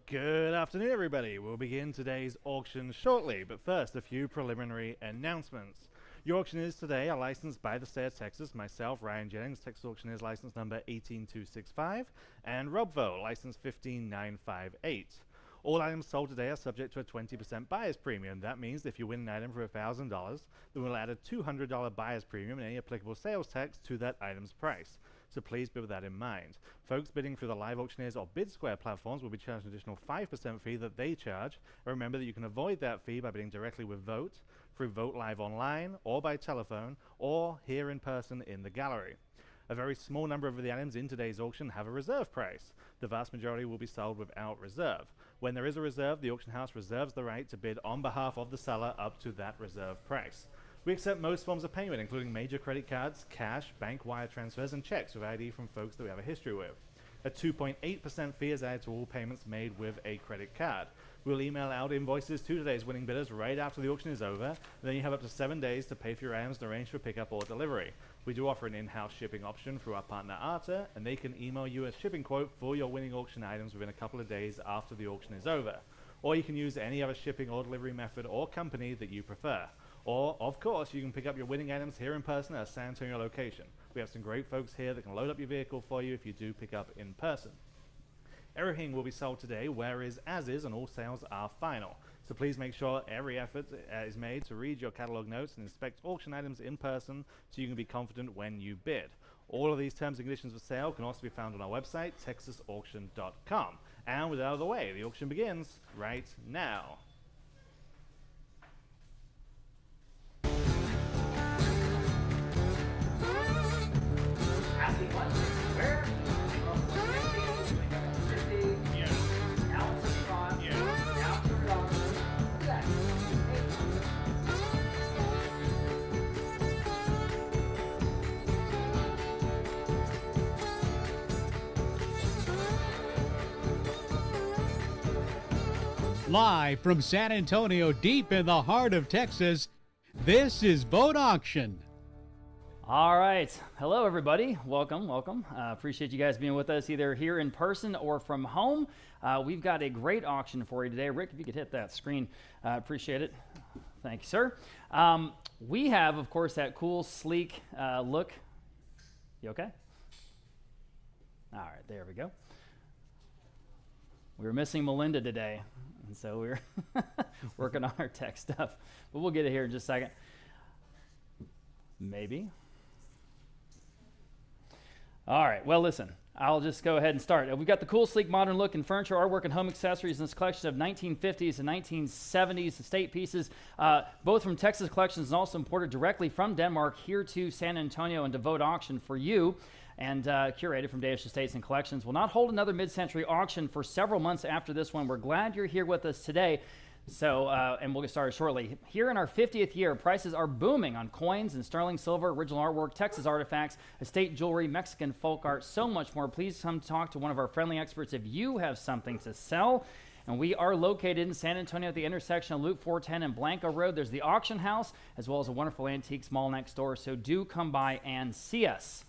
Good afternoon, everybody. We'll begin today's auction shortly, but first, a few preliminary announcements. Your auctioneers today are licensed by the state of Texas, myself, Ryan Jennings, Texas Auctioneers license number 18265, and Rob Vogt, license 15958. All items sold today are subject to a 20% buyer's premium. That means if you win an item for $1,000, then we'll add a $200 buyer's premium and any applicable sales tax to that item's price. So please bear with that in mind. Folks bidding through the live auctioneers or bid square platforms will be charged an additional 5% fee that they charge. And remember that you can avoid that fee by bidding directly with Vogt, through Vogt Live online, or by telephone, or here in person in the gallery. A very small number of the items in today's auction have a reserve price. The vast majority will be sold without reserve. When there is a reserve, the auction house reserves the right to bid on behalf of the seller up to that reserve price. We accept most forms of payment, including major credit cards, cash, bank wire transfers, and checks with ID from folks that we have a history with. A 2.8% fee is added to all payments made with a credit card. We'll email out invoices to today's winning bidders right after the auction is over, and then you have up to 7 days to pay for your items and arrange for pickup or delivery. We do offer an in-house shipping option through our partner Arta, and they can email you a shipping quote for your winning auction items within a couple of days after the auction is over. Or you can use any other shipping or delivery method or company that you prefer. Or, of course, you can pick up your winning items here in person at a San Antonio location. We have some great folks here that can load up your vehicle for you if you do pick up in person. Everything will be sold today, whereas as is, and all sales are final. So please make sure every effort is made to read your catalog notes and inspect auction items in person so you can be confident when you bid. All of these terms and conditions for sale can also be found on our website, texasauction.com. And with that out of the way, the auction begins right now. Asking what? Where? Live from San Antonio, deep in the heart of Texas, this is Vogt Auction. All right. Hello, everybody. Welcome. Appreciate you guys being with us either here in person or from home. We've got a great auction for you today. Rick, if you could hit that screen, appreciate it. Thank you, sir. We have, of course, that cool, sleek look. You okay? All right, there we go. We were missing Melinda today, and so we we're working on our tech stuff. But we'll get it here in just a second. Maybe. All right, well, listen, I'll just go ahead and start. We've got the cool, sleek, modern look in furniture, artwork, and home accessories in this collection of 1950s and 1970s estate pieces, both from Texas Collections and also imported directly from Denmark here to San Antonio and to Vogt Auction for you, and curated from Danish Estates and Collections. We'll not hold another mid-century auction for several months after this one. We're glad you're here with us today. So, and we'll get started shortly. Here in our 50th year, prices are booming on coins and sterling silver, original artwork, Texas artifacts, estate jewelry, Mexican folk art, so much more. Please come talk to one of our friendly experts if you have something to sell. And we are located in San Antonio at the intersection of Loop 410 and Blanco Road. There's the auction house as well as a wonderful antiques mall next door. So do come by and see us.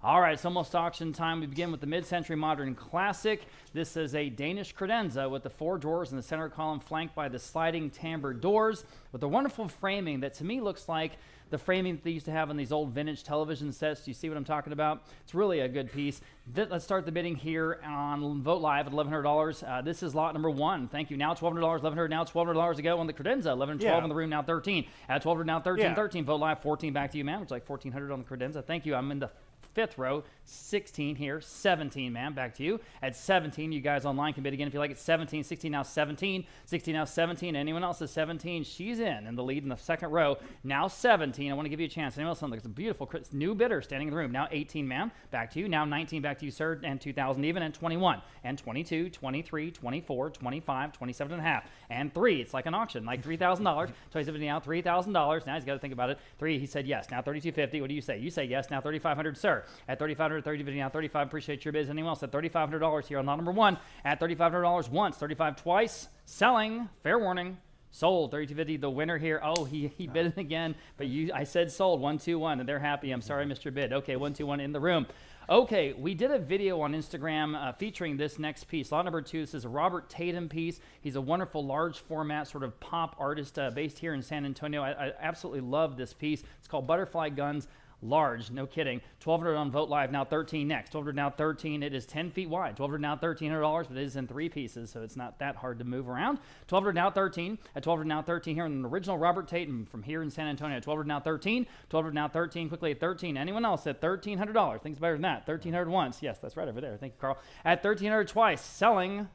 All right, it's almost auction time. We begin with the mid-century modern classic. This is a Danish Credenza with the 4 drawers in the center column flanked by the sliding timbre doors with a wonderful framing that to me looks like the framing that they used to have on these old vintage television sets. Do you see what I'm talking about? It's really a good piece. Let's start the bidding here on Vogt Live at $1,100. This is lot number 1. Thank you. Now $1,200, $1,100, now $1,200 to go on the Credenza. 11 and 12 in the room, now 13. At $1,200, now 13, 13. Vogt Live, 14 back to you, ma'am. Would you like 1,400 on the Credenza? Thank you. I'm in the 5th row, 16 here, 17, ma'am, back to you. At 17, you guys online can bid again if you like it. 17, 16, now 17, 16, now 17. Anyone else is 17, she's in the lead in the 2nd row. Now 17, I want to give you a chance. Anyone else? It's a beautiful new bidder standing in the room. Now 18, ma'am, back to you. Now 19, back to you, sir, and 2,000 even, and 21, and 22, 23, 24, 25, 27 and a half, and 3. It's like an auction, like $3,000. 27 now, $3,000. Now he's got to think about it. 3, he said yes. Now 3,250. What do you say? You say yes. Now 3,500, sir. At $3,500, 30, now 35. Appreciate your bids. Anyone else at $3,500 here on lot number 1? At $3,500 once, 35 twice. Selling. Fair warning. Sold. 3250. The winner here. Oh, he bid it again, but I said sold. 121, and they're happy. I'm sorry, Mr. Bid. Okay, 121 in the room. Okay, we did a video on Instagram featuring this next piece. Lot number 2, this is a Robert Tatum piece. He's a wonderful large format sort of pop artist based here in San Antonio. I absolutely love this piece. It's called Butterfly Guns. Large, no kidding. $1,200 on Vogt Live, now 13 next. $1,200 now 13. It is 10 feet wide. $1,200 now $1,300, but it is in 3 pieces, so it's not that hard to move around. $1,200 now 13. At $1,200 now 13 here in an original Robert Tatum from here in San Antonio. $1,200 now 13. $1,200 now 13. Quickly at 13. Anyone else at $1,300? Things better than that. $1,300 once. Yes, that's right over there. Thank you, Carl. At $1,300 twice. Selling.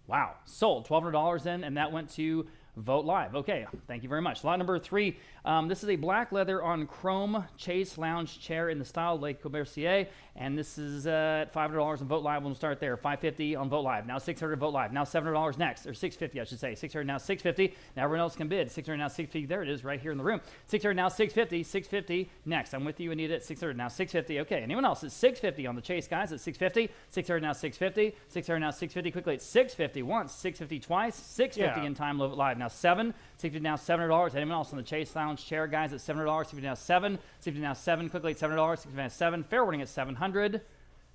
Wow. Sold. $1,200 in, and that went to Vogt Live. Okay, thank you very much. Lot number 3. This is a black leather on chrome chase lounge chair in the style Le Corbusier, and this is at $500 on Vogt Live. We'll start there. $550 on Vogt Live. Now $600 Vogt Live. Now $700 next, or $650 I should say. $600 now $650. Now everyone else can bid. $600 now $650. There it is, right here in the room. $600 now $650. $650 next. I'm with you, Anita. At $600 now $650. Okay, anyone else? It's $650 on the chase, guys. At $650. $600 now $650. $600 now $650. Quickly at $650 once. $650 twice. $650 in time. Vogt Live now $7. $650 now $700. Anyone else on the chase lounge chair, guys, at $700. $650 now $7. $650 now $7. Quickly at $7. $650 now $7. Fair warning at $700.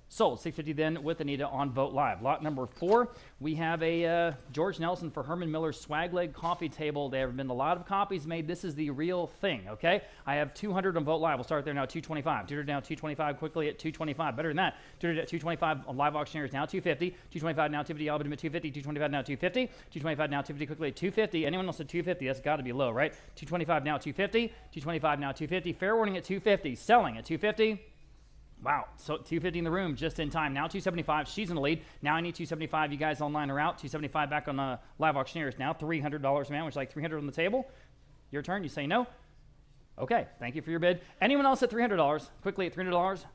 Sold. $650 then with Anita on Vogt Live. Lot number 4, we have a George Nelson for Herman Miller swag leg coffee table. There have been a lot of copies made. This is the real thing, okay? I have 200 on Vogt Live. We'll start there now, 225. 200 now, 225 quickly at 225. Better than that. 200 at 225 on Live Auctioneers now, 250. 225 now, 250. Albany at 250. 225 now, 250. 225 now, 250 quickly at 250. Anyone else at 250? That's got to be low, right? 225 now, 250. 225 now, 250. Fair warning at 250. Selling at 250. Wow, so 250 in the room just in time. Now 275, she's in the lead. Now I need 275. You guys online are out. 275 back on the Live Auctioneers. Now $300, man. Would you like 300 on the table? Your turn. You say no? Okay, thank you for your bid. Anyone else at $300? Quickly at $300.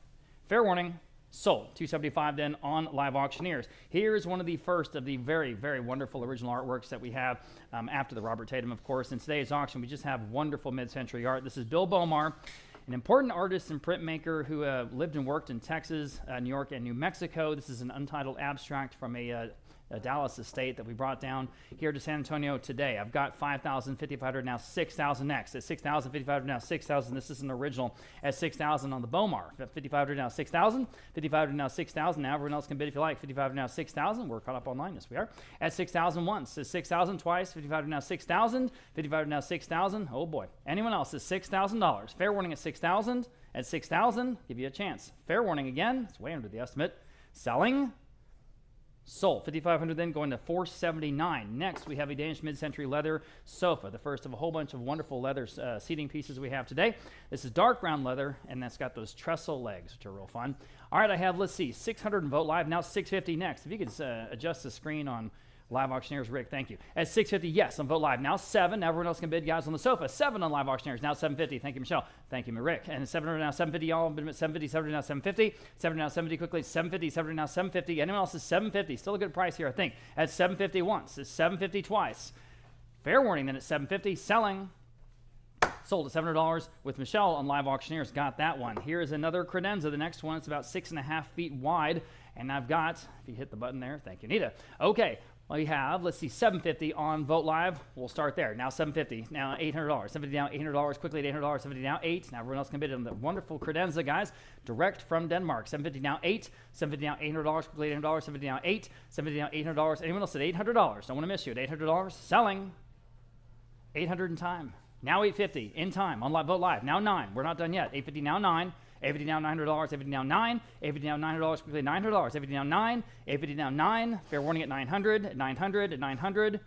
Fair warning. Sold. 275 then on Live Auctioneers. Here's one of the first of the very, very wonderful original artworks that we have after the Robert Tatum, of course. In today's auction, we just have wonderful mid-century art. This is Bill Bomar, an important artist and printmaker who lived and worked in Texas, New York, and New Mexico. This is an untitled abstract from a Dallas estate that we brought down here to San Antonio today. I've got 5,000, 5,500, now 6,000 next. At 6,000, 5,500, now 6,000. This is an original at 6,000 on the Bomar. 5,500 now 6,000, 5,500 now 6,000. Now everyone else can bid if you like. 5,500 now 6,000. We're caught up online. Yes, we are. At 6,000 once. At 6,000 twice. 5,500 now 6,000. 5,500 now 6,000. Oh boy. Anyone else is $6,000. Fair warning at 6,000. At 6,000, give you a chance. Fair warning again. It's way under the estimate. Selling. Sold. 5,500 then going to 479. Next, we have a Danish mid-century leather sofa, the first of a whole bunch of wonderful leather seating pieces we have today. This is dark brown leather, and that's got those trestle legs, which are real fun. All right, I have, let's see, 600 in Vogt Live, now 650 next. If you could adjust the screen on Live Auctioneers, Rick, thank you. At 650, yes, on Vogt Live. Now 7. Everyone else can bid, guys, on the sofa. 7 on Live Auctioneers. Now 750. Thank you, Michelle. Thank you, Rick. And 700 now 750. Y'all bid at 750. 700 now 750. 700 now 70 quickly. 750. 700 now 750. Anyone else is 750. Still a good price here, I think. At 750 once. It's 750 twice. Fair warning then at 750. Selling. Sold at $700 with Michelle on Live Auctioneers. Got that one. Here is another Credenza. The next one, it's about 6.5 feet wide. And I've got, if you hit the button there, thank you, Nita. Okay. We have, let's see, 750 on Vogt Live. We'll start there. Now 750. Now $800. 750 now $800. Quickly at $800. 750 now 8. Now everyone else can bid on the wonderful Credenza, guys. Direct from Denmark. 750 now 8. 750 now $800. Quickly at $800. 750 now 8. 750 now $800. Anyone else at $800? Don't want to miss you at $800. Selling. 800 in time. Now 850 in time on Vogt Live. Now 9. We're not done yet. 850 now 9. 850 now $900, 850 now 9, 850 now $900, quickly $900, 850 now 9, 850 now 9, fair warning at 900, at 900, at 900,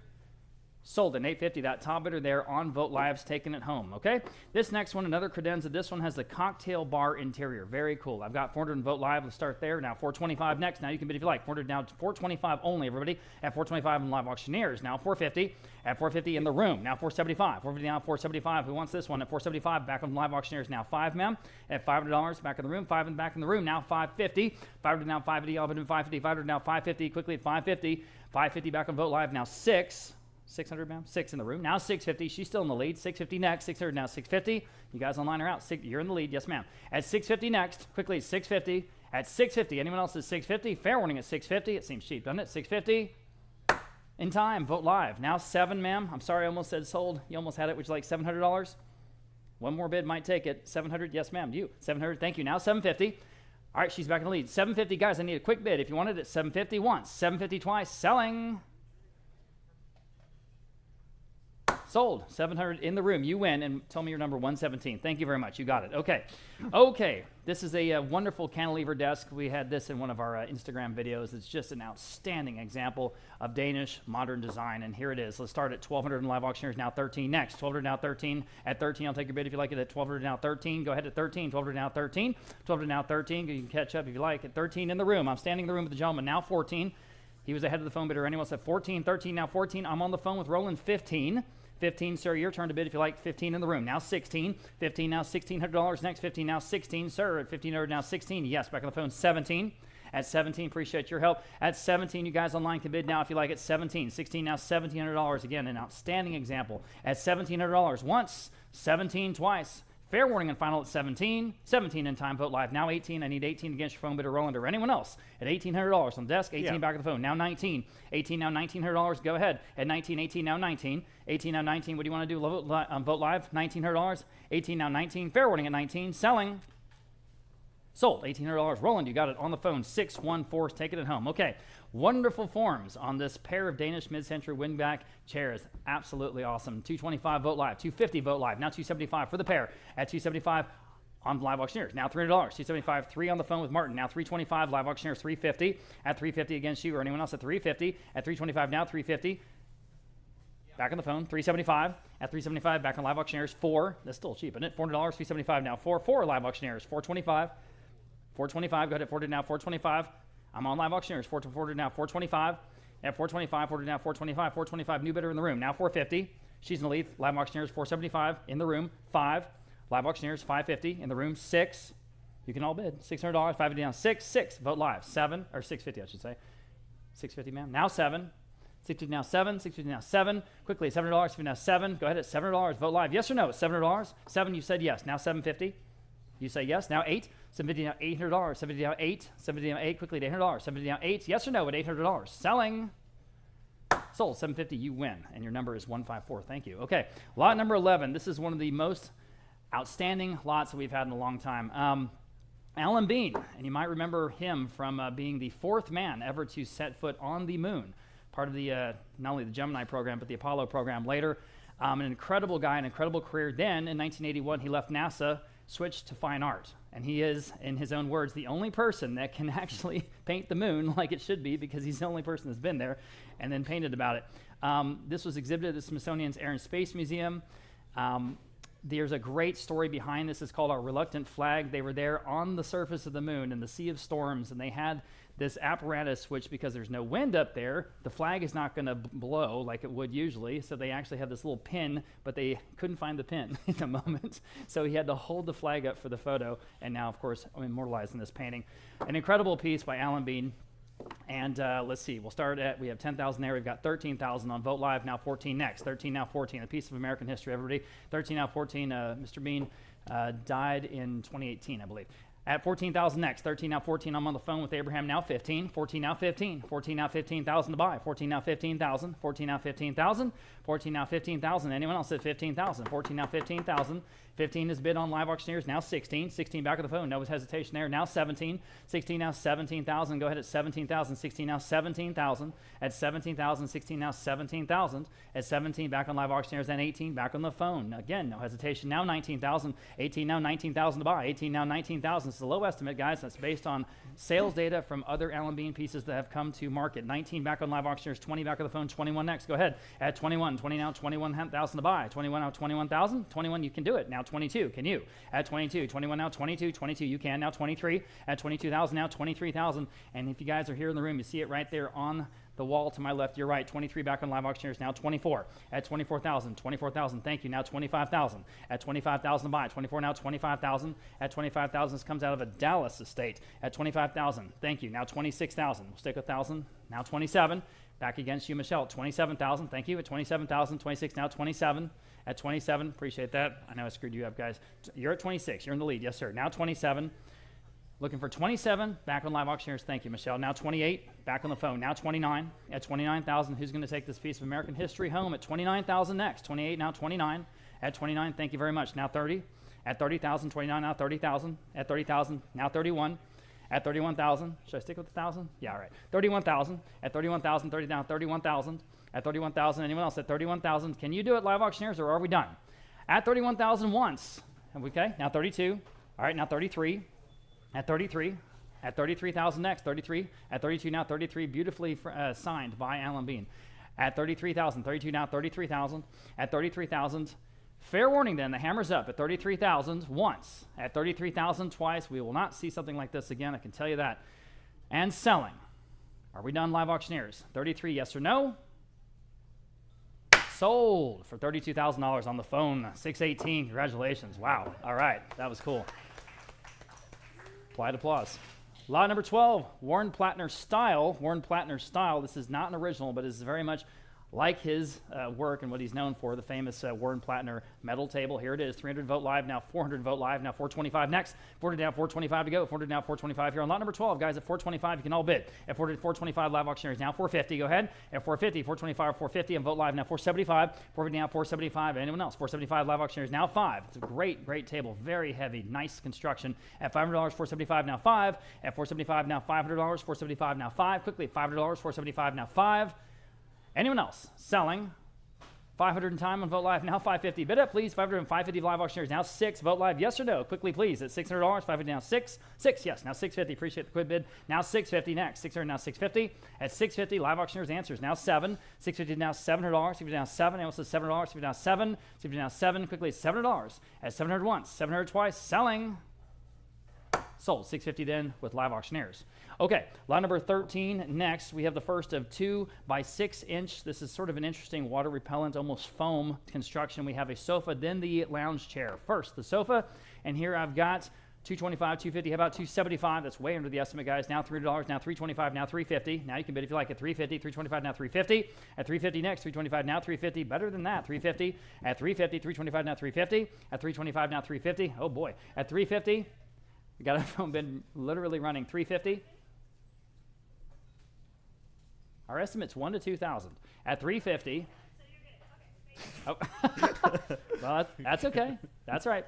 sold at 850. That top bidder there on Vogt Live's taking it home, okay? This next one, another Credenza. This one has the cocktail bar interior. Very cool. I've got 400 in Vogt Live. Let's start there. Now 425 next. Now you can bid if you like. 400 now, 425 only, everybody. At 425 in Live Auctioneers. Now 450. At 450 in the room. Now 475. 450 now 475. Who wants this one? At 475 back on Live Auctioneers. Now 5, ma'am. At $500 back in the room. 5 and back in the room. Now 550. 500 now 550. All but in 550. 500 now 550. Quickly at 550. 550 back on Vogt Live. Now 6. 600, ma'am. 6 in the room. Now 650. She's still in the lead. 650 next. 600 now 650. You guys online are out. You're in the lead. Yes, ma'am. At 650 next. Quickly 650. At 650. Anyone else at 650? Fair warning at 650. It seems cheap, doesn't it? 650. In time, vote live. Now 7, ma'am. I'm sorry, I almost said sold. You almost had it. Would you like $700? One more bid might take it. 700, yes, ma'am. You 700, thank you. Now 750. All right, she's back in the lead. 750, guys. I need a quick bid. If you wanted it, 750 once, 750 twice. Selling. Sold. 700 in the room. You win, and tell me your number. 117. Thank you very much. You got it. Okay. This is a wonderful cantilever desk. We had this in one of our Instagram videos. It's just an outstanding example of Danish modern design, and here it is. Let's start at 1,200 in live auctioneers. Now 13. Next, 1,200 now 13. At 13, I'll take your bid if you like it. At 1,200 now 13. Go ahead at 13. 1,200 now 13. 1,200 now 13. You can catch up if you like. At 13 in the room. I'm standing in the room with the gentleman. Now 14. He was ahead of the phone bidder. Anyone else at 14, 13, now 14. I'm on the phone with Roland. 15. 15, sir, your turn to bid if you like. 15 in the room. Now 16. 15 now $1,600. Next 15 now 16. Sir, at 1,500 now 16. Yes, back on the phone. 17. At 17, appreciate your help. At 17, you guys online can bid now if you like. At 17. 16 now $1,700. Again, an outstanding example. At $1,700 once. 17 twice. Fair warning and final at 17. 17 in time, vote live. Now 18. I need 18 against your phone bidder, Roland, or anyone else. At $1,800 on the desk. 18 back on the phone. Now 19. 18 now $1,900. Go ahead. At 19. 18 now 19. 18 now 19. What do you want to do? Vote live. $1,900. 18 now 19. Fair warning at 19. Selling. Sold. $1,800. Roland, you got it on the phone. 614. Take it at home. Okay. Wonderful forms on this pair of Danish mid-century wingback chairs. Absolutely awesome. 225 vote live. 250 vote live. Now 275 for the pair. At 275 on live auctioneers. Now $300. 275. 3 on the phone with Martin. Now 325 live auctioneers. 350. At 350 against you or anyone else at 350. At 325 now 350. Back on the phone, 375. At 375, back on live auctioneers, 4. That's still cheap, isn't it? $400, 375 now, 4 live auctioneers, 425. 425, go ahead at 400 now, 425. I'm on live auctioneers, 400 now, 425. At 425, 400 now, 425. 425, new bidder in the room, now 450. She's in the lead. Live auctioneers, 475 in the room, 5. Live auctioneers, 550 in the room, 6. You can all bid, $600, 550 down, 6. Vote live, 7, or 650, I should say. 650, ma'am. Now 7. 650 now 7. 650 now 7. Quickly, $7. 650 now 7. Go ahead at $7. Vote live. Yes or no? $7. 7. You said yes. Now 750. You say yes. Now 8. 750 now $800. 750 now 8. 750 now 8. Quickly at $800. 750 now 8. Yes or no at $800? Selling. Sold. 750. You win. And your number is 154. Thank you. Okay. Lot number 11. This is one of the most outstanding lots that we've had in a long time. Alan Bean. And you might remember him from being the 4th man ever to set foot on the moon. Part of the, not only the Gemini program, but the Apollo program later. An incredible guy, an incredible career. Then, in 1981, he left NASA, switched to fine art. And he is, in his own words, the only person that can actually paint the moon like it should be, because he's the only person that's been there and then painted about it. This was exhibited at the Smithsonian's Air and Space Museum. There's a great story behind this. It's called Our Reluctant Flag. They were there on the surface of the moon in the Sea of Storms, and they had this apparatus which, because there's no wind up there, the flag is not going to blow like it would usually, so they actually have this little pin, but they couldn't find the pin in the moment, so he had to hold the flag up for the photo, and now, of course, I'm immortalized in this painting. An incredible piece by Alan Bean. And let's see, we'll start at, we have 10,000 there, we've got 13,000 on Vote Live, now 14 next, 13 now 14, a piece of American history, everybody. 13 now 14, Mr. Bean died in 2018, I believe. At 14,000 next, 13 now 14, I'm on the phone with Abraham, now 15, 14 now 15, 14 now 15,000 to buy, 14 now 15,000, 14 now 15,000, 14 now 15,000, anyone else at 15,000, 14 now 15,000, 15 is bid on live auctioneers, now 16, 16 back of the phone, no hesitation there, now 17, 16 now 17,000, go ahead at 17,000, 16 now 17,000, at 17,000, 16 now 17,000, at 17 back on live auctioneers, and 18 back on the phone, again, no hesitation, now 19,000, 18 now 19,000 to buy, 18 now 19,000, it's a low estimate, guys, that's based on sales data from other Alan Bean pieces that have come to market, 19 back on live auctioneers, 20 back on the phone, 21 next, go ahead, at 21, 20 now 21,000 to buy, 21 now 21,000, 21 you can do it, now 22, can you? At 22, 21 now 22, 22 you can, now 23, at 22,000 now 23,000, and if you guys are here in the room, you see it right there on the wall to my left, your right, 23 back on live auctioneers, now 24, at 24,000, 24,000, thank you, now 25,000, at 25,000 buy, 24 now 25,000, at 25,000 this comes out of a Dallas estate, at 25,000, thank you, now 26,000, we'll stick with 1,000, now 27, back against you, Michelle, 27,000, thank you, at 27,000, 26, now 27, at 27, appreciate that, I know I screwed you up, guys, you're at 26, you're in the lead, yes sir, now 27, Looking for 27, back on live auctioneers. Thank you, Michelle. Now 28, back on the phone. Now 29, at 29,000. Who's going to take this piece of American history home at 29,000 next? 28, now 29. At 29, thank you very much. Now 30, at 30,000, 29, now 30,000. At 30,000, now 31. At 31,000, should I stick with 1,000? Yeah, all right. 31,000, at 31,000, 30 down, 31,000. At 31,000, anyone else at 31,000? Can you do it, live auctioneers, or are we done? At 31,000 once, okay, now 32. All right, now 33. At 33, at 33,000 next, 33, at 32 now, 33, beautifully signed by Alan Bean. At 33,000, 32 now, 33,000, at 33,000, fair warning then, the hammer's up at 33,000 once, at 33,000 twice. We will not see something like this again, I can tell you that. And selling. Are we done, live auctioneers? 33, yes or no? Sold for $32,000 on the phone, 618, congratulations, wow, all right, that was cool. Applied applause. Lot number 12, Warren Plattner Style. Warren Plattner Style, this is not an original, but is very much like his work and what he's known for, the famous Warren Plattner metal table. Here it is, 300 vote live, now 400 vote live, now 425 next. 400 down, 425 to go, 400 now, 425 here on lot number 12. Guys, at 425, you can all bid. At 425 live auctioneers, now 450, go ahead. At 450, 425, 450, and vote live, now 475. 450 now, 475, anyone else? 475 live auctioneers, now 5. It's a great, great table, very heavy, nice construction. At $500, 475, now 5. At 475, now $500, 475, now 5. Quickly, $500, 475, now 5. Anyone else? Selling. 500 in time on vote live, now 550. Bid up, please. 500 and 550 live auctioneers, now 6. Vote live, yes or no? Quickly, please. At $600, 550 now 6. 6, yes, now 650. Appreciate the quick bid. Now 650 next. 600 now 650. At 650, live auctioneers answers, now 7. 650 now $700. 650 now 7. Anyone says $700? 650 now 7. 650 now 7. Quickly, $700. At 700 once, 700 twice. Selling. Sold. 650 then with live auctioneers. Okay, lot number 13 next. We have the first of 2 by 6 inch. This is sort of an interesting water repellent, almost foam construction. We have a sofa, then the lounge chair. First, the sofa, and here I've got 225, 250, how about 275? That's way under the estimate, guys. Now $300, now 325, now 350. Now you can bid if you like at 350, 325, now 350. At 350 next, 325, now 350. Better than that, 350. At 350, 325, now 350. At 325, now 350. Oh boy. At 350, we got a phone bid literally running 350. Our estimate's 1 to 2,000. At 350. Oh. Well, that's okay. That's right.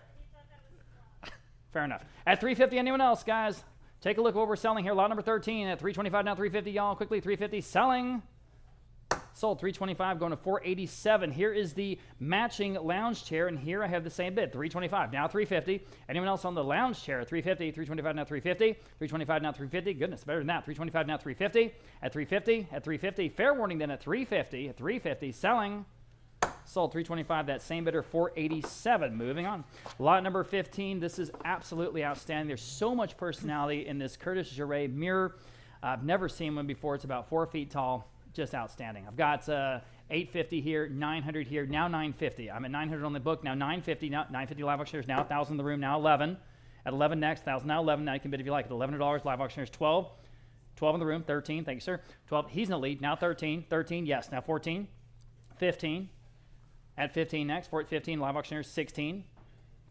Fair enough. At 350, anyone else, guys? Take a look at what we're selling here. Lot number 13 at 325, now 350, y'all. Quickly, 350. Selling. Sold. 325, going to 487. Here is the matching lounge chair, and here I have the same bid. 325, now 350. Anyone else on the lounge chair? 350, 325, now 350. 325, now 350. Goodness, better than that. 325, now 350. At 350, at 350. Fair warning then at 350. At 350, selling. Sold. 325, that same bidder, 487. Moving on. Lot number 15. This is absolutely outstanding. There's so much personality in this Curtis Jouret mirror. I've never seen one before. It's about 4 feet tall. Just outstanding. I've got 850 here, 900 here, now 950. I'm at 900 on the book, now 950, now 950 live auctioneers, now 1,000 in the room, now 11. At 11 next, 1,000, now 11. Now you can bid if you like at $1,100, live auctioneers, 12. 12 in the room, 13, thank you, sir. 12, he's in the lead, now 13. 13, yes, now 14. 15. At 15 next, 15, live auctioneers, 16.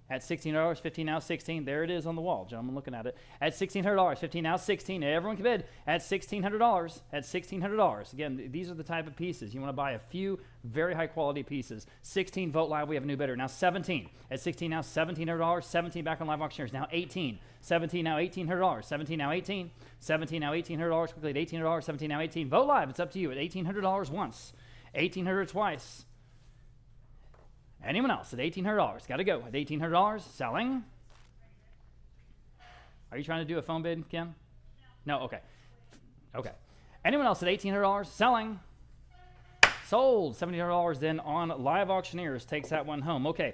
At $16, 15 now 16. There it is on the wall, gentlemen, looking at it. At $1,600, 15 now 16. Everyone can bid at $1,600. At $1,600. Again, these are the type of pieces. You want to buy a few very high quality pieces. 16 vote live. We have a new bidder. Now 17. At 16 now $1,700. 17 back on live auctioneers. Now 18. 17 now $1,800. 17 now 18. 17 now $1,800. Quickly at $1,800. 17 now 18. Vote live. It's up to you at $1,800 once. $1,800 twice. Anyone else at $1,800? Got to go. At $1,800, selling. Are you trying to do a phone bid, Kim? No? Okay. Okay. Anyone else at $1,800? Selling. Sold. $1,700 then on live auctioneers. Takes that one home. Okay.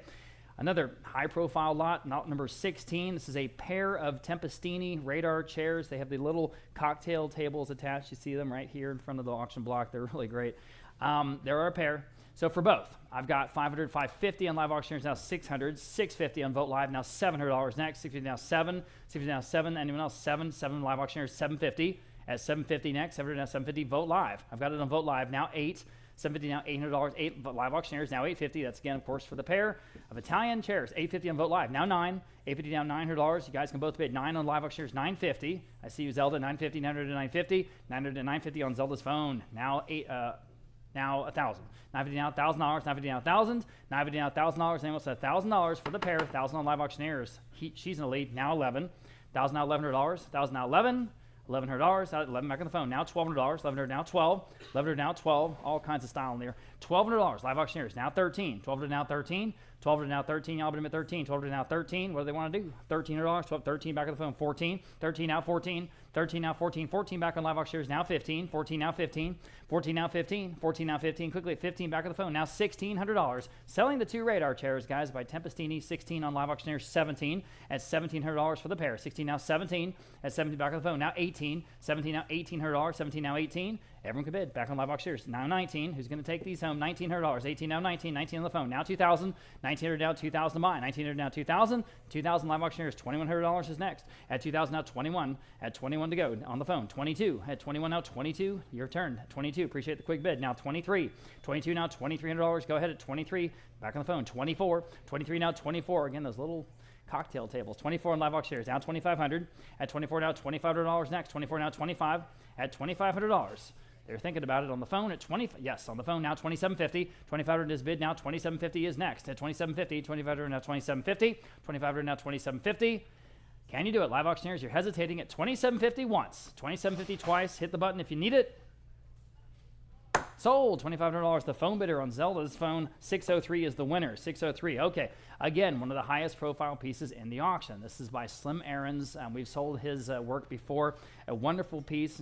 Another high-profile lot, lot number 16. This is a pair of Tempestini radar chairs. They have the little cocktail tables attached. You see them right here in front of the auction block. They're really great. There are a pair. So for both, I've got 500, 550 on live auctioneers, now 600, 650 on Vote Live, now $700 next, 650 now 7, 650 now 7, anyone else? 7 live auctioneers, 750, at 750 next, 700 now 750, Vote Live. I've got it on Vote Live, now 8, $750 now, $800. Live auctioneers now $850. That's again, of course, for the pair of Italian chairs. $850 on Vote Live. Now $9. $850 now, $900. You guys can both bid. 9 on live auctioneers. $950. I see you, Zelda. $950, $900 to $950. $900 to $950 on Zelda's phone. Now now $1,000. $950 now, $1,000. $950 now, $1,000. $950 now, $1,000. Anyone else $1,000 for the pair. $1,000 on live auctioneers. She's in the lead. Now 11. $1,000 now, $1,100. $1,000 now, 11. $1,100. 11 back on the phone. Now $1,200. $1,100 now 12. $1,100 now 12. All kinds of style in there. $1,200. Live auctioneers now 13. $1,200 now 13. $1,200 now 13. Y'all put them at 13. $1,200 now 13. What do they want to do? $1,300. 12, 13 back on the phone. 14. 13 now 14. 13 now 14. 14 back on live auctioneers now 15. 14 now 15. 14 now 15. 14 now 15. Quickly at 15 back on the phone. Now $1,600. Selling the 2 radar chairs, guys, by Tempestini. 16 on live auctioneers. 17 at $1,700 for the pair. 16 now 17 at 17 back on the phone. Now 18. 17 now $1,800. 17 now 18. Everyone can bid. Back on live auctioneers. Now 19. Who's going to take these home? $1,900. 18 now 19. 19 on the phone. Now 2,000. 1,900 now 2,000 to buy. 1,900 now 2,000. 2,000 live auctioneers. $2,100 is next. At 2,000 now 21. At 21 to go on the phone. 22. At 21 now 22. Your turn. 22. Appreciate the quick bid. Now 23. 22 now $2,300. Go ahead at 23. Back on the phone. 24. 23 now 24. Again, those little cocktail tables. 24 on live auctioneers. Now 2,500. At 24 now $2,500 next. 24 now 25. At $2,500. They're thinking about it on the phone at 20. Yes, on the phone now $2,750. $2,500 is bid now. $2,750 is next at $2,750. $2,500 now $2,750. $2,500 now $2,750. Can you do it? Live auctioneers, you're hesitating at $2,750 once. $2,750 twice. Hit the button if you need it. Sold. $2,500. The phone bidder on Zelda's phone. 603 is the winner. 603. Okay. Again, one of the highest profile pieces in the auction. This is by Slim Aarons. We've sold his work before. A wonderful piece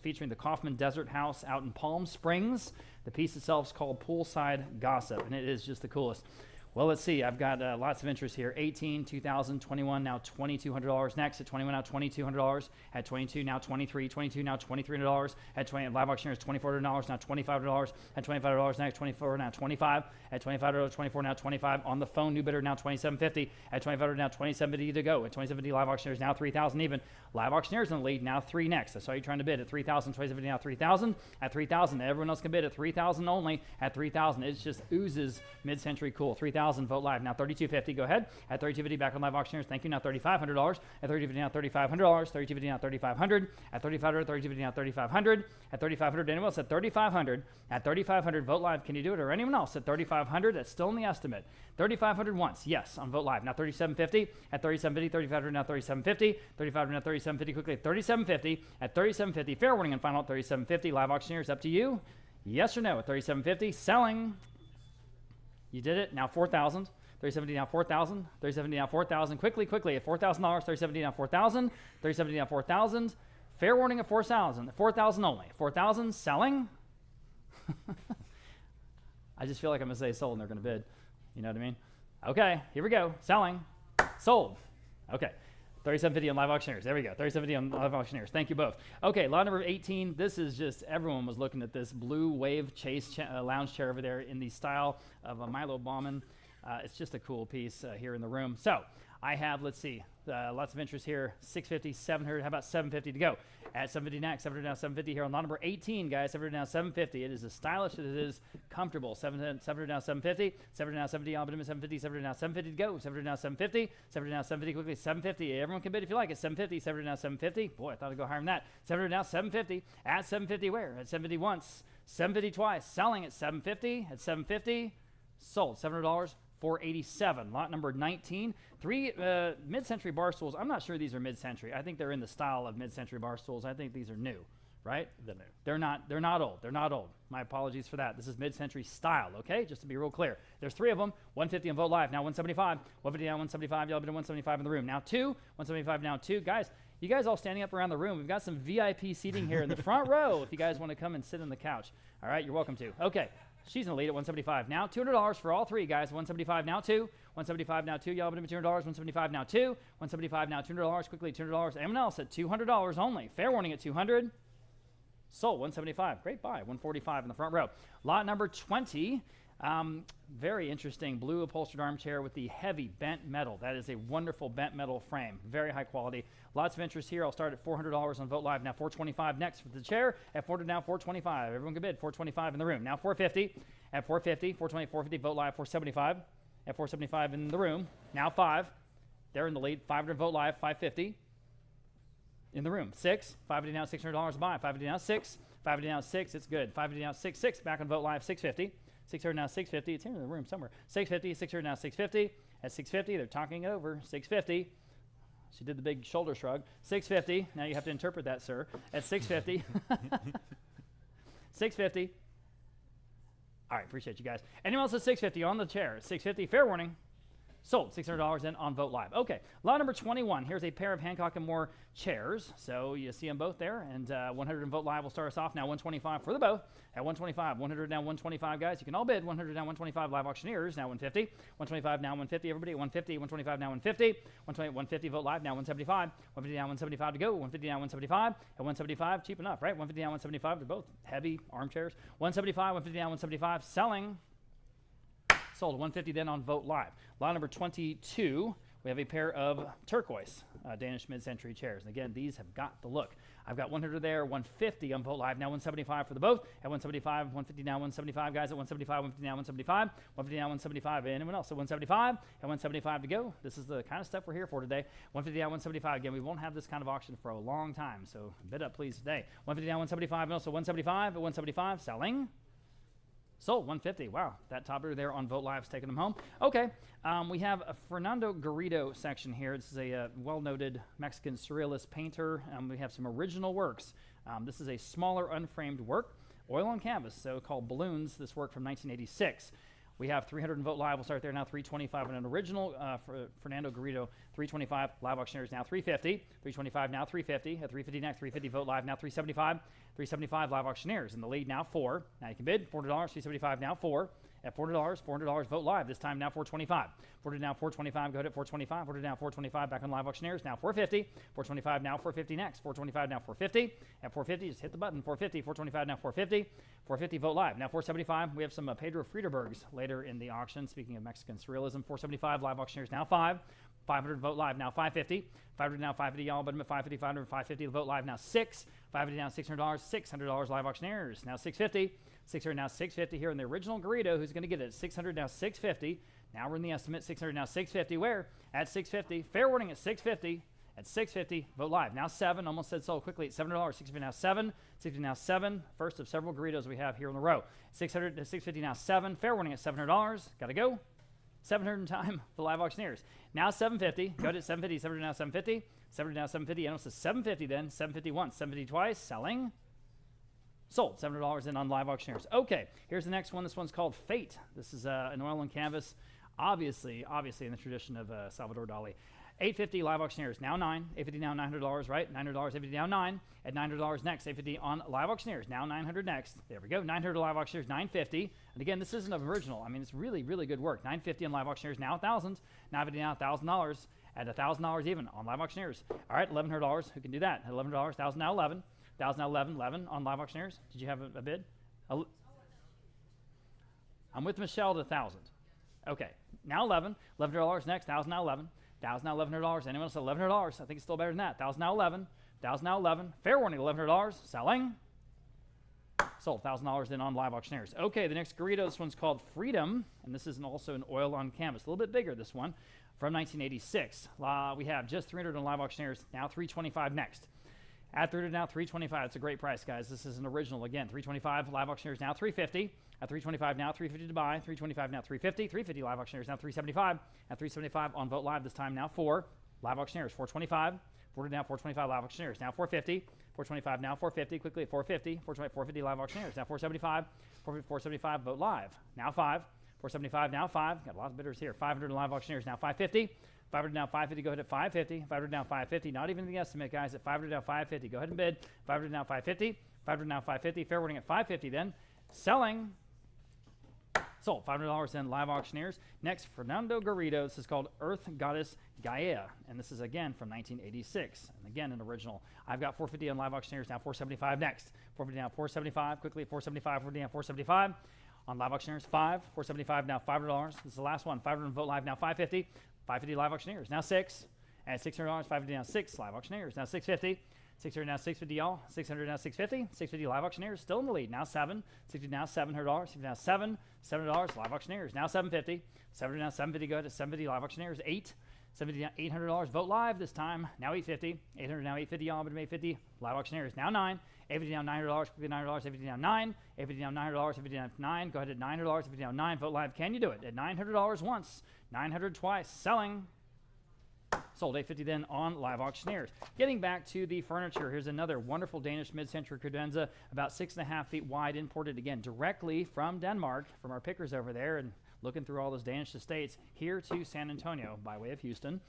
featuring the Kaufman Desert House out in Palm Springs. The piece itself is called Poolside Gossip, and it is just the coolest. Well, let's see. I've got lots of interest here. 18, 2,000, 21, now $2,200 next. At 21, now $2,200. At 22, now 23. 22, now $2,300. At 20, live auctioneers, $2,400, now $2,500. At $2,500 next, 24, now 25. At $2,500, 24, now 25. On the phone, new bidder, now $2,750. At $2,500, now $2,750 to go. At $2,750, live auctioneers, now $3,000 even. Live auctioneers in the lead, now 3 next. I saw you trying to bid at $3,000. $2,750, now $3,000. At $3,000, everyone else can bid at $3,000 only. At $3,000, it just oozes mid-century cool. $3,000. Vote live now $3,250. Go ahead at $3,250. Back on live auctioneers. Thank you. Now $3,500. At $3,250 now $3,500. $3,250 now $3,500. At $3,500. $3,250 now $3,500. At $3,500. Anyone else at $3,500? At $3,500. Vote live. Can you do it? Or anyone else at $3,500? That's still in the estimate. $3,500 once. Yes, on Vote Live. Now $3,750. At $3,750. $3,500 now $3,750. $3,500 now $3,750. Quickly at $3,750. At $3,750. Fair warning and final at $3,750. Live auctioneers. Up to you. Yes or no at $3,750. Selling. You did it. Now $4,000. $3,750 now $4,000. $3,750 now $4,000. Quickly at $4,000. $3,750 now $4,000. $3,750 now $4,000. Fair warning at $4,000. $4,000 only. $4,000 selling. I just feel like I'm gonna say sold and they're gonna bid. You know what I mean? Okay, here we go. Selling. Sold. Okay. $3,750 on live auctioneers. There we go. $3,750 on live auctioneers. Thank you both. Okay, lot number 18. This is just, everyone was looking at this blue wave chase lounge chair over there in the style of a Milo Bauman. It's just a cool piece here in the room. So I have, let's see, lots of interest here. 650, 700. How about 750 to go? At 750 next. 700 now 750 here on lot number 18, guys. 700 now 750. It is as stylish as it is comfortable. 700 now 750. 700 now 70. I'll bid him at 750. 700 now 750 to go. 700 now 750. 700 now 750 quickly. 750. Everyone can bid if you like it. 750. 700 now 750. Boy, I thought I'd go higher than that. 700 now 750. At 750 where? At 750 once. 750 twice. Selling at 750. At 750. Sold. $700. 487. Lot number 19. 3 mid-century bar stools. I'm not sure these are mid-century. I think they're in the style of mid-century bar stools. I think these are new, right? They're new. They're not old. They're not old. My apologies for that. This is mid-century style, okay? Just to be real clear. There's 3 of them. 150 on Vote Live. Now 175. 150 now 175. Y'all been at 175 in the room. Now 2. 175 now 2. Guys, you guys all standing up around the room. We've got some VIP seating here in the front row if you guys want to come and sit on the couch. All right, you're welcome to. Okay. She's in the lead at 175. Now $200 for all 3 guys. 175 now 2. 175 now 2. Y'all been at $200. 175 now 2. 175 now $200. Quickly $200. Anyone else at $200 only? Fair warning at 200. Sold 175. Great buy. 145 in the front row. Lot number 20. Very interesting blue upholstered armchair with the heavy bent metal. That is a wonderful bent metal frame. Very high quality. Lots of interest here. I'll start at $400 on Vote Live. Now $425 next for the chair. At $400 now $425. Everyone can bid. $425 in the room. Now $450. At $450. $420, $450. Vote Live. $475. At $475 in the room. Now $5. They're in the lead. $500 Vote Live. $550 in the room. $6. $550 now $600 to buy. $550 now $6. $550 now $6. It's good. $550 now $6. $6 back on Vote Live. $650. $600 now $650. It's in the room somewhere. $650. $600 now $650. At $650, they're talking it over. $650. She did the big shoulder shrug. $650. Now you have to interpret that, sir. At $650. $650. All right, appreciate you guys. Anyone else at $650 on the chair? $650. Fair warning. Sold. $600 in on Vote Live. Okay, lot number 21. Here's a pair of Hancock & Moore chairs. So you see them both there. And 100 in Vote Live will start us off. Now 125 for the both. At 125. 100 now 125, guys. You can all bid. 100 now 125. Live auctioneers now 150. 125 now 150. Everybody at 150. 125 now 150. 120, 150 Vote Live now 175. 150 now 175 to go. 150 now 175. At 175, cheap enough, right? 150 now 175. They're both heavy armchairs. 175. 150 now 175. Selling. Sold. 150 then on Vote Live. Lot number 22, we have a pair of turquoise Danish mid-century chairs. And again, these have got the look. I've got 100 there, 150 on Vote Live, now 175 for the both. At 175, 150 now 175, guys. At 175, 150 now 175, 150 now 175. Anyone else at 175? At 175 to go. This is the kind of stuff we're here for today. 150 now 175. Again, we won't have this kind of auction for a long time, so bid up, please, today. 150 now 175, and also 175 at 175, selling. Sold. 150. Wow, that top bidder there on Vote Live is taking them home. Okay, we have a Fernando Garrido section here. This is a well-noted Mexican surrealist painter. We have some original works. This is a smaller unframed work, oil on canvas, so called Balloons. This work from 1986. We have 300 in Vote Live. We'll start there now. 325 on an original for Fernando Garrido. 325. Live auctioneers now 350. 325 now 350. At 350 next. 350 Vote Live now 375. 375 live auctioneers in the lead now 4. Now you can bid $400. 375 now 4. At $400 Vote Live. This time now 425. 400 now 425. Go ahead at 425. 400 now 425. Back on live auctioneers now 450. 425 now 450 next. 425 now 450. At 450, just hit the button. 450. 425 now 450. 450 Vote Live. Now 475. We have some Pedro Friederbergs later in the auction. Speaking of Mexican surrealism, 475 live auctioneers now 5. 500 Vote Live now 550. 500 now 550. Y'all but 550. 500 550 Vote Live now 6. 550 now $600. $600 live auctioneers now 650. 600 now 650 here in the original Garrido. Who's going to get it? 600 now 650. Now we're in the estimate. 600 now 650. Where? At 650. Fair warning at 650. At 650. Vote Live now 7. Almost said sold quickly at $7. 650 now 7. 650 now 7. First of several Garridos we have here in a row. 600 to 650 now 7. Fair warning at $700. Got to go. 700 in time for live auctioneers. Now 750. Go to 750. 700 now 750. 700 now 750. And also 750 then. 750 once. 750 twice. Selling. Sold. $700 in on live auctioneers. Okay, here's the next one. This one's called Fate. This is an oil and canvas, obviously in the tradition of Salvador Dali. $850 live auctioneers, now 9. $850 now $900, right? $900, $850 now 9. At $900 next, $850 on live auctioneers, now $900 next. There we go. $900 live auctioneers, $950. And again, this isn't an original. I mean, it's really, really good work. $950 on live auctioneers, now $1,000. $950 now $1,000. At $1,000 even on live auctioneers. All right, $1,100. Who can do that? At $1,100, $1,000 now 11. 1,000 now 11 on live auctioneers. Did you have a bid? I'm with Michelle to 1,000. Okay, now 11. $1,100 next. 1,000 now 11. 1,000 now $1,100. Anyone else at $1,100? I think it's still better than that. 1,000 now 11. 1,000 now 11. Fair warning, $1,100. Selling. Sold. $1,000 in on live auctioneers. Okay, the next Garrido. This one's called Freedom, and this is also an oil on canvas. A little bit bigger, this one, from 1986. We have just 300 on live auctioneers. Now 325 next. At 300 now, 325. It's a great price, guys. This is an original. Again, 325. Live auctioneers now 350. At 325 now, 350 to buy. 325 now, 350. 350 live auctioneers now 375. At 375 on Vote Live. This time now 4. Live auctioneers 425. 400 now 425 live auctioneers now 450. 425 now 450. Quickly at 450. 450 live auctioneers now 475. 475 Vote Live now 5. 475 now 5. Got a lot of bidders here. 500 live auctioneers now 550. 500 now 550, go ahead at 550. 500 now 550, not even the estimate, guys, at 500 now 550. Go ahead and bid. 500 now 550. 500 now 550. Fair warning at 550 then. Selling. Sold. $500 in live auctioneers. Next, Fernando Garrido. This is called Earth Goddess Gaia. And this is, again, from 1986. And again, an original. I've got 450 on live auctioneers. Now 475 next. 450 now 475. Quickly at 475. 450 now 475. On live auctioneers, 5, 475 now $500. This is the last one. 500 on Vote Live now 550. 550 live auctioneers now 6. At $600, 550 now 6 live auctioneers now 650. 600 now 650 y'all. 600 now 650. 650 live auctioneers still in the lead now 7. 60 now $700. 60 now 7. $700 live auctioneers now 750. 700 now 750. Go to 750 live auctioneers 8. 750 now $800. Vote Live this time now 850. 800 now 850 y'all. But 850 live auctioneers now 9. 850 now $900. Quickly $900. 850 now 9. 850 now $900. 850 now 9. Go ahead at $900. 850 now 9. Vote Live. Can you do it at $900 once? 900 twice. Selling. Sold. 850 then on live auctioneers. Getting back to the furniture, here's another wonderful Danish mid-century credenza, about 6.5 feet wide, imported again directly from Denmark, from our pickers over there, and looking through all those Danish estates here to San Antonio by way of Houston.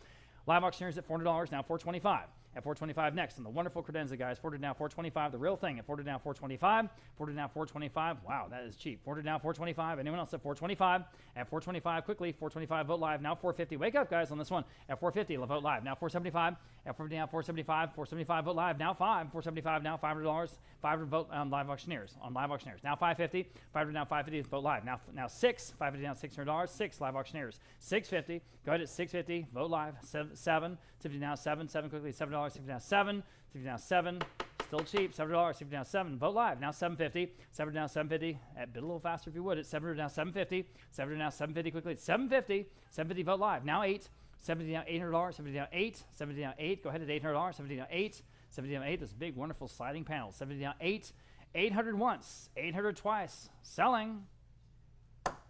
Live auctioneers at $400, now $425. At $425 next, and the wonderful credenza, guys. $400 now $425, the real thing. At $400 now $425. $400 now $425. Wow, that is cheap. $400 now $425. Anyone else at $425? At $425, quickly. $425, Vote Live now $450. Wake up, guys, on this one. At $450, Vote Live now $475. At $450 now $475. $475, Vote Live now $5. $475 now $500. $500 Vote live auctioneers. On live auctioneers now $550. $500 now $550. Vote Live now $6. $550 now $600. 6 live auctioneers. $650. Go ahead at $650. Vote Live 7. $50 now 7. 7 quickly. $7. $50 now 7. $50 now 7. Still cheap. $7. $50 now 7. Vote Live now $750. $7 now $750. Bid a little faster if you would. At $700 now $750. $700 now $750 quickly. At $750. $750 Vote Live now 8. $70 now $800. $70 now 8. $70 now 8. Go ahead at $800. $70 now 8. $70 now 8. This big wonderful sliding panel. $70 now 8. 800 once. 800 twice. Selling.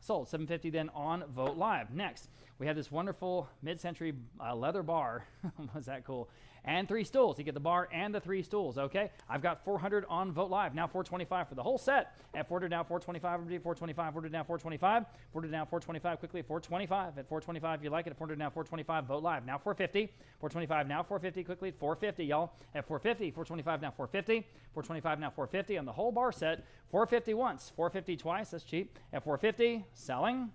Sold. $750 then on Vote Live. Next, we have this wonderful mid-century leather bar. Was that cool? And 3 stools. You get the bar and the 3 stools, okay? I've got $400 on Vote Live. Now $425 for the whole set. At $400 now $425. $425. $400 now $425. $400 now $425. Quickly $425. At $425 if you like it. At $400 now $425. Vote Live now $450. $425 now $450. Quickly at $450, y'all. At $450. $425 now $450. $425 now $450 on the whole bar set. $450 once. $450 twice. That's cheap. At $450, selling.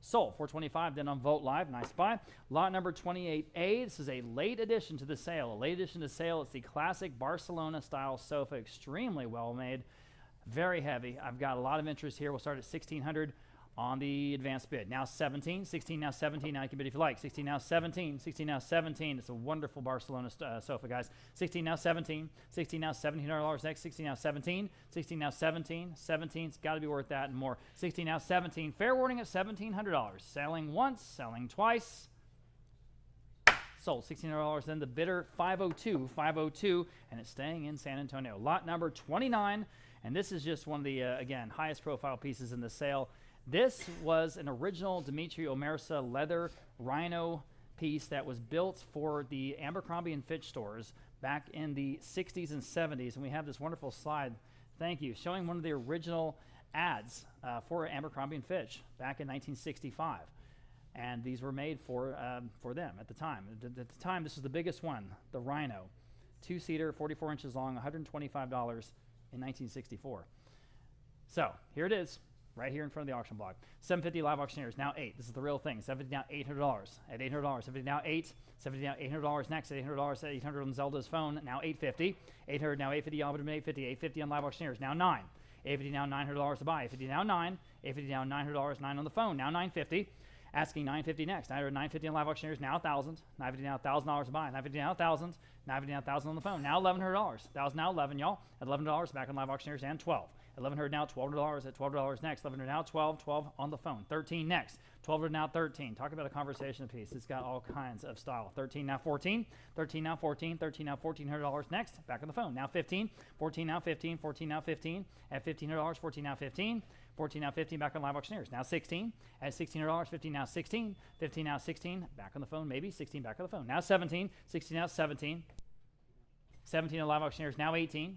Sold. $425 then on Vote Live. Nice buy. Lot number 28A. This is a late addition to the sale. A late addition to sale. It's the classic Barcelona style sofa. Extremely well made. Very heavy. I've got a lot of interest here. We'll start at $1,600 on the advanced bid. Now 17. 16 now 17. Now you can bid if you like. 16 now 17. 16 now 17. It's a wonderful Barcelona sofa, guys. 16 now 17. 16 now $1,700 next. 16 now 17. 16 now 17. 17's got to be worth that and more. 16 now 17. Fair warning at $1,700. Selling once. Selling twice. Sold. $1,600 then the bidder 502, and it's staying in San Antonio. Lot number 29, and this is just one of the again highest profile pieces in the sale. This was an original Dimitri Omersa leather rhino piece that was built for the Abercrombie & Fitch stores back in the 60s and 70s, and we have this wonderful slide, thank you, showing one of the original ads for Abercrombie & Fitch back in 1965. And these were made for them at the time. At the time, this was the biggest one, the Rhino. 2-seater, 44 inches long, $125 in 1964. So here it is, right here in front of the auction block. $750 live auctioneers, now 8. This is the real thing. $750 now $800. At $800, $750 now 8. $750 now $800 next. At $800, $800 on Zelda's phone, now $850. $800 now $850, $850. $850 on live auctioneers, now 9. $850 now $900 to buy. $850 now 9. $850 now $900, 9 on the phone, now $950. Asking $950 next. $950 on live auctioneers, now $1,000. $950 now $1,000 to buy. $950 now $1,000. $950 now $1,000 on the phone, now $1,100. $1,000 now $11, y'all. At $11 back on live auctioneers, and $12. $1,100 now $12. At $12 next. $1,100 now $12 on the phone. $13 next. $12 now $13. Talk about a conversation piece. It's got all kinds of style. $13 now $14. $13 now $14. $13 now $1,400 next. Back on the phone. Now $15. $14 now $15. $14 now $15. At $1,500. $14 now $15. $14 now $15 back on live auctioneers. Now $16 at $1,600. $15 now $16. $15 now $16 back on the phone. Maybe $16 back on the phone. Now $17. $16 now $17. $17 on live auctioneers. Now $18.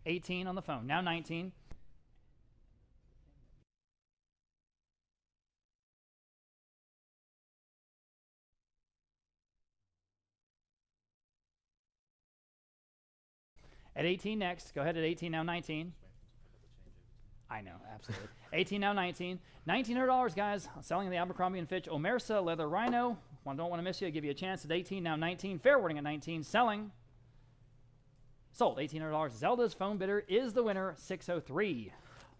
$18 on the phone. Now $19. At 18 next. Go ahead at 18 now 19. I know, absolutely. 18 now 19. $1,900, guys. Selling the Abercrombie & Fitch Omersa Leather Rhino. Don't want to miss you. I'll give you a chance at 18 now 19. Fair warning at 19. Selling. Sold. $1,800. Zelda's phone bidder is the winner. 603.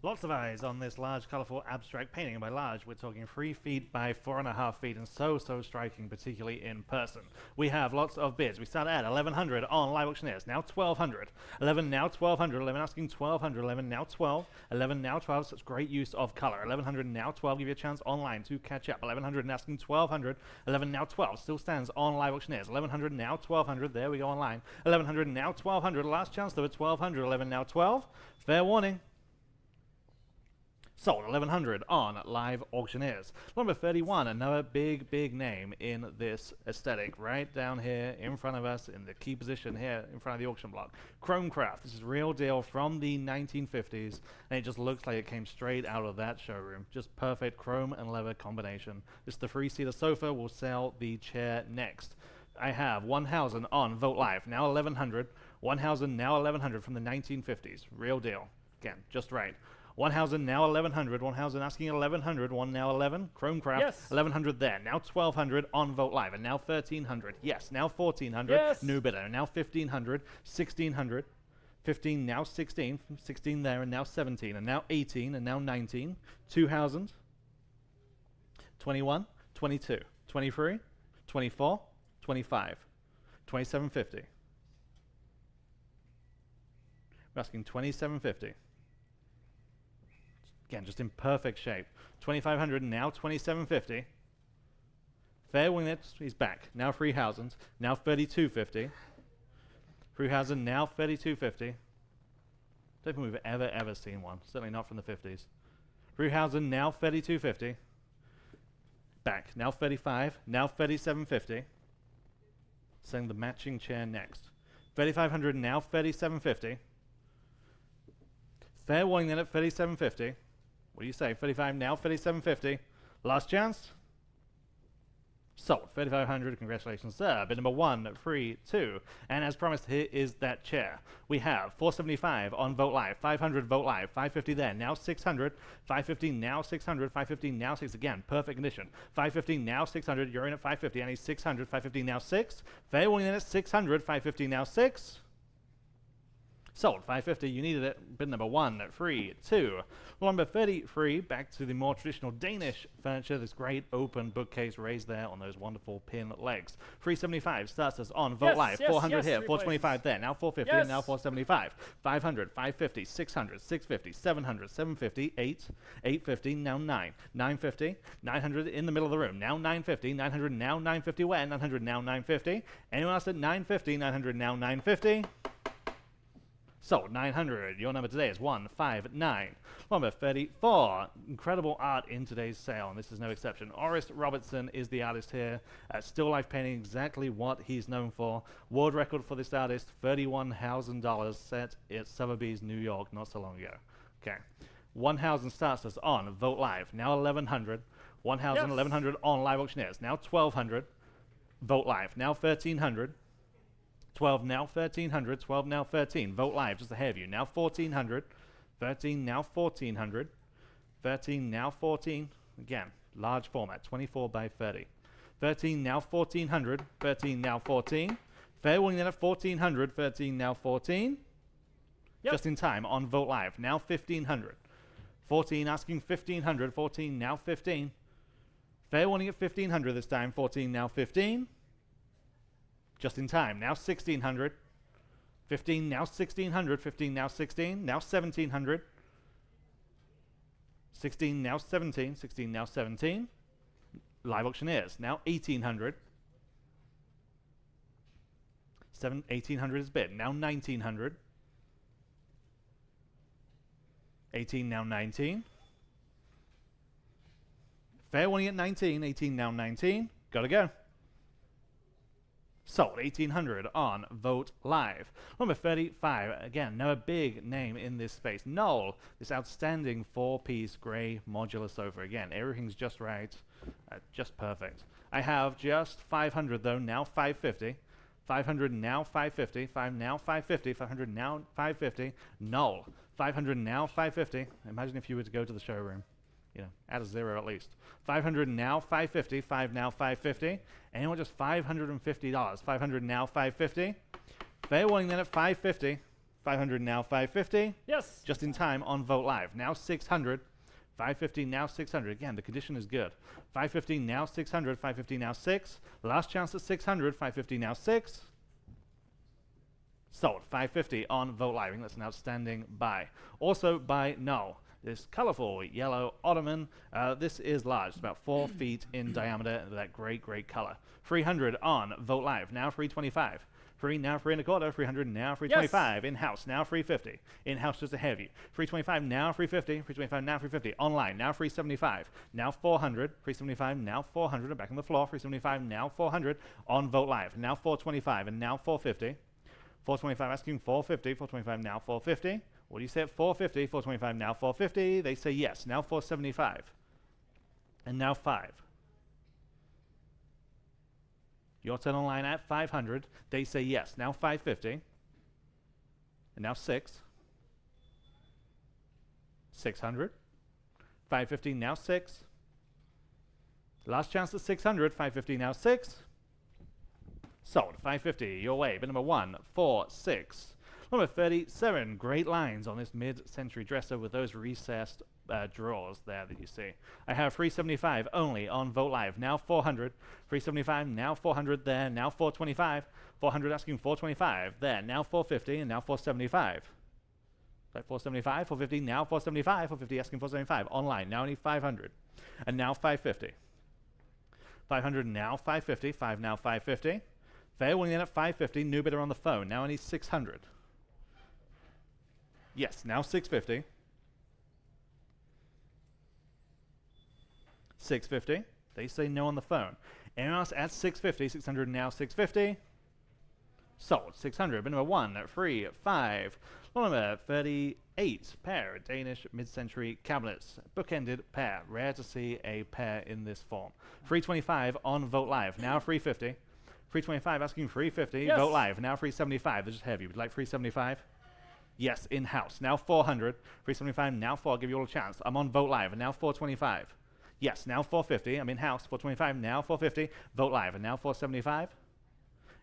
Lots of eyes on this large, colorful, abstract painting. By large, we're talking 3 feet by 4.5 feet, and so striking, particularly in person. We have lots of bids. We start at 1,100 on Live Auctioneers. Now 1,200. 11 now 1,200. 11 asking 1,200. 11 now 12. 11 now 12. Such great use of color. 1,100 now 12. Give you a chance online to catch up. 1,100 and asking 1,200. 11 now 12. Still stands on Live Auctioneers. 1,100 now 1,200. There we go online. 1,100 now 1,200. Last chance though at 1,200. 11 now 12. Fair warning. Sold. 1,100 on Live Auctioneers. Number 31, another big name in this aesthetic, right down here in front of us in the key position here in front of the auction block. Chromecraft. This is real deal from the 1950s, and it just looks like it came straight out of that showroom. Just perfect chrome and leather combination. This is the 3-seater sofa. We'll sell the chair next. I have 1,000 on Vogt Live. Now 1,100. 1,000 now 1,100 from the 1950s. Real deal. Again, just right. 1,000 now 1,100. 1,000 asking 1,100. 1 now 11. Chromecraft. Yes. 1,100 there. Now 1,200 on Vogt Live. And now 1,300. Yes. Now 1,400. Yes. New bidder. Now 1,500. 1,600. 15 now 16. 16 there and now 17. And now 18 and now 19. 2,000. 21. 22. 23. 24. 25. 2,750. We're asking 2,750. Again, just in perfect shape. 2,500 now, 2,750. Fair winglet is back. Now 3,000. Now 3,250. 3,000 now 3,250. Don't think we've ever seen one. Certainly not from the 50s. 3,000 now 3,250. Back. Now 35. Now 3,750. Sending the matching chair next. 3,500 now 3,750. Fair warning then at 3,750. What do you say? 35 now, 3,750. Last chance. Sold. 3,500. Congratulations, sir. Bid number 132. And as promised, here is that chair. We have 475 on Vogt Live, 500 Vogt Live, 550 there, now 600, 550 now 600, 550 now 6. Again, perfect condition. 550 now 600. You're in at 550. I need 600. 550 now 6. Fair warning then at 600. 550 now 6. Sold. 550. You needed it. Bid number 132. Number 33. Back to the more traditional Danish furniture. This great open bookcase raised there on those wonderful pin legs. 375 starts us on Vogt Live. 400 here. 425 there. Now 450 and now 475. 500. 550. 600. 650. 700. 750. 8. 850. Now 9. 950. 900 in the middle of the room. Now 950. 900 now 950 where? 900 now 950. Anyone else at 950? 900 now 950. Sold. 900. Your number today is 159. Number 34. Incredible art in today's sale, and this is no exception. Orris Robertson is the artist here. Still life painting, exactly what he's known for. World record for this artist, $31,000, set at Sotheby's, New York, not so long ago. Okay. 1,000 starts us on Vogt Live. Now 1,100. 1,000, Yes. 1,100 on Live Auctioneers. Now 1,200. Vogt Live. Now 1,300. 12 now 1,300, 12 now 13. Vogt Live, just ahead of you. Now 1,400, 13 now 1,400, 13 now 14. Again, large format, 24 by 30. 13 now 1,400, 13 now 14. Fair warning then at 1,400, 13 now 14. Yep. Just in time on Vogt Live. Now 1,500. 14 asking 1,500, 14 now 15. Fair warning at 1,500 this time, 14 now 15. Just in time. Now 1,600. 15 now 1,600. 15 now 16. Now 1,700. 16 now 17. 16 now 17. Live Auctioneers. Now 1,800. 1,800 is bid. Now 1,900. 18 now 19. Fair warning at 19. 18 now 19. Gotta go. Sold. 1,800 on Vogt Live. Number 35. Again, no big name in this space. Knoll. This outstanding 4-piece grey modular sofa. Again, everything's just right. Just perfect. I have just 500 though. Now 550. 500 now 550. 5 now 550. 500 now 550. Knoll. 500 now 550. Imagine if you were to go to the showroom. You know, add a zero at least. 500 now 550. 5 now 550. Anyone just $550. 500 now 550. Fair warning then at 550. 500 now 550. Yes. Just in time on Vote Live. Now 600. 550 now 600. Again, the condition is good. 550 now 600. 550 now 6. Last chance at 600. 550 now 6. Sold. 550 on Vote Live. That's an outstanding buy. Also by Null. This colorful yellow ottoman. This is large. It's about 4 feet in diameter. That great, great color. 300 on Vote Live. Now 325. Free now 325. 300 now 325. Yes. In-house now 350. In-house just ahead of you. 325 now 350. 325 now 350. Online now 375. Now 400. 375 now 400. Back on the floor. 375 now 400 on Vote Live. Now 425 and now 450. 425 asking 450. 425 now 450. What do you say at 450? 425 now 450. They say yes. Now 475. And now 5. Your turn online at 500. They say yes. Now 550. And now 6. 600. 550 now 6. Last chance at 600. 550 now 6. Sold. 550. Your way. Bid number 1, 4, 6. Number 37. Great lines on this mid-century dresser with those recessed drawers there that you see. I have 375 only on Vote Live. Now 400. 375. Now 400 there. Now 425. 400 asking 425 there. Now 450 and now 475. Like 475, 450, now 475, 450 asking 475. Online, now only 500. And now 550. 500 now 550. 5 now 550. Fair winning in at 550. New bidder on the phone. Now only 600. Yes, now 650. 650. They say no on the phone. Anyone else at 650? 600 now 650. Sold. 600. Bid number 1, 3, 5. Lot number 38. Pair. Danish mid-century cabinets. Bookended pair. Rare to see a pair in this form. 325 on Vote Live. Now 350. 325 asking 350. Yes. Vote Live. Now 375. They're just heavy. Would you like 375? Yes, in-house. Now 400. 375. Now 4. I'll give you all a chance. I'm on Vote Live. And now 425. Yes, now 450. I'm in-house. 425. Now 450. Vote Live. And now 475.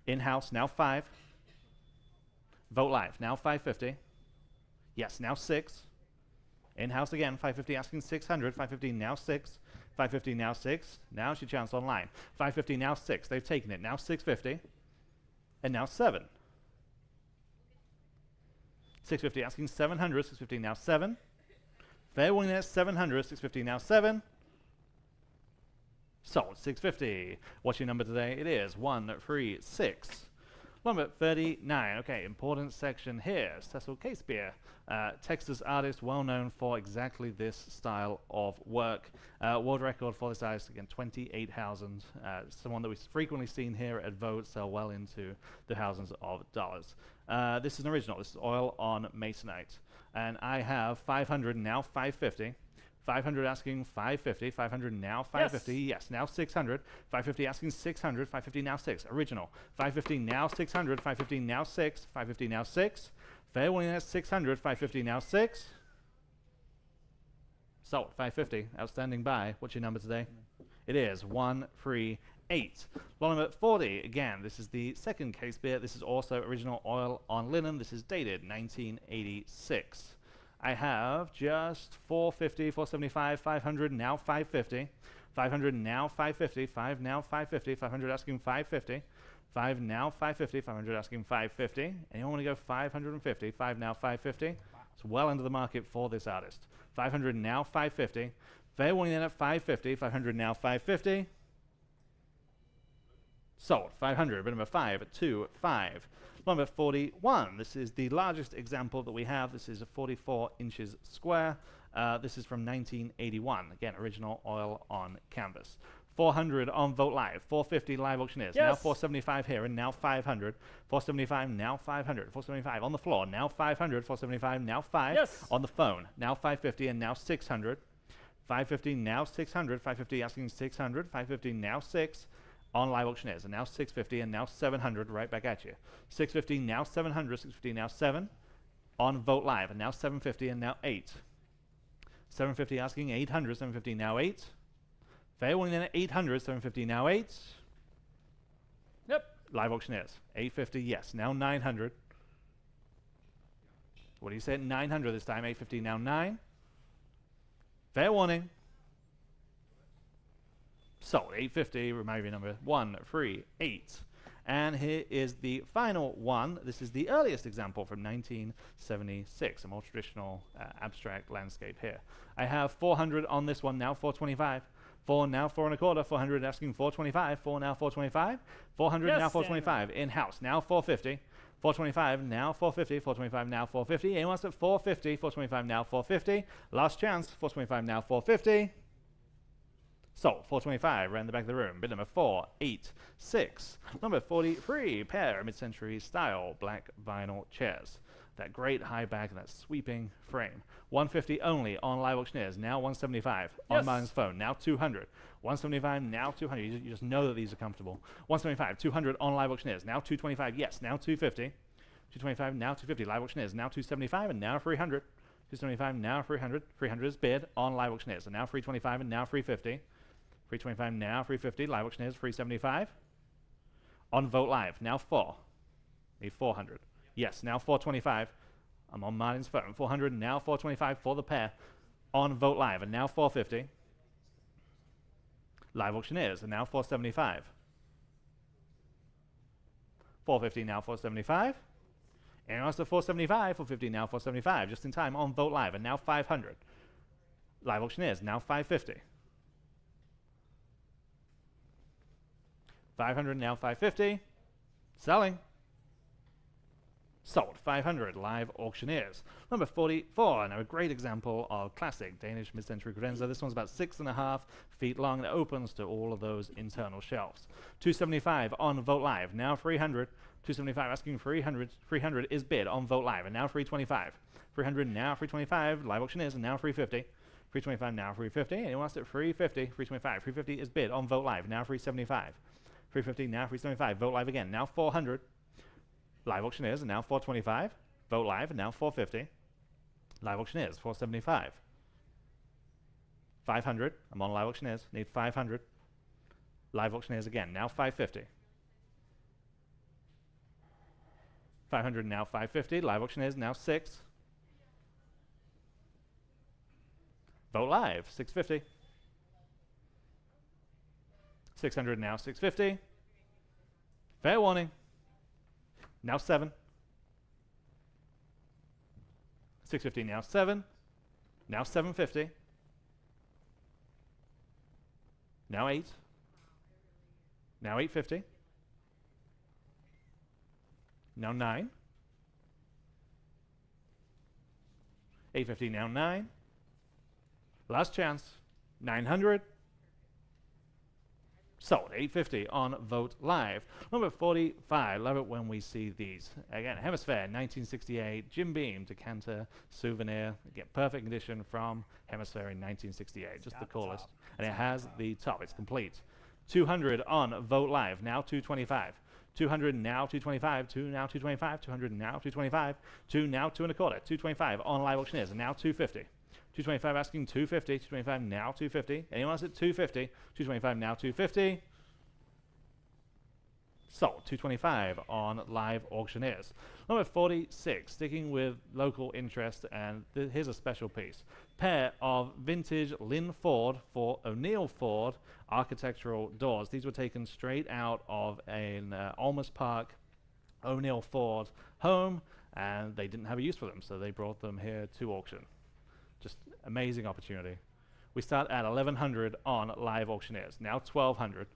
In-house. Now 5. Vote Live. Now 550. Yes, now 6. In-house again. 550 asking 600. 550 now 6. 550 now 6. Now it's your chance online. 550 now 6. They've taken it. Now 650. And now 7. 650 asking 700. 650 now 7. Fair winning at 700. 650 now 7. Sold. 650. What's your number today? It is 136. Number 39. Okay, important section here. Cecil Casebeer, Texas artist, well known for exactly this style of work. World record for this artist, again, 28,000. Someone that we've frequently seen here at Vogt, sell well into the thousands of dollars. This is an original. This is oil on masonite. And I have 500, now 550. 500 asking 550. 500 now 550. Yes, now 600. 550 asking 600. 550 now 6. Original. 550 now 600. 550 now 6. 550 now 6. Fair winning at 600. 550 now 6. Sold. 550. Outstanding buy. What's your number today? It is 138. Lot number 40. Again, this is the second case beer. This is also original oil on linen. This is dated 1986. I have just 450, 475, 500, now 550. 500 now 550. 5 now 550. 500 asking 550. 5 now 550. 500 asking 550. Anyone want to go 550? 5 now 550. It's well into the market for this artist. 500 now 550. Fair warning then at 550. 500 now 550. Sold. 500. Bid number 5 at 2.5. Number 41. This is the largest example that we have. This is a 44 inches square. This is from 1981. Again, original oil on canvas. 400 on Vote Live. 450 live auctioneers. Yes. Now 475 here and now 500. 475 now 500. 475 on the floor. Now 500. 475 now 5. Yes. On the phone. Now 550 and now 600. 550 now 600. 550 asking 600. 550 now 6. On live auctioneers, and now 650 and now 700 right back at you. 650 now 700, 650 now 7. On Vote Live, and now 750 and now 8. 750 asking 800, 750 now 8. Fair winning then at 800, 750 now 8. Yep. Live auctioneers. 850, yes. Now 900. What do you say? 900 this time. 850, now 9. Fair warning. Sold. 850, remind me of your number. 1, 3, 8. And here is the final one. This is the earliest example from 1976, a more traditional abstract landscape here. I have 400 on this one now, 425. 4 now, 4 and a quarter. 400 asking 425. 4 now, 425. 400 Yes, now, 425. In-house now, 450. 425 now, 450. 425 now, 450. Anyone else at 450? 425 now, 450. Last chance. 425 now, 450. Sold. 425, right in the back of the room. Bid number 486. Number 43, pair of mid-century style black vinyl chairs. That great high back and that sweeping frame. 150 only on live auctioneers. Now 175 on Martin's phone. Now 200. 175, now 200. You just know that these are comfortable. 175, 200 on live auctioneers. Now 225, yes. Now 250. 225, now 250. Live auctioneers. Now 275 and now 300. 275, now 300. 300 is bid on live auctioneers. And now 325 and now 350. 325 now, 350. Live auctioneers, 375. On Vote Live, now 4. Need 400. Yes, now 425. I'm on Martin's phone. 400, now 425 for the pair. On Vote Live, and now 450. Live auctioneers, and now 475. 450, now 475. And also 475, 450, now 475. Just in time on Vote Live, and now 500. Live auctioneers, now 550. 500, now 550. Selling. Sold. 500, live auctioneers. Number 44, now a great example of classic Danish mid-century credenza. This one's about 6.5 feet long and it opens to all of those internal shelves. 275 on Vote Live, now 300. 275 asking 300. 300 is bid on Vote Live, and now 325. 300 now 325. Live auctioneers, and now 350. 325 now 350. Anyone else at 350? 325. 350 is bid on Vote Live, now 375. 350 now 375. Vote Live again, now 400. Live auctioneers, and now 425. Vote Live, and now 450. Live auctioneers, 475. 500. I'm on live auctioneers. Need 500. Live auctioneers again, now 550. 500 now 550. Live auctioneers, now 6. Vote Live, 650. 600 now 650. Fair warning. Now 7. 650 now 7. Now 750. Now 8. Now 850. Now 9. 850 now 9. Last chance. 900. Sold. 850 on Vote Live. Number 45. Love it when we see these. Again, Hemisphere, 1968. Jim Beam decanter souvenir. Again, perfect condition from Hemisphere in 1968. Just the coolest. And it has the top. It's complete. 200 on Vote Live. Now 225. 200 now 225. 2 now 225. 200 now 225. 2 now 2 and a quarter. 225 on live auctioneers. And now 250. 225 asking 250. 225 now 250. Anyone else at 250? 225 now 250. Sold. 225 on live auctioneers. Number 46, sticking with local interest, and here's a special piece. Pair of vintage Lynn Ford for O'Neill Ford architectural doors. These were taken straight out of an Almas Park O'Neill Ford home, and they didn't have a use for them, so they brought them here to auction. Just amazing opportunity. We start at 1100 on live auctioneers. Now 1200.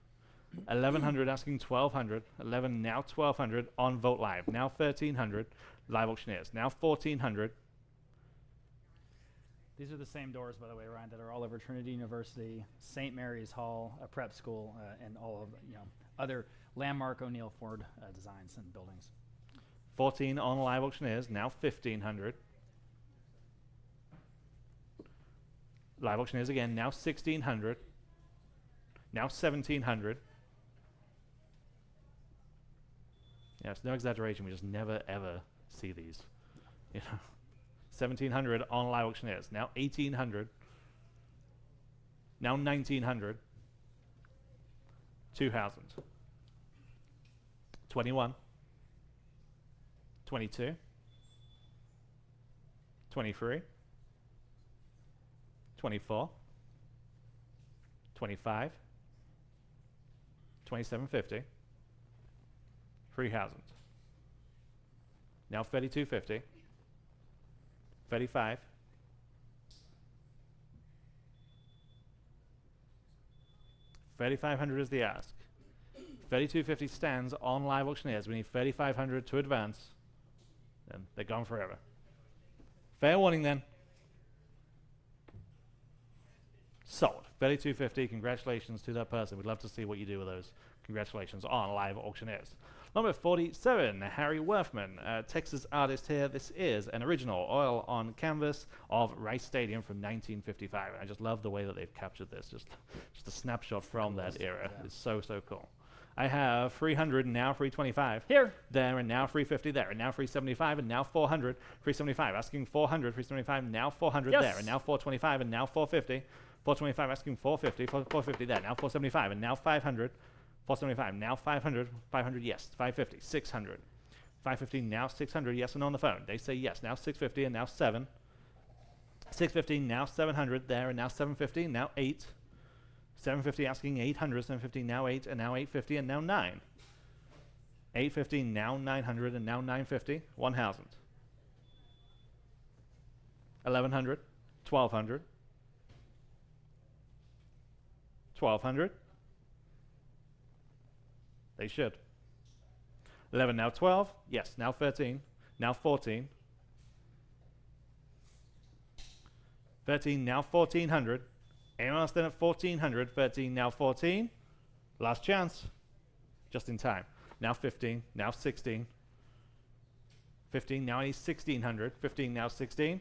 1100 asking 1200. 11 now 1200 on Vote Live. Now 1300 live auctioneers. Now 1400. These are the same doors, by the way, Ryan, that are all over Trinity University, St. Mary's Hall, a prep school, and all of other landmark O'Neill Ford designs and buildings. 14 on live auctioneers. Now 1500. Live auctioneers again. Now 1600. Now 1700. Yeah, it's no exaggeration. We just never ever see these. 1700 on live auctioneers. Now 1800. Now 1900. 2000. 21, 22, 23, 24, 25, 2750, 3000. Now 3250, 35, 3,500 is the ask. 3250 stands on live auctioneers. We need 3,500 to advance, and they're gone forever. Fair warning then. Sold. 3,250. Congratulations to that person. We'd love to see what you do with those. Congratulations on live auctioneers. Number 47, Harry Worthman, Texas artist here. This is an original oil on canvas of Rice Stadium from 1955. I just love the way that they've captured this. Just a snapshot from that era. Yeah. It's so cool. I have 300 and now 325. Here. There and now 350 there and now 375 and now 400. 375 asking 400. 375 now 400 yes. There and now 425 and now 450. 425 asking 450. 450 there now 475 and now 500. 475 now 500. 500 yes. 550. 600. 550 now 600 yes and on the phone. They say yes. Now 650 and now 7. 650 now 700 there and now 750 now 8. 750 asking 800, 750 now 8, and now 850, and now 9. 850 now 900, and now 950, 1,000. 1,100, 1,200. 1,200. They should. 11 now 12, yes, now 13, now 14. 13 now 1,400. Anyone else then at 1,400, 13, now 14. Last chance. Just in time. Now 15, now 16. 15, now he's 1,600. 15, now 16.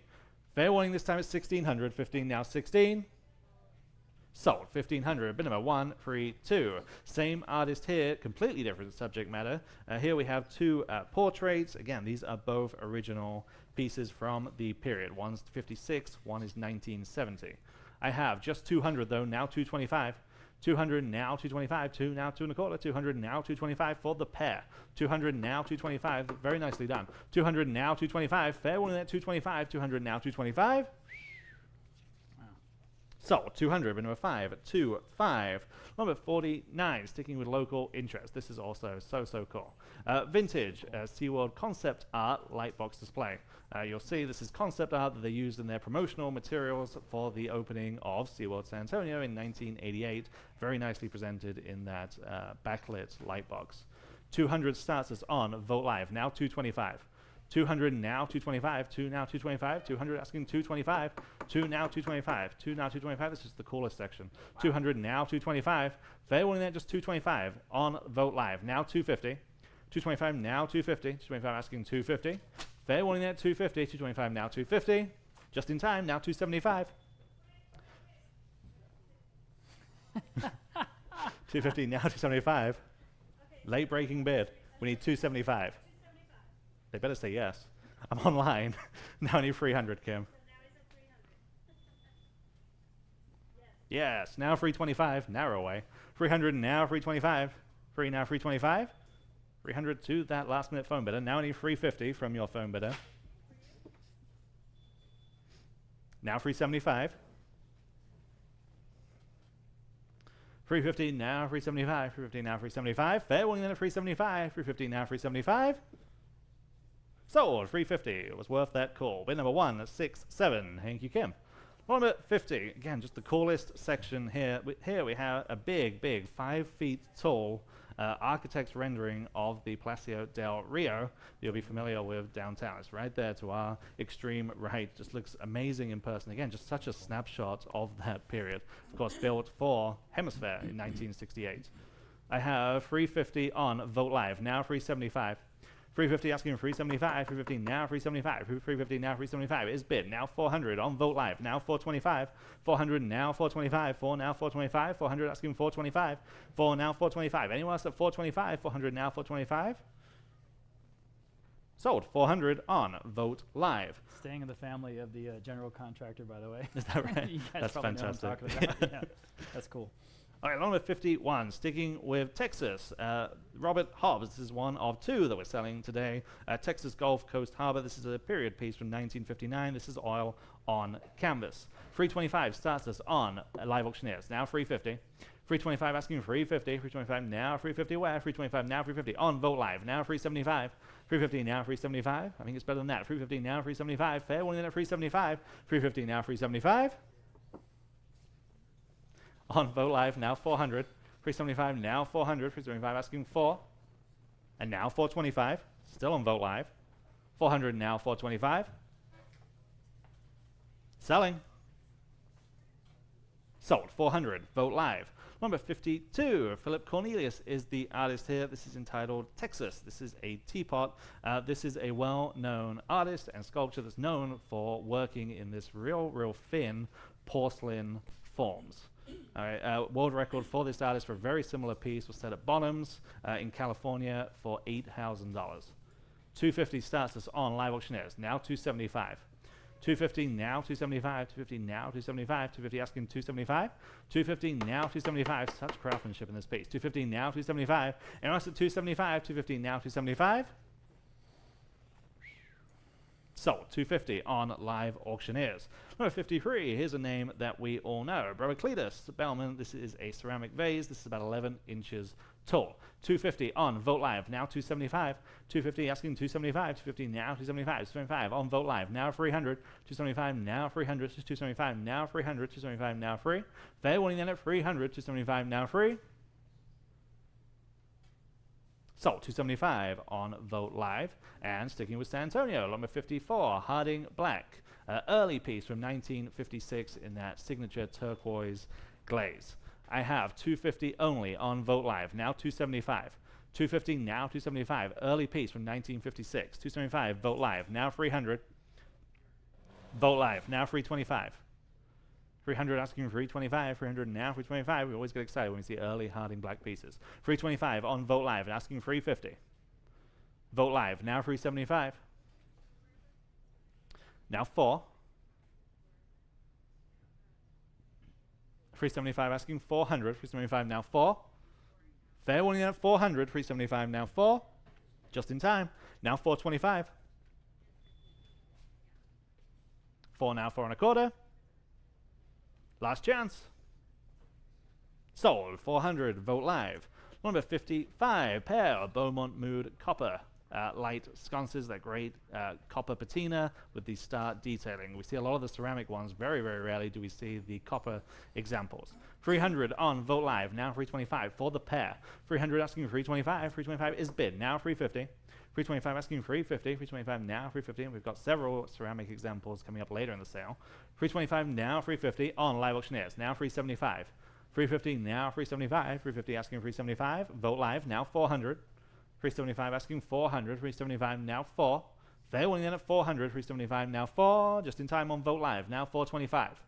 Fair warning, this time it's 1,600. 15, now 16. Sold. 1,500. Bit number 1, 3, 2. Same artist here, completely different subject matter. Here we have two portraits. Again, these are both original pieces from the period. One's 56, one is 1970. I have just 200 though, now 225. 200 now 225, 2 now 2.25, 200 now 225 for the pair. 200 now 225, very nicely done. 200 now 225, fair warning at 225, 200 now 225. So, 200, number 5, 2, 5. Number 49, sticking with local interest. This is also so cool. Vintage SeaWorld concept art light box display. You'll see this is concept art that they used in their promotional materials for the opening of SeaWorld San Antonio in 1988. Very nicely presented in that backlit light box. 200 starts us on Vote Live, now 225. 200 now 225, 2 now 225, 200 asking 225, 2 now 225, 2 now 225. This is the coolest section. Wow. 200 now 225. Fair warning there, just 225 on Vote Live. Now 250. 225 now 250. 225 asking 250. Fair warning there, 250. 225 now 250. Just in time, now 275. 250 now 275. Late breaking bid. We need 275. They better say yes. I'm online. Now I need 300, Kim. So now it's at 300. Yes, now 325, narrow way. 300 now 325. 3 now 325. 300 to that last minute phone bidder. Now I need 350 from your phone bidder. Now 375. 350 now 375. 350 now 375. Fair warning then at 375. 350 now 375. Sold. 350. It was worth that call. Bid number 167. Thank you, Kim. Number 50. Again, just the coolest section here. Here we have a big 5 feet tall architect's rendering of the Palacio del Rio. You'll be familiar with downtown. It's right there to our extreme right. Just looks amazing in person. Again, just such a snapshot of that period. Of course, built for Hemisphere in 1968. I have 350 on Vote Live. Now 375. 350 asking 375, 350 now 375, 350 now 375 is bid. Now 400 on Vote Live. Now 425, 400 now 425, 4 now 425, 400 asking 425, 4 now 425. Anyone else at 425, 400 now 425? Sold. 400 on Vote Live. Staying in the family of the general contractor, by the way. Is that right? You guys That's probably know fantastic. what I'm talking about. Yeah, that's cool. All right, number 51, sticking with Texas. Robert Hobbs, this is one of two that we're selling today. Texas Gulf Coast Harbor, this is a period piece from 1959. This is oil on canvas. 325 starts us on live auctioneers, now 350. 325 asking 350, 325 now 350 where? 325 now 350 on Vote Live, now 375. 350 now 375. I think it's better than that. 350 now 375. Fair one in at 375. 350 now 375. On Vote Live, now 400. 375 now 400. 375 asking 4. And now 425. Still on Vote Live. 400 now 425. Selling. Sold. 400. Vote Live. Number 52, Philip Cornelius is the artist here. This is entitled Texas. This is a teapot. This is a well-known artist and sculptor that's known for working in this real thin porcelain forms. All right, world record for this artist for a very similar piece was set at Bottoms in California for $8,000. 250 starts us on live auctioneers, now 275. 250 now 275, 250 now 275, 250 asking 275, 250 now 275, such craftsmanship in this piece. 250 now 275, and us at 275, 250 now 275. Sold. 250 on live auctioneers. Number 53, here's a name that we all know. Brother Cletus Bellman, this is a ceramic vase. This is about 11 inches tall. 250 on Vote Live, now 275. 250 asking 275, 250 now 275, 275 on Vote Live, now 300. 275 now 300, 275 now 300, 275 now free. Fair warning then at 300, 275 now free. Sold. 275 on Vote Live. And sticking with San Antonio, number 54, Harding Black. Early piece from 1956 in that signature turquoise glaze. I have 250 only on Vote Live, now 275. 250 now 275. Early piece from 1956. 275 Vote Live, now 300. Vote Live, now 325. 300 asking 325, 300 now 325. We always get excited when we see early Harding Black pieces. 325 on Vote Live and asking 350. Vote Live, now 375. Now 4. 375 asking 400, 375 now 4. Fair warning at 400, 375 now 4. Just in time. Now 425. 4 now 4 1/4. Last chance. Sold. 400. Vote Live. Number 55. Pair of Beaumont Mood Copper light sconces. That great copper patina with the star detailing. We see a lot of the ceramic ones. Very rarely do we see the copper examples. 300 on Vote Live. Now 325 for the pair. 300 asking 325. 325 is bid. Now 350. 325 asking 350. 325 now 350. And we've got several ceramic examples coming up later in the sale. 325 now 350 on live auctioneers. Now 375. 350 now 375. 350 asking 375. Vote Live now 400. 375 asking 400. 375 now 4. Fair winning then at 400. 375 now 4. Just in time on Vote Live. Now 425.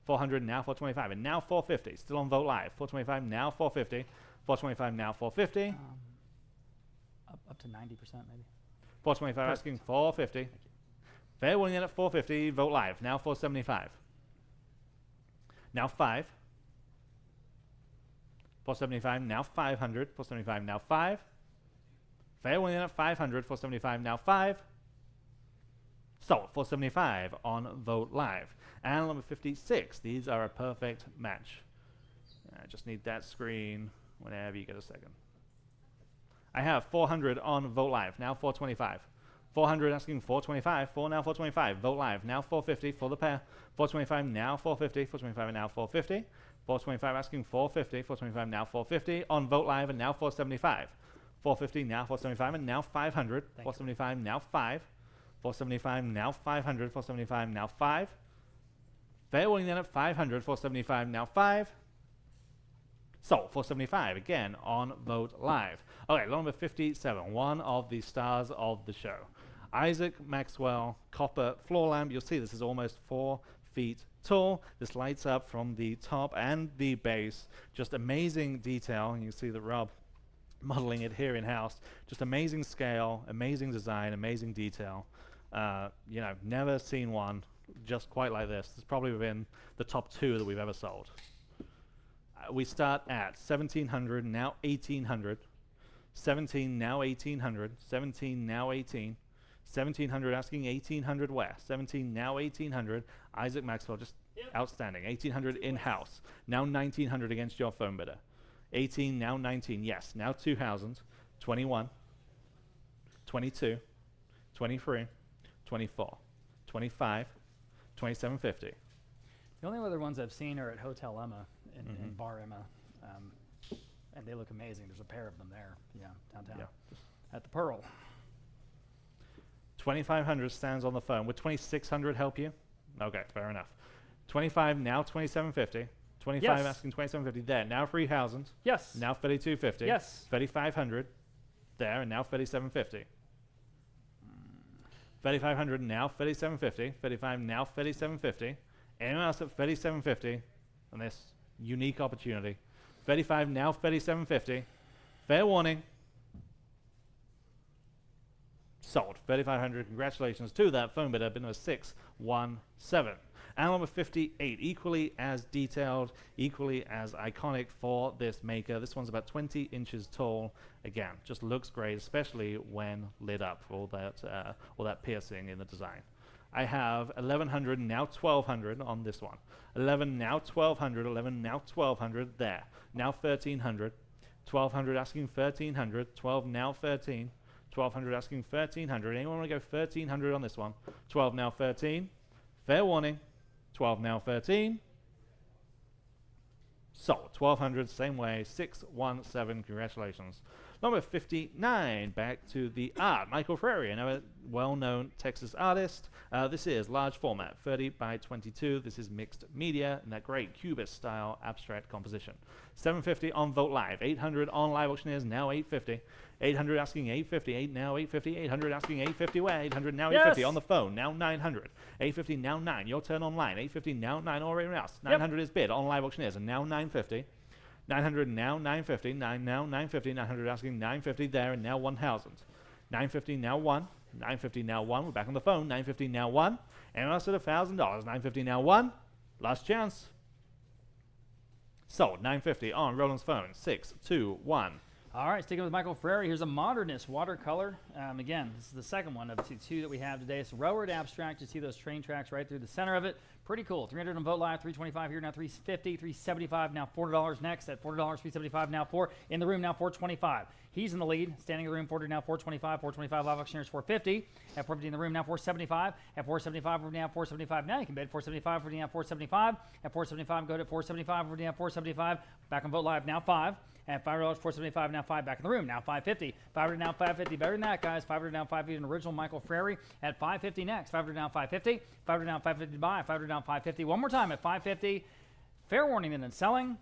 400 now 425. And now 450. Still on Vote Live. 425 now 450. 425 now 450. Up to 90% maybe. 425 asking 450. Fair winning in at 450. Vote Live. Now 475. Now 5. 475 now 500. 475 now 5. Fair winning at 500. 475 now 5. Sold. 475 on Vote Live. And number 56. These are a perfect match. I just need that screen whenever you get a second. I have 400 on Vote Live, now 425. 400 asking 425, 4 now 425. Vote Live, now 450 for the pair. 425 now 450, 425 and now 450. 425 asking 450, 425 now 450 on Vote Live and now 475. 450 now 475 and now 500. 475 now 5. 475 now 500. 475 now 5. Fair winning then at 500. 475 now 5. Sold. 475 again on Vote Live. Okay, number 57, one of the stars of the show. Isaac Maxwell copper floor lamp. You'll see this is almost 4 feet tall. This lights up from the top and the base. Just amazing detail. And you see the Rob modeling it here in-house. Just amazing scale, amazing design, amazing detail. You know, never seen one just quite like this. It's probably within the top 2 that we've ever sold. We start at 1700, now 1800. 17, now 1800. 17, now 18. 1700 asking 1800 where? 17, now 1800. Isaac Maxwell, just outstanding. 1800 in-house. Now 1900 against your phone bidder. 18, now 19, yes. Now 2000. 21. 22. 23. 24. 25. 2750. The only other ones I've seen are at Hotel Emma and Bar Emma, and they look amazing. There's a pair of them there, downtown. At the Pearl. 2500 stands on the phone. Would 2600 help you? Okay, fair enough. 25, now 2750. 25 asking 2750 there. Now 3000. Yes. Now 3250. Yes. 3500 there, and now 3750. 3500 now 3750. 35 now 3750. Anyone else at 3750 on this unique opportunity? 35 now 3750. Fair warning. Sold. 3500. Congratulations to that phone bidder. Bid number 617. And number 58. Equally as detailed, equally as iconic for this maker. This one's about 20 inches tall. Again, just looks great, especially when lit up. All that piercing in the design. I have 1100, now 1200 on this one. 11, now 1200, 11, now 1200 there. Now 1300. 1200 asking 1300. 12, now 13. 1200 asking 1300. Anyone want to go 1300 on this one? 12, now 13. Fair warning. 12, now 13. Sold. 1200, same way. 617. Congratulations. Number 59, back to the art. Michael Frary, another well-known Texas artist. This is large format, 30 by 22. This is mixed media in that great Cubist-style abstract composition. 750 on Vogt Live. 800 on Live Auctioneers, now 850. 800 asking 850, 8 now 850. 800 asking 850 where? 800 now 850 on the phone, now 900. 850 now 9. Your turn online. 850 now 9. Or everyone else. 900 is bid on Live Auctioneers, and now 950. 900 now 950, 9 now 950, 900 asking 950 there, and now 1000. 950 now 1, 950 now 1, we're back on the phone, 950 now 1, and us at $1,000, 950 now 1, last chance. Sold, 950 on Roland's phone, 621. All right, sticking with Michael Frary, here's a Modernist watercolor. Again, this is the second one of two that we have today. It's Rowered Abstract. You see those train tracks right through the center of it. Pretty cool. 300 on Vogt Live, 325 here, now 350, 375 now $4 next. At $4, 375 now 4. In the room now 425. He's in the lead. Standing in the room, 40 now 425. 425 Live Auctioneers 450. At 450 in the room now 475. At 475 we're now 475. Now you can bid 475. We're now 475. At 475 go to 475. We're now 475. Back on Vogt Live now 5. At $5, 475 now 5. Back in the room now 550. 500 now 550. Better than that, guys. 500 now 550. An original Michael Frary at 550 next. 500 now 550. 500 now 550 to buy. 500 now 550. One more time at 550. Fair warning then selling.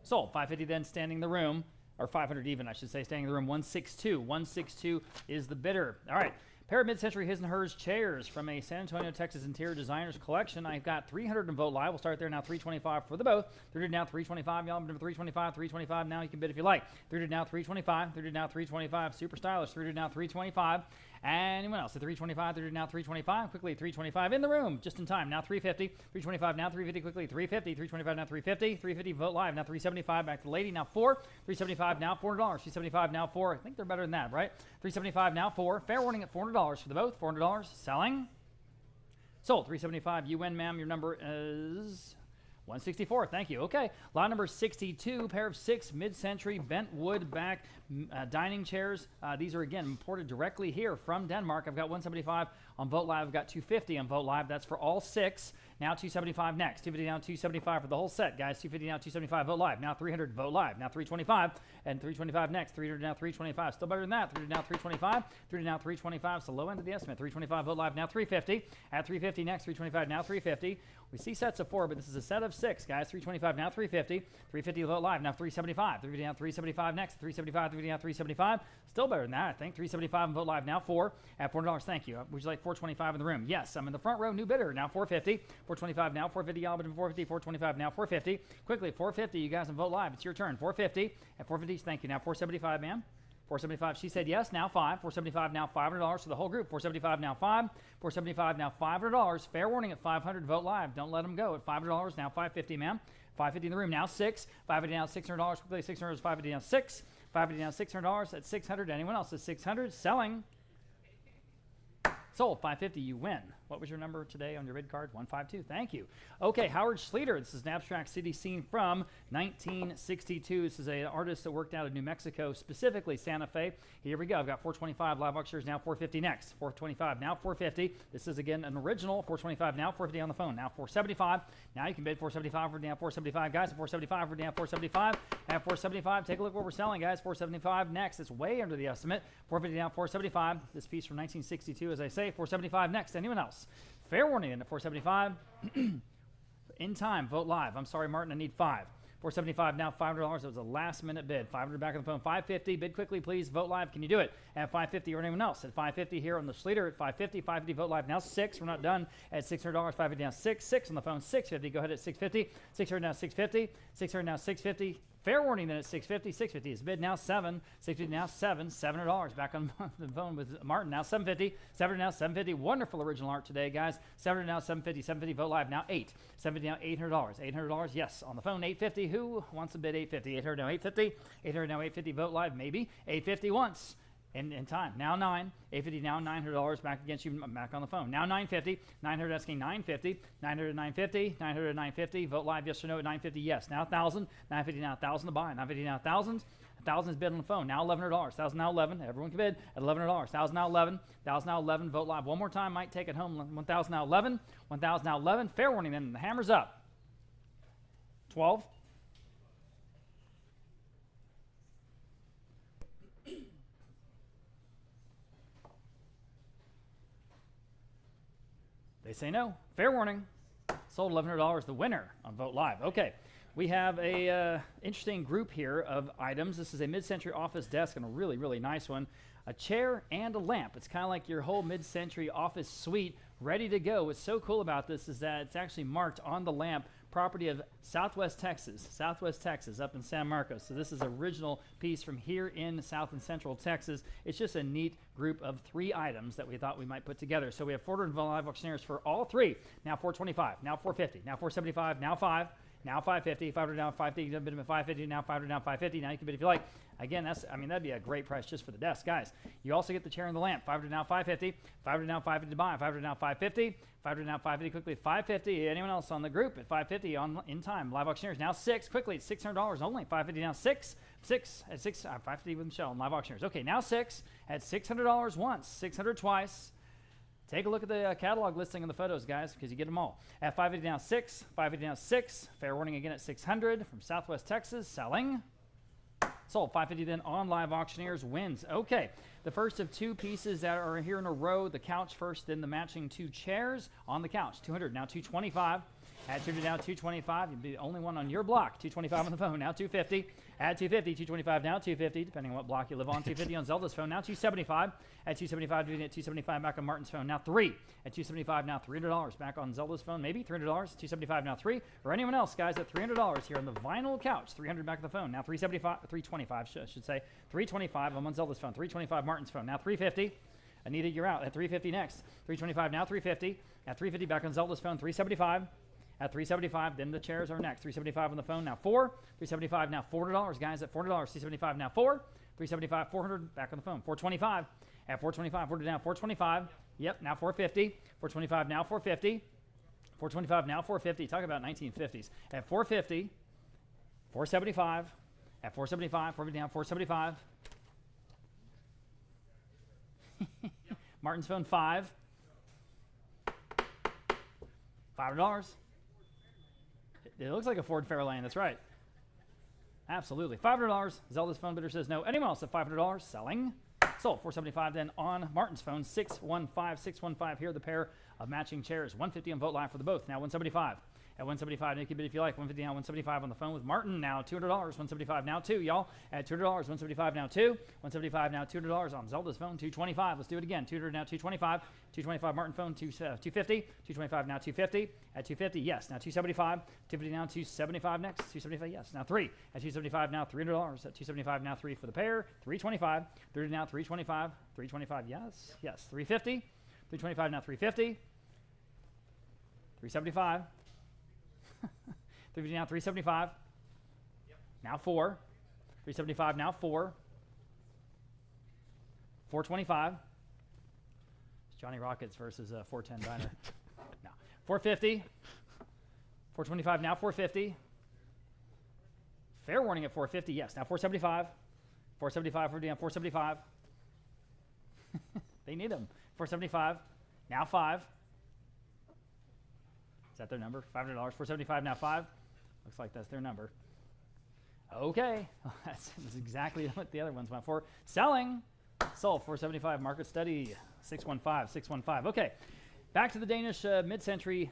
Sold. 550 then standing in the room. Or 500 even, I should say, standing in the room. 162. 162 is the bidder. All right. Pair of mid-century his and hers chairs from a San Antonio, Texas interior designers collection. I've got 300 in Vogt Live. We'll start there now. 325 for the both. 300 now 325. Y'all number 325. 325 now. You can bid if you like. 300 now 325. 300 now 325. Super stylish. 300 now 325. Anyone else at 325? 300 now 325. Quickly 325 in the room. Just in time. Now 350. 325 now 350. Quickly 350. 325 now 350. 350 Vogt Live now 375. Back to the lady now 4. 375 now $400. 375 now 4. I think they're better than that, right? 375 now 4. Fair warning at $400 for the both. $400 selling. Sold. 375. You win, ma'am. Your number is 164. Thank you. Okay. Lot number 62. Pair of 6 mid-century bent wood back dining chairs. These are, again, imported directly here from Denmark. I've got 175 on Vogt Live. I've got 250 on Vogt Live. That's for all 6. Now 275 next. 250 down 275 for the whole set, guys. 250 down 275 Vogt Live. Now 300 Vogt Live. Now 325 and 325 next. 300 now 325. Still better than that. 300 now 325. 300 now 325. It's the low end of the estimate. 325 Vogt Live. Now 350. At 350 next. 325 now 350. We see sets of 4, but this is a set of 6, guys. 325 now 350. 350 Vogt Live. Now 375. 350 now 375 next. 375. 350 now 375. Still better than that, I think. 375 and Vogt Live. Now 4 at $400. Thank you. Would you like 425 in the room? Yes. I'm in the front row. New bidder. Now 450. 425 now 450. Y'all bid 450. 425 now 450. Quickly 450. You guys on Vogt Live. It's your turn. 450 at 450. Thank you. Now 475, ma'am. 475. She said yes. Now 5. 475 now $500 for the whole group. 475 now 5. 475 now $500. Fair warning at 500 Vogt Live. Don't let them go at $500. Now 550, ma'am. 550 in the room. Now 6. 550 now $600. Quickly, 600 is 550 now 6. 550 now $600 at 600. Anyone else at 600? Selling. Sold. 550. You win. What was your number today on your bid card? 152. Thank you. Okay, Howard Schleter. This is an abstract city scene from 1962. This is an artist that worked out of New Mexico, specifically Santa Fe. Here we go. I've got 425 live auctioneers, now 450 next. 425, now 450. This is again an original. 425, now 450 on the phone. Now 475. Now you can bid 475. We're down 475, guys. At 475, we're down 475. At 475, take a look what we're selling, guys. 475 next. It's way under the estimate. 450 down 475. This piece from 1962, as I say. 475 next. Anyone else? Fair warning at 475. In time, vote live. I'm sorry, Martin, I need 5. 475 now, $500. It was a last minute bid. 500 back on the phone. 550. Bid quickly, please. Vote live. Can you do it? At 550 or anyone else? At 550 here on the Schleter at 550. 550 vote live. Now 6. We're not done. At $600. 550 now 6. 6 on the phone. 650. Go ahead at 650. 600 now 650. 600 now 650. Fair warning then at 650. 650 is bid now 7. 650 now 7. $700. Back on the phone with Martin now 750. 700 now 750. Wonderful original art today, guys. 700 now 750. 750 vote live now 8. 750 now $800. $800. Yes. On the phone 850. Who wants to bid 850? 800 now 850. 800 now 850 vote live maybe. 850 once. In time. Now 9. 850 now $900 back against you back on the phone. Now 950. 900 asking 950. 900 950. 900 950. Vote live yes or no at 950. Yes. Now 1,000. 950 now 1,000 to buy. 950 now 1,000. 1,000 is bid on the phone. Now $1,100. 1,000 now 11. Everyone can bid at $1,100. 1,000 now 11. 1,000 now 11. Vote live one more time. Might take it home. 1,000 now 11. 1,000 now 11. Fair warning then. The hammer's up. 12. They say no. Fair warning. Sold $1,100. The winner on Vote Live. Okay. We have a interesting group here of items. This is a mid-century office desk and a really, really nice one. A chair and a lamp. It's kind of like your whole mid-century office suite ready to go. What's so cool about this is that it's actually marked on the lamp, property of Southwest Texas, up in San Marcos. So this is an original piece from here in South and Central Texas. It's just a neat group of 3 items that we thought we might put together. So we have 400 live auctioneers for all 3. Now 425, now 450, now 475, now 5. Now 550, 500 down 550, you bid them at 550, now 500 down 550. Now you can bid if you like. Again, that'd be a great price just for the desk, guys. You also get the chair and the lamp. 500 now 550, 500 now 550 to buy, 500 now 550, 500 now 550 quickly, 550. Anyone else on the group at 550 in time? Live auctioneers now 6 quickly, $600 only. 550 now 6, 6 at 6, 550 with Michelle and live auctioneers. Okay, now 6 at $600 once, 600 twice. Take a look at the catalog listing and the photos, guys, because you get them all. At 550 now 6, 550 now 6. Fair warning again at 600 from Southwest Texas. Selling. Sold. 550 then on live auctioneers wins. Okay, the first of 2 pieces that are here in a row. The couch first, then the matching 2 chairs on the couch. 200 now 225. At 200 now 225. You'd be the only one on your block. 225 on the phone. Now 250. At 250. 225 now 250. Depending on what block you live on. 250 on Zelda's phone. Now 275. At 275. Doing it 275 back on Martin's phone. Now 3. At 275 now $300 back on Zelda's phone. Maybe $300. 275 now 3. Or anyone else, guys, at $300 here on the vinyl couch. 300 back on the phone. Now 375. 325 I should say. 325. I'm on Zelda's phone. 325 Martin's phone. Now 350. Anita, you're out. At 350 next. 325 now 350. At 350 back on Zelda's phone. 375. At 375, then the chairs are next. 375 on the phone, now 4. 375 now $400, guys, at $400. 375 now 4. 375, 400, back on the phone. 425. At 425, we're down 425. Yep, now 450. 425 now 450. 425 now 450. Talk about 1950s. At 450, 475. At 475, we're down 475. Martin's phone 5. $500. It looks like a Ford Fairlane. That's right. Absolutely. $500. Zelda's phone bidder says no. Anyone else at $500? Selling. Sold. 475 then on Martin's phone. 615. 615 here. The pair of matching chairs. 150 on Vote Live for the both. Now 175. At 175, you can bid if you like. 150 now, 175 on the phone with Martin. Now $200. 175 now 2, y'all. At $200. 175 now 2. 175 now $200 on Zelda's phone. 225. Let's do it again. 200 now 225. 225 Martin phone. 250. 225 now 250. At 250, yes. Now 275. 250 now 275 next. 275, yes. Now 3. At 275 now $300. At 275 now 3 for the pair. 325. 30 now 325. 325, yes. Yes. 350. 325 now 350. 375. 350 now 375. Yep. Now 4. 375 now 4. 425. It's Johnny Rockets versus 410 Diner. No. 450. 425 now 450. Fair warning at 450. Yes. Now 475. 475 for down 475. They need them. 475. Now 5. Is that their number? $500. 475 now 5. Looks like that's their number. Okay. That's exactly what the other ones went for. Selling. Sold. 475. Market study. 615. 615. Okay. Back to the Danish mid-century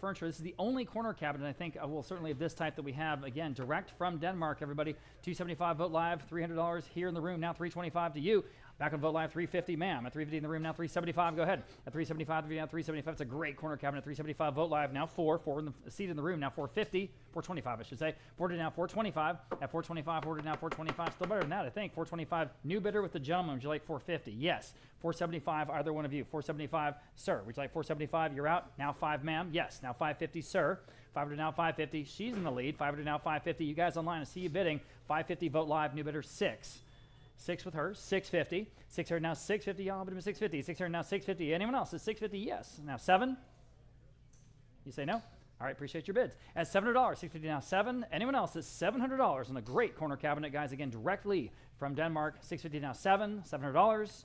furniture. This is the only corner cabinet, I think, well, certainly of this type that we have. Again, direct from Denmark, everybody. $275 Vote Live, $300 here in the room. Now $325 to you. Back on Vote Live, $350, ma'am. At $350 in the room, now $375. Go ahead. At $375, now $375. It's a great corner cabinet. $375 Vote Live, now $4 in the seat in the room, now $450. $425, I should say. $4 now $425. At $425, $4 now $425. Still better than that, I think. $425. New bidder with the gentleman. Would you like $450? Yes. $475. Either one of you. $475, sir. Would you like $475? You're out. Now $5, ma'am. Yes. Now $550, sir. $500 now $550. She's in the lead. $500 now $550. You guys online, I see you bidding. $550 Vote Live. New bidder 6. 6 with her, $650. 600 now $650. Y'all bid him $650. 600 now $650. Anyone else at $650? Yes. Now 7. You say no? All right, appreciate your bids. At $700, $650 now 7. Anyone else at $700 on a great corner cabinet, guys? Again, directly from Denmark. $650 now 7. $700.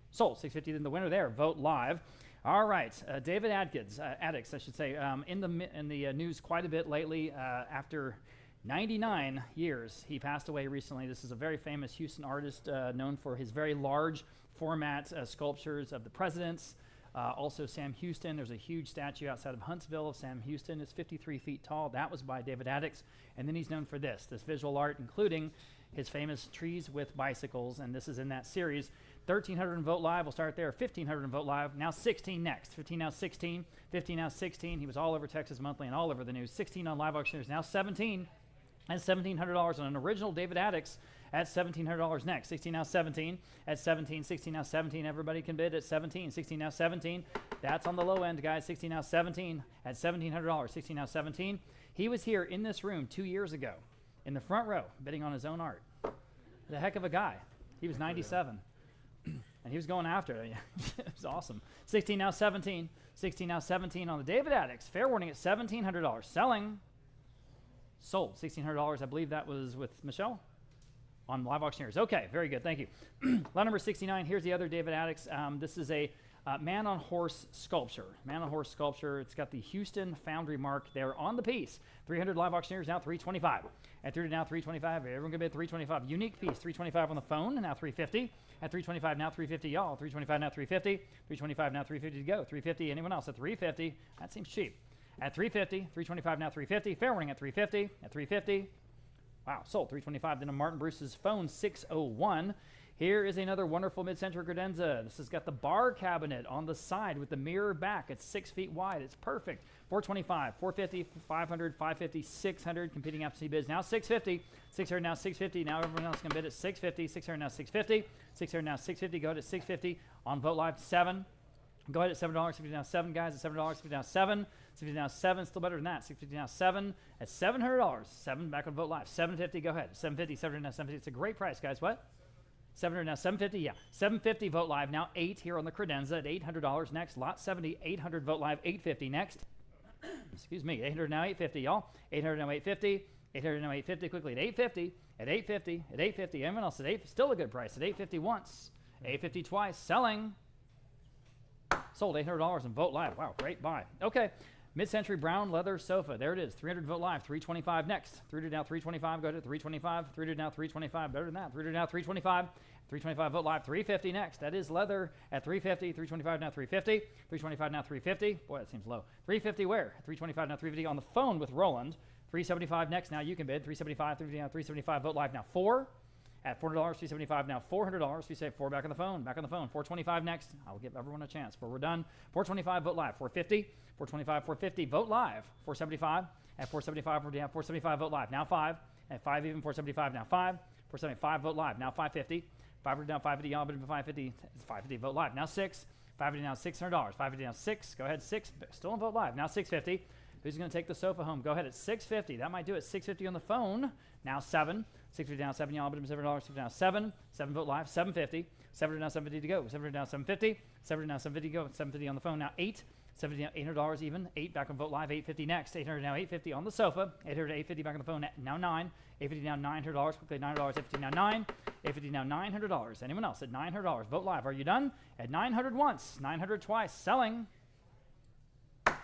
Sold. $650 in the winner there. Vote Live. All right, David Addicks, I should say, in the news quite a bit lately after 99 years. He passed away recently. This is a very famous Houston artist known for his very large format sculptures of the presidents. Also Sam Houston. There's a huge statue outside of Huntsville of Sam Houston. It's 53 feet tall. That was by David Addicks. And then he's known for this visual art, including his famous trees with bicycles. And this is in that series. 1,300 in Vote Live. We'll start there. 1,500 in Vote Live. Now 16 next. 15 now 16. 15 now 16. He was all over Texas Monthly and all over the news. 16 on Live Auctioneers. Now 17. And $1,700 on an original David Addicks at $1,700 next. 16 now 17 at 17. 16 now 17. Everybody can bid at 17. 16 now 17. That's on the low end, guys. 16 now 17 at $1,700. 16 now 17. He was here in this room 2 years ago in the front row bidding on his own art. The heck of a guy. He was 97. And he was going after it. It was awesome. 16 now 17. 16 now 17 on the David Addicks. Fair warning at $1,700. Selling. Sold. $1,600. I believe that was with Michelle on Live Auctioneers. Okay, very good. Thank you. Lot number 69. Here's the other David Addicks. This is a man on horse sculpture. Man on horse sculpture. It's got the Houston Foundry mark there on the piece. 300 Live Auctioneers, now 325. At 300 now 325. Everyone gonna bid 325. Unique piece. 325 on the phone. Now 350. At 325 now 350. Y'all. 325 now 350. 325 now 350 to go. 350. Anyone else at 350? That seems cheap. At 350, 325 now 350. Fair warning at 350. At 350. Wow, sold 325. Then a Martin Bruce's phone 601. Here is another wonderful mid-century credenza. This has got the bar cabinet on the side with the mirror back. It's 6 feet wide. It's perfect. 425, 450, 500, 550, 600. Competing absentee bids now 650. 600 now 650. Now everyone else can bid at 650. 600 now 650. 600 now 650. Go ahead at 650 on Vote Live 7. Go ahead at $7. 650 now 7, guys. At $7. 650 now 7. 650 now 7. Still better than that. 650 now 7 at $700. 7 back on Vote Live. 750. Go ahead. 750. 700 now 750. It's a great price, guys. What? 700 now 750. Yeah. 750 Vote Live now 8 here on the credenza at $800 next. Lot 70. 800 Vote Live 850 next. Excuse me. 800 now 850, y'all. 800 now 850. 800 now 850 quickly at 850. At 850. At 850. Everyone else at 8. Still a good price at 850 once. 850 twice. Selling. Sold $800 in Vote Live. Wow, great buy. Okay, mid-century brown leather sofa. There it is. 300 Vote Live. 325 next. 300 now 325. Go to 325. 300 now 325. Better than that. 300 now 325. 325 Vote Live. 350 next. That is leather at 350. 325 now 350. 325 now 350. Boy, that seems low. 350 where? 325 now 350 on the phone with Roland. 375 next. Now you can bid. 375. 350 now 375. Vote Live now 4. At $400, 375 now $400. We say 4 back on the phone. Back on the phone. 425 next. I'll give everyone a chance before we're done. 425 Vote Live. 450. 425. 450 Vote Live. 475. At 475 we're down. 475 Vote Live. Now 5. At 5 even. 475 now 5. 475 Vote Live. Now 550. 500 down 550. Y'all bid 550. It's 550 Vote Live. Now 6. 550 now $600. 550 now 6. Go ahead 6. Still in Vote Live. Now 650. Who's going to take the sofa home? Go ahead at $650. That might do it. $650 on the phone. Now 7. $650 down 7. Y'all bid $7. $650 down 7. 7 Vogt Live. $750. $700 down 750 to go. $700 down 750. $700 down 750 to go. $750 on the phone. Now 8. $750 down $800 even. 8 back on Vogt Live. $850 next. $800 now $850 on the sofa. $800 $850 back on the phone. Now 9. $850 now $900. Quickly $9. $850 now 9. $850 now $900. Anyone else at $900? Vogt Live. Are you done? At $900 once. $900 twice. Selling.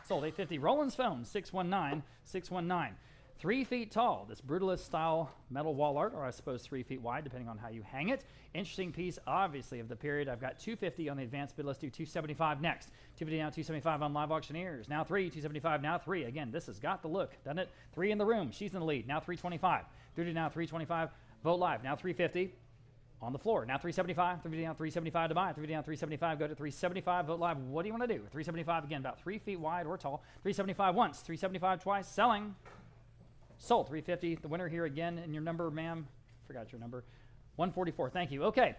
Sold. $850. Roland's phone. 619. 619. 3 feet tall. This brutalist style metal wall art, or I suppose 3 feet wide, depending on how you hang it. Interesting piece, obviously, of the period. I've got $250 on the advanced bid. Let's do $275 next. $250 now, $275 on Live Auctioneers. Now 3, $275 now 3. Again, this has got the look, doesn't it? 3 in the room. She's in the lead. Now $325. 30 now $325. Vogt Live. Now $350. On the floor. Now $375. 3 down $375 to buy. 3 down $375. Go to $375. Vogt Live. What do you want to do? $375 again, about 3 feet wide or tall. $375 once. $375 twice. Selling. Sold. $350. The winner here again. And your number, ma'am? Forgot your number. 144. Thank you. Okay.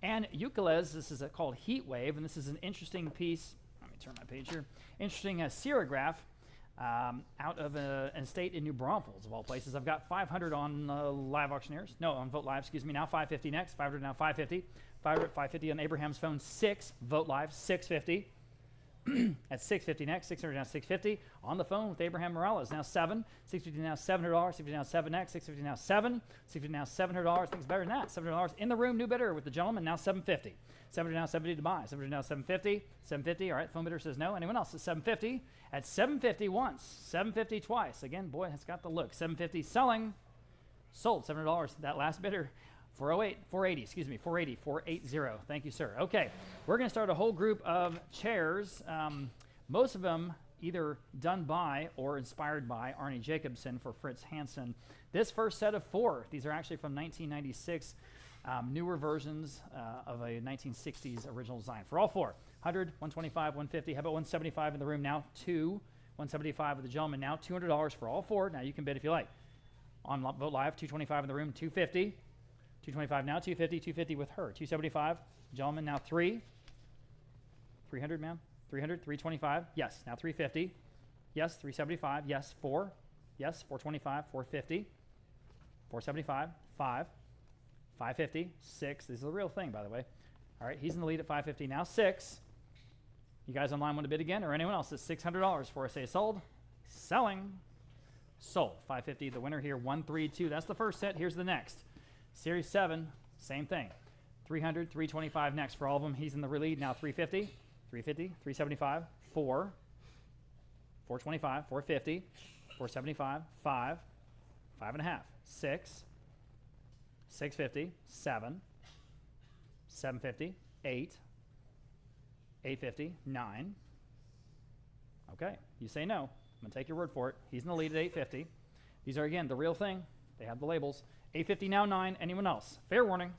And ukuleles. This is called Heat Wave, and this is an interesting piece. Let me turn my page here. Interesting serograph out of an estate in New Braunfels, of all places. I've got 500 on Live Auctioneers. No, on Vogt Live. Excuse me. Now 550 next. 500 now 550. 550 on Abraham's phone. 6. Vogt Live. 650. At $650 next. 600 now 650 on the phone with Abraham Morales. Now 7. 650 now $700. 650 now 7 next. 650 now 7. 650 now $700. Things better than that. $700 in the room. New bidder with the gentleman. Now 750. 700 now 70 to buy. 700 now 750. 750. All right. Phone bidder says no. Anyone else at 750? At 750 once. 750 twice. Again, boy, it's got the look. 750 selling. Sold. $700. That last bidder. 480, excuse me, 480. Thank you, sir. Okay, we're going to start a whole group of chairs, most of them either done by or inspired by Arnie Jacobson for Fritz Hansen. This first set of 4, these are actually from 1996, newer versions of a 1960s original design. For all 4, 100, 125, 150, how about 175 in the room now? 2, 175 with the gentleman now, $200 for all 4. Now you can bid if you like. On Vogt Live, 225 in the room, 250. 225 now, 250, 250 with her. 275, gentlemen, now 3. 300, ma'am? 300, 325, yes, now 350. Yes, 375, yes, 4. Yes, 425, 450. 475, 5. 550, 6. This is the real thing, by the way. All right, he's in the lead at 550 now, 6. You guys online want to bid again, or anyone else? It's $600 for us. Say sold. Selling. Sold. 550, the winner here, 132. That's the first set. Here's the next. Series 7, same thing. 300, 325 next for all of them. He's in the lead now. 350, 350, 375, 4, 425, 450, 475, 5, 5.5, 6, 650, 7, 750, 8, 850, 9. Okay, you say no. I'm going to take your word for it. He's in the lead at 850. These are, again, the real thing. They have the labels. 850 now 9. Anyone else? Fair warning.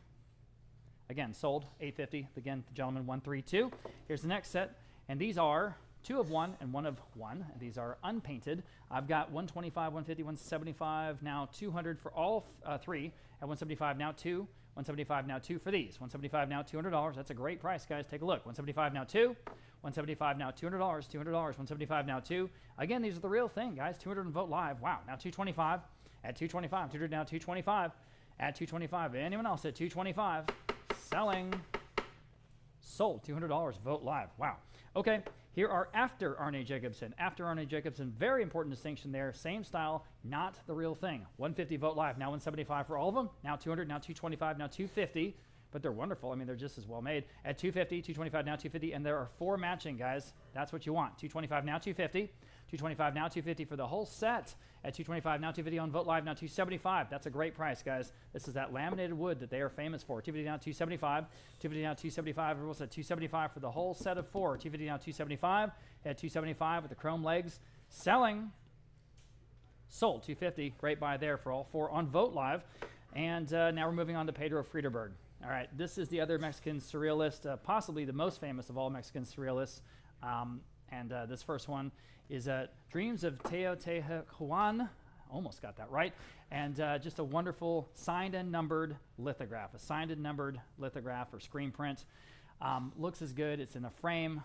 Again, sold. 850. Again, the gentleman 132. Here's the next set. And these are 2 of 1 and 1 of 1. And these are unpainted. I've got 125, 150, 175, now 200 for all 3. At 175 now 2. 175 now 2 for these. 175 now $200. That's a great price, guys. Take a look. 175 now 2. 175 now $200. $200. 175 now 2. Again, these are the real thing, guys. 200 and Vogt Live. Wow. Now 225. At 225, 200 now 225. At 225, anyone else at 225? Selling. Sold. $200. Vogt Live. Wow. Okay, here are after Arnie Jacobson. After Arnie Jacobson, very important distinction there. Same style, not the real thing. 150 Vogt Live. Now 175 for all of them. Now 200. Now 225. Now 250. But they're wonderful. I mean, they're just as well made. At 250, 225 now 250, and there are 4 matching, guys. That's what you want. 225 now 250. 225 now 250 for the whole set. At 225 now 250 on Vogt Live now 275. That's a great price, guys. This is that laminated wood that they are famous for. 250 now 275. 250 now 275. Everyone said 275 for the whole set of 4. 250 now 275. At 275 with the chrome legs. Selling. Sold. 250. Great buy there for all 4 on Vogt Live. And now we're moving on to Pedro Friederberg. All right, this is the other Mexican surrealist, possibly the most famous of all Mexican surrealists. This first one is Dreams of Teotihuacan. Almost got that right. And just a wonderful signed and numbered lithograph, a signed and numbered lithograph or screen print. Looks as good. It's in the frame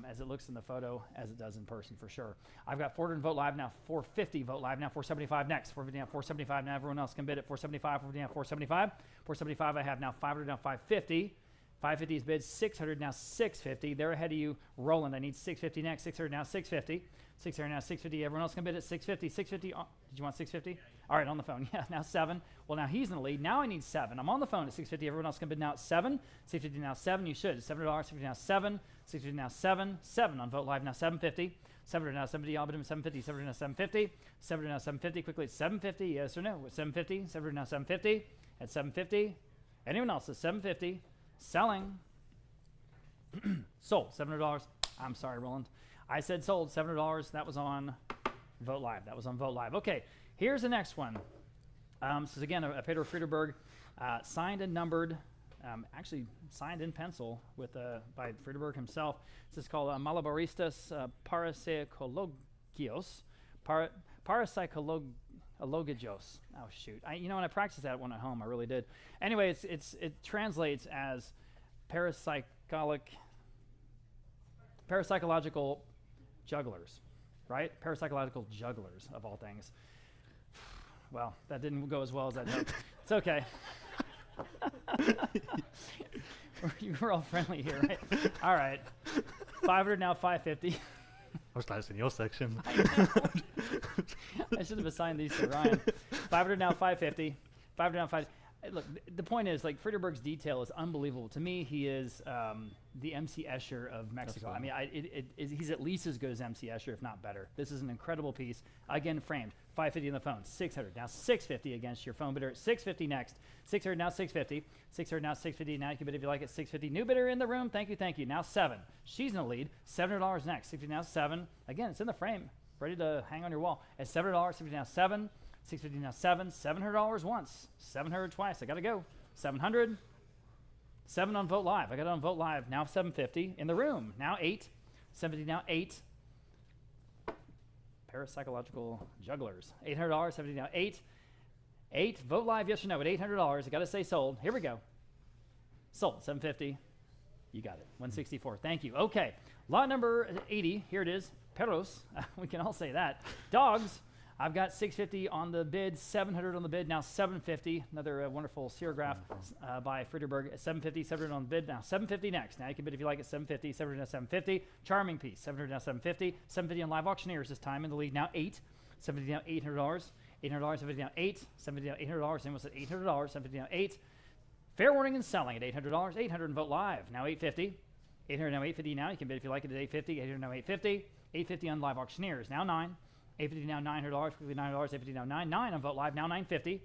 as it looks in the photo as it does in person for sure. I've got 400 vote live now, 450 vote live now, 475 next, 450 now, 475 now. Everyone else can bid at 475, 450 now, 475. 475 I have now, 500 now, 550. 550 is bid, 600 now, 650. They're ahead of you, Roland. I need 650 next, 600 now, 650. 600 now, 650. Everyone else can bid at 650. 650. Did you want 650? All right, on the phone. Yeah, now 7. Well, now he's in the lead. Now I need 7. I'm on the phone at 650. Everyone else can bid now at 7. 650 now 7. You should. $7. 650 now 7. 650 now 7. 7 on vote live now 750. 700 now 70. I'll bid him 750. 700 now 750. 700 now 750. Quickly at 750. Yes or no? At 750. 700 now 750. At 750. Anyone else at 750? Selling. Sold. $700. I'm sorry, Roland. I said sold. $700. That was on Vote Live. That was on Vote Live. Okay, here's the next one. This is again a Peter Friederberg, signed and numbered, actually signed in pencil with by Friederberg himself. This is called Malabaristas Parapsychologios. Parapsychologios. Oh shoot! When I practiced that one at home, I really did. Anyway, it translates as parapsychological jugglers, right? Parapsychological jugglers of all things. Well, that didn't go as well as that hoped. It's okay. You were all friendly here, right? All right. 500 now, 550. I was glad it's in your section. I should have assigned these to Ryan. 500 now, 550. 500 now, 550. Look, the point is, like, Friederberg's detail is unbelievable. To me, he is the MC Escher of Mexico. Absolutely. I mean, he's at least as good as MC Escher, if not better. This is an incredible piece. Again, framed. 550 on the phone. 600. Now 650 against your phone bidder. 650 next. 600 now 650. 600 now 650. Now you can bid if you like it. 650. New bidder in the room. Thank you, thank you. Now 7. She's in the lead. $700 next. 650 now 7. Again, it's in the frame. Ready to hang on your wall. At $7. 650 now 7. 650 now 7. $700 once. 700 twice. I got to go. 700. 7 on Vote Live. I got it on Vote Live. Now 750 in the room. Now 8. 750 now 8. Parapsychological jugglers. $800. 750 now 8. 8. Vote Live. Yes or no? At $800. I got to say sold. Here we go. Sold. 750. You got it. 164. Thank you. Okay. Lot number 80. Here it is. Perros. We can all say that. Dogs. I've got 650 on the bid, 700 on the bid, now 750. Another wonderful serigraph by Friederberg at 750, 700 on the bid, now 750 next. Now you can bid if you like at 750, 700 now 750. Charming piece, 700 now 750. 750 on Live Auctioneers this time in the lead, now 8. 750 now $800. $800, 750 now 8. 750 now $800. Almost at $800. 750 now 8. Fair warning and selling at $800. 800 and Vote Live, now 850. 800 now 850 now. You can bid if you like it at 850. 800 now 850. 850 on Live Auctioneers, now 9. 850 now $900, quickly $900, 850 now 9. 9 on Vote Live, now 950.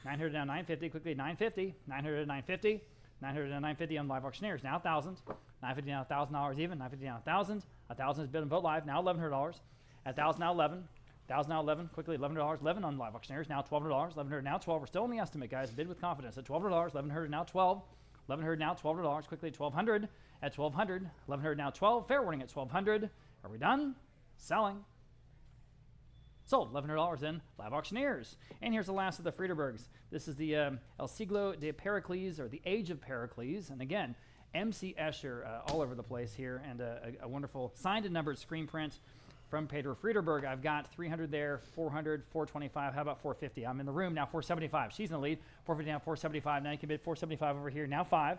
900 now 950, quickly 950. 900 950. 900 now 950 on Live Auctioneers, now 1,000. 950 now $1,000 even. 950 now 1,000. 1,000 is bid on Vote Live, now $1,100. At 1,000 now 11. 1,000 now 11, quickly $1,100. 11 on Live Auctioneers, now $1,200. 1,100 now 12. We're still in the estimate, guys. Bid with confidence at $1,200. 1,100 now 12. 1,100 now $12. Quickly 1,200. At 1,200. 1,100 now 12. Fair warning at 1,200. Are we done? Selling. Sold. $1,100 in Live Auctioneers. And here's the last of the Friederbergs. This is the El Siglo de Pericles, or the Age of Pericles. And again, MC Escher all over the place here, and a wonderful signed and numbered screen print from Peter Friederberg. I've got 300 there, 400, 425. How about 450? I'm in the room now, 475. She's in the lead. 450 now, 475. Now you can bid 475 over here. Now 5,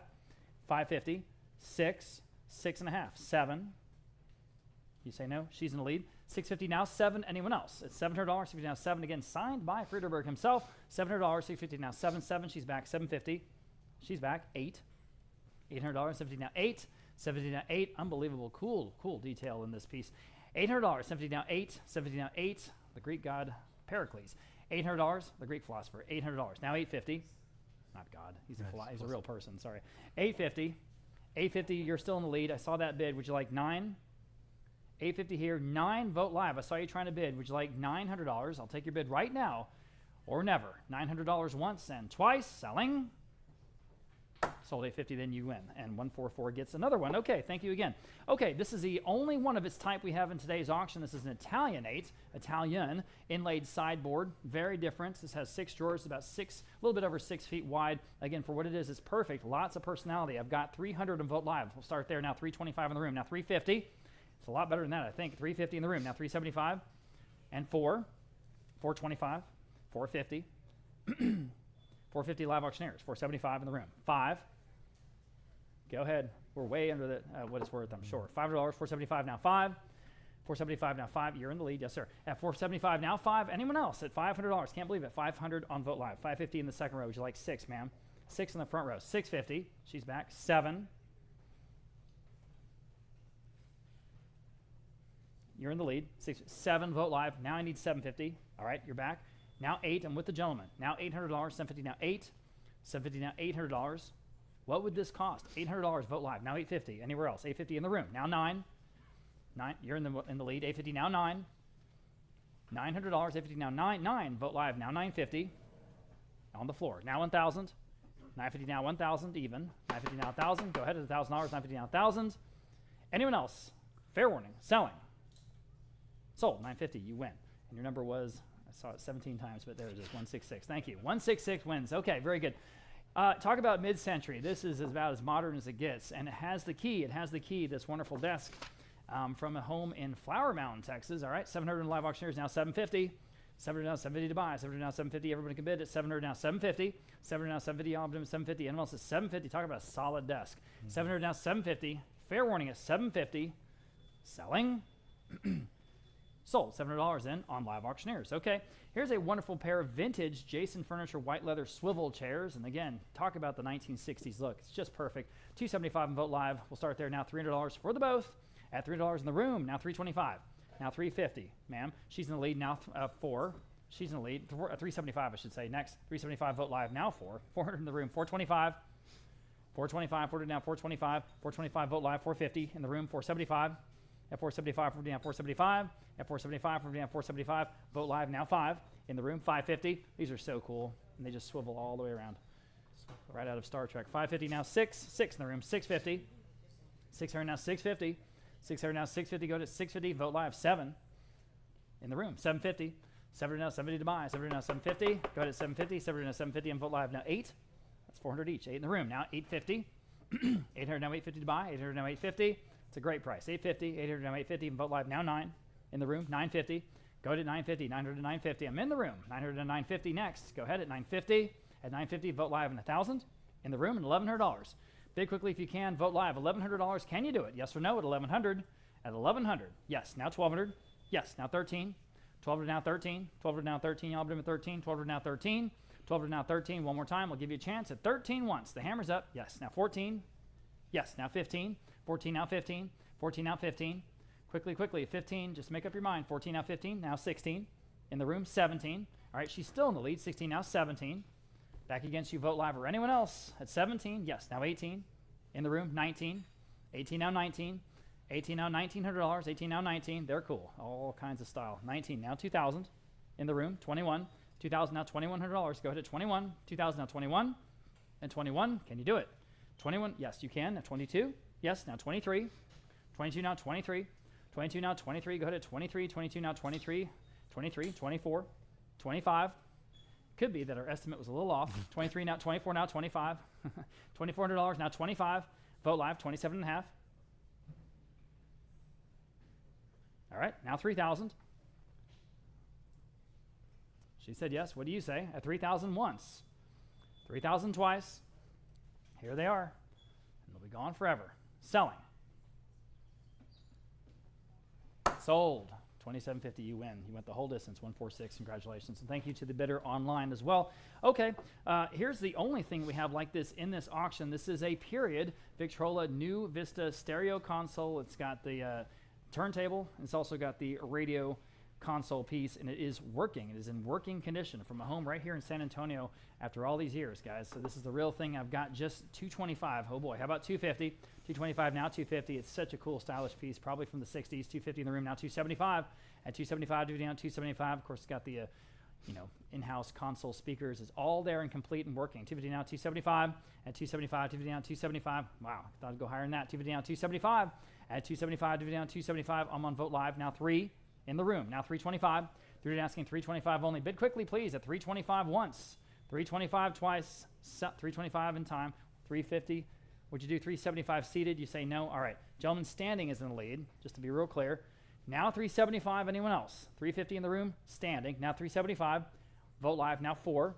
550, 6, 6.5, 7. You say no? She's in the lead. 650 now 7. Anyone else? It's $700. 650 now 7. Again, signed by Friederberg himself. $700. 650 now 7. 7. She's back. 750. She's back. 8. $800. 750 now 8. 750 now 8. Unbelievable. Cool detail in this piece. $800. 750 now 8. 750 now 8. The Greek god Pericles. $800. The Greek philosopher. $800. Now 850. Not God. He's a real person. Sorry. 850. 850. You're still in the lead. I saw that bid. Would you like 9? 850 here, 9 Vote Live. I saw you trying to bid. Would you like $900? I'll take your bid right now or never. $900 once and twice. Selling. Sold 850, then you win. And 144 gets another one. Okay, thank you again. Okay, this is the only one of its type we have in today's auction. This is an Italian inlaid sideboard. Very different. This has 6 drawers, about a little bit over 6 feet wide. Again, for what it is, it's perfect. Lots of personality. I've got 300 in Vote Live. We'll start there now. 325 in the room. Now 350. It's a lot better than that, I think. 350 in the room. Now 375 and 425, 450. 450 live auctioneers. 475 in the room. 5. Go ahead. We're way under the what it's worth, I'm sure. $5, 475 now 5. 475 now 5. You're in the lead, yes sir. At 475 now 5. Anyone else at $500? Can't believe it. 500 on Vote Live. 550 in the second row. Would you like 6, ma'am? 6 in the front row. 650. She's back. 7. You're in the lead. 7 Vote Live. Now I need 750. All right, you're back. Now 8. I'm with the gentleman. Now $800. 750 now 8. 750 now $800. What would this cost? $800 Vote Live. Now $850. Anywhere else? $850 in the room. Now 9. 9. You're in the lead. $850 now 9. $900. $850 now 9. 9 Vote Live. Now $950. On the floor. Now 1,000. $950 now 1,000 even. $950 now 1,000. Go ahead at $1,000. $950 now 1,000. Anyone else? Fair warning. Selling. Sold. $950. You win. And your number was, I saw it 17 times, but there it is. 166. Thank you. 166 wins. Okay, very good. Talk about mid-century. This is about as modern as it gets, and it has the key. It has the key, this wonderful desk from a home in Flower Mound, Texas. All right, 700 in live auctioneers, now 750. 700 now, 750 to buy. 700 now, 750. Everybody can bid at 700 now, 750. 700 now, 750. All of them 750. Anyone else at 750? Talk about a solid desk. 700 now, 750. Fair warning at 750. Selling. Sold. $700 in on live auctioneers. Okay, here's a wonderful pair of vintage Jason Furniture white leather swivel chairs. And again, talk about the 1960s look. It's just perfect. $275 in Vote Live. We'll start there now. $300 for the both. At $300 in the room. Now $325. Now $350. Ma'am, she's in the lead now. 4. She's in the lead. $375, I should say. Next, $375 Vote Live. Now 4. $400 in the room. $425. $425. $400 now. $425. $425 Vote Live. $450 in the room. $475. At $475, $450 now $475. At $475, $450 now $475. Vote Live now 5 in the room. $550. These are so cool, and they just swivel all the way around. Right out of Star Trek. $550 now 6. 6 in the room. $650. $600 now $650. $600 now $650. Go to $650. Vote Live 7 in the room. $750. $700 now $750 to buy. $700 now $750. Go ahead at $750. $700 now $750 and Vote Live now 8. That's $400 each. 8 in the room. Now $850. $800 now $850 to buy. $800 now $850. It's a great price. $850. $800 now $850 and Vote Live now 9 in the room. $950. Go to $950. $900 to $950. I'm in the room. $900 to $950 next. Go ahead at $950. At $950, Vote Live and $1,000 in the room and $1,100. Bid quickly if you can. Vote Live. $1,100. Can you do it? Yes or no at $1,100? At $1,100. Yes. Now $1,200. Yes. Now $13. $1,200 now $13. $1,200 now $13. Y'all bid at $13. $1,200 now $13. $1,200 now $13. One more time. We'll give you a chance at $13 once. The hammer's up. Yes. Now $14. Yes. Now $15. $14 now $15. $14 now $15. Quickly, quickly. $15. Just make up your mind. $14 now $15. Now $16. In the room, $17. All right. She's still in the lead. $16 now $17. Back against you, Vote Live or anyone else at $17. Yes. Now $18. In the room, $19. $18 now $19. $18 now $1,900. $18 now $19. They're cool. All kinds of style. $19 now $2,000. In the room, $21. $2,000 now $2,100. Go ahead at $21. $2,000 now $21. And $21. Can you do it? $21. Yes, you can. Now $22. Yes. Now $23. $22 now $23. $22 now $23. Go ahead at $23. $22 now $23. $23. $24. $25. Could be that our estimate was a little off. $23 now $24 now $25. $2,400 now $25. Vote Live $27.5. All right, now $3,000. She said yes. What do you say? At $3,000 once, $3,000 twice. Here they are, and they'll be gone forever. Selling. Sold. $27.50. You win. You went the whole distance. 146. Congratulations, and thank you to the bidder online as well. Okay, here's the only thing we have like this in this auction. This is a period Victrola New Vista stereo console. It's got the turntable. It's also got the radio console piece, and it is working. It is in working condition from a home right here in San Antonio after all these years, guys. So this is the real thing. I've got just $225. Oh boy, how about $250? $225 now $250. It's such a cool, stylish piece, probably from the 60s. $250 in the room now $275. At $275, $250 down $275. Of course, it's got the in-house console speakers is all there and complete and working. 250 now, 275 at 275, 250 down, 275. Wow, thought I'd go higher than that. 250 down, 275 at 275, 250 down, 275. I'm on Vogt Live now. 3 in the room now. 325. 3 asking 325 only. Bid quickly, please. At 325 once, 325 twice, 325 in time. 350. Would you do 375 seated? You say no. All right. Gentleman standing is in the lead. Just to be real clear. Now 375. Anyone else? 350 in the room, standing. Now 375. Vogt Live now 4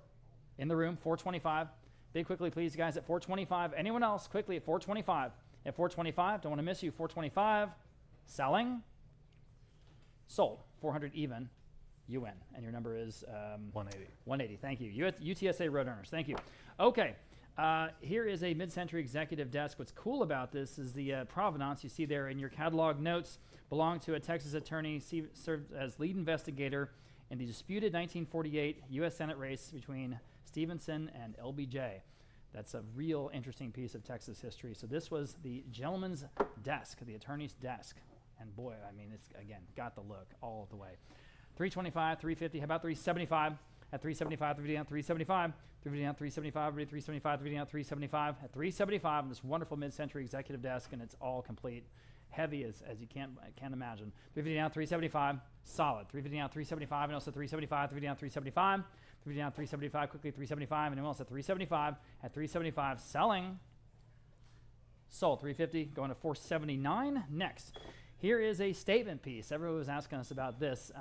in the room. 425. Bid quickly, please, guys. At 425. Anyone else? Quickly at 425. At 425. Don't want to miss you. 425. Selling. Sold. 400 even. You win. And your number is 180. 180. Thank you. UTSA Road Earners. Thank you. Okay. Here is a mid-century executive desk. What's cool about this is the provenance you see there in your catalog notes belonged to a Texas attorney, served as lead investigator in the disputed 1948 U.S. Senate race between Stevenson and LBJ. That's a real interesting piece of Texas history. So this was the gentleman's desk, the attorney's desk. And boy, I mean, it's, again, got the look all the way. 325, 350, how about 375? At 375, 350 down, 375, 350 down, 375, 375, 350 down, 375. At 375 on this wonderful mid-century executive desk, and it's all complete. Heavy as you can't imagine. 350 down, 375, solid. 350 down, 375, and also 375, 350 down, 375. 350 down, 375, quickly 375, and anyone else at 375. At 375, selling. Sold. 350, going to 479. Next, here is a statement piece. Everyone was asking us about this.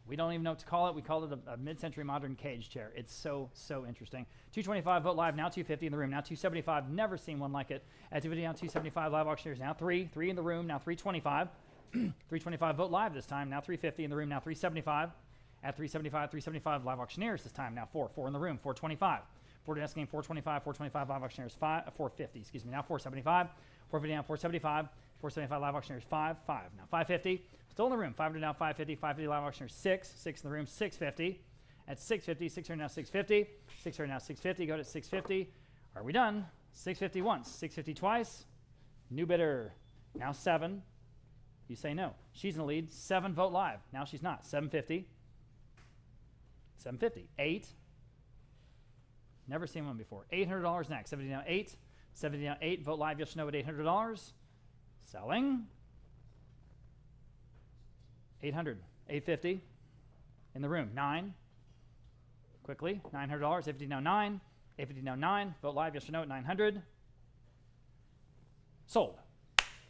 We don't even know what to call it. We call it a mid-century modern cage chair. It's so interesting. 225 Vogt Live, now 250 in the room, now 275. Never seen one like it. At 250 now 275 live auctioneers, now 3 in the room, now 325. 325 Vogt Live this time, now 350 in the room, now 375. At 375, 375 live auctioneers this time, now 4 in the room, 425. 4 asking 425, 425 live auctioneers, 450, excuse me, now 475. 450 now 475. 475 live auctioneers, 5. Now 550, still in the room. 500 now 550. 550 live auctioneers, 6 in the room. 650. At 650, 600 now 650. 600 now 650. Go to 650. Are we done? 650 once. 650 twice. New bidder. Now 7. You say no. She's in the lead. 7 Vogt Live. Now she's not. 750. 750. 8. Never seen one before. $800 next. 70 now 8. 70 now 8. Vogt Live. Yes or no at $800. Selling. 800. 850. In the room. 9. Quickly. $900. 850 now 9. 850 now 9. Vogt Live. Yes or no at 900. Sold.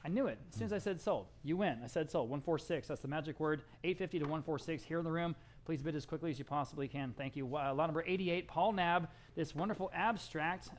I knew it. As soon as I said sold. You win. I said sold. 146. That's the magic word. 850 to 146 here in the room. Please bid as quickly as you possibly can. Thank you. Lot number 88, Paul Nab. This wonderful abstract.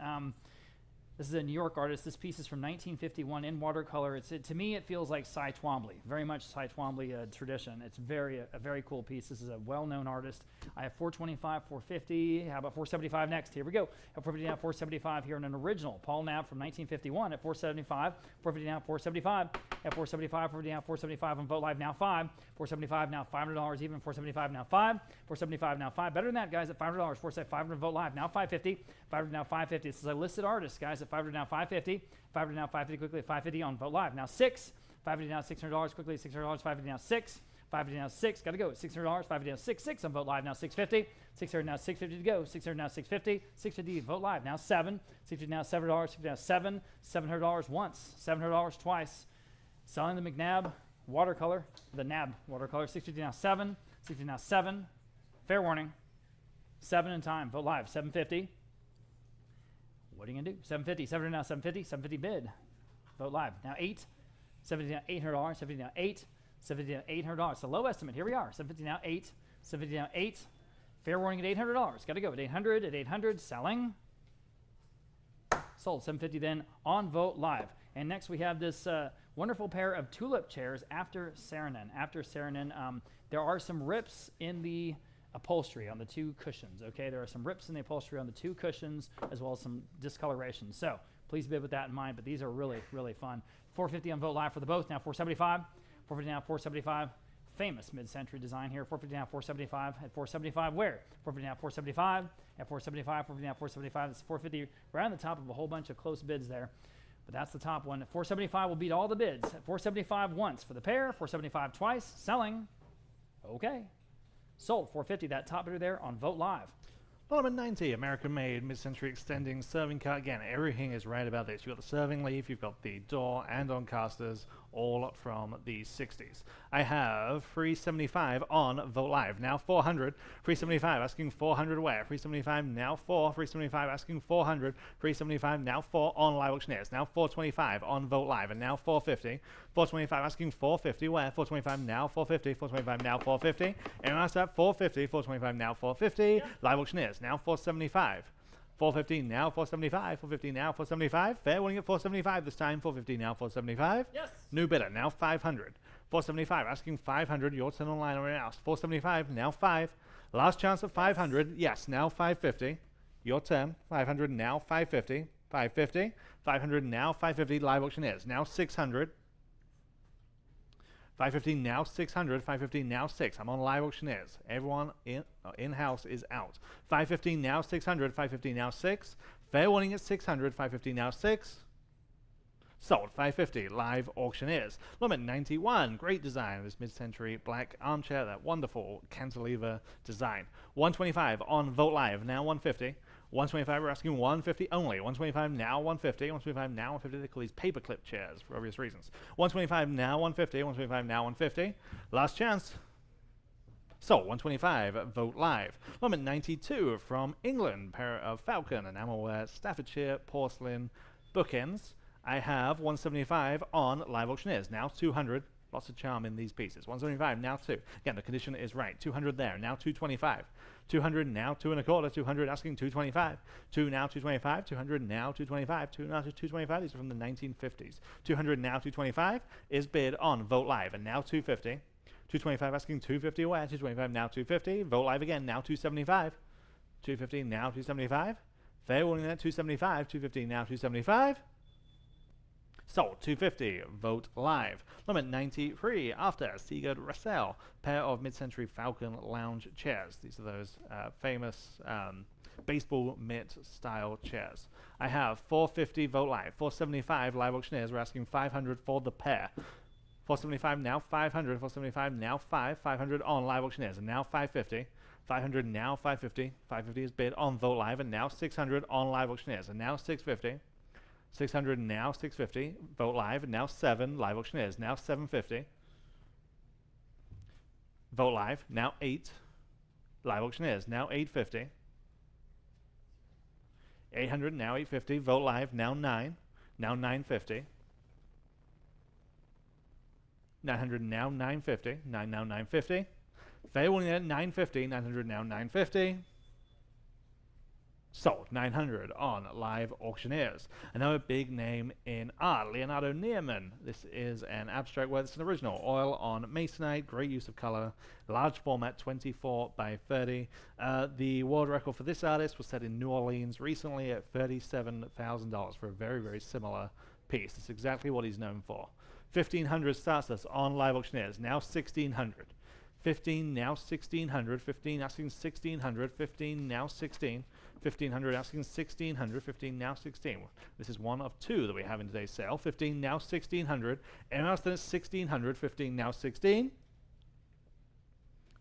This is a New York artist. This piece is from 1951 in watercolor. To me, it feels like Cy Twombly, very much Cy Twombly tradition. It's a very cool piece. This is a well-known artist. I have 425, 450. How about 475 next? Here we go. At 450 now, 475 here in an original Paul Nab from 1951 at 475. 450 now, 475. At 475, 450 now, 475 on Vogt Live now 5. 475 now, $500 even. 475 now 5. 475 now 5. Better than that, guys. At $500, 475 500 Vogt Live now 550. 500 now 550. This is a listed artist, guys. At 500 now 550. 500 now 550 quickly at 550 on Vogt Live. Now 6. 550 now $600 quickly at $600. 550 now 6. 550 now 6. Got to go at $600. 550 now 6 on Vogt Live now 650. 600 now 650 to go. 600 now 650. 650 Vogt Live now 7. 650 now $700. 650 now 7. $700 once. $700 twice. Selling the McNabb watercolor, the Nab watercolor. 650 now 7. 650 now 7. Fair warning. 7 in time. Vogt Live 750. What are you gonna do? 750. 700 now 750. 750 bid. Vogt Live now 8. 750 now $800. 750 now 8. 750 now $800. So low estimate. Here we are. 750 now 8. 750 now 8. Fair warning at $800. Got to go at 800. At 800. Selling. Sold. 750 then on Vogt Live. And next we have this wonderful pair of tulip chairs after Saarinen. There are some rips in the upholstery on the 2 cushions. Okay, there are some rips in the upholstery on the 2 cushions as well as some discoloration. So please bid with that in mind. But these are really fun. 450 on Vogt Live for the both. Now 475. 450 now 475. Famous mid-century design here. 450 now 475. At 475 where? 450 now 475. At 475. 450 now 475. It's 450 right on the top of a whole bunch of close bids there. But that's the top one. At 475 will beat all the bids. At 475 once for the pair. 475 twice. Selling. Okay. Sold. 450. That top bidder there on Vote Live. Number 90, American-made, mid-century extending serving cart. Again, everything is right about this. You've got the serving leaf, you've got the door and on casters, all from the 60s. I have 375 on Vote Live, now 400. 375 asking 400 where? 375 now 4. 375 asking 400. 375 now 4 on Live Auctioneers. Now 425 on Vote Live, and now 450. 425 asking 450 where? 425 now 450. 425 now 450. And that's at 450. 425 now 450. Live Auctioneers now 475. 450 now 475. 450 now 475. Fair winning at 475 this time. 450 now 475. Yes. New bidder now 500. 475 asking 500. Your turn online or else. 475 now 5. Last chance at 500. Yes, now 550. Your turn. 500 now 550. 550. 500 now 550. Live Auctioneers now 600. 550 now 600. 550 now 6. I'm on Live Auctioneers. Everyone in-house is out. 550 now 600. 550 now 6. Fair warning at 600. 550 now 6. Sold. 550. Live Auctioneers. Limit 91. Great design. This mid-century black armchair. That wonderful cantilever design. 125 on Vote Live. Now 150. 125, we're asking 150 only. 125 now 150. 125 now 150. They call these paperclip chairs for obvious reasons. 125 now 150. 125 now 150. Last chance. So 125, Vote Live. Limit 92 from England. Pair of Falcon enamelware Staffordshire porcelain bookends. I have 175 on Live Auctioneers. Now 200. Lots of charm in these pieces. 175 now 2. Again, the condition is right. 200 there. Now 225. 200 now 2 1/4. 200 asking 225. 2 now 225. 200 now 225. 2 now 225. These are from the 1950s. 200 now 225 is bid on Vote Live, and now 250. 225 asking 250 where? 225 now 250. Vote Live again. Now 275. 250 now 275. Fair warning at 275. 250 now 275. Sold. 250. Vote Live. Limit 93 after Sigurd Russell. Pair of mid-century Falcon lounge chairs. These are those famous baseball mitt style chairs. I have 450 Vote Live. 475 Live Auctioneers. We're asking 500 for the pair. 475 now 500. 475 now 5. 500 on Live Auctioneers, and now 550. 500 now 550. 550 is bid on Vote Live, and now 600 on Live Auctioneers, and now 650. 600 now 650. Vote Live, and now 7. Live Auctioneers now 750. Vote Live now 8. Live Auctioneers now 850. 800 now 850. Vote Live now 9. Now 950. 900 now 950. 9 now 950. Fair warning at 950. 900 now 950. Sold. 900 on Live Auctioneers. Another big name in art, Leonardo Neerman. This is an abstract work. It's an original. Oil on masonite, great use of color, large format, 24 by 30. The world record for this artist was set in New Orleans recently at $37,000 for a very, very similar piece. It's exactly what he's known for. 1500 starts us on Live Auctioneers. Now 1600. 15 now 1600. 15 asking 1600. 15 now 16. 1500 asking 1600. 15 now 16. This is one of 2 that we have in today's sale. 15 now 1600. And else then it's 1600. 15 now 16.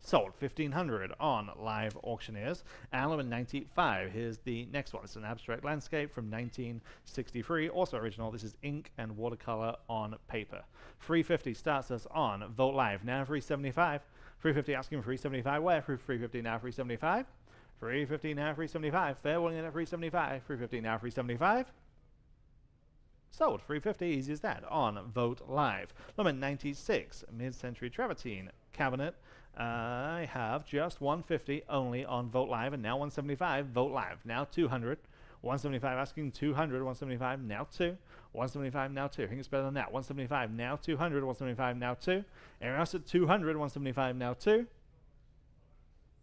Sold. 1500 on Live Auctioneers. Element 95. Here's the next one. It's an abstract landscape from 1963. Also original. This is ink and watercolor on paper. 350 starts us on Vote Live. Now 375. 350 asking 375 where? 350 now 375. 350 now 375. Fair warning at 375. 350 now 375. Sold. 350, easy as that, on Vote Live. Limit 96, mid-century travertine cabinet. I have just 150 only on Vote Live, and now 175. Vote Live. Now 200. 175 asking 200. 175 now 2. 175 now 2. I think it's better than that. 175 now 200. 175 now 2. Everyone else at 200. 175 now 2.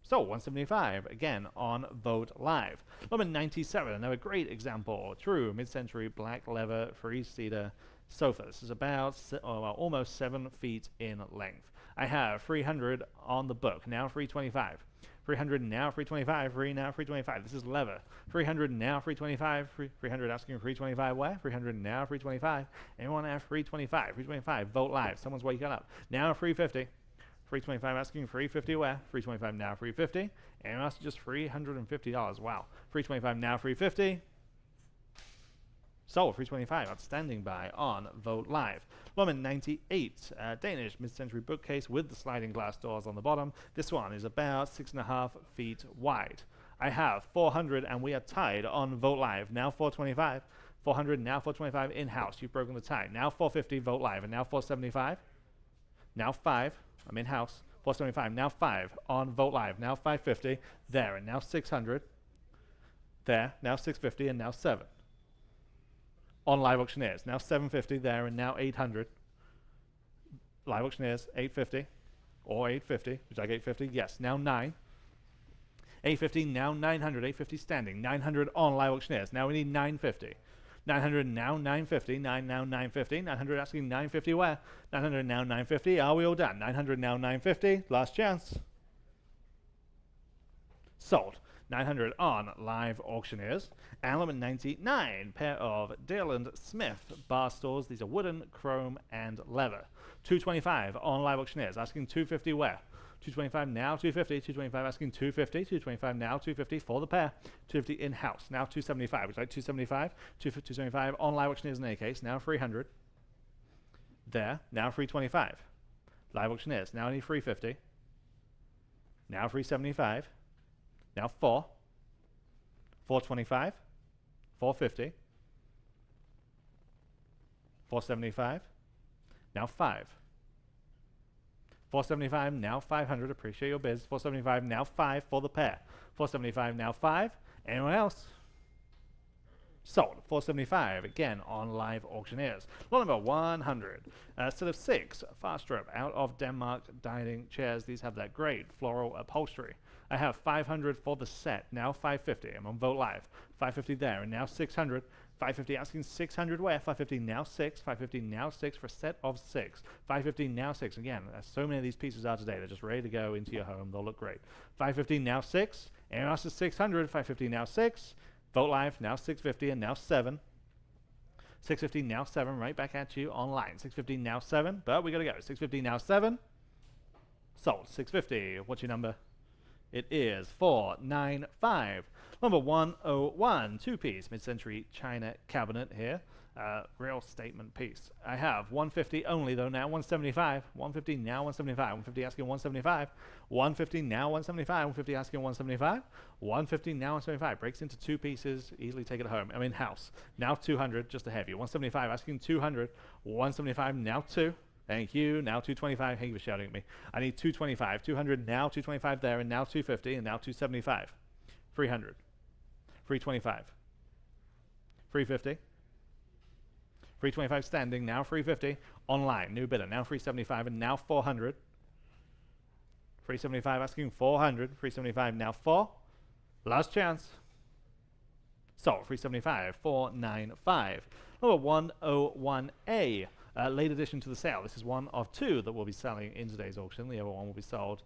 So 175 again on Vote Live. Limit 97, another great example. True mid-century black leather three-seater sofa. This is about almost 7 feet in length. I have 300 on the book. Now 325. 300 now 325. 3 now 325. This is leather. 300 now 325. 300 asking 325 where? 300 now 325. Anyone have 325? 325. Vote Live. Someone's waking up. Now 350. 325 asking 350 where? 325 now, 350. And that's just $350. Wow. 325 now, 350. Sold, 325. Outstanding buy on Vote Live. Woman 98, Danish mid-century bookcase with the sliding glass doors on the bottom. This one is about 6.5 feet wide. I have 400 and we are tied on Vote Live. Now 425. 400, now 425 in-house. You've broken the tie. Now 450, Vote Live. And now 475. Now 5. I'm in-house. 475. Now 5 on Vote Live. Now 550. There. And now 600. There. Now 650. And now 7. On Live Auctioneers. Now 750 there. And now 800. Live Auctioneers. 850. Or 850. Would you like 850? Yes. Now 9. 850. Now 900. 850 standing. 900 on Live Auctioneers. Now we need 950. 900 now 950, 9 now 950, 900 asking 950 where? 900 now 950, are we all done? 900 now 950, last chance. Sold. 900 on Live Auctioneers. Element 99, pair of Dale & Smith bar stools. These are wooden, chrome, and leather. 225 on Live Auctioneers, asking 250 where? 225 now 250, 225 asking 250, 225 now 250 for the pair, 250 in-house, now 275, would you like 275? 275 on Live Auctioneers in any case, now 300. There, now 325. Live Auctioneers, now only 350. Now 375. Now 4. 425. 450. 475. Now 5. 475, now 500, appreciate your bids. 475, now 5 for the pair. 475, now 5. Anyone else? Sold. 475, again on Live Auctioneers. Lot number 100. Set of 6 fast rope out of Denmark dining chairs. These have that great floral upholstery. I have 500 for the set, now 550. I'm on Vote Live. 550 there, and now 600. 550 asking 600 where? 550 now 6. 550 now 6 for a set of 6. 550 now 6. Again, so many of these pieces are today. They're just ready to go into your home. They'll look great. 550 now 6. And else is 600. 550 now 6. Vote Live now 650 and now 7. 650 now 7. Right back at you online. 650 now 7. But we got to go. 650 now 7. Sold. 650. What's your number? It is 495. Number 101, two-piece mid-century china cabinet here. Real statement piece. I have 150 only though now, 175. 150 now 175. 150 asking 175. 150 now 175. 150 asking 175. 150 now 175. Breaks into two pieces. Easily take it home. I'm in house. Now 200, just to have you. 175 asking 200. 175 now 2. Thank you. Now 225. Hey, you were shouting at me. I need 225. 200 now, 225 there, and now 250, and now 275. 300. 325. 350. 325 standing, now 350. Online, new bidder, now 375, and now 400. 375 asking 400. 375 now 4. Last chance. Sold. 375. 495. Number 101A. Late addition to the sale. This is one of 2 that will be selling in today's auction. The other one will be sold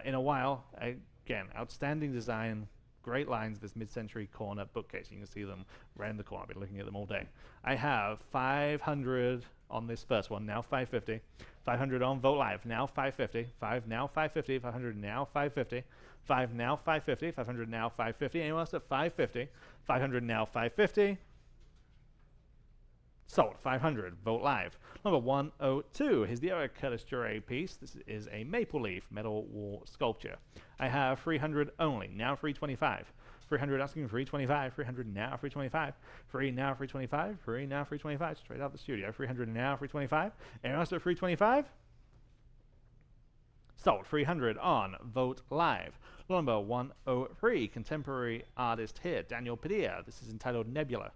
in a while. Again, outstanding design, great lines. This mid-century corner bookcase. You can see them right in the corner. I've been looking at them all day. I have 500 on this first one. Now 550. 500 on Vote Live. Now 550. 5 now 550. 500 now 550. 5 now 550. 500 now 550. Anyone else at 550? 500 now 550. Sold. 500. Vote Live. Number 102. Here's the other Curtis Jure piece. This is a maple leaf metal wall sculpture. I have 300 only. Now 325. 300 asking 325. 300 now 325. 3 now 325. 3 now 325. Straight out the studio. 300 now 325. Anyone else at 325? Sold. 300 on Vote Live. Number 103. Contemporary artist here. Daniel Padilla. This is entitled Nebula.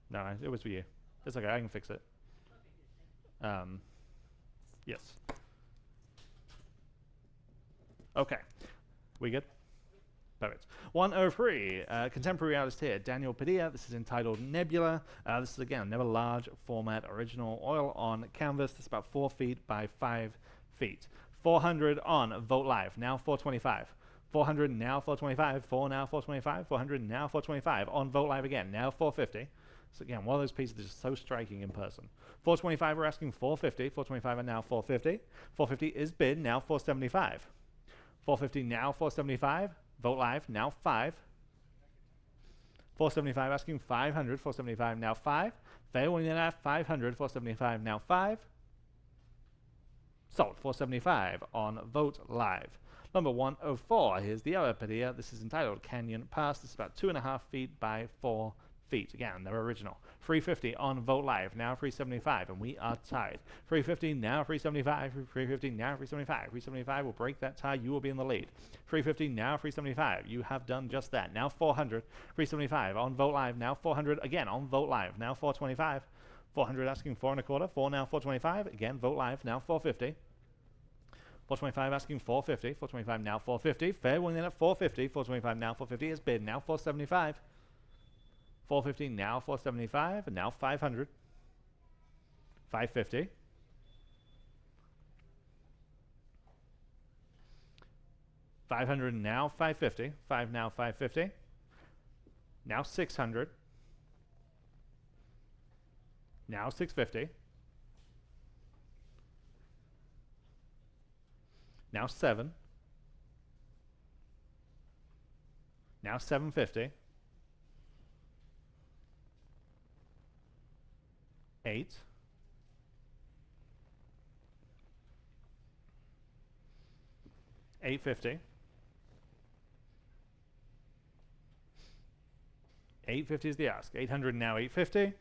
No, it was for you. It's okay, I can fix it. Yes. Okay. We good? Perfect. 103, contemporary artist here, Daniel Padilla. This is entitled Nebula. This is, again, another large format original oil on canvas. This is about 4 feet by 5 feet. 400 on Vote Live. Now 425. 400 now 425. 4 now 425. 400 now 425. On Vote Live again. Now 450. So again, one of those pieces that's just so striking in person. 425 we're asking 450. 425 are now 450. 450 is bid, now 475. 450 now 475. Vote live, now 5. 475 asking 500. 475 now 5. Fair winning at 500. 475 now 5. Sold. 475 on Vote Live. Number 104, here's the other padilla. This is entitled Canyon Pass. This is about 2.5 feet by 4 feet. Again, they're original. 350 on Vote Live, now 375, and we are tied. 350 now 375, 350 now 375. 375 will break that tie, you will be in the lead. 350 now 375, you have done just that. Now 400, 375 on Vote Live, now 400 again on Vote Live, now 425. 400 asking 4.25, 4 now 425, again Vote Live, now 450. 425 asking 450, 425 now 450, fair winning at 450, 425 now 450 is bid, now 475. 450 now 475, and now 500. 550. 500 now 550, 5 now 550. Now 600. Now 650. Now 7. Now 750. 8. 850. 850 is the ask. 800 now 850.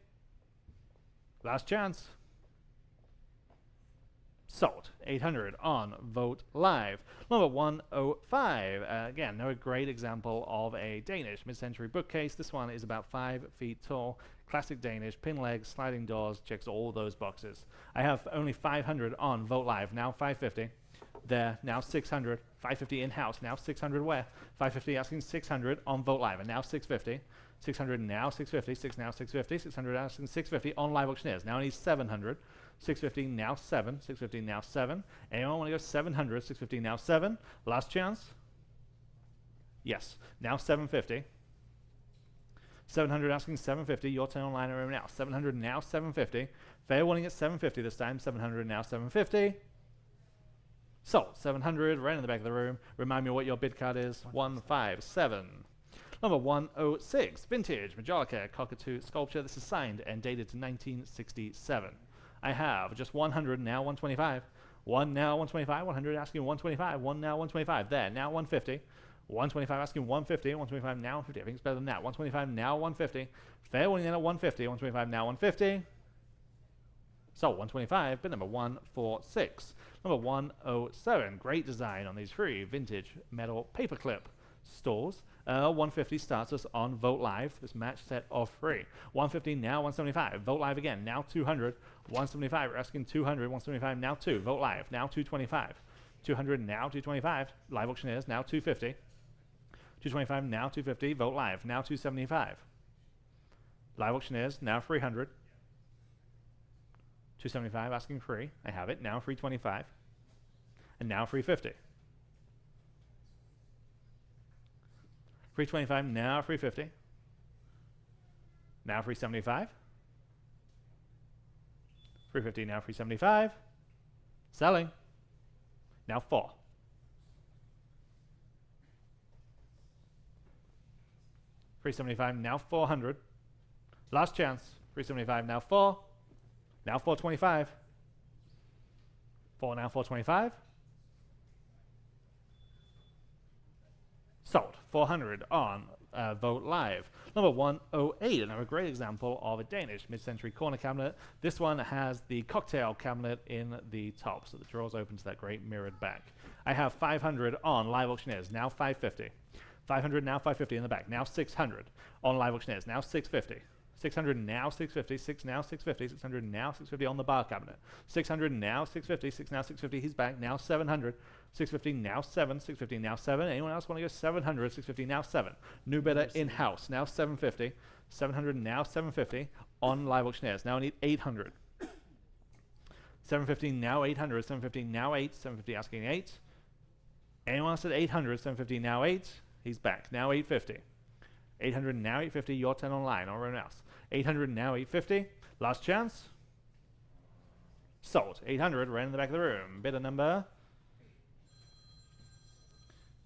Last chance. Sold. 800 on Vote Live. Number 105. Again, another great example of a Danish mid-century bookcase. This one is about 5 feet tall. Classic Danish, pin legs, sliding doors, checks all those boxes. I have only 500 on Vote Live, now 550. There, now 600. 550 in-house, now 600 where? 550 asking 600 on Vote Live, and now 650. 600 now 650, 6 now 650, 600 asking 650 on Live Auctioneers. Now I need 700. 650 now 7, 650 now 7. Anyone want to go 700, 650 now 7. Last chance? Yes, now 750. 700 asking 750, your turn online right now. 700 now 750. Fair warning at 750 this time. 700 now 750. Sold. 700 right in the back of the room. Remind me what your bid card is. 157. Number 106, vintage Majolica cockatoo sculpture. This is signed and dated to 1967. I have just 100 now 125. 1 now 125. 100 asking 125. 1 now 125. There now 150. 125 asking 150, 125 now 150. I think it's better than that. 125 now 150. Fair winning at 150, 125 now 150. So 125, bid number 146. Number 107, great design on these free vintage metal paperclip stores. 150 starts us on Vote Live, this match set of free. 150 now 175. Vote Live again, now 200. 175, we're asking 200. 175 now 2. Vote Live, now 225. 200 now 225. Live Auctioneers, now 250. 225 now 250. Vote Live, now 275. Live Auctioneers, now 300. 275 asking free. I have it, now 325. And now 350. 325 now 350. Now 375. 350 now 375. Selling. Now 4. 375 now 400. Last chance. 375 now 4. Now 425. 4 now 425. Sold. 400 on Vote Live. Number 108, another great example of a Danish mid-century corner cabinet. This one has the cocktail cabinet in the top, so the drawers open to that great mirrored back. I have 500 on Live Auctioneers, now 550. 500 now 550 in the back, now 600 on Live Auctioneers, now 650. 600 now 650, 6 now 650, 600 now 650 on the bar cabinet. 600 now 650, 6 now 650, he's back, now 700. 650 now 7, 650 now 7. Anyone else want to go 700, 650 now 7. New bidder in-house, now 750. 700 now 750 on Live Auctioneers. Now I need 800. 750 now 800, 750 now 8, 750 asking 8. Anyone else at 800, 750 now 8. He's back, now 850. 800 now 850, your turn online, or everyone else. 800, now 850. Last chance. Sold. 800, right in the back of the room. Bidder number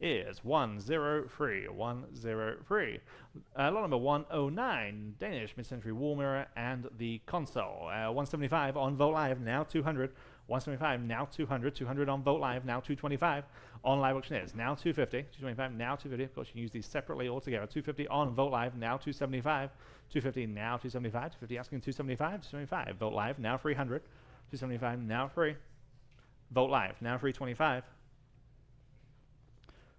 is 103. 103. Lot number 109, Danish mid-century wall mirror and the console. 175 on Vogt Live, now 200. 175, now 200. 200 on Vogt Live, now 225. On Live Auctioneers, now 250. 225, now 250. Of course, you can use these separately altogether. 250 on Vogt Live, now 275. 250, now 275. 250 asking 275. 275. Vogt Live, now 300. 275, now free. Vogt Live, now 325.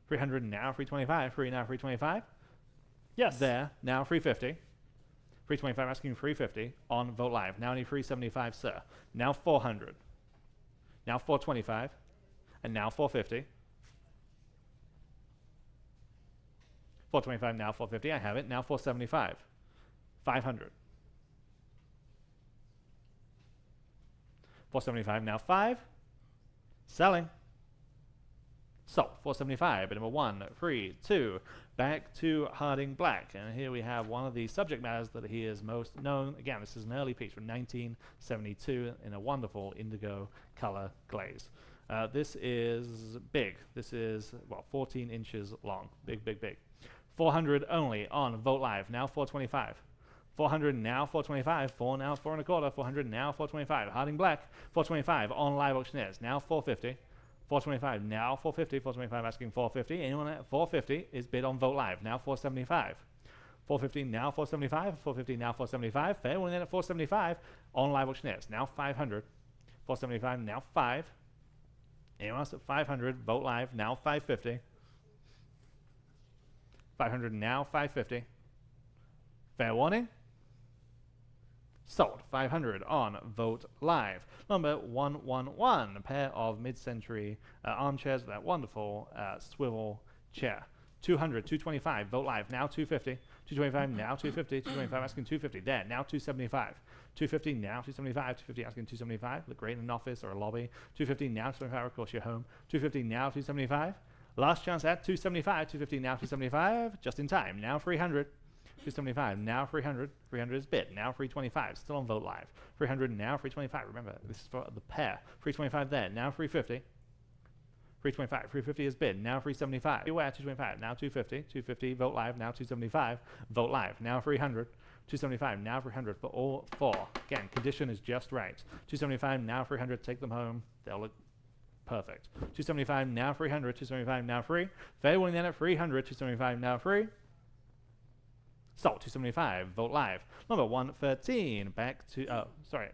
300, now 325. Free, now 325. Yes. There, now 350. 325 asking 350 on Vogt Live. Now only 375, sir. Now 400. Now 425. And now 450. 425, now 450. I have it. Now 475. 500. 475, now 5. Selling. Sold. 475. Bid number 1, 3, 2. Back to Harding Black. And here we have one of the subject matters that he is most known. Again, this is an early piece from 1972 in a wonderful indigo color glaze. This is big. This is, well, 14 inches long. Big, big, big. 400 only on Vogt Live. Now 425. 400, now 425. 4, now 4 and a quarter. 400, now 425. Harding Black. 425 on Live Auctioneers. Now 450. 425, now 450. 425 asking 450. Anyone at 450 is bid on Vogt Live. Now 475. 450, now 475. 450, now 475. Fair one in at 475 on Live Auctioneers. Now 500. 475, now 5. Anyone else at 500? Vogt Live. Now 550. 500, now 550. Fair warning. Sold. 500 on Vogt Live. Number 111, a pair of mid-century armchairs with that wonderful swivel chair. 200, 225, Vogt Live, now 250. 225, now 250. 225 asking 250. There, now 275. 250, now 275. 250 asking 275. Look great in an office or a lobby. 250, now 275, of course, your home. 250, now 275. Last chance at 275. 250, now 275. Just in time. Now 300. 275, now 300. 300 is bid. Now 325, still on Vogt Live. 300, now 325. Remember, this is for the pair. 325 there, now 350. 325, 350 is bid. Now 375. Beware, 225, now 250. 250, Vogt Live, now 275. Vogt Live, now 300. 275, now 300 for all four. Again, condition is just right. 275, now 300. Take them home. They'll look perfect. 275, now 300. 275, now free. Fair winning then at 300. 275, now free. Sold. 275, Vogt Live. Number 113, back to,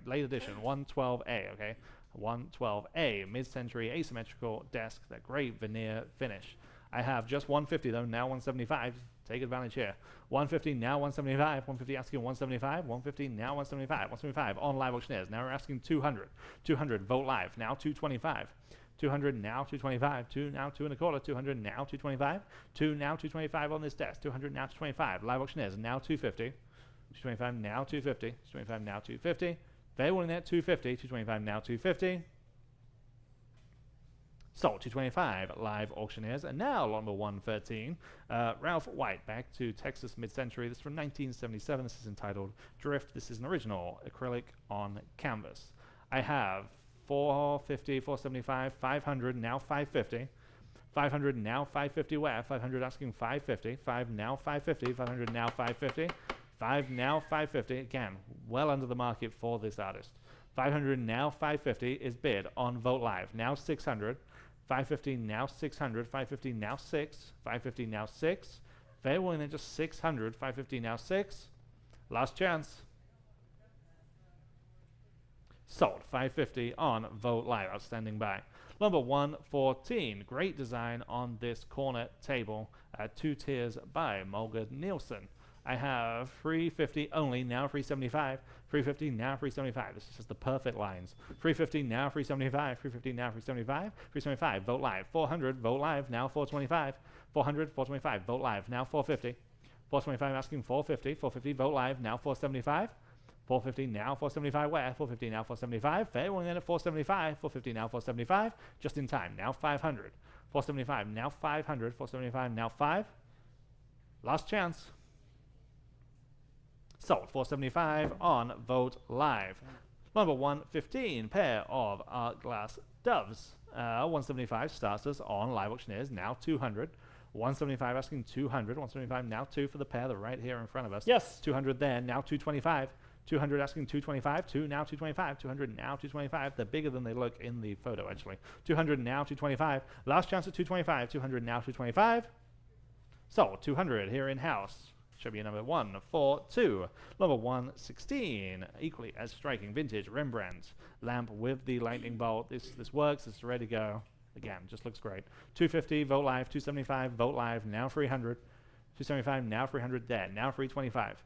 late edition, 112A, okay? 112A, mid-century asymmetrical desk, that great veneer finish. I have just 150 though, now 175. Take advantage here. 150, now 175. 150 asking 175. 150, now 175. 175 on Live Auctioneers. Now we're asking 200. 200, Vogt Live, now 225. 200, now 225. 2, now 2 and a quarter. 200, now 225. 2, now 225 on this desk. 200, now 225. Live Auctioneers, now 250. 225, now 250. 225, now 250. Fair winning at 250. 225, now 250. Sold. 225, Live Auctioneers. And now, lot number 113, Ralph White, back to Texas mid-century. This is from 1977. This is entitled Drift. This is an original acrylic on canvas. I have 450, 475, 500, now 550. 500, now 550 where? 500 asking 550. 5, now 550. 500, now 550. 5, now 550. Again, well under the market for this artist. 500, now 550 is bid on Vogt Live. Now 600. 550, now 600. 550, now 6. 550, now 6. Fair winning at just 600. 550, now 6. Last chance. Sold. 550 on Vogt Live. Outstanding buy. Number 114. Great design on this corner table. 2 tiers by Mulgard Nielsen. I have 350 only, now 375. 350, now 375. This is just the perfect lines. 350, now 375. 350, now 375. 375, Vogt Live. 400, Vogt Live, now 425. 400, 425, Vogt Live, now 450. 425 asking 450. 450, Vogt Live, now 475. 450, now 475 where? 450, now 475. Fair one then at 475. 450, now 475. Just in time, now 500. 475, now 500. 475, now 5. Last chance. Sold. 475 on Vogt Live. Number 115, pair of art glass doves. 175 starts us on Live Auctioneers, now 200. 175 asking 200. 175 now 2 for the pair. They're right here in front of us. Yes. 200 there, now 225. 200 asking 225. 2 now 225. 200 now 225. They're bigger than they look in the photo, actually. 200 now 225. Last chance at 225. 200 now 225. Sold. 200 here in house. Should be number 142. Number 116. Equally as striking, vintage Rembrandt lamp with the lightning bolt. This works. It's ready to go. Again, just looks great. 250, Vogt Live. 275, Vogt Live. Now 300. 275, now 300 there. Now 325.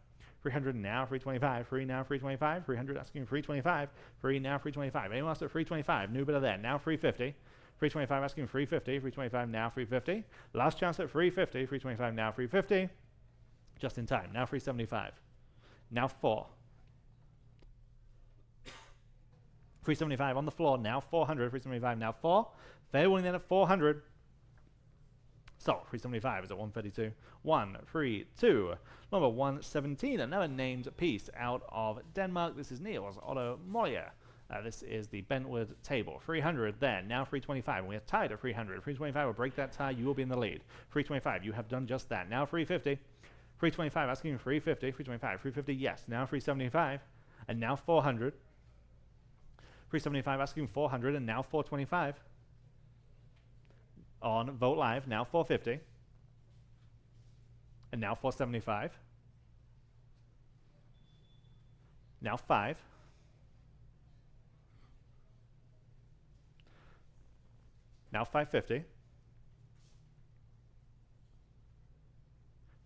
300 now 325. Free now 325. 300 asking 325. Free now 325. Anyone else at 325? New bit of that. Now 350. 325 asking 350. 325 now 350. Last chance at 350. 325 now 350. Just in time. Now 375. Now 4. 375 on the floor. Now 400. 375 now 4. Fair winning then at 400. So 375 is at 132. 132. Number 117. Another named piece out of Denmark. This is Niels Otto Moyer. This is the Bentwood table. 300 there. Now 325. We are tied at 300. 325 will break that tie. You will be in the lead. 325. You have done just that. Now 350. 325 asking 350. 325. 350. Yes. Now 375. And now 400. 375 asking 400. And now 425. On Vogt Live. Now 450. And now 475. Now 5. Now 550.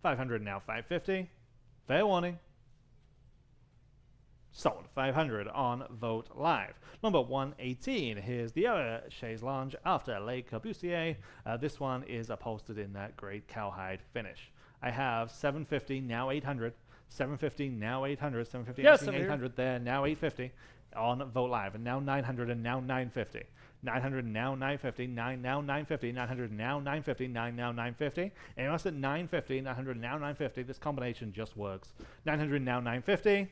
500 now 550. Fair warning. Sold. 500 on Vogt Live. Number 118. Here's the other chaise lounge after Le Corbusier. This one is upholstered in that great cowhide finish. I have 750 now 800. 750 now 800. 750 yes, asking 800 there. Now 850 on Vogt Live. And now 900 and now 950. 900 now 950, 9 now 950, 900 now 950, 9 now 950. And us at 950, 900 now 950. This combination just works. 900 now 950.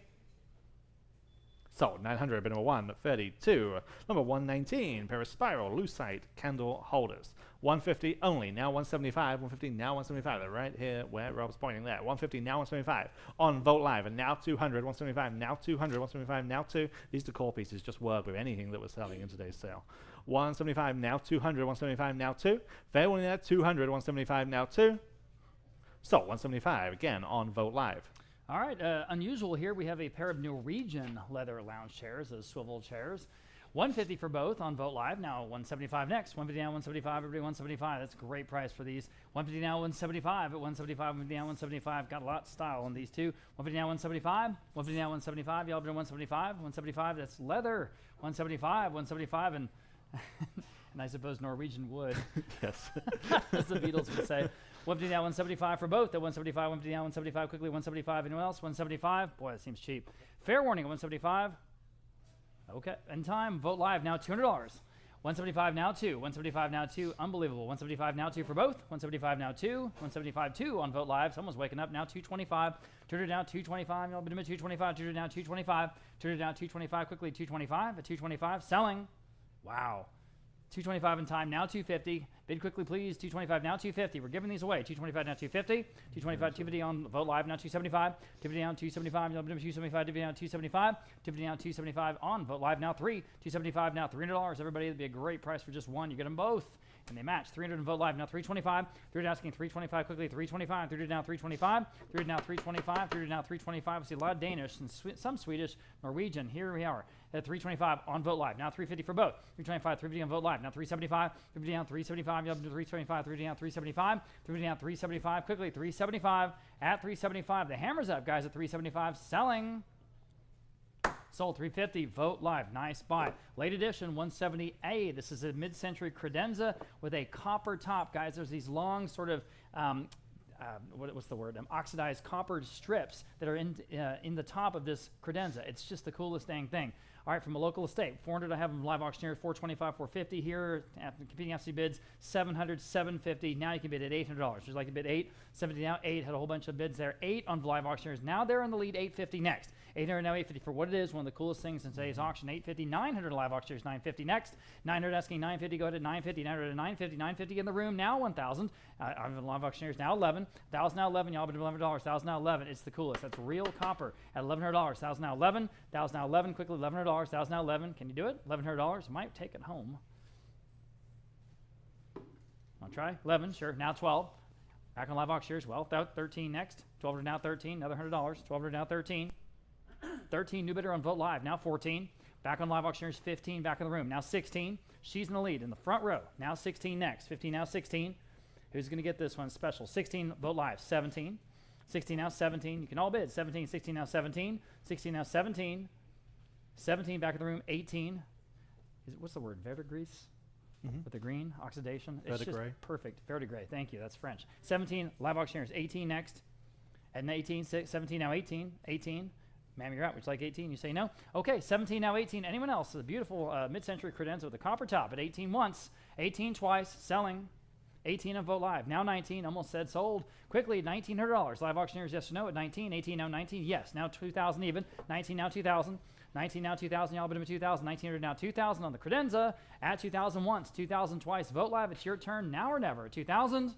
Sold. 900, bit number 132. Number 119, pair of spiral lucite candle holders. 150 only, now 175. 150 now 175. They're right here where Rob's pointing there. 150 now 175 on Vogt Live, and now 200. 175 now 200. 175 now 2. These decor pieces just work with anything that we're selling in today's sale. 175 now 200. 175 now 2. Fair winning at 200. 175 now 2. So 175 again on Vogt Live. All right, unusual here. We have a pair of Norwegian leather lounge chairs, those swivel chairs. 150 for both on Vogt Live. Now 175 next. 150 now 175. Everybody 175. That's a great price for these. 150 now 175 at 175. 150 now 175. Got a lot of style on these two. 150 now 175. 150 now 175. Y'all been 175. 175. That's leather. 175. 175 and and I suppose Norwegian wood. Yes. As the Beatles would say. 150 now 175 for both. At 175. 150 now 175. Quickly 175. Anyone else? 175. Boy, that seems cheap. Fair warning at 175. Okay, in time, Vogt Live now $200. 175 now 2. 175 now 2. Unbelievable. 175 now 2 for both. 175 now 2. 175 2 on Vogt Live. Someone's waking up now. 225. 200 now 225. Y'all been at 225. 200 now 225. 200 now 225. Quickly 225 at 225. Selling. Wow. 225 in time, now 250. Bid quickly, please. 225 now 250. We're giving these away. 225 now 250. 225, 250 on Vogt Live now 275. 250 down 275. 275. 250 down 275. 250 down 275 on Vogt Live now 3. 275 now $300. Everybody, that'd be a great price for just one. You get them both. And they match. 300 in Vogt Live now 325. 300 asking 325 quickly. 325. 300 now 325. 300 now 325. 300 now 325. We see a lot of Danish and some Swedish, Norwegian. Here we are at 325 on Vogt Live. Now 350 for both. 325, 350 on Vogt Live. Now 375. 350 down 375. Up to 325. 350 down 375. 350 down 375. Quickly 375 at 375. The hammer's up, guys, at 375. Selling. Sold 350, Vogt Live, nice buy. Late edition 170A. This is a mid-century credenza with a copper top, guys. There's these long sort of what's the word? Oxidized copper strips that are in the top of this credenza. It's just the coolest dang thing. All right, from a local estate, 400 I have them live auctioneer, 425, 450 here. After competing after bids, 700, 750. Now you can bid at $800. Would you like to bid 8? 70 now, 8. Had a whole bunch of bids there. 8 on live auctioneers. Now they're in the lead, 850 next. 800 now, 850 for what it is. One of the coolest things in today's auction. 850, 900 live auctioneers, 950 next. 900 asking 950. Go ahead at 950. 900 at 950. 950 in the room now. 1,000. Live auctioneers now 11. 1,000 now 11. Y'all bid $11. 1,000 now 11. It's the coolest. That's real copper at $1,100. 1,000 now 11. 1,000 now 11. Quickly $1,100. 1,000 now 11. Can you do it? $1,100. Might take it home. I'll try 11. Sure. Now 12. Back on live auctioneers. Well, 13 next. 1,200 now 13. Another $100. 1,200 now 13. 13, new bidder on Vote Live, now 14. Back on live auctioneers, 15, back in the room, now 16. She's in the lead in the front row, now 16 next. 15 now 16. Who's going to get this one special? 16, Vote Live, 17. 16 now 17. You can all bid. 17, 16 now 17. 16 now 17. 17, back in the room, 18. What's the word? Verdigris? With the green, oxidation. It's just perfect. Verdigris, thank you, that's French. 17, live auctioneers, 18 next. And 18, 17 now 18. 18. Ma'am, you're out. Would you like 18? You say no? Okay, 17 now 18. Anyone else? The beautiful mid-century credenza with a copper top at 18 once, 18 twice, selling. 18 on Vote Live. Now 19. Almost said sold. Quickly, $1,900. Live auctioneers, yes or no at 19. 18 now 19. Yes. Now 2,000 even. 19 now 2,000. 19 now 2,000. Y'all bid them 2,000. 1,900 now 2,000 on the credenza at 2,000 once. 2,000 twice. Vote Live. It's your turn now or never. 2,000.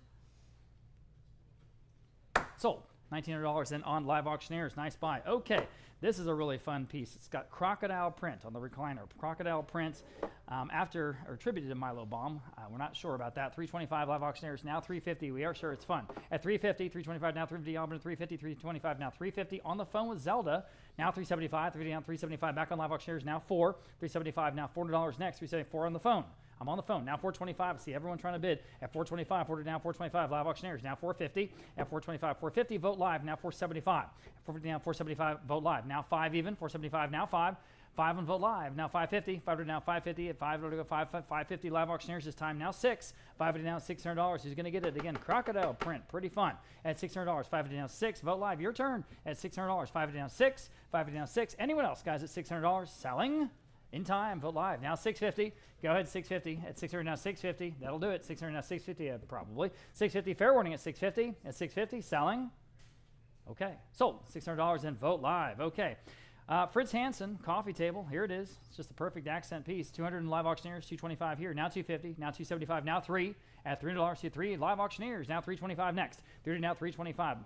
Sold. $1,900 then on live auctioneers. Nice buy. Okay, this is a really fun piece. It's got crocodile print on the recliner. Crocodile print after or attributed to Milo Baum. We're not sure about that. 325 live auctioneers now 350. We are sure it's fun. At 350, 325 now 350. Auburn 350, 325 now 350. On the phone with Zelda now 375. 350 down 375. Back on live auctioneers now 4. 375 now $400 next. 374 on the phone. I'm on the phone. Now 425. I see everyone trying to bid. At 425, order now 425. Live auctioneers now 450. At 425, 450. Vote Live now 475. At 450 now 475. Vote Live now 5 even. 475 now 5. 5 on Vote Live now 550. 500 now 550. At 500 go 550. Live auctioneers this time now 6. 550 now $600. Who's going to get it again? Crocodile print. Pretty fun. At $600. 550 now 6. Vote Live. Your turn. At $600. 550 now 6. 550 now 6. Anyone else, guys? At $600. Selling. In time, Vote Live. Now 650. Go ahead, 650. At 600 now 650. That'll do it. 600 now 650. Probably. 650. Fair warning at 650. At 650. Selling. Okay. Sold. $600 and Vote Live. Okay. Fritz Hansen coffee table. Here it is. It's just a perfect accent piece. 200 in live auctioneers. 225 here. Now 250. Now 275. Now 3. At $300 to 3 live auctioneers. Now 325 next. 30 now 325.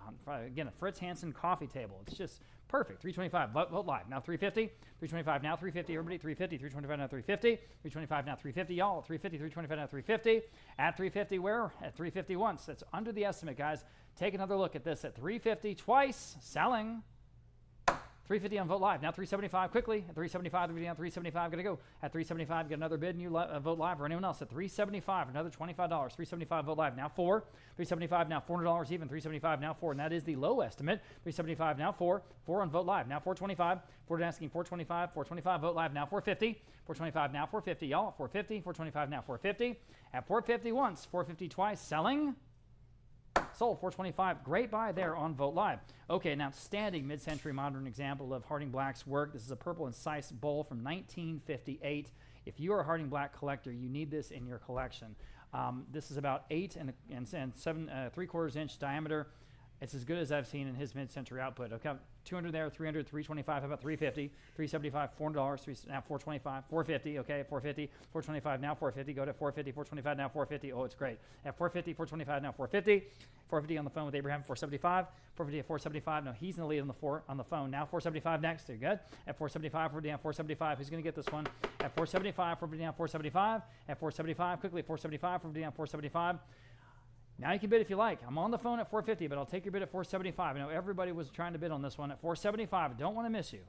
Again, a Fritz Hansen coffee table. It's just perfect. 325. Vote Live. Now 350. 325 now 350. Everybody 350. 325 now 350. 325 now 350. Y'all 350. 325 now 350. At 350 where? At 350 once. That's under the estimate, guys. Take another look at this. At 350 twice. Selling. 350 on Vote Live. Now 375 quickly. At 375, we're down 375. Gonna go. At 375, get another bid. And you Vote Live or anyone else at 375. Another $25. 375 Vote Live. Now 4. 375 now $400 even. 375 now 4. And that is the low estimate. 375 now 4. 4 on Vote Live. Now 425. 4 asking 425. 425 Vote Live. Now 450. 425 now 450. Y'all 450. 425 now 450. At 450 once. 450 twice. Selling. Sold. 425. Great buy there on Vote Live. Okay, an outstanding mid-century modern example of Harding Black's work. This is a purple incise bowl from 1958. If you are a Harding Black collector, you need this in your collection. This is about 8 and 7 3/4 inch diameter. It's as good as I've seen in his mid-century output. Okay, 200 there, 300, 325, how about 350, 375, $400, now 425, 450, okay, 450, 425, now 450, go to 450, 425, now 450, oh, it's great. At 450, 425, now 450, 450 on the phone with Abraham, 475, 450 at 475, no, he's in the lead on the phone, now 475 next, you're good. At 475, 450 down 475, who's going to get this one? At 475, 450 down 475, at 475, quickly 475, 450 down 475, now you can bid if you like. I'm on the phone at 450, but I'll take your bid at 475. I know everybody was trying to bid on this one at 475. I don't want to miss you.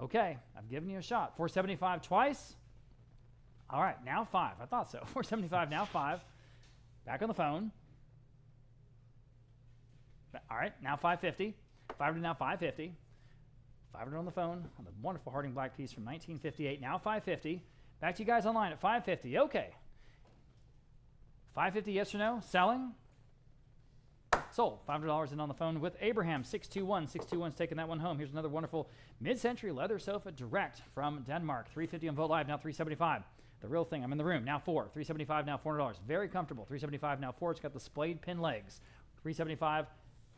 Okay, I've given you a shot. 475 twice. All right, now 5. I thought so. 475, now 5. Back on the phone. All right, now 550. 500 now 550. 500 on the phone on the wonderful Harding Black piece from 1958. Now 550. Back to you guys online at 550. Okay. 550, yes or no? Selling? Sold. $500 in on the phone with Abraham. 621. 621's taking that one home. Here's another wonderful mid-century leather sofa direct from Denmark. $350 on Vote Live, now $375. The real thing. I'm in the room. Now $4. $375, now $400. Very comfortable. $375, now $4. It's got the splayed pin legs. $375,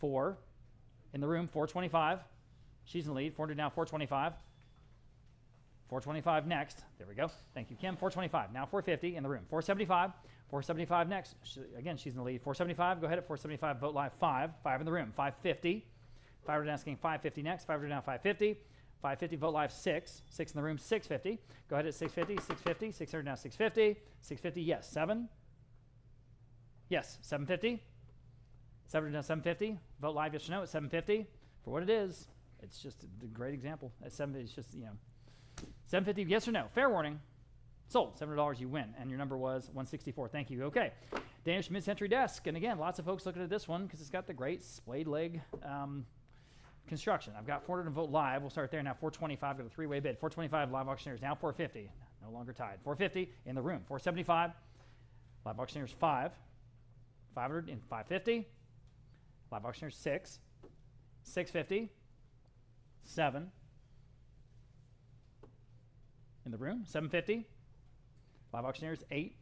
$4. In the room, $425. She's in the lead. $400 now, $425. $425 next. There we go. Thank you, Kim. $425. Now $450 in the room. $475. $475 next. Again, she's in the lead. $475. Go ahead at $475. Vote Live. $5. $5 in the room. $550. $500 asking $550 next. $500 now $550. $550. Vote Live. $6. $6 in the room. $650. Go ahead at $650. $650. $600 now $650. $650. Yes. $7. Yes. $750. $700 now $750. Vote Live. Yes or no at $750. For what it is, it's just a great example. At $750, it's just, $750. Yes or no. Fair warning. Sold. $700, you win. And your number was 164. Thank you. Okay. Danish mid-century desk. And again, lots of folks looking at this one because it's got the great splayed leg construction. I've got 400 and Vote Live. We'll start there now. 425 got a three-way bid. 425 live auctioneers. Now 450. No longer tied. 450 in the room. 475. Live auctioneers 5. 500 and 550. Live auctioneers 6. 650. 7. In the room. 750. Live auctioneers 8.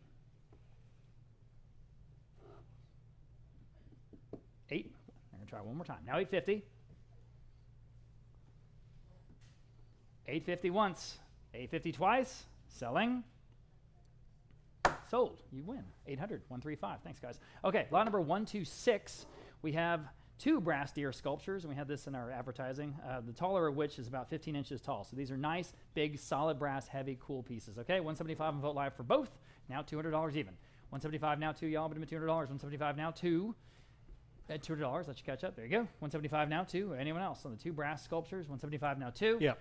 8. I'm going to try one more time. Now 850. 850 once. 850 twice. Selling. Sold. You win. 800. 135. Thanks, guys. Okay, lot number 126. We have 2 brass deer sculptures, and we have this in our advertising, the taller of which is about 15 inches tall. So these are nice, big, solid brass, heavy, cool pieces. Okay, 175 and Vote Live for both. Now $200 even. 175 now 2, y'all, but $200. 175 now 2. At $200, let you catch up. There you go. 175 now 2. Anyone else on the 2 brass sculptures? 175 now 2. Yeah.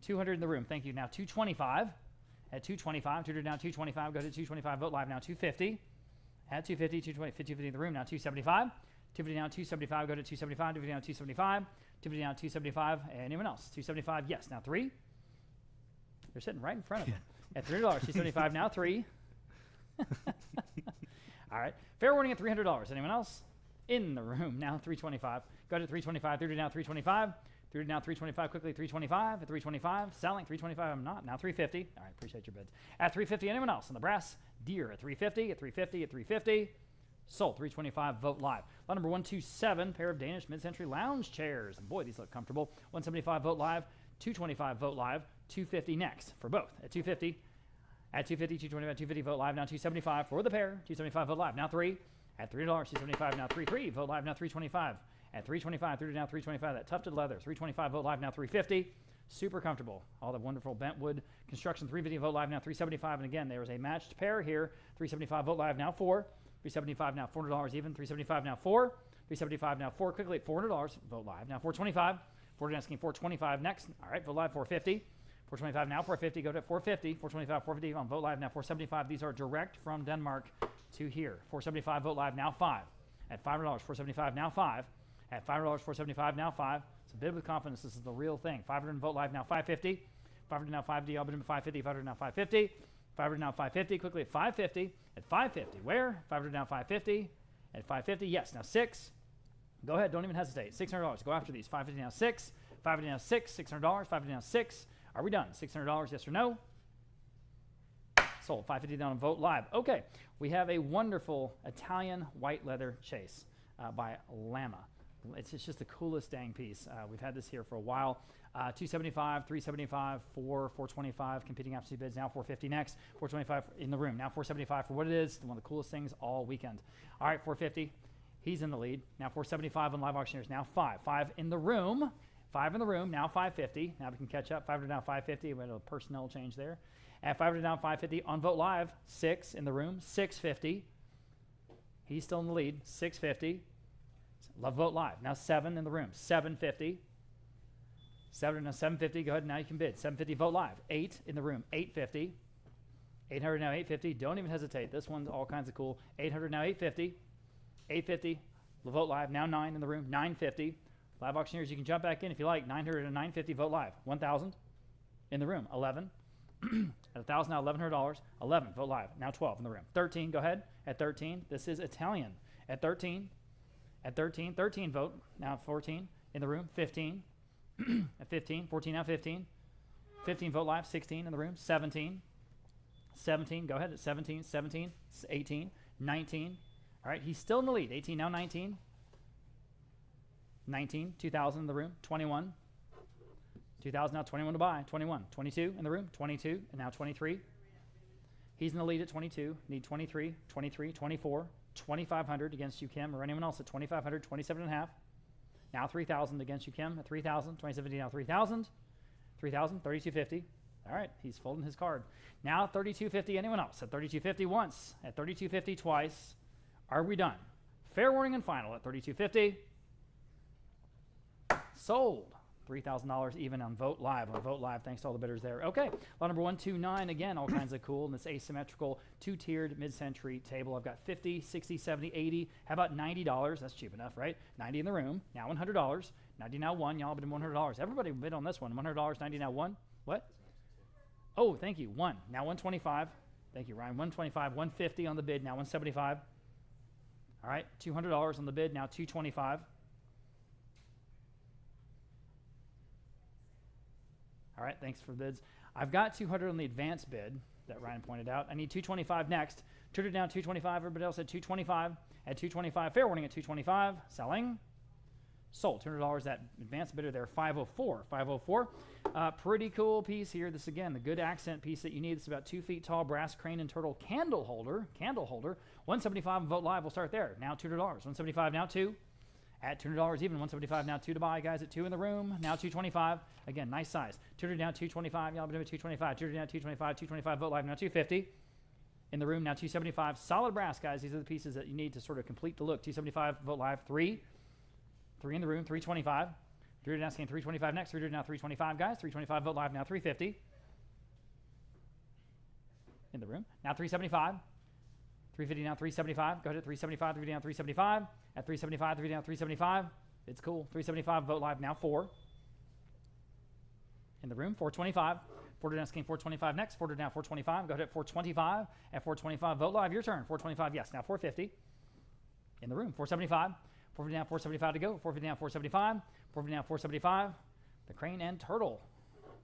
200 in the room. Thank you. Now 225. At 225, 200 now 225. Go to 225. Vote Live now 250. At 250, 220, 250 in the room. Now 275. 250 now 275. Go to 275. 250 now 275. 250 now 275. Anyone else? 275. Yes. Now 3. They're sitting right in front of them. At $300. 275 now 3. All right. Fair warning at $300. Anyone else? In the room. Now 325. Go to 325. 30 now 325. 30 now 325. Quickly 325. At 325. Selling 325. I'm not. Now 350. All right. Appreciate your bids. At 350. Anyone else? On the brass deer at 350. At 350. At 350. Sold. 325. Vote Live. Lot number 127. Pair of Danish mid-century lounge chairs. And boy, these look comfortable. 175. Vote Live. 225. Vote Live. 250 next for both. At 250. At 250. 225. 250. Vote Live. Now 275 for the pair. 275. Vote Live. Now 3. At $3. 275. Now 3. Vote Live. Now 325. At 325. 30 now 325. That tufted leather. 325. Vote Live. Now 350. Super comfortable. All the wonderful bent wood construction. 350. Vote Live. Now 375. And again, there was a matched pair here. 375. Vote Live. Now 4. 375 now $400 even. 375 now 4. 375 now 4. Quickly at $400. Vote Live. Now 425. 400 asking 425 next. All right. Vote Live 450. 425 now 450. Go to 450. 425 450 on Vote Live now 475. These are direct from Denmark to here. 475 Vote Live now 5. At $500. 475 now 5. At $500. 475 now 5. It's a bid with confidence. This is the real thing. 500 Vote Live now 550. 500 now 5D. I'll bid him 550. 500 now 550. 500 now 550. Quickly at 550. At 550. Where? 500 now 550. At 550. Yes. Now 6. Go ahead. Don't even hesitate. $600. Go after these. 550 now 6. 550 now 6. $600. 550 now 6. Are we done? $600. Yes or no? Sold. 550 down on Vote Live. Okay. We have a wonderful Italian white leather chase by Lama. It's just the coolest dang piece. We've had this here for a while. 275, 375, 425, competing absolute bids. Now 450 next. 425 in the room. Now 475 for what it is. One of the coolest things all weekend. All right, 450. He's in the lead. Now 475 on live auctioneers. Now 5. 5 in the room. 5 in the room. Now 550. Now we can catch up. 500 now 550. We had a personnel change there. At 500 now 550 on Vote Live. 6 in the room. 650. He's still in the lead. 650. Love Vote Live. Now 7 in the room. 750. 7 now 750. Go ahead. Now you can bid. 750 Vote Live. 8 in the room. 850. 800 now 850. Don't even hesitate. This one's all kinds of cool. 800 now 850. 850. Vote Live. Now 9 in the room. 950. Live auctioneers, you can jump back in if you like. 900 and 950. Vote Live. 1,000 in the room. 11. At 1,000 now $1,100. 11. Vote Live. Now 12 in the room. 13. Go ahead. At 13. This is Italian. At 13. At 13, vote. Now 14 in the room. 15 at 15, 14 now 15. 15 vote live. 16 in the room. 17. 17, go ahead at 17, 17, 18, 19. All right, he's still in the lead. 18 now 19. 19, 2,000 in the room. 21. 2,000 now 21 to buy. 21, 22 in the room. 22 and now 23. He's in the lead at 22. Need 23, 23, 24, 2,500 against you, Kim, or anyone else at 2,500, 27 and a half. Now 3,000 against you, Kim, at 3,000, 2017 now 3,000, 3,000, 3,250. All right, he's folding his card. Now 3,250, anyone else? At 3,250 once, at 3,250 twice. Are we done? Fair warning and final at 3,250. Sold. $3,000 even on Vote Live. On Vote Live, thanks to all the bidders there. Okay, lot number 129, again, all kinds of cool in this asymmetrical two-tiered mid-century table. I've got 50, 60, 70, 80. How about $90? That's cheap enough, right? 90 in the room, now $100. 90 now 1, y'all bid $100. Everybody bid on this one. $100, 90 now 1. What? Oh, thank you, 1. Now 125. Thank you, Ryan. 125, 150 on the bid, now 175. All right, $200 on the bid, now 225. All right, thanks for the bids. I've got 200 on the advance bid that Ryan pointed out. I need 225 next. Turned down 225. Everybody else at 225. At 225, fair warning at 225. Selling. Sold. $200 that advance bidder there. 504. 504. Pretty cool piece here. This again, the good accent piece that you need. It's about 2 feet tall, brass crane and turtle candle holder. Candle holder. 175 on Vote Live. We'll start there. Now $200. 175 now 2. At $200 even, 175 now 2 to buy, guys. At 2 in the room, now 225. Again, nice size. 200 down 225. Y'all been doing 225. 200 down 225. 225 Vote Live now 250. In the room now 275. Solid brass, guys. These are the pieces that you need to sort of complete the look. 275 Vote Live 3. 3 in the room 325. 300 now scan 325 next. 300 now 325, guys. 325 Vote Live now 350. In the room now 375. 350 now 375. Go ahead at 375. 350 down 375. At 375, 350 down 375. It's cool. 375 Vote Live now 4. In the room 425. 400 down scan 425 next. 400 down 425. Go ahead at 425. At 425 Vote Live, your turn. 425, yes. Now 450. In the room 475. 450 down 475 to go. 450 down 475. 450 down 475. The crane and turtle.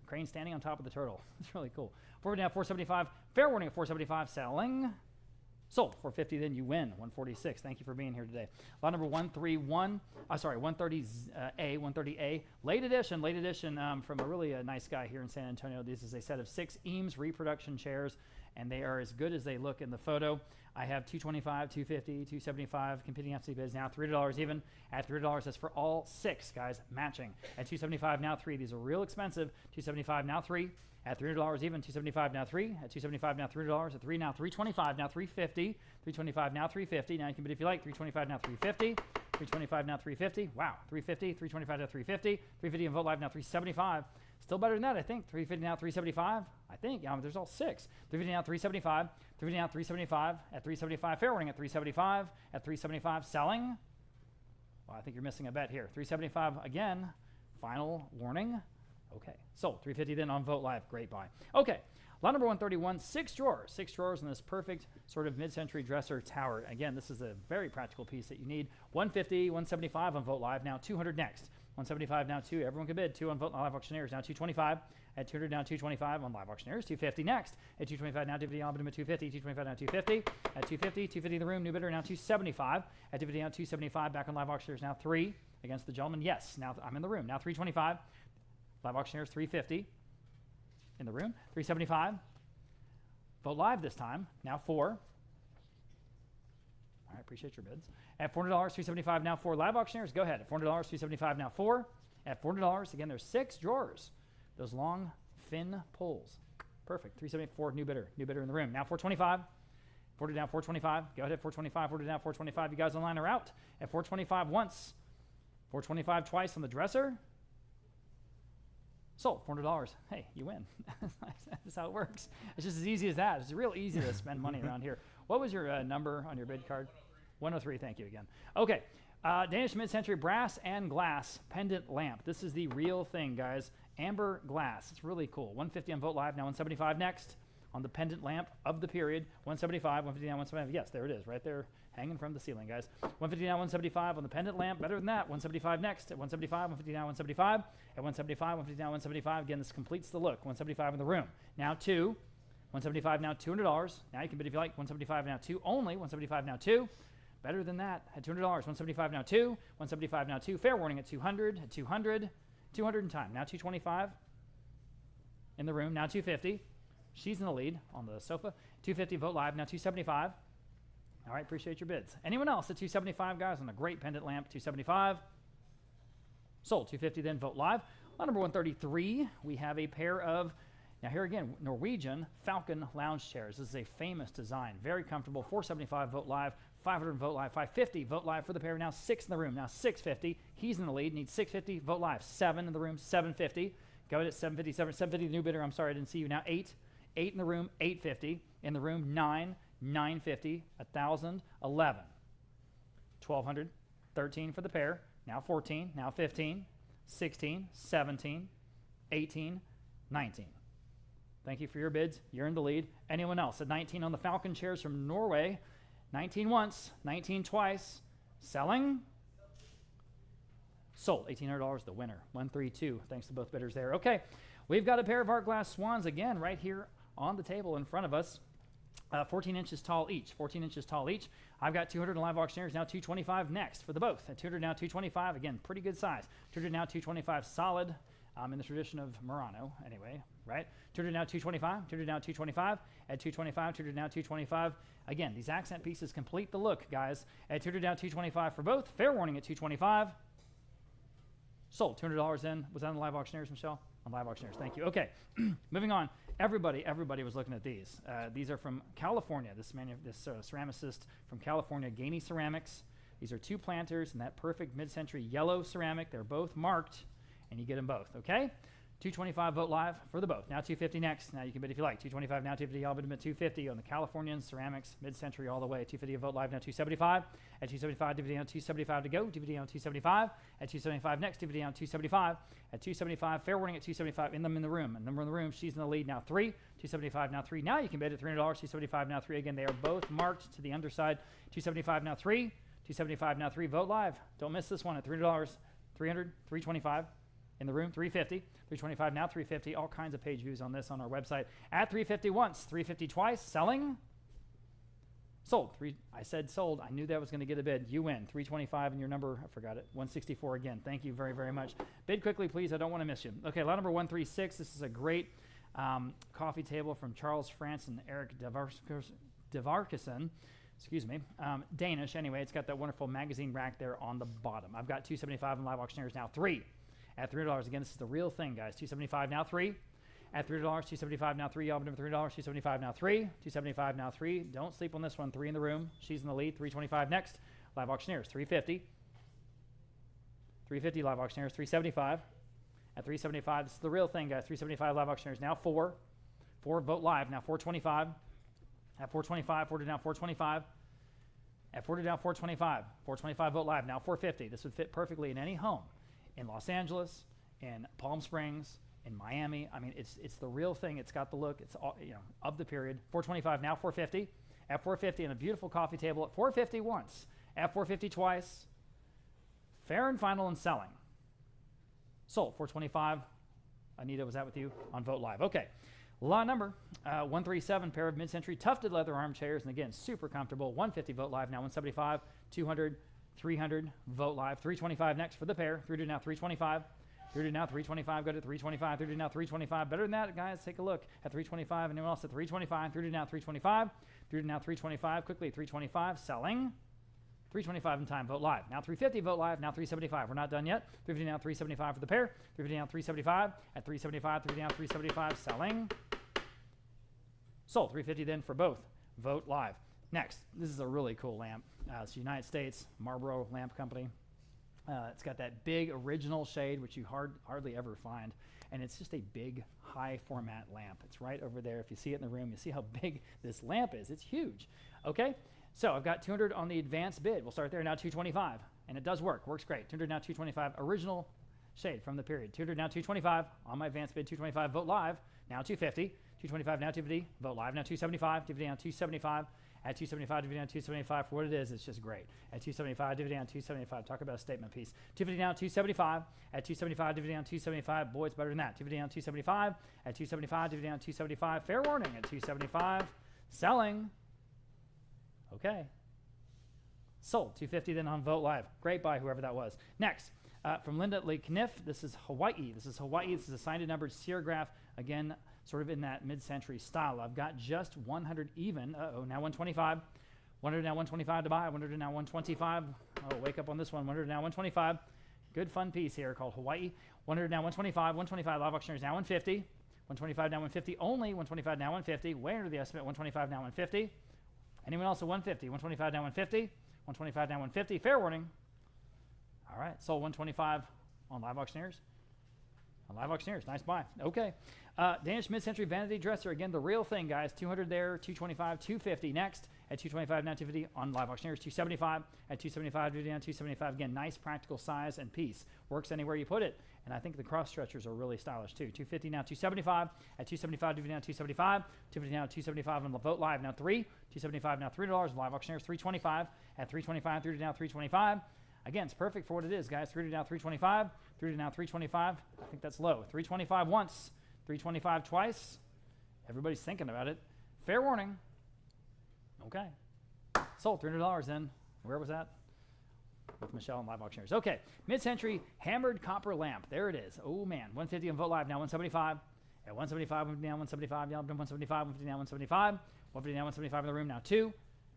Crane standing on top of the turtle. It's really cool. 450 down 475. Fair warning at 475. Selling. Sold. 450, then you win. 146. Thank you for being here today. Lot number 131. 130A. 130A. Late edition from a really nice guy here in San Antonio. This is a set of 6 Eames reproduction chairs, and they are as good as they look in the photo. I have 225, 250, 275 competing FC bids now. $3 even. At $3, that's for all 6, guys, matching. At 275 now 3. These are real expensive. 275 now 3. At $3 even, 275 now 3. At 275 now $3. At 3 now 325 now 350. 325 now 350. Now you can bid if you like. 325 now 350. 325 now 350. Wow. 350. 325 now 350. 350 and Vote Live now 375. Still better than that, I think. 350 now 375. I think. Yeah, there's all 6. 350 now 375. 350 now 375. At 375, fair warning at 375. At 375, selling. Well, I think you're missing a bet here. 375 again. Final warning. Okay, sold. 350 then on Vote Live. Great buy. Okay, lot number 131, 6 drawers. 6 drawers in this perfect sort of mid-century dresser tower. Again, this is a very practical piece that you need. 150, 175 on Vote Live. Now 200 next. 175 now 2. Everyone can bid. 2 on Vote Live Auctioneers. Now 225. At 200 now 225 on Live Auctioneers. 250 next. At 225 now 250 on bid 250. 225 now 250. At 250, 250 in the room. New bidder now 275. At 250 now 275. Back on Live Auctioneers now 3 against the gentleman. Yes, now I'm in the room. Now 325. Live Auctioneers 350 in the room. 375. Vote Live this time. Now 4. All right, appreciate your bids. At $400, 375 now 4. Live Auctioneers, go ahead. At $400, 375 now 4. At $400, again, there's 6 drawers. Those long fin pulls. Perfect. 374, new bidder. New bidder in the room. Now 425. 40 down 425. Go ahead at 425. 40 down 425. You guys online are out. At 425 once. 425 twice on the dresser. Sold. $400. Hey, you win. That's how it works. It's just as easy as that. It's real easy to spend money around here. What was your number on your bid card? 103. Thank you again. Okay. Danish mid-century brass and glass pendant lamp. This is the real thing, guys. Amber glass. It's really cool. 150 on Vote Live. Now 175 next. on the pendant lamp of the period. 175, 159, 175. Yes, there it is, right there, hanging from the ceiling, guys. 159, 175 on the pendant lamp. Better than that. 175 next. At 175, 159, 175. At 175, 159, 175. Again, this completes the look. 175 in the room. Now two. 175 now, $200. Now you can bid if you like. 175 now, two only. 175 now, two. Better than that at $200. 175 now, two. 175 now, two. Fair warning at 200. At 200. 200 in time. Now 225 in the room. Now 250. She's in the lead on the sofa. 250 vote live. Now 275. All right, appreciate your bids. Anyone else at 275, guys, on a great pendant lamp? 275. Sold. 250 then vote live. Lot number 133, we have a pair of, now here again, Norwegian Falcon lounge chairs. This is a famous design. Very comfortable. 475 vote live. 500 vote live. 550 vote live for the pair. Now 6 in the room. Now 650. He's in the lead. Needs 650 vote live. 7 in the room. 750. Go ahead at 750. 750 the new bidder. I'm sorry, I didn't see you. Now 8. 8 in the room. 850 in the room. 9. 950. 1,000. 11. 1,200. 13 for the pair. Now 14. Now 15. 16. 17. 18. 19. Thank you for your bids. You're in the lead. Anyone else at 19 on the Falcon chairs from Norway? 19 once, 19 twice. Selling? Sold. $1,800, the winner. 132. Thanks to both bidders there. Okay, we've got a pair of art glass swans again right here on the table in front of us. 14 inches tall each. 14 inches tall each. I've got 200 in live auctioneers, now 225 next for the both. At 200 now 225, again, pretty good size. 200 now 225 solid. In the tradition of Murano, anyway, right? 200 now 225, 200 now 225, at 225, 200 now 225. Again, these accent pieces complete the look, guys. At 200 now 225 for both. Fair warning at 225. Sold. $200 in. Was that on the live auctioneers, Michelle? On live auctioneers. Thank you. Okay, moving on. Everybody was looking at these. These are from California. This ceramicist from California, Gainey Ceramics. These are two planters in that perfect mid-century yellow ceramic. They're both marked, and you get them both, okay? 225 vote live for the both. Now 250 next. Now you can bid if you like. 225 now 250. I'll bid them at 250 on the Californian ceramics, mid-century all the way. 250 vote live now 275. At 275, DVD on 275 to go. DVD on 275. At 275 next. DVD on 275. At 275, fair warning at 275. In the room. And number in the room. She's in the lead now 3. 275 now 3. Now you can bid at $300. 275 now 3. Again, they are both marked to the underside. 275 now 3. 275 now 3. Vote live. Don't miss this one at $300. 300. 325. In the room, 350, 325 now, 350. All kinds of page views on this on our website. At 350 once, 350 twice. Selling? Sold. I said sold. I knew that was going to get a bid. You win. 325 and your number, I forgot it, 164 again. Thank you very, very much. Bid quickly, please. I don't want to miss you. Okay, lot number 136. This is a great coffee table from Charles France and Eric Devarkison. Excuse me. Danish. Anyway, it's got that wonderful magazine rack there on the bottom. I've got 275 in live auctioneers now. 3. At $300, again, this is the real thing, guys. 275 now 3. At $300, 275 now 3. Y'all bid $3. 275 now 3. 275 now 3. Don't sleep on this one. 3 in the room. She's in the lead. 325 next. Live auctioneers 350. 350 live auctioneers 375. At 375, this is the real thing, guys. 375 live auctioneers now 4. 4 vote live now 425. At 425, 40 now 425. At 40 now 425. 425 vote live now 450. This would fit perfectly in any home. In Los Angeles, in Palm Springs, in Miami. I mean, it's the real thing. It's got the look. It's all, of the period. 425 now 450. At 450 and a beautiful coffee table at 450 once. At 450 twice. Fair and final and selling. Sold. 425. Anita, was that with you on Vote Live? Okay. Lot number 137, pair of mid-century tufted leather armchairs, and again, super comfortable. 150 Vote Live now 175, 200. 300 vote live. 325 next for the pair. 300 now 325. 300 now 325. Go to 325. 300 now 325. Better than that, guys. Take a look at 325. Anyone else at 325? 300 now 325. 300 now 325. Quickly 325. Selling. 325 in time. Vote live. Now 350. Vote live. Now 375. We're not done yet. 350 now 375 for the pair. 350 now 375. At 375. 350 now 375. Selling. Sold. 350 then for both. Vote live. Next, this is a really cool lamp. It's the United States Marlboro Lamp Company. It's got that big original shade, which you hardly ever find. And it's just a big, high format lamp. It's right over there. If you see it in the room, you see how big this lamp is. It's huge. Okay, so I've got 200 on the advanced bid. We'll start there now, 225. And it does work. Works great. 200 now, 225. Original shade from the period. 200 now, 225. On my advanced bid, 225. Vote live. Now 250. 225 now 250. Vote live now 275. 250 now 275. At 275, dividend down 275 for what it is, it's just great. At 275, dividend down 275. Talk about a statement piece. 250 down 275. At 275, dividend down 275. Boy, it's better than that. 250 down 275. At 275, dividend down 275. Fair warning at 275. Selling. Okay. Sold. 250 then on Vote Live. Great buy, whoever that was. Next, from Linda Lee Kniff, this is Hawaii. This is Hawaii. This is a signed and numbered serigraph. Again, sort of in that mid-century style. I've got just 100 even. Uh-oh, now 125. 100 now 125 to buy. 100 now 125. Oh, wake up on this one. 100 now 125. Good fun piece here called Hawaii. 100 now 125. 125 live auctioneers now 150. 125 now 150 only. 125 now 150. Way under the estimate. 125 now 150. Anyone else at 150? 125 now 150. 125 now 150. Fair warning. All right, sold 125 on live auctioneers. On live auctioneers, nice buy. Okay, Danish mid-century vanity dresser. Again, the real thing, guys. 200 there, 225, 250 next. At 225 now 250 on live auctioneers. 275 at 275, do down 275. Again, nice practical size and piece. Works anywhere you put it. And I think the cross stretchers are really stylish too. 250 now 275 at 275, do down 275. 250 now 275 on the Vote Live now 3. 275 now $3. Live auctioneers 325 at 325 through to now 325. Again, it's perfect for what it is, guys. 3 to now 325, 3 to now 325. I think that's low. 325 once, 325 twice. Everybody's thinking about it. Fair warning. Okay. Sold $300 then. Where was that? With Michelle and live auctioneers. Okay. Mid-century hammered copper lamp. There it is. Oh, man. 150 on Vote Live now 175. At 175, 150 now 175. Yeah, 175, 150 now 175. 150 now 175 in the room now 2.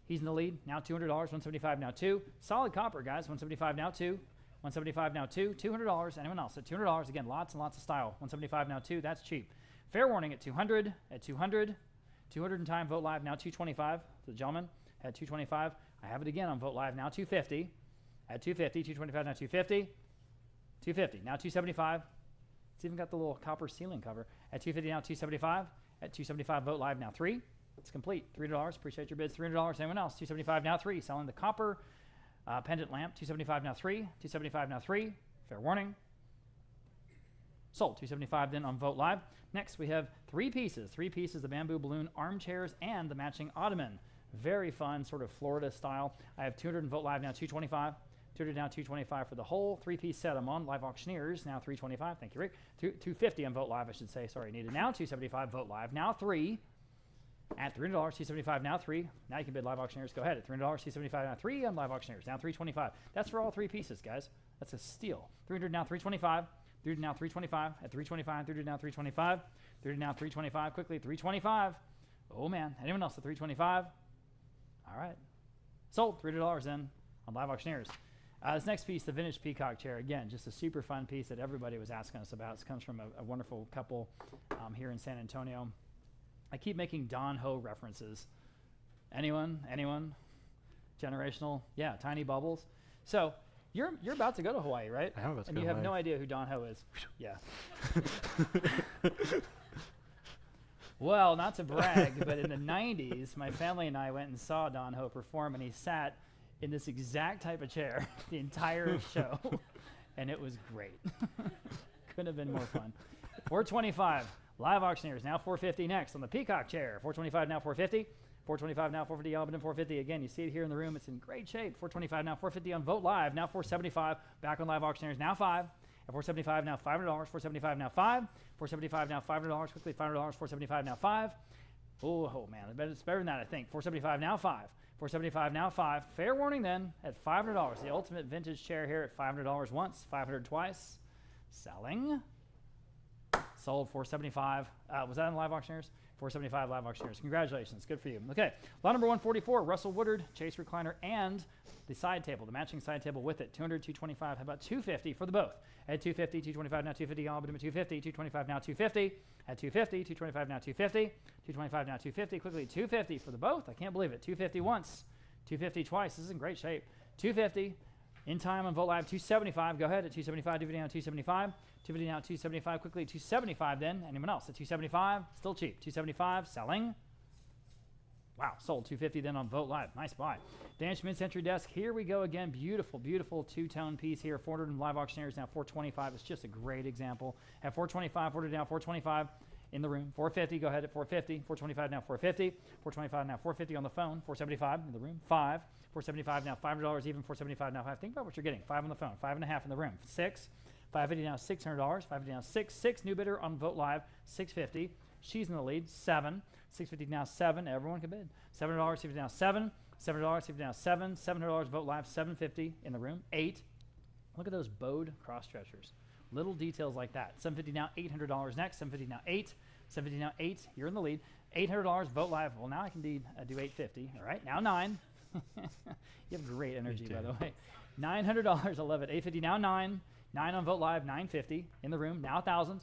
He's in the lead. Now $200. 175 now 2. Solid copper, guys. 175 now 2. 175 now 2. $200. Anyone else at $200? Again, lots and lots of style. 175 now 2. That's cheap. Fair warning at 200. At 200. 200 in time. Vote Live now 225. The gentleman at 225. I have it again on Vote Live now 250. At 250. 225 now 250. 250. Now 275. It's even got the little copper ceiling cover. At 250 now 275. At 275 Vote Live now 3. It's complete. $3. Appreciate your bids. $300. Anyone else? 275 now 3. Selling the copper pendant lamp. 275 now 3. 275 now 3. Fair warning. Sold. 275 then on Vote Live. Next we have 3 pieces. 3 pieces, the bamboo balloon armchairs and the matching ottoman. Very fun, sort of Florida style. I have 200 in Vote Live now 225. 200 now 225 for the whole 3-piece set. I'm on live auctioneers now 325. Thank you, Rick. 250 on Vote Live, I should say. Sorry, needed now 275 Vote Live now 3. At $300, 275 now 3. Now you can bid live auctioneers. Go ahead at $300, 275 now 3 on live auctioneers. Now 325. That's for all 3 pieces, guys. That's a steal. 300 now 325. 300 now 325. At 325, 300 now 325. 300 now 325. Quickly 325. Oh man, anyone else at 325? All right. Sold. $300 then on live auctioneers. This next piece, the vintage peacock chair. Again, just a super fun piece that everybody was asking us about. This comes from a wonderful couple here in San Antonio. I keep making Don Ho references. Anyone? Generational? Yeah, tiny bubbles. So you're about to go to Hawaii, right? I am about to and go you to have Hawaii. no idea who Don Ho is. Yeah. Well, not to brag, but in the 90s, my family and I went and saw Don Ho perform, and he sat in this exact type of chair the entire show, and it was great. Couldn't have been more fun. 425. Live auctioneers, now 450 next on the peacock chair. 425 now 450. 425 now 450, Albany 450. Again, you see it here in the room. It's in great shape. 425 now 450 on Vote Live. Now 475. Back on live auctioneers, now 5. At 475 now $500. 475 now 5. 475 now $500. Quickly $500. 475 now 5. Oh man, it's better than that, I think. 475 now 5. 475 now 5. Fair warning then at $500. The ultimate vintage chair here at $500 once, $500 twice. Selling. Sold 475. Was that on live auctioneers? 475 live auctioneers. Congratulations. Good for you. Okay. Lot number 144, Russell Woodard, Chase recliner, and the side table, the matching side table with it. 200, 225. How about 250 for the both? At 250, 225 now 250. Albany 250, 225 now 250. At 250, 225 now 250. 225 now 250. Quickly 250 for the both. I can't believe it. 250 once. 250 twice. This is in great shape. 250. In time on Vote Live, 275. Go ahead at 275. DVD on 275. 250 now 275. Quickly 275 then. Anyone else at 275? Still cheap. 275. Selling. Wow. Sold 250 then on Vote Live. Nice buy. Danish mid-century desk. Here we go again. Beautiful, beautiful two-tone piece here. 400 in live auctioneers now 425. It's just a great example. At 425, 400 now 425. in the room. 450, go ahead at 450. 425 now, 450. 425 now, 450 on the phone. 475 in the room. 5. 475 now, $500 even. 475 now, 5. Think about what you're getting. 5 on the phone. 5.5 in the room. 6. 550 now, $600. 550 now, 6. 6 new bidder on Vote Live. 650. She's in the lead. 7. 650 now, 7. Everyone can bid. $7. 50 now, 7. $7. 50 now, 7. $700 Vote Live. 750 in the room. 8. Look at those bowed cross stretchers. Little details like that. $750 now, $800 next. $750 now, 8. $750 now, 8. You're in the lead. $800 Vote Live. Well, now I can do $850. All right, now 9. You have great energy, by the way. $900. I love it. $850 now, 9. 9 on Vote Live. $950 in the room. Now 1,000.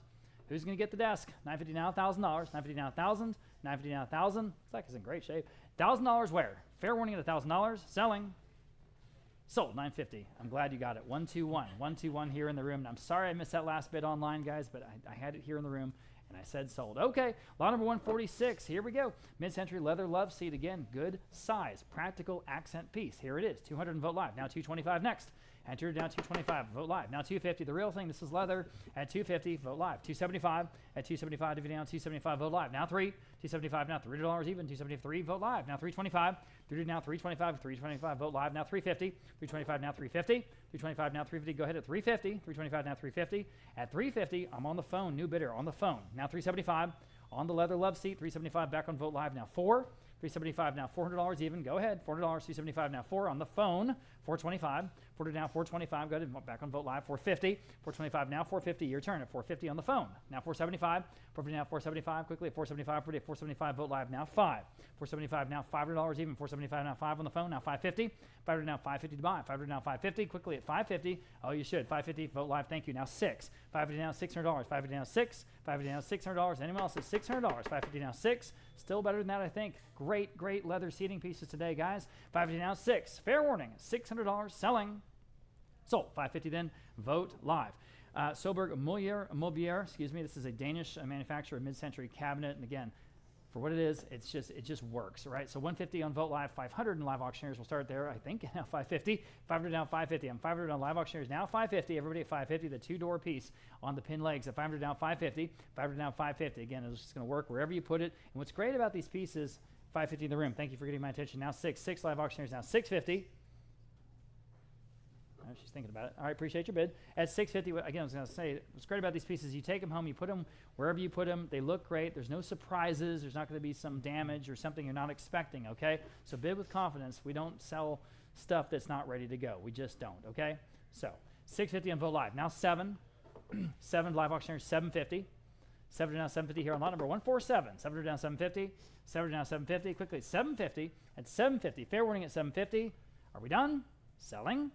Who's going to get the desk? $950 now, $1,000. $950 now, 1,000. $950 now, 1,000. Stack is in great shape. $1,000 where? Fair warning at $1,000. Selling. Sold, $950. I'm glad you got it. 121. 121 here in the room. And I'm sorry I missed that last bid online, guys, but I had it here in the room, and I said sold. Okay, lot number 146. Here we go. Mid-century leather love seat. Again, good size. Practical accent piece. Here it is. 200 and Vote Live. Now 225 next. Enter down 225. Vote Live. Now 250. The real thing. This is leather. At 250. Vote Live. 275. At 275. Divvy down 275. Vote Live. Now 3. 275 now. $3 even. 273. Vote Live. Now 325. 3 now 325. 325. Vote Live. Now 350. 325 now 350. 325 now 350. Go ahead at 350. 325 now 350. At 350. I'm on the phone. New bidder on the phone. Now 375. On the leather love seat. 375 back on Vote Live. Now 4. 375 now, $400 even. Go ahead. $400. 375 now, 4 on the phone. 425. 400 now, 425. Go ahead. Back on Vote Live. 450. 425 now, 450. Your turn at 450 on the phone. Now 475. 450 now, 475. Quickly at 475. 475. Vote Live now, 5. 475 now, $500 even. 475 now, 5 on the phone. Now 550. 500 now, 550 to buy. 500 now, 550. Quickly at 550. Oh, you should. 550. Vote Live. Thank you. Now 6. 550 now, $600. 550 now, 6. 550 now, $600. Anyone else is $600. 550 now, 6. Still better than that, I think. Great leather seating pieces today, guys. 550 now, 6. Fair warning, $600 selling. Sold. 550 then. Vote Live. Soberg Mobilier, excuse me. This is a Danish manufacturer, mid-century cabinet, and again, for what it is, it just works, right? So 150 on Vote Live, 500 in Live Auctioneers. We'll start there, I think. Now 550, 500 down 550. I'm 500 on Live Auctioneers now 550. Everybody at 550. The 2-door piece on the pin legs at 500 down 550. 500 down 550. Again, it's just going to work wherever you put it. And what's great about these pieces, 550 in the room. Thank you for getting my attention. Now 6 Live Auctioneers now 650. She's thinking about it. All right, appreciate your bid. At 650, again, I was going to say, what's great about these pieces, you take them home, you put them wherever you put them. They look great. There's no surprises. There's not going to be some damage or something you're not expecting, okay? So bid with confidence. We don't sell stuff that's not ready to go. We just don't, okay? So 650 on Vote Live. Now 7. 7 Live Auctioneers, 750. 7 down 750 here on lot number 147. 7 down 750. 7 down 750. Quickly, 750. At 750. Fair warning at 750. Are we done? Selling.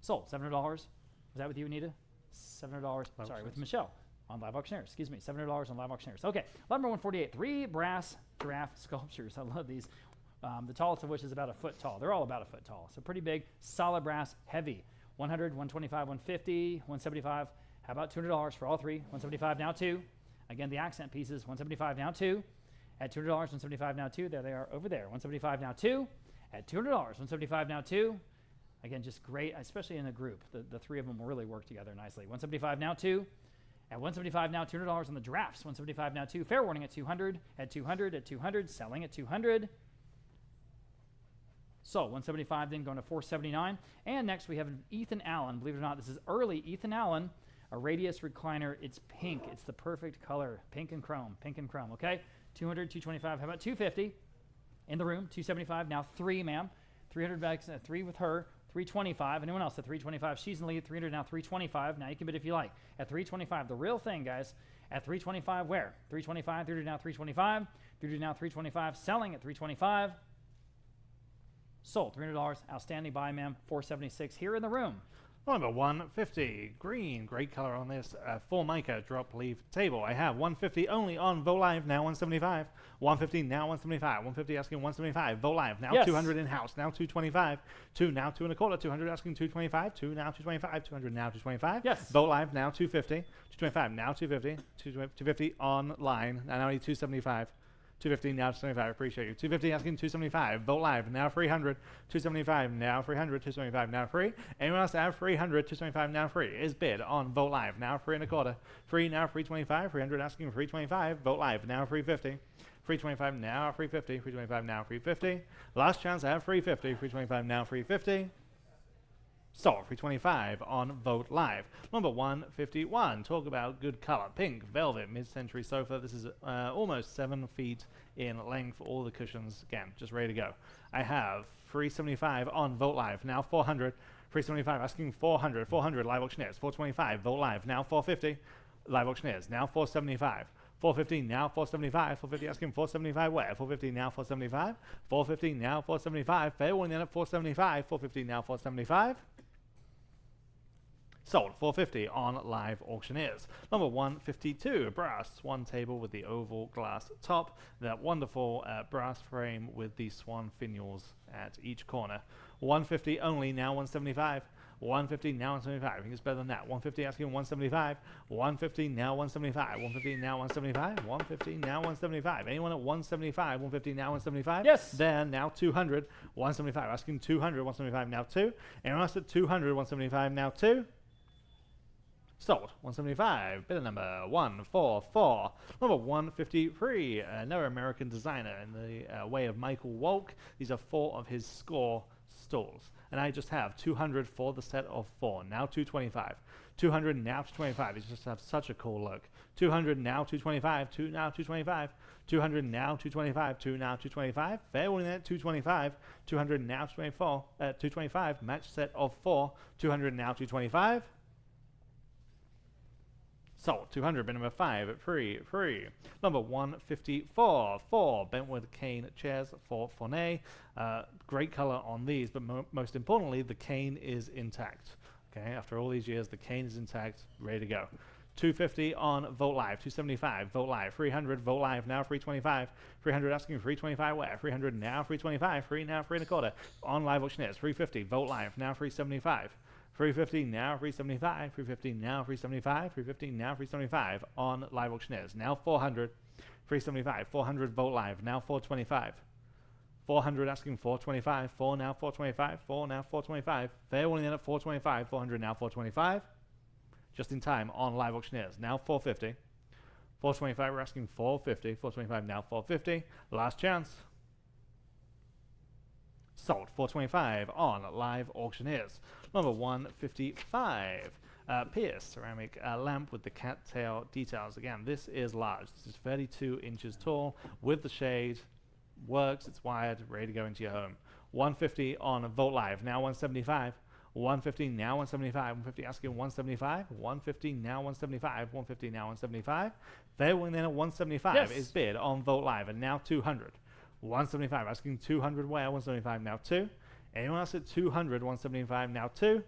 Sold. $700. Was that with you, Anita? $700. Sorry, with Michelle on Live Auctioneers. Excuse me. $700 on Live Auctioneers. Okay. Lot number 148. 3 brass giraffe sculptures. I love these. The tallest of which is about a foot tall. They're all about a foot tall. So pretty big. Solid brass. Heavy. 100, 125, 150, 175. How about $200 for all 3? 175 now 2. Again, the accent pieces. 175 now 2. At $200, 175 now 2. There they are over there. 175 now 2. At $200, 175 now 2. Again, just great, especially in a group. The 3 of them will really work together nicely. 175 now 2. At 175 now, $200 on the giraffes. 175 now 2. Fair warning at 200. At 200. At 200. Selling at 200. So 175 then going to 479. And next we have an Ethan Allen. Believe it or not, this is early Ethan Allen, a radius recliner. It's pink. It's the perfect color. Pink and chrome. Pink and chrome. Okay. 200, 225. How about 250 in the room? 275. Now 3, ma'am. 300 bags. 3 with her. 325. Anyone else at 325? She's in the lead. 300 now. 325. Now you can bid if you like. At 325, the real thing, guys. At 325, where? 325. 300 now. 325. 300 now. 325. Selling at 325. Sold. $300. Outstanding buy, ma'am. 476 here in the room. Number 150. Green. Great color on this. Formica drop leaf table. I have 150 only on Vote Live. Now 175. 150 now 175. 150 asking 175. Vote Live. Now yes. 200 in house. Now 225. 2 now 2.25. 200 asking 225. 2 now 225. 200 now 225. Yes. Vote Live. Now 250. 225 now 250. 250 online. Now I need 275. 250 now 275. Appreciate you. 250 asking 275. Vote live now 300. 275 now 300. 275 now free. Anyone else have 300? 275 now free is bid on Vote live now 3 1/4. Free now 325. 300 asking 325. Vote live now 350. 325 now 350. 325 now 350. Last chance I have 350. 325 now 350. Sold 325 on Vote Live. Number 151. Talk about good color. Pink velvet mid-century sofa. This is almost 7 feet in length. All the cushions, again, just ready to go. I have 375 on Vote Live. Now 400. 375 asking 400. 400 live auctioneers. 425 Vote Live. Now 450 live auctioneers. Now 475. 450 now 475. 450 asking 475 where? 450 now 475. 450 now 475. Fair one in at 475. 450 now 475. Sold 450 on live auctioneers. Number 152, brass swan table with the oval glass top. That wonderful brass frame with the swan finials at each corner. 150 only, now 175. 150 now 175. I think it's better than that. 150 asking 175. 150 now 175. 150 now 175. 150 now 175. Anyone at 175? 150 now 175. Yes. Then now 200. 175 asking 200. 175 now 2. Anyone else at 200? 175 now 2. Sold 175. Bidder number 144. Number 153. Another American designer in the way of Michael Wolk. These are 4 of his score stools. And I just have 200 for the set of 4. Now 225. 200 now 225. These just have such a cool look. 200 now 225. 2 now 225. 200 now 225. 2 now 225. Fair winning at 225. 200 now 224. 225. Match set of 4. 200 now 225. Sold 200, bid number 5 at free. Number 154, 4 Bentwood cane chairs for Fournet. Great color on these, but most importantly, the cane is intact. Okay, after all these years, the cane is intact, ready to go. 250 on Vote Live, 275 Vote Live, 300 Vote Live now 325, 300 asking 325 where? 300 now 325, free now 3 1/4 on live auctioneers. 350 Vote Live now 375. 350 now 375, 350 now 375, 350 now 375 on live auctioneers. Now 400, 375, 400 Vote Live, now 425. 400 asking 425, 4 now 425, 4 now 425. Fair winning in at 425, 400 now 425. Just in time on live auctioneers. Now 450. 425 we're asking 450, 425 now 450. Last chance. Sold 425 on live auctioneers. Number 155, Pierce ceramic lamp with the cattail details. Again, this is large. This is 32 inches tall with the shade. Works, it's wired, ready to go into your home. 150 on Vote Live, now 175. 150 now 175. 150 asking 175. 150 now 175. 150 now 175. Fair win then at 175 is bid on Vote Live, and now 200. 175 asking 200 where? 175 now 2. Anyone else at 200? 175 now 2.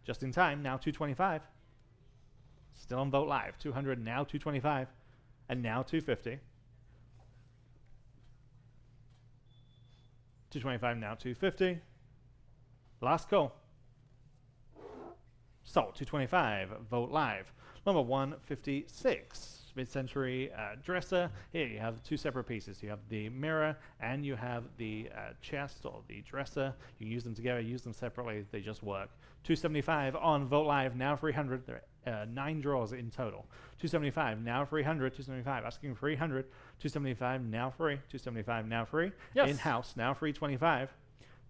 Just in time, now 225. Still on Vote Live. 200 now 225. And now 250. 225 now 250. Last call. Sold 225. Vote Live. Number 156. Mid-century dresser. Here you have 2 separate pieces. You have the mirror and you have the chest or the dresser. You use them together, use them separately. They just work. 275 on Vote Live, now 300. There are 9 drawers in total. 275 now 300. 275 asking 300. 275 now free. 275 now free. Yes. In-house now 325.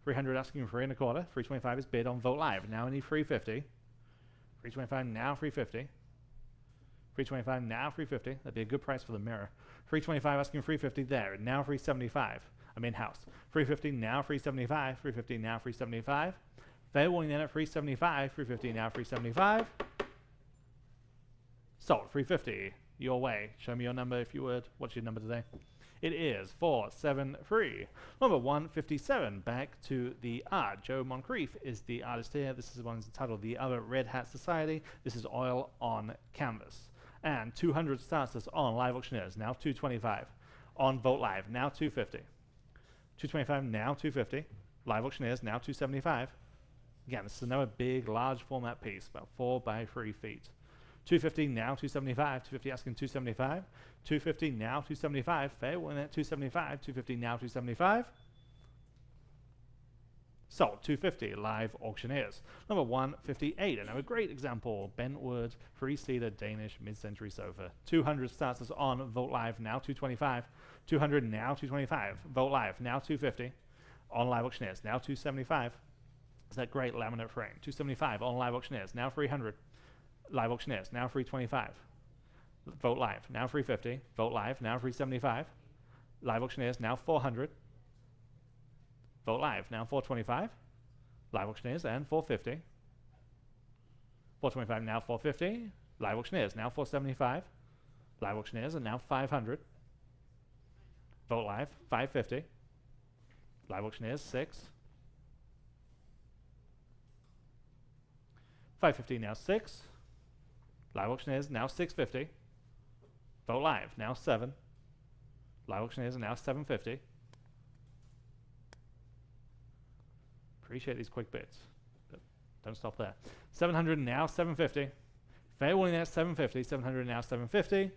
300 asking 3 1/4. 325 is bid on Vote Live. Now I need 350. 325 now 350. 325 now 350. That'd be a good price for the mirror. 325 asking 350 there. Now 375. I'm in house. 350 now 375. 350 now 375. Fair warning then at 375. 350 now 375. Sold 350. Your way. Show me your number if you would. What's your number today? It is 473. Number 157. Back to the art. Joe Moncrief is the artist here. This is the one entitled The Other Red Hat Society. This is oil on canvas. And 200 starts us on live auctioneers. Now 225 on Vote Live. Now 250. 225 now 250. Live auctioneers now 275. Again, this is another big, large format piece, about 4 by 3 feet. 250 now 275. 250 asking 275. 250 now 275. Fair one at 275. 250 now 275. Sold. 250 live auctioneers. Number 158. Another great example. Bentwood three-seater Danish mid-century sofa. 200 starts us on Vogt Live now 225. 200 now 225. Vogt Live now 250. On live auctioneers now 275. It's that great laminate frame. 275 on live auctioneers now 300. Live auctioneers now 325. Vogt Live now 350. Vogt Live now 375. Live auctioneers now 400. Vogt Live now 425. Live auctioneers and 450. 425 now 450. Live auctioneers now 475. Live auctioneers and now 500. Vogt Live 550. Live auctioneers 6. 550 now 6. Live auctioneers now 650. Vogt Live now 7. Live auctioneers are now 750. Appreciate these quick bits, but don't stop there. 700 now 750. Fair warning at 750. 700 now 750.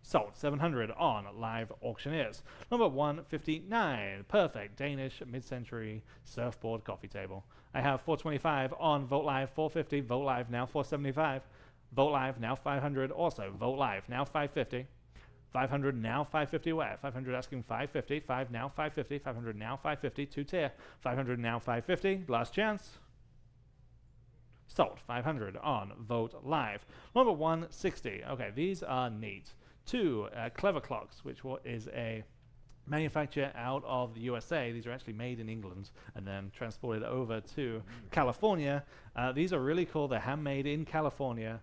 Sold. 700 on live auctioneers. Number 159. Perfect Danish mid-century surfboard coffee table. I have 425 on Vogt Live 450. Vogt Live now 475. Vogt Live now 500. Also Vogt Live now 550. 500 now 550 where? 500 asking 550. 5 now 550. 500 now 550. 2 tier. 500 now 550. Last chance. Sold. 500 on Vogt Live. Number 160. Okay, these are neat. 2 clever clocks, which is a manufacture out of the USA. These are actually made in England and then transported over to California. These are really cool. They're handmade in California.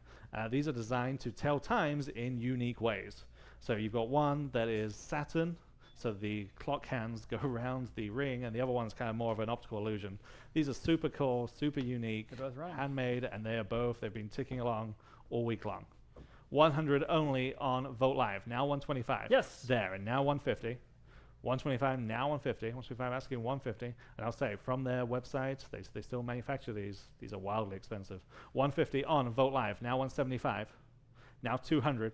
These are designed to tell times in unique ways. So you've got one that is Saturn, so the clock hands go around the ring, and the other one's kind of more of an optical illusion. These are super cool, super unique, handmade, and they've been ticking along all week long. 100 only on Vogt Live. Now 125. Yes. There, and now 150. 125, now 150. 125 asking 150. And I'll say, from their website, they still manufacture these. These are wildly expensive. 150 on Vogt Live. Now 175. Now 200.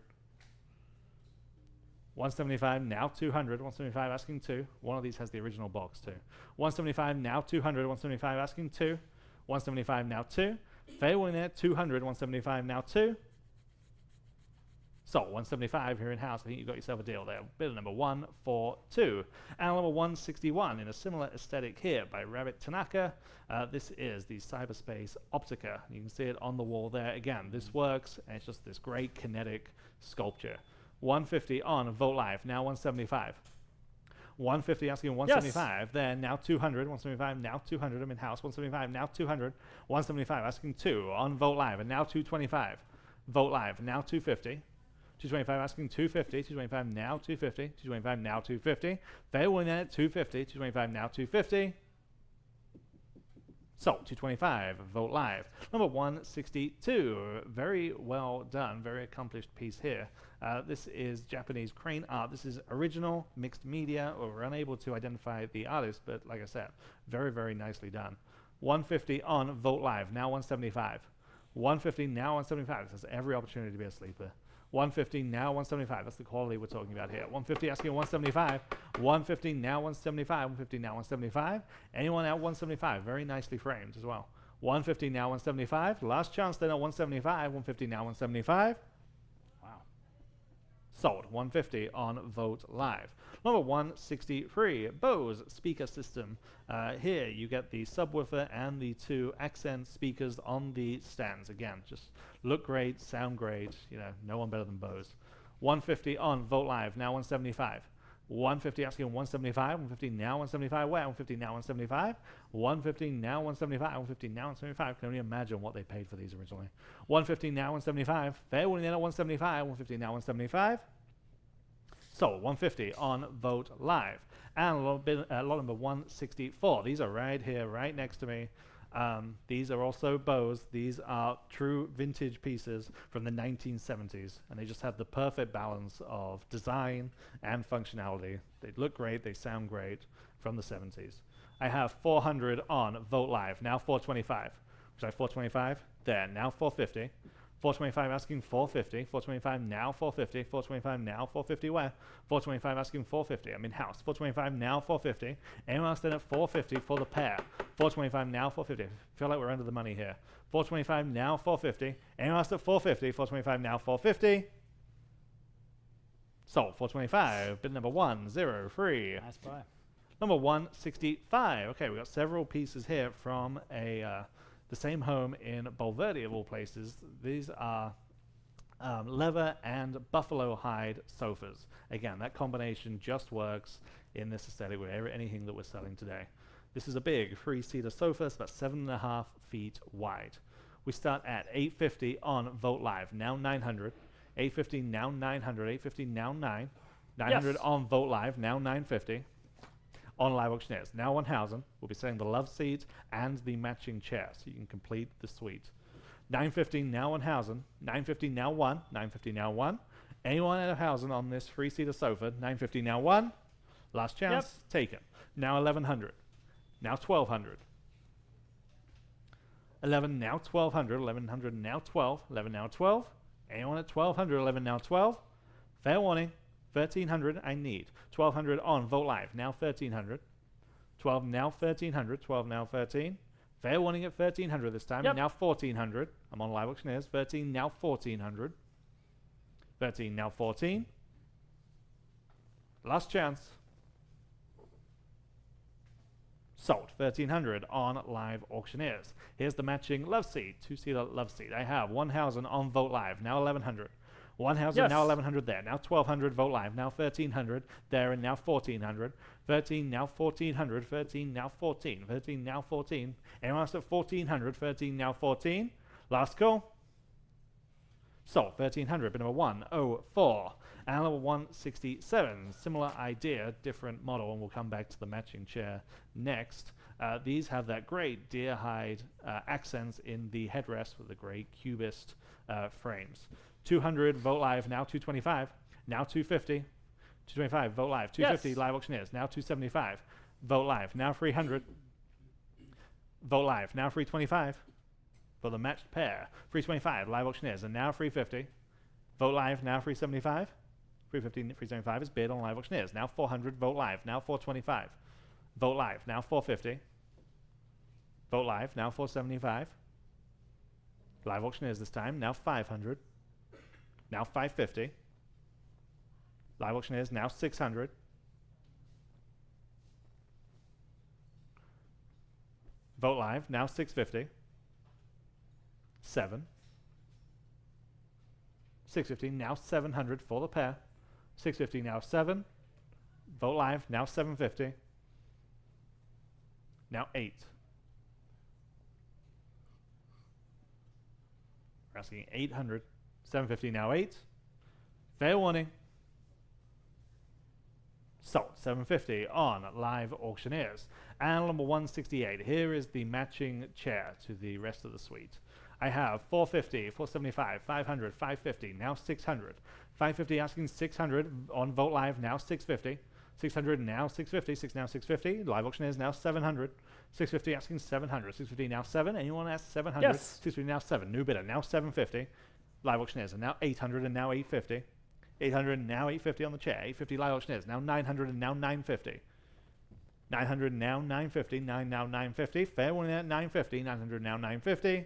175, now 200. 175 asking 2. One of these has the original box too. 175, now 200. 175 asking 2. 175, now 2. Fair winning at 200. 175, now 2. So 175 here in house. I think you've got yourself a deal there. Bidder number 142. And number 161 in a similar aesthetic here by Rabbit Tanaka. This is the Cyberspace Optica. You can see it on the wall there. Again, this works, and it's just this great kinetic sculpture. 150 on Vogt Live. Now 175. 150 asking 175. Yes. Then now 200. 175 now 200. I'm in house. 175 now 200. 175 asking 2 on Vogt Live. And now 225. Vogt Live now 250. 225 asking 250. 225 now 250. 225 now 250. They win at 250. 225 now 250. So 225, Vogt Live. Number 162, very well done, very accomplished piece here. This is Japanese crane art. This is original, mixed media. We're unable to identify the artist, but like I said, very, very nicely done. 150 on Vogt Live, now 175. 150, now 175. This has every opportunity to be a sleeper. 150, now 175. That's the quality we're talking about here. 150 asking 175. 150, now 175. 150, now 175. Anyone at 175. Very nicely framed as well. 150, now 175. Last chance then at 175. 150, now 175. Wow. Sold. 150 on Vogt Live. Number 163, Bose speaker system. Here you get the subwoofer and the 2 accent speakers on the stands. Again, just look great, sound great. You know, no one better than Bose. 150 on Vogt Live. Now 175. 150 asking 175. 150 now 175. Where? 150 now 175. 150 now 175. 150 now 175. Can only imagine what they paid for these originally. 150 now 175. Fair winning in at 175. 150 now 175. So 150 on Vogt Live. And lot number 164. These are right here, right next to me. These are also Bose. These are true vintage pieces from the 1970s, and they just have the perfect balance of design and functionality. They look great, they sound great from the 70s. I have 400 on Vogt Live, now 425. Was I 425? there, now 450. 425 asking 450. 425 now 450. 425 now 450 where? 425 asking 450. I'm in house. 425 now 450. Anyone else then at 450 for the pair? 425 now 450. Feel like we're under the money here. 425 now 450. Anyone else at 450? 425 now 450. Sold. 425. Bid number 103. Nice buy. Number 165. Okay, we've got several pieces here from the same home in Bulverde of all places. These are leather and buffalo hide sofas. Again, that combination just works in this aesthetic with anything that we're selling today. This is a big 3-seater sofa. It's about 7.5 feet wide. We start at $850 on Vogt Live, now $900. $850 now $900. $850 now $900. $900 on Vogt Live, now $950. On Live Auctioneers, now 1,000. We'll be selling the love seat and the matching chair, so you can complete the suite. $950 now 1,000. $950 now 1. $950 now 1. Anyone at 1,000 on this 3-seater sofa? $950 now 1. Last chance, taken. Now 1,100. Now 1,200. 11 now 1,200. 1,100 now 12. 11 now 12. Anyone at 1,200? 11 now 12. Fair warning. 1,300 I need. 1,200 on Vogt Live, now 1,300. 12 now 1,300. 12 now 13. Fair warning at 1,300 this time. Now 1,400. I'm on Live Auctioneers. 13 now 1,400. 13 now 14. Last chance. Sold. 1,300 on Live Auctioneers. Here's the matching love seat. 2-seater love seat. I have 1,000 on Vogt Live, now 1,100. 1,000 now 1,100 there. Now 1,200 Vogt Live. Now 1,300 there and now 1,400. 13 now 1,400. 13 now 14. 13 now 14. Anyone else at 1,400? 13 now 14. Last call. Sold. 1,300. Bid number 104. And number 167. Similar idea, different model, and we'll come back to the matching chair next. These have that great deer hide accents in the headrest with the great cubist frames. 200 Vogt Live, now 225, now 250. 225 Vogt Live, 250 Live Auctioneers, now 275. Vogt Live, now 300. Vogt Live, now 325 for the matched pair. 325 Live Auctioneers, and now 350. Vogt Live, now 375. 350, 375 is bid on Live Auctioneers. Now 400 Vogt Live, now 425. Vogt Live, now 450. Vogt Live, now 475. Live Auctioneers this time, now 500. Now 550. Live Auctioneers, now 600. Vogt Live, now 650. 7. 650, now 700 for the pair. 650, now 7. Vogt Live, now 750. Now 8. We're asking 800. 750 now 8. Fair warning. Sold. 750 on Live Auctioneers. And number 168. Here is the matching chair to the rest of the suite. I have 450, 475, 500, 550, now 600. 550 asking 600 on Vogt Live, now 650. 600 now 650, 6 now 650. Live Auctioneers now 700. 650 asking 700. 650 now 7. Anyone ask 700? Yes. 650 now 7. New bidder now 750. Live Auctioneers are now 800 and now 850. 800 and now 850 on the chair. 850 Live Auctioneers now 900 and now 950. 900 now 950. 9 now 950. Fair warning at 950. 900 now 950.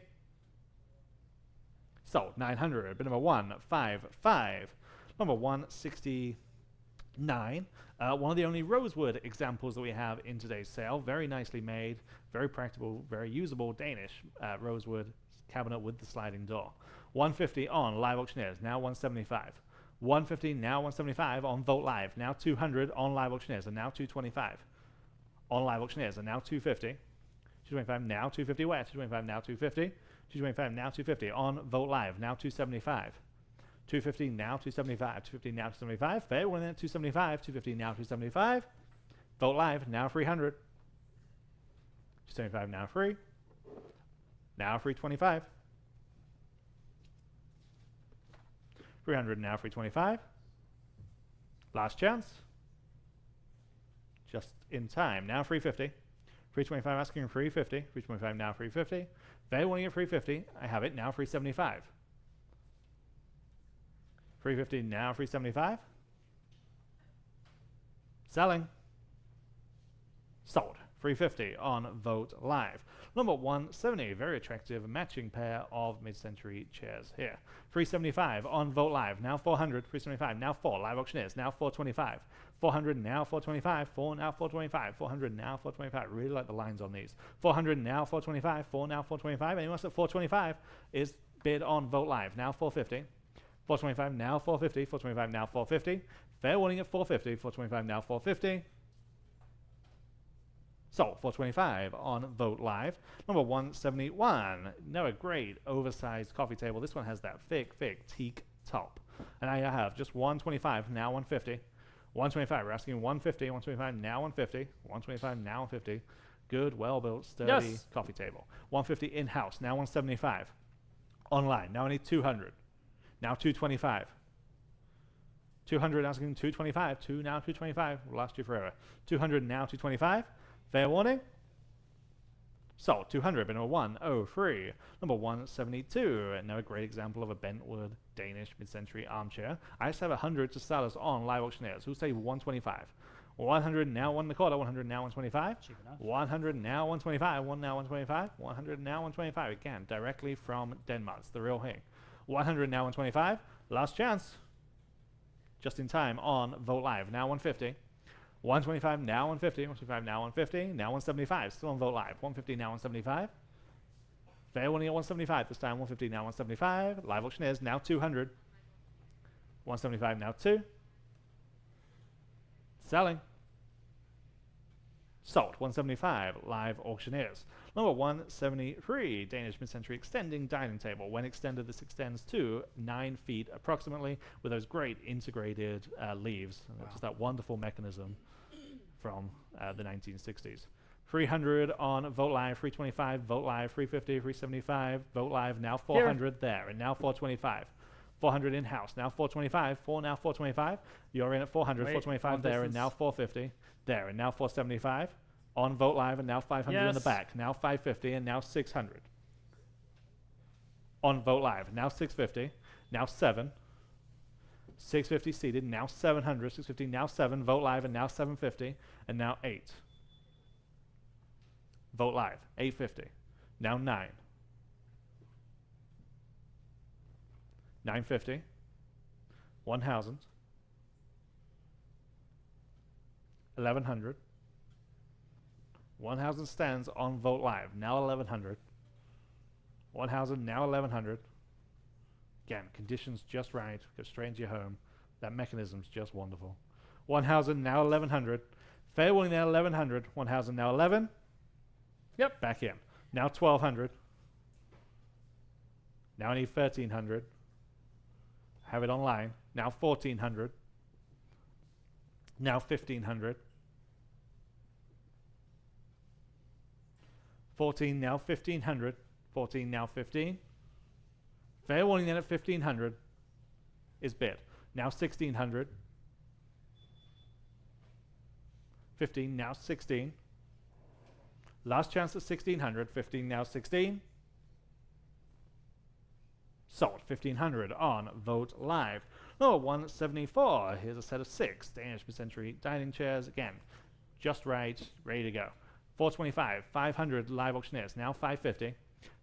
Sold. 900. Bid number 155. Number 169. One of the only rosewood examples that we have in today's sale. Very nicely made, very practical, very usable Danish rosewood cabinet with the sliding door. 150 on Live Auctioneers, now 175. 150 now 175 on Vogt Live, now 200 on Live Auctioneers, and now 225. On Live Auctioneers, and now 250. 225 now 250 where? 225 now 250. 225 now 250 on Vogt Live, now 275. 250 now 275. 250 now 275. Fair, one at 275. 250 now 275. Vogt Live, now 300. 275 now free. Now 325. 300 now 325. Last chance. Just in time. Now 350. 325 asking 350. 325 now 350. Fair warning at 350. I have it now 375. 350 now 375. Selling. Sold. 350 on Vogt Live. Number 170, very attractive matching pair of mid-century chairs here. 375 on Vogt Live, now 400, 375, now 4, live auctioneers, now 425. 400 now 425, 4 now 425, 400 now 425. Really like the lines on these. 400 now 425, 4 now 425. Anyone else at 425 is bid on Vogt Live, now 450. 425 now 450, 425 now 450. Fair warning at 450, 425 now 450. So, 425 on Vogt Live. Number 171. Now a great oversized coffee table. This one has that thick teak top. And I have just 125, now 150. 125, we're asking 150, 125, now 150. 125, now 150. Good, well-built, sturdy coffee table. 150 in-house, now 175. Online, now only 200. Now 225. 200 asking 225, 2 now 225. Will last you forever. 200 now 225. Fair warning. Sold. 200, number 103. Number 172. And now a great example of a bentwood Danish mid-century armchair. I just have 100 to sell us on live auctioneers. Who'll say 125? 100 now 1 1/4. 100 now 125. 100 now 125. 1 now 125. 100 now 125. Again, directly from Denmark. It's the real thing. 100 now 125. Last chance. Just in time on Vogt Live. Now 150. 125 now 150, 125 now 150, now 175, still on Vogt Live. 150 now 175. Fair warning at 175, this time 150 now 175. Live auctioneers now 200. 175 now 2. Selling. Sold. 175 live auctioneers. Number 173, Danish mid-century extending dining table. When extended, this extends to 9 feet approximately with those great integrated leaves. Wow. Just that wonderful mechanism from the 1960s. 300 on Vogt Live, 325, Vogt Live, 350, 375, Vogt Live, now 400 here. There, and now 425. 400 in-house, now 425, 4 now 425. You're in at 400, 425 there, and now 450. There, and now 475. On Vogt Live, and now 500 in the back. Now 550, and now 600. On Vogt Live, now 650, now 7. 650 seated, now 700, 650, now 7. Vogt Live, and now 750, and now 8. Vogt Live, 850, now 9. 950, 1,000, 1,100. 1,000 stands on Vogt Live, now 1,100. 1,000, now 1,100. Again, conditions just right, go straight into your home. That mechanism's just wonderful. 1,000, now 1,100. Fair warning, now 1,100. 1,000, now 11. Yep, back in. Now 1,200. Now I need 1,300. Have it online. Now 1,400. Now 1,500. 14, now 1,500. 14, now 15. Fair warning then at 1,500 is bid. Now 1,600. 15, now 16. Last chance at 1,600. 15, now 16. Sold. 1,500 on Vogt Live. Number 174. Here's a set of 6 Danish mid-century dining chairs. Again, just right, ready to go. 425, 500 live auctioneers, now 550.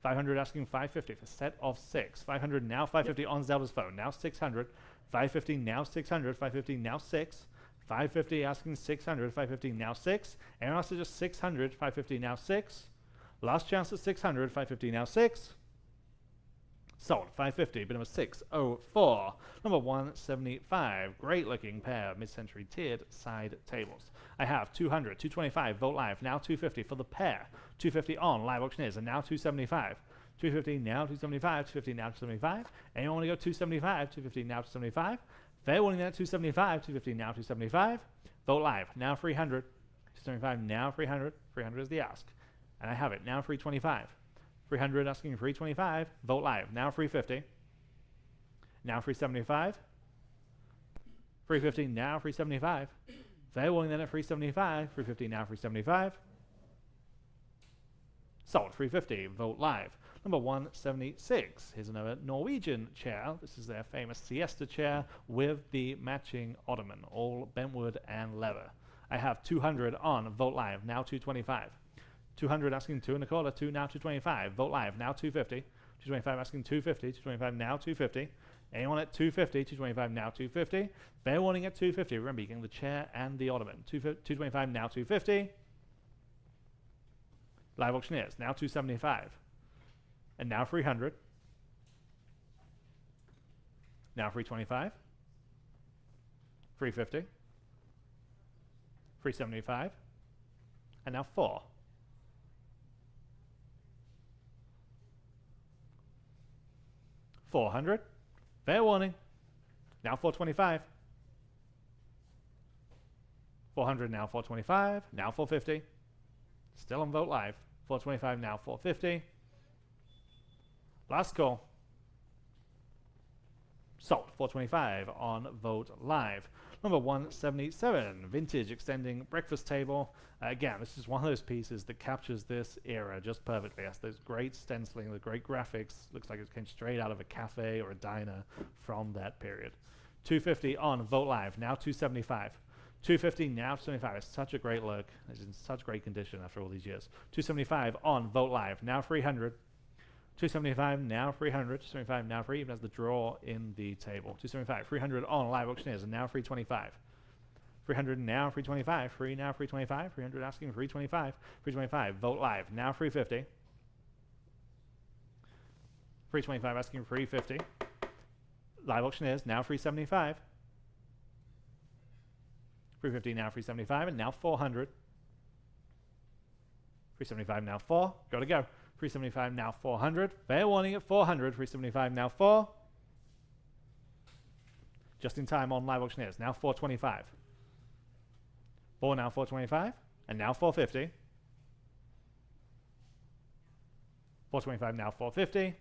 500 asking 550 for a set of 6. 500 now 550 on Zelda's phone, now 600. 550 now 600, 550 now 6. 550 asking 600, 550 now 6. And also just 600, 550 now 6. Last chance at 600, 550 now 6. Sold. 550, bid number 604. Number 175. Great looking pair of mid-century tiered side tables. I have 200, 225, Vogt Live, now 250 for the pair. 250 on live auctioneers, and now 275. 250 now 275, 250 now 275. Anyone want to go 275, 250 now 275. Fair warning at 275, 250 now 275. Vogt Live, now 300. 275 now 300. 300 is the ask. And I have it, now 325. 300 asking 325. Vogt Live, now 350. Now 375. 350 now 375. Fair warning then at 375. 350 now 375. Sold. 350. Vote live. Number 176. Here's another Norwegian chair. This is their famous siesta chair with the matching ottoman, all bentwood and leather. I have 200 on Vote Live, now 225. 200 asking 2.25, 2 now 225. Vote Live, now 250. 225 asking 250, 225 now 250. Anyone at 250, 225 now 250. Fair warning at 250. Remember, you're getting the chair and the ottoman. 225 now 250. Live auctioneers, now 275. And now 300. Now 325. 350. 375. And now 4. $400. Fair warning. Now 425. 400 now 425. Now 450. Still on Vote Live. 425 now 450. Last call. Sold. 425 on Vote Live. Number 177, vintage extending breakfast table. Again, this is one of those pieces that captures this era just perfectly. It has those great stenciling, the great graphics. Looks like it came straight out of a cafe or a diner from that period. 250 on Vote Live, now 275. 250 now 275. It's such a great look. It's in such great condition after all these years. 275 on Vote Live, now 300. 275 now 300. 275 now free, even has the drawer in the table. 275, 300 on Live Auctioneers, and now 325. 300 now 325. Free now 325. 300 asking 325. 325 Vote Live, now 350. 325 asking 350. Live Auctioneers, now 375. 350 now 375, and now 400. 375 now 4. Go to go. 375 now 400. Fair warning at 400. 375 now 4. Just in time on Live Auctioneers. Now 425. 4 now 425. And now 450. 425 now 450.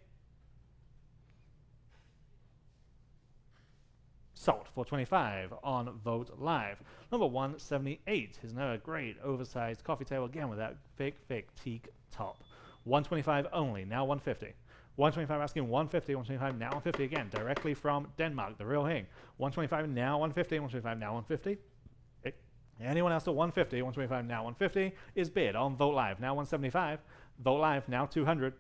Sold. 425 on Vote Live. Number 178 is another great oversized coffee table, again with that thick teak top. 125 only, now 150. 125 asking 150, 125 now 150 again, directly from Denmark, the real thing. 125 now 150, 125 now 150. Anyone else at 150, 125 now 150 is bid on Vote Live, now 175. Vote Live, now 200.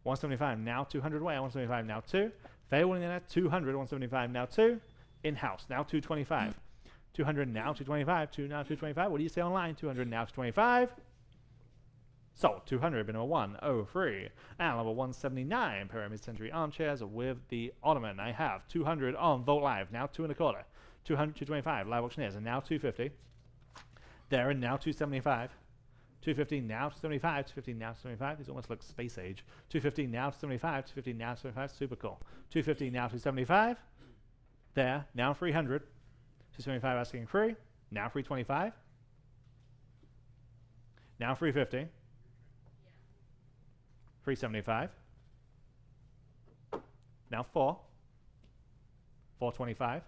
175 now 200 away, 175 now 2. Fair warning at 200, 175 now 2. In-house, now 225. 200 now 225, 2 now 225. What do you say online? 200 now 225. Sold. 200, bin number 103. And number 179, Pyramid Century armchairs with the ottoman. I have 200 on Vote Live, now 2.25. 200, 225, Live Auctioneers, and now 250. There, and now 275. 250 now 275, 250 now 275. These almost look space age. 250 now 275, 250 now 275. Super cool. 250 now 275. There, now 300. 275 asking free. Now 325. Now 350. 375. Now 4. 425.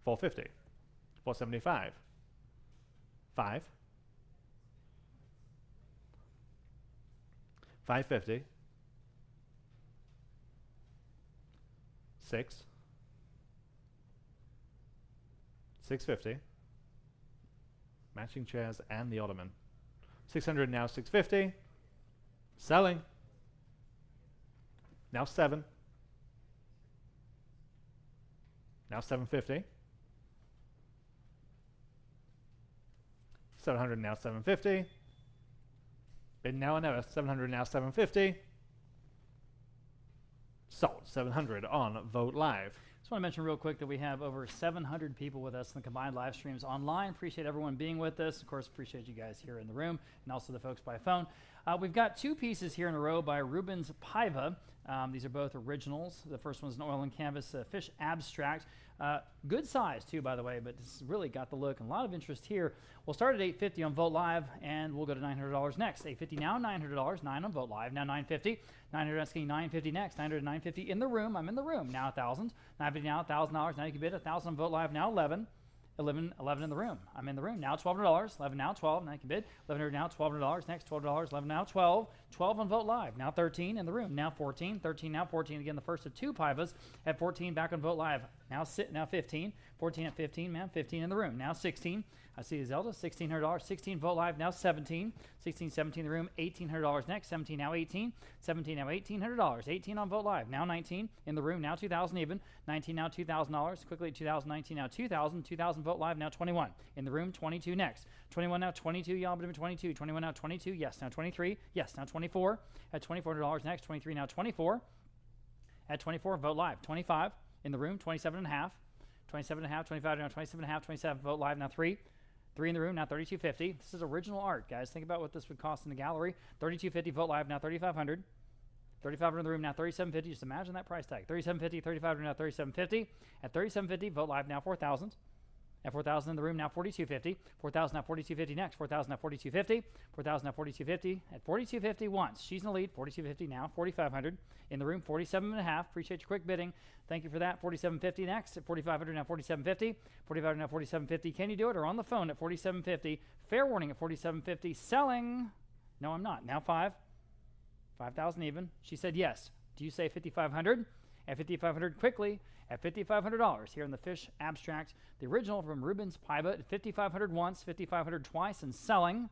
450. 475. 5. 550. 6. 650. Matching chairs and the ottoman. 600 now 650. Selling. Now 7. Now 750. 700 now 750. Bid now another. 700 now 750. Sold. 700 on Vote Live. Just want to mention real quick that we have over 700 people with us in the combined live streams online. Appreciate everyone being with us. Of course, appreciate you guys here in the room and also the folks by phone. We've got two pieces here in a row by Rubens Paiva. These are both originals. The first one's an oil and canvas fish abstract. Good size too, by the way, but it's really got the look and a lot of interest here. We'll start at $850 on Vote Live, and we'll go to $900 next. $850 now, $900, 9 on Vote Live, now $950. $900 asking $950 next. $900, $950 in the room. I'm in the room now. $1,000. $950 now, $1,000. Now you can bid $1,000 on Vote Live, now $11. 11 in the room. I'm in the room. Now $1,200. 11 now 12. Now you can bid. 1100 now $1,200. Next $12. 11 now 12. 12 on Vote Live. Now 13 in the room. Now 14. 13 now 14. Again, the first of two pivas at 14 back on Vote Live. Now 15. 14 at 15. Man, 15 in the room. Now 16. I see Zelda. $1,600. 16 Vote Live. Now 17. 16, 17 in the room. $1,800 next. 17 now 18. 17 now $1,800. 18 on Vote Live. Now 19 in the room. Now 2,000 even. 19 now $2,000. Quickly 2019 now 2,000. 2,000 Vote Live. Now 21 in the room. 22 next. 21 now 22. Y'all, but 22. 21 now 22. Yes. Now 23. Yes. Now 24 at $2,400 next. 23 now 24 at 24. Vote Live. 25 in the room. 27 and a half. 27 and a half. 25 now 27 and a half. 27 Vote Live. Now 3. 3 in the room, now $3,250. This is original art, guys. Think about what this would cost in the gallery. $3,250 Vote Live, now $3,500. $3,500 in the room, now $3,750. Just imagine that price tag. $3,750, $3,500, now $3,750. At $3,750, Vote Live, now $4,000. At $4,000 in the room, now $4,250. $4,000 now $4,250 next. $4,000 now $4,250. $4,000 now $4,250. At $4,250 once. She's in the lead. $4,250 now. $4,500 in the room. 47 and a half. Appreciate your quick bidding. Thank you for that. $4,750 next. At $4,500 now $4,750. $4,500 now $4,750. Can you do it? Or on the phone at $4,750. Fair warning at $4,750. Selling. No, I'm not. Now 5,000 even. She said yes. Do you say $5,500? At $5,500 quickly. At $5,500 here in the Fish Abstract, the original from Rubens Paiva at $5,500 once, $5,500 twice, and selling.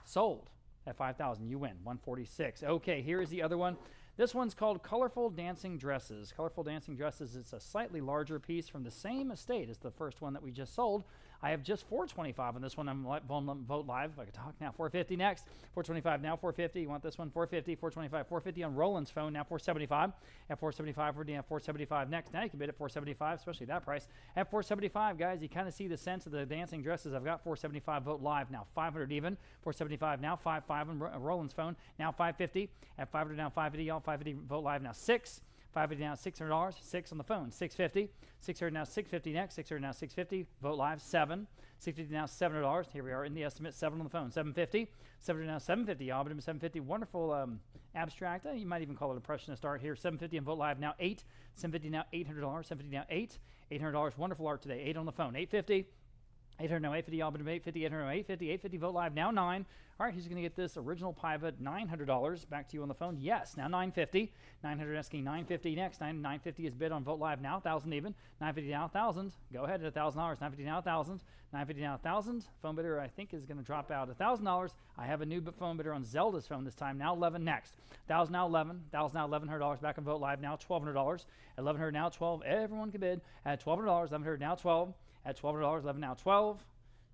Sold at $5,000. You win. $146. Okay, here is the other one. This one's called Colorful Dancing Dresses. Colorful Dancing Dresses. It's a slightly larger piece from the same estate as the first one that we just sold. I have just $425 on this one. I'm Vote Live. If I could talk now. $450 next. $425 now. $450. You want this one? $450. $425. $450 on Roland's phone. Now $475. At $475. We're doing $475 next. Now you can bid at $475, especially that price. At $475, guys, you kind of see the sense of the dancing dresses. I've got $475 Vote Live now. $500 even. $475 now. $5.5 on Roland's phone. Now $550. At $500 now. $550. Y'all. $550 Vote Live now. $6. $550 now $600. 6 on the phone. $650. $600 now $650 next. $600 now $650. Vote Live. 7. $650 now $700. Here we are in the estimate. 7 on the phone. $750. $700 now $750. Y'all, but $750. Wonderful abstract. You might even call it impressionist art here. $750 and Vote Live now 8. $750 now $800. $750 now 8. $800. Wonderful art today. 8 on the phone. $850. $800 now $850. Y'all, but $850. $800 now $850. $850 Vote Live now 9. All right, who's going to get this original Paiva? $900. Back to you on the phone. Yes, now $950. $900 asking $950 next. $950 is bid on Vote Live now. $1,000 even. $950 now $1,000. Go ahead at $1,000. $950 now $1,000. $950 now $1,000. Phone bidder, I think, is going to drop out $1,000. I have a new phone bidder on Zelda's phone this time. Now 11 next. $1,000 now 11. $1,000 now $1,100. Back on Vote Live now $1,200. At $1,100 now 12. Everyone can bid at $1,200. $1,100 now 12. At $1,200. 11 now 12.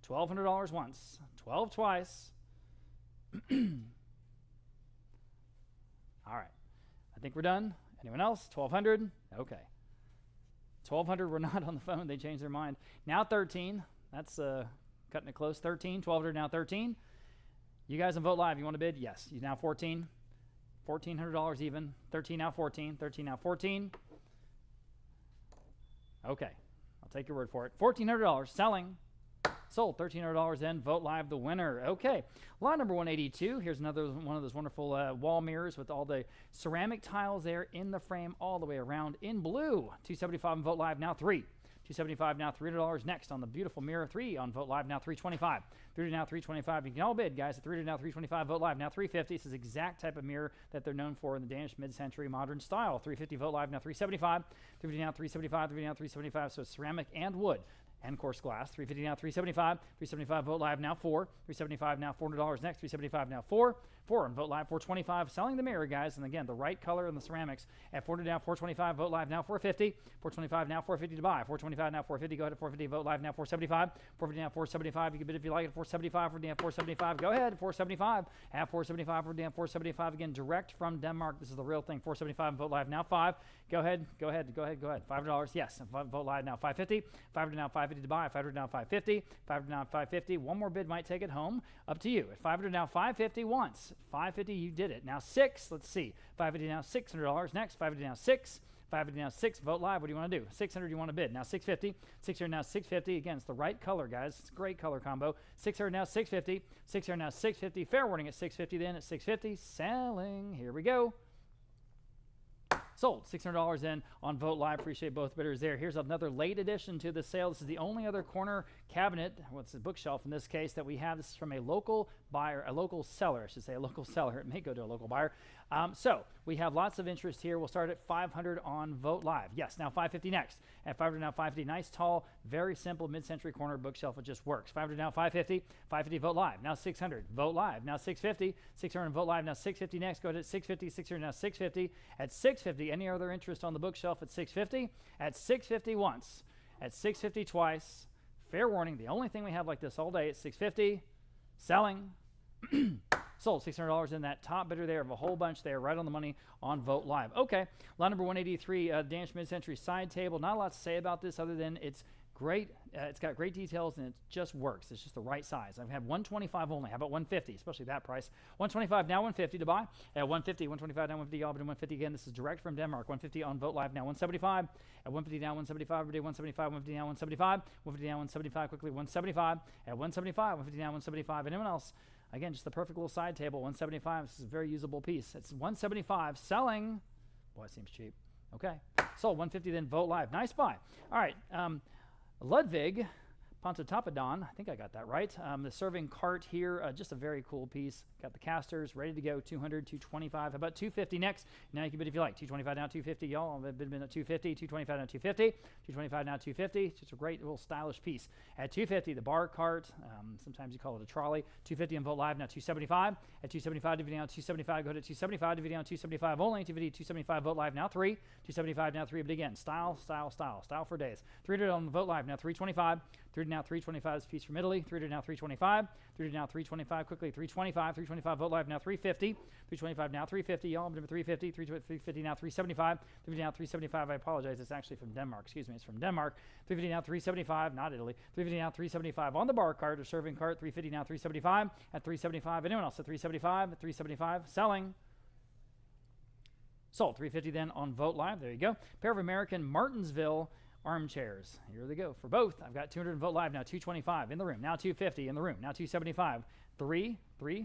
$1,200 once. 12 twice. All right. I think we're done. Anyone else? 1,200? Okay. 1,200 were not on the phone. They changed their mind. Now 13. That's cutting it close. 13. 1,200 now 13. You guys on Vote Live, you want to bid? Yes. You now 14. $1,400 even. 13 now 14. 13 now 14. Okay. I'll take your word for it. $1,400 selling. Sold. $1,300 in. Vote Live the winner. Okay. Lot number 182. Here's another one of those wonderful wall mirrors with all the ceramic tiles there in the frame all the way around in blue. $275 on Vote Live now 3. $275 now $300 next on the beautiful mirror. 3 on Vote Live now $325. 3 now $325. You can all bid, guys. 3 now $325. Vote Live now $350. This is the exact type of mirror that they're known for in the Danish mid-century modern style. $350. Vote Live now $375. $350 now $375. $350 now $375. So ceramic and wood. And course glass. $350 now $375. $375 Vote Live now 4. $375 now $400 next. $375 now 4. 4 on Vote Live $425. Selling the mirror, guys. And again, the right color and the ceramics at $400 now $425. Vote Live now $450. $425 now $450 to buy. $425 now $450. Go ahead at $450. Vote Live now $475. $450 now $475. You can bid if you like it. $475 for Dan $475. Go ahead. $475 at $475 for Dan $475. Again, direct from Denmark. This is the real thing. $475 Vote Live now 5. Go ahead. $500. Yes. Vote Live now $550. $500 now $550 to buy. $500 now $550. $500 now $550. One more bid might take it home. Up to you. At $500 now $550 once. $550, you did it. Now 6. Let's see. $550 now $600 next. $550 now 6. $550 now 6. Vote Live. What do you want to do? $600 you want to bid. Now $650. $600 now $650. Again, it's the right color, guys. It's a great color combo. $600 now $650. $600 now $650. Fair warning at $650 then at $650. Selling. Here we go. Sold. Sold. $600 in on Vogt Live. Appreciate both bidders there. Here's another late addition to the sale. This is the only other corner cabinet, what's a bookshelf in this case, that we have. This is from a local buyer, a local seller, I should say, a local seller. It may go to a local buyer. So we have lots of interest here. We'll start at $500 on Vogt Live. Yes, now $550 next. At $500 now $550. Nice, tall, very simple mid-century corner bookshelf. It just works. $500 now $550. $550 Vogt Live. Now $600. Vogt Live. Now $650. $600 Vogt Live. Now $650 next. Go ahead at $650. $600 now $650. At $650. Any other interest on the bookshelf at $650? At $650 once. At $650 twice. Fair warning, the only thing we have like this all day is $650. Selling. Sold. $600 in. That top bidder there of a whole bunch there, right on the money on Vogt Live. Okay, lot number 183, Danish mid-century side table. Not a lot to say about this other than it's great. It's got great details and it just works. It's just the right size. I have 125 only. How about 150? Especially that price. 125 now 150 to buy. At 150, 125 now 150. Y'all bid in 150 again. This is direct from Denmark. 150 on Vogt Live now 175. At 150 now 175. Every day 175. 150 now 175. 150 now 175. Quickly 175. At 175. 150 now 175. Anyone else? Again, just the perfect little side table. 175. This is a very usable piece. It's 175. Selling. Boy, it seems cheap. Okay. Sold. 150 then Vogt Live. Nice buy. All right. Ludwig Pontoppidan, I think I got that right. The serving cart here, just a very cool piece. Got the casters ready to go. 200, 225. How about 250 next? Now you can bid if you like. 225 now 250. Y'all have been at 250. 225 now 250. 225 now 250. Just a great little stylish piece. At 250, the bar cart. Sometimes you call it a trolley. 250 on Vogt Live now 275. At 275, DVD now 275. Go ahead at 275. DVD on 275 only. DVD 275 Vogt Live now 3. 275 now 3. But again, style, style, style. Style for days. 300 on Vogt Live now 325. 300 now 325 is a piece from Italy. 300 now 325. 300 now 325 quickly. 325. 325 Vogt Live now 350. 325 now 350. Y'all bid 350. 350 now 375. 350 now 375. I apologize. It's actually from Denmark. Excuse me. It's from Denmark. 350 now 375. Not Italy. 350 now 375 on the bar cart or serving cart. 350 now 375. At 375. Anyone else at 375? At 375. Selling. Sold. 350 then on Vogt Live. There you go. Pair of American Martinsville armchairs. Here they go for both. I've got 200 Vogt Live now 225 in the room. Now 250 in the room. Now 275. 3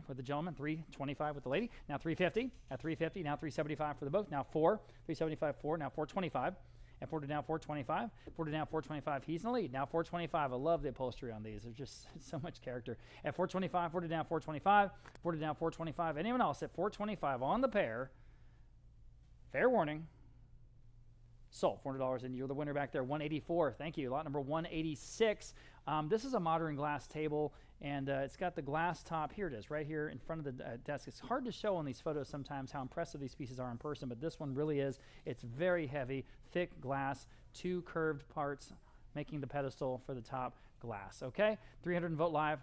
with the gentleman. 325 with the lady. Now 350 at 350. Now 375 for the both. Now 4. 375 4. Now 425. And 4 to now 425. 4 to now 425. He's in the lead. Now 425. I love the upholstery on these. There's just so much character. At 425. 4 to now 425. 4 to now 425. Anyone else at 425 on the pair? Fair warning. Sold. $400 and you're the winner back there. 184. Thank you. Lot number 186. This is a modern glass table and it's got the glass top. Here it is right here in front of the desk. It's hard to show on these photos sometimes how impressive these pieces are in person, but this one really is. It's very heavy, thick glass, 2 curved parts making the pedestal for the top glass. Okay. 300 Vogt Live.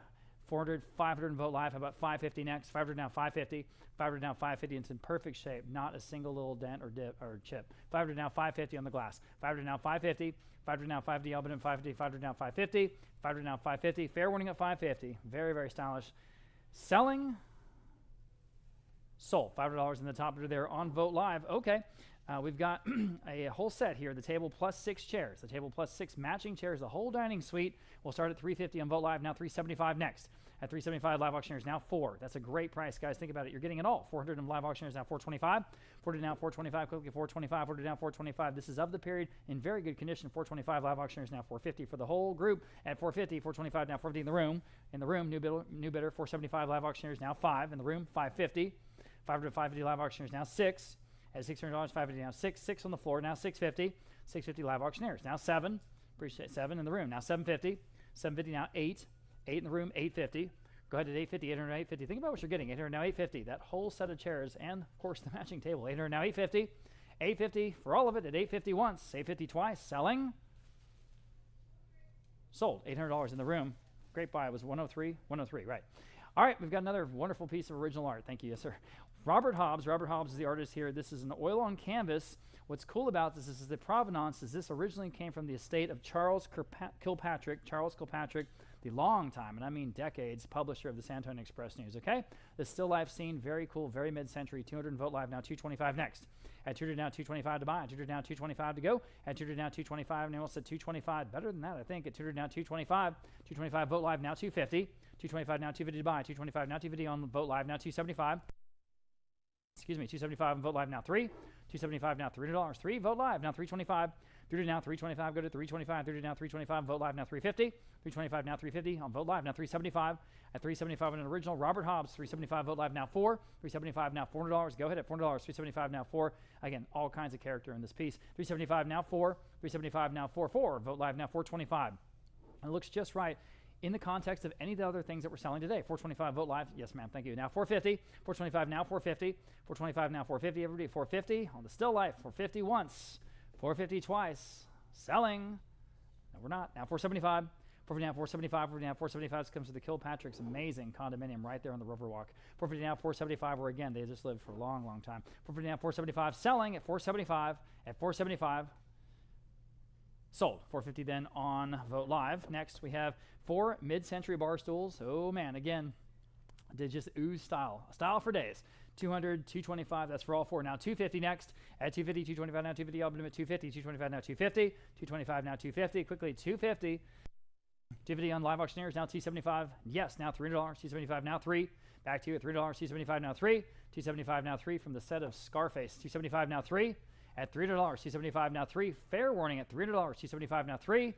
400, 500 Vogt Live. How about 550 next? 500 now 550. 500 now 550. It's in perfect shape. Not a single little dent or dip or chip. 500 now 550 on the glass. 500 now 550. 500 now 550. Albin in 550. 500 now 550. 500 now 550. Fair warning at 550. Very, very stylish. Selling. Sold. $500 in the top bidder there on Vogt Live. Okay. We've got a whole set here. The table plus 6 chairs. The table plus 6 matching chairs. The whole dining suite. We'll start at 350 on Vogt Live. Now 375 next. At 375 live auctioneers now 4. That's a great price, guys. Think about it. You're getting it all. 400 in live auctioneers now 425. 400 now 425. Quickly 425. 400 now 425. This is of the period in very good condition. 425 live auctioneers now 450 for the whole group. At 450. 425 now 450 in the room. In the room, new bidder 475 live auctioneers now 5 in the room. 550. 500 550 live auctioneers now 6. At $600, 550 now 6. 6 on the floor now 650. 650 live auctioneers now 7. Appreciate 7 in the room now 750. 750 now 8. 8 in the room 850. Go ahead at 850, 800 now 850. Think about what you're getting. 800 now 850. That whole set of chairs and of course the matching table. 800 now 850. 850 for all of it at 850 once. 850 twice. Selling. Sold. $800 in the room. Great buy. It was 103. 103. Right. All right. We've got another wonderful piece of original art. Thank you. Yes, sir. Robert Hobbs. Robert Hobbs is the artist here. This is an oil on canvas. What's cool about this is the provenance is this originally came from the estate of Charles Kilpatrick. Charles Kilpatrick, the long time, and I mean decades, publisher of the San Antonio Express News. Okay, the still life scene, very cool, very mid-century. 200 Vogt Live now 225 next. At 200 now 225 to buy. At 200 now 225 to go. At 200 now 225. And they almost said 225. Better than that, I think. At 200 now 225. 225 Vogt Live now 250. 225 now 250 to buy. 225 now 250 on Vogt Live now 275. Excuse me, 275 on Vogt Live now 3. 275 now $300. 3 Vote Live now 325. 3 now 325. Go to 325. 3 now 325. Vote Live now 350. 325 now 350 on Vote Live now 375. At 375 on an original. Robert Hobbs 375. Vote Live now 4. 375 now $400. Go ahead at $400. 375 now 4. Again, all kinds of character in this piece. 375 now 4. 375 now 4. 4. Vote Live now 425. And it looks just right in the context of any of the other things that we're selling today. 425 Vote Live. Yes, ma'am. Thank you. Now 450. 425 now 450. 425 now 450. Everybody 450 on the still life. 450 once. 450 twice. Selling. No, we're not. Now 475. 450 now 475. 450 now 475. This comes to the Kilpatrick's amazing condominium right there on the Riverwalk. 450 now 475, where again, they just lived for a long, long time. 450 now 475. Selling at 475. At 475. Sold. 450 then on Vote Live. Next, we have 4 mid-century bar stools. Oh, man. Again, did just ooze style. Style for days. 200, 225. That's for all 4. Now 250 next. At 250, 225 now 250. I'll limit 250. 225 now 250. 225 now 250. Quickly 250. 250 on Live Auctioneers. Now 275. Yes, now $300. 275 now 3. Back to you at $300. 275 now 3. 275 now 3 from the set of Scarface. 275 now 3. At $300, 275 now 3. Fair warning at $300, 275 now 3.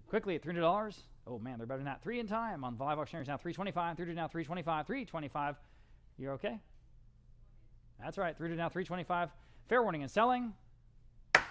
Quickly at $300. Oh man, they're better than that. 3 in time on Live Auctioneers now 325. 300 now 325. 325. You're okay? That's right. 300 now 325. Fair warning and selling.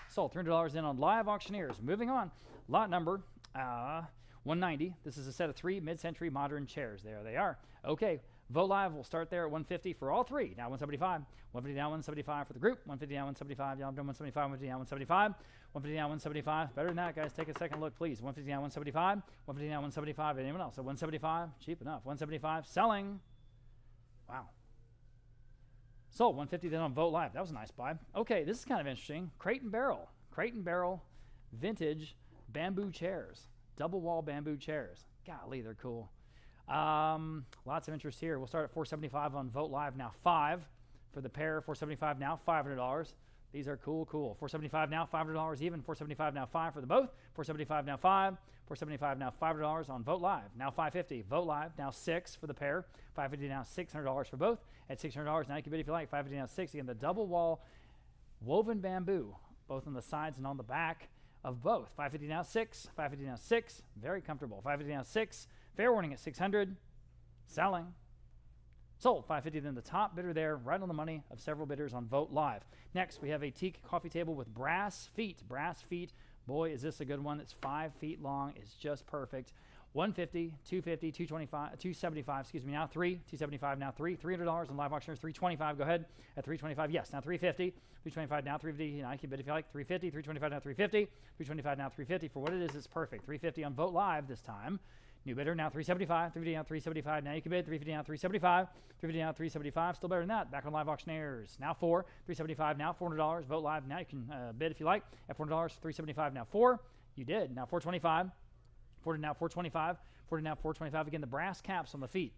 Sold. $300 in on Live Auctioneers. Moving on. Lot number 190. This is a set of 3 mid-century modern chairs. There they are. Okay. Vote Live will start there at 150 for all 3. Now 175. 150 down 175 for the group. 150 down 175. Down 175. 150 down 175. 150 down 175. Better than that, guys. Take a second look, please. 150 down 175. 150 down 175. Anyone else? So 175. Cheap enough. 175. Selling. Wow. Sold. 150 then on Vote Live. That was a nice buy. Okay, this is kind of interesting. Crate and Barrel. Crate and Barrel vintage bamboo chairs. Double wall bamboo chairs. Golly, they're cool. Lots of interest here. We'll start at 475 on Vote Live. Now 5 for the pair. 475 now $500. These are cool. 475 now $500 even. 475 now 5 for the both. 475 now 5. 475 now $500 on Vote Live. Now 550. Vote Live. Now 6 for the pair. 550 now $600 for both. At $600 now you can bid if you like. 550 now 6. Again, the double wall woven bamboo, both on the sides and on the back of both. 550 now 6. 550 now 6. Very comfortable. 550 now 6. Fair warning at 600. Selling. Sold. 550 then the top bidder there, right on the money of several bidders on Vote Live. Next, we have a teak coffee table with brass feet. Brass feet. Boy, is this a good one. It's 5 feet long. It's just perfect. 150, 250, 225, 275, excuse me, now 3, 275, now 3, $300 on Live Auctioneers, 325, go ahead, at 325, yes, now 350, 325, now 350, I can bid if you like, 350, 325, now 350, 325, now 350, for what it is, it's perfect, 350 on Vote Live this time. New bidder, now 375, 350 now 375, now you can bid, 350 now 375, 350 now 375, still better than that, back on Live Auctioneers, now 4, 375, now $400, Vote Live, now you can bid if you like, at $400, 375, now 4, you did, now 425, 40 now 425, 40 now 425, again the brass caps on the feet,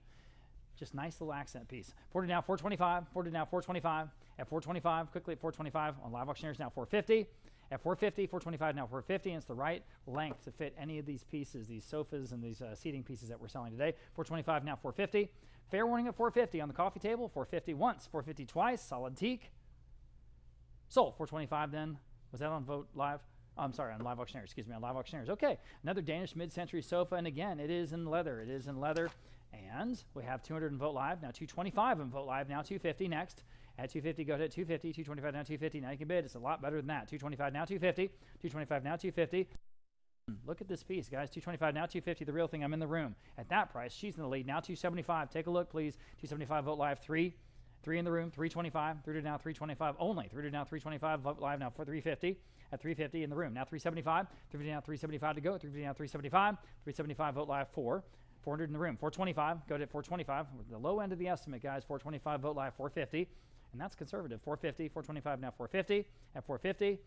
just nice little accent piece, 40 now 425, 40 now 425, at 425, quickly at 425, on Live Auctioneers now 450, at 450, 425 now 450, and it's the right length to fit any of these pieces, these sofas and these seating pieces that we're selling today. 425 now 450. Fair warning at 450 on the coffee table. 450 once, 450 twice, solid teak. Sold. 425 then. Was that on Vote Live? I'm sorry, on Live Auctioneers. Excuse me, on Live Auctioneers. Okay, another Danish mid-century sofa, and again, it is in leather. It is in leather. And we have 200 in Vote Live, now 225 in Vote Live, now 250 next. At 250, go to 250, 225 now 250. Now you can bid. It's a lot better than that. 225 now 250, 225 now 250. Look at this piece, guys. 225 now 250. The real thing. I'm in the room. At that price, she's in the lead. Now 275. Take a look, please. 275 Vote Live 3. 3 in the room. 325. 3 now 325 only. 3 now 325. Vote Live now for 350. At 350 in the room. Now 375. 350 now 375 to go. 350 now 375. 375 Vote Live 4. 400 in the room. 425. Go to 425. The low end of the estimate, guys. 425 Vote Live 450. And that's conservative. 450, 425 now 450. At 450,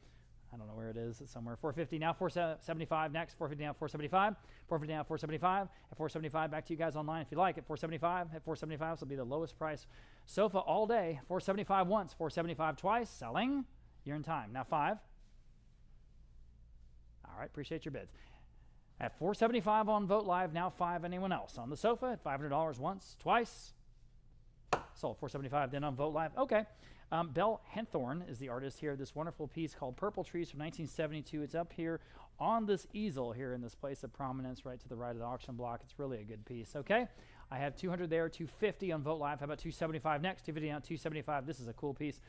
I don't know where it is. It's somewhere. 450 now 475 next. 450 now 475. 450 now 475. At 475, back to you guys online if you like. At 475, at 475, this will be the lowest price sofa all day. 475 once, 475 twice. Selling. You're in time. Now 5. All right, appreciate your bids. At 475 on Vote Live, now 5. Anyone else on the sofa at $500 once, twice. Sold. 475 then on Vote Live. Okay. Bell Henthorne is the artist here. This wonderful piece called Purple Trees from 1972. It's up here on this easel here in this place of prominence right to the right of the auction block. It's really a good piece. Okay, I have 200 there, 250 on Vogt Live. How about 275 next? 250 down, 275. This is a cool piece.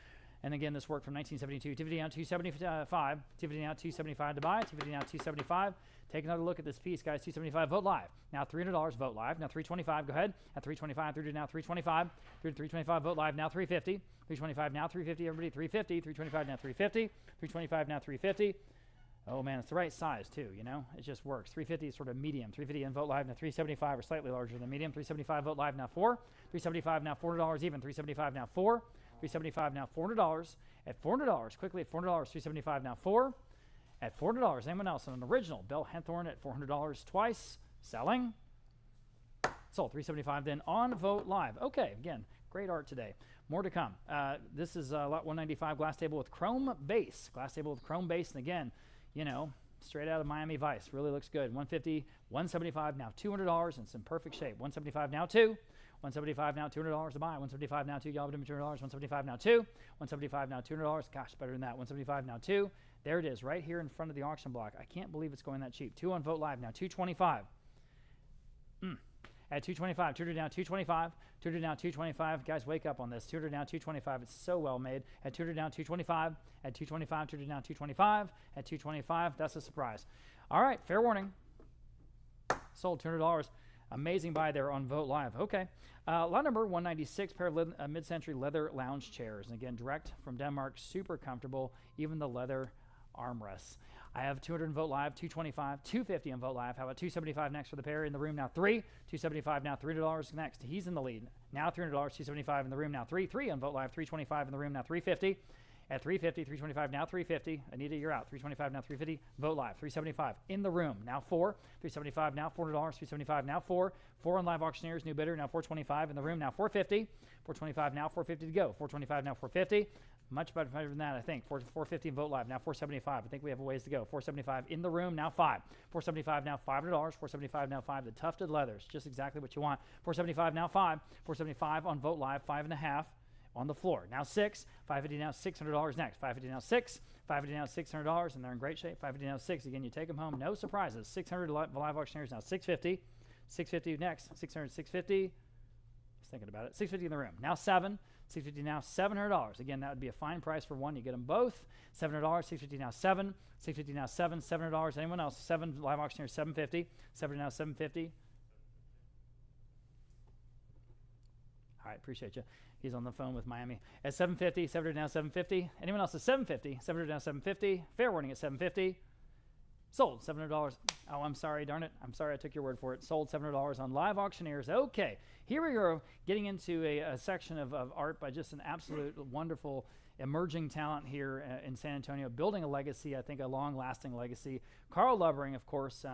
And again, this work from 1972. 250 down, 275. 250 down, 275 to buy. 250 down, 275. Take another look at this piece, guys. 275 Vogt Live. Now $300 Vogt Live. Now 325. Go ahead. At 325, through to now 325. Through to 325 Vogt Live. Now 350. 325 now 350. Everybody 350. 325 now 350. 325 now 350. Oh man, it's the right size too, you know? It just works. 350 is sort of medium. 350 in Vogt Live. Now 375 or slightly larger than medium. 375 Vogt Live. Now 4. 375 now $400 even. 375 now 4. 375 now $400. At $400, quickly at $400. 375 now 4. At $400, anyone else? An original Bell Henthorne at $400 twice. Selling. Sold. 375 then on Vogt Live. Okay, again, great art today. More to come. This is lot 195 glass table with chrome base. Glass table with chrome base. And again, you know, straight out of Miami Vice. Really looks good. 150, 175 now $200. And it's in perfect shape. 175 now 2. 175 now $200 to buy. 175 now 2. Y'all have $200. 175 now 2. 175 now $200. Gosh, better than that. 175 now 2. There it is, right here in front of the auction block. I can't believe it's going that cheap. 2 on Vogt Live now 225. At 225, 200 down 225. 200 down 225. Guys, wake up on this. 200 down 225. It's so well made. At 200 down 225. At 225, 200 down 225. At 225, that's a surprise. All right, fair warning. Sold $200. Amazing buy there on Vogt Live. Okay. Lot number 196, pair of mid-century leather lounge chairs. And again, direct from Denmark, super comfortable, even the leather armrests. I have 200 in Vogt Live, 225, 250 on Vogt Live. How about 275 next for the pair in the room now 3, 275 now $300 next. He's in the lead. Now $300, 275 in the room now 3, 3 on Vogt Live, 325 in the room now 350. At 350, 325 now 350. Anita, you're out. 325 now 350. Vogt Live, 375 in the room now 4, 375 now $400, 375 now 4, 4 on Live Auctioneers, new bidder now 425 in the room now 450, 425 now 450 to go, 425 now 450. Much better than that, I think. 450 in Vogt Live, now 475. I think we have a ways to go. 475 in the room, now 5. 475 now $500. 475 now 5. The tufted leathers, just exactly what you want. 475 now 5. 475 on Vogt Live, 5.5 on the floor. Now 6. 550 now $600 next. 550 now 6. 550 now $600, and they're in great shape. 550 now 6. Again, you take them home, no surprises. 600 Live Auctioneers now 650. 650 next. 600, 650. Just thinking about it. 650 in the room. Now 7. 650 now $700. Again, that would be a fine price for one. You get them both. $700. 650 now 7. 650 now 7. $700. Anyone else? 7 Live Auctioneers 750. 7 now 750. All right, appreciate you. He's on the phone with Miami. At 750, 700 now 750. Anyone else at 750? 700 now 750. Fair warning at 750. Sold $700. Oh, I'm sorry, darn it. I'm sorry I took your word for it. Sold $700 on Live Auctioneers. Okay, here we go, getting into a section of art by just an absolute wonderful emerging talent here in San Antonio, building a legacy, I think a long-lasting legacy. Carl Lubbering, of course,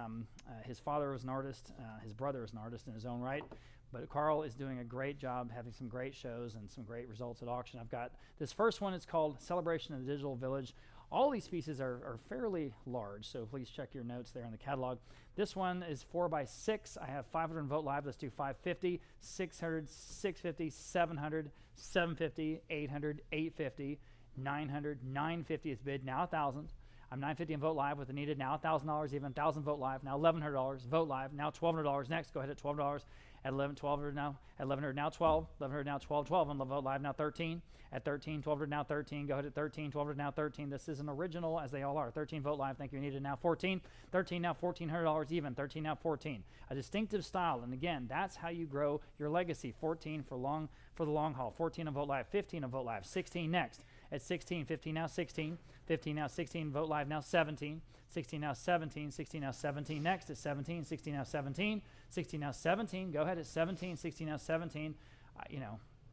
his father was an artist. His brother is an artist in his own right. But Carl is doing a great job, having some great shows and some great results at auction. I've got this first one. It's called Celebration of the Digital Village. All these pieces are fairly large, so please check your notes there in the catalog. This one is 4x6. I have 500 in Vogt Live. Let's do 550, 600, 650, 700, 750, 800, 850, 900, 950 is bid. Now 1,000. I'm 950 in Vogt Live with Anita. Now $1,000 even. 1,000 Vogt Live. Now $1,100 Vogt Live. Now $1,200 next. Go ahead at $12. At 11, 1200 now. At 1100 now 12. 1100 now 12. 12 on the Vogt Live now 13. At 13, 1200 now 13. Go ahead at 13. 1200 now 13. This is an original, as they all are. 13 Vogt Live. Thank you, Anita. Now 14. 13 now $1,400 even. 13 now 14. A distinctive style, and again, that's how you grow your legacy. 14 for the long haul. 14 on Vogt Live. 15 on Vogt Live. 16 next. At 16, 15 now 16. 15 now 16. Vogt Live now 17. 16 now 17. 16 now 17 next. At 17. 16 now 17. 16 now 17. Go ahead at 17. 16 now 17.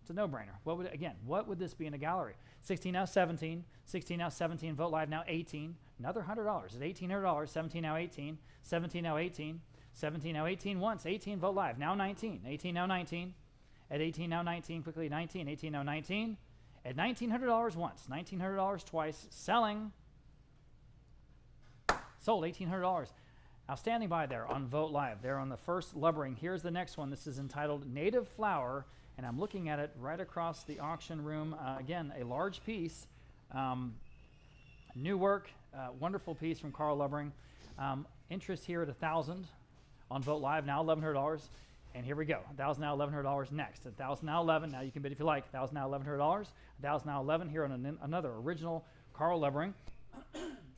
It's a no-brainer. What would this be in a gallery? 16 now 17. 16 now 17. Vogt Live now 18. Another $100. At $1,800. 17 now 18. 17 now 18. 17 now 18 once. 18 Vogt Live. Now 19. 18 now 19. At 18 now 19. Quickly 19. 18 now 19. At $1,900 once. $1,900 twice. Selling. Sold $1,800. Outstanding buy there on Vogt Live. There on the first Lubbering. Here's the next one. This is entitled Native Flower. and I'm looking at it right across the auction room. Again, a large piece, new work, wonderful piece from Carl Lubbering. Interest here at $1,000 on Vogt Live, now $1,100. And here we go, $1,000 now, $1,100 next. $1,000 now, 11. Now you can bid if you like. $1,000 now, $1,100. $1,000 now, 11 here on another original Carl Lubbering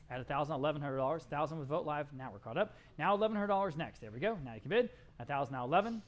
at $1,000, $1,100. $1,000 with Vogt Live. Now we're caught up. Now $1,100 next. There we go. Now you can bid. $1,000 now, 11.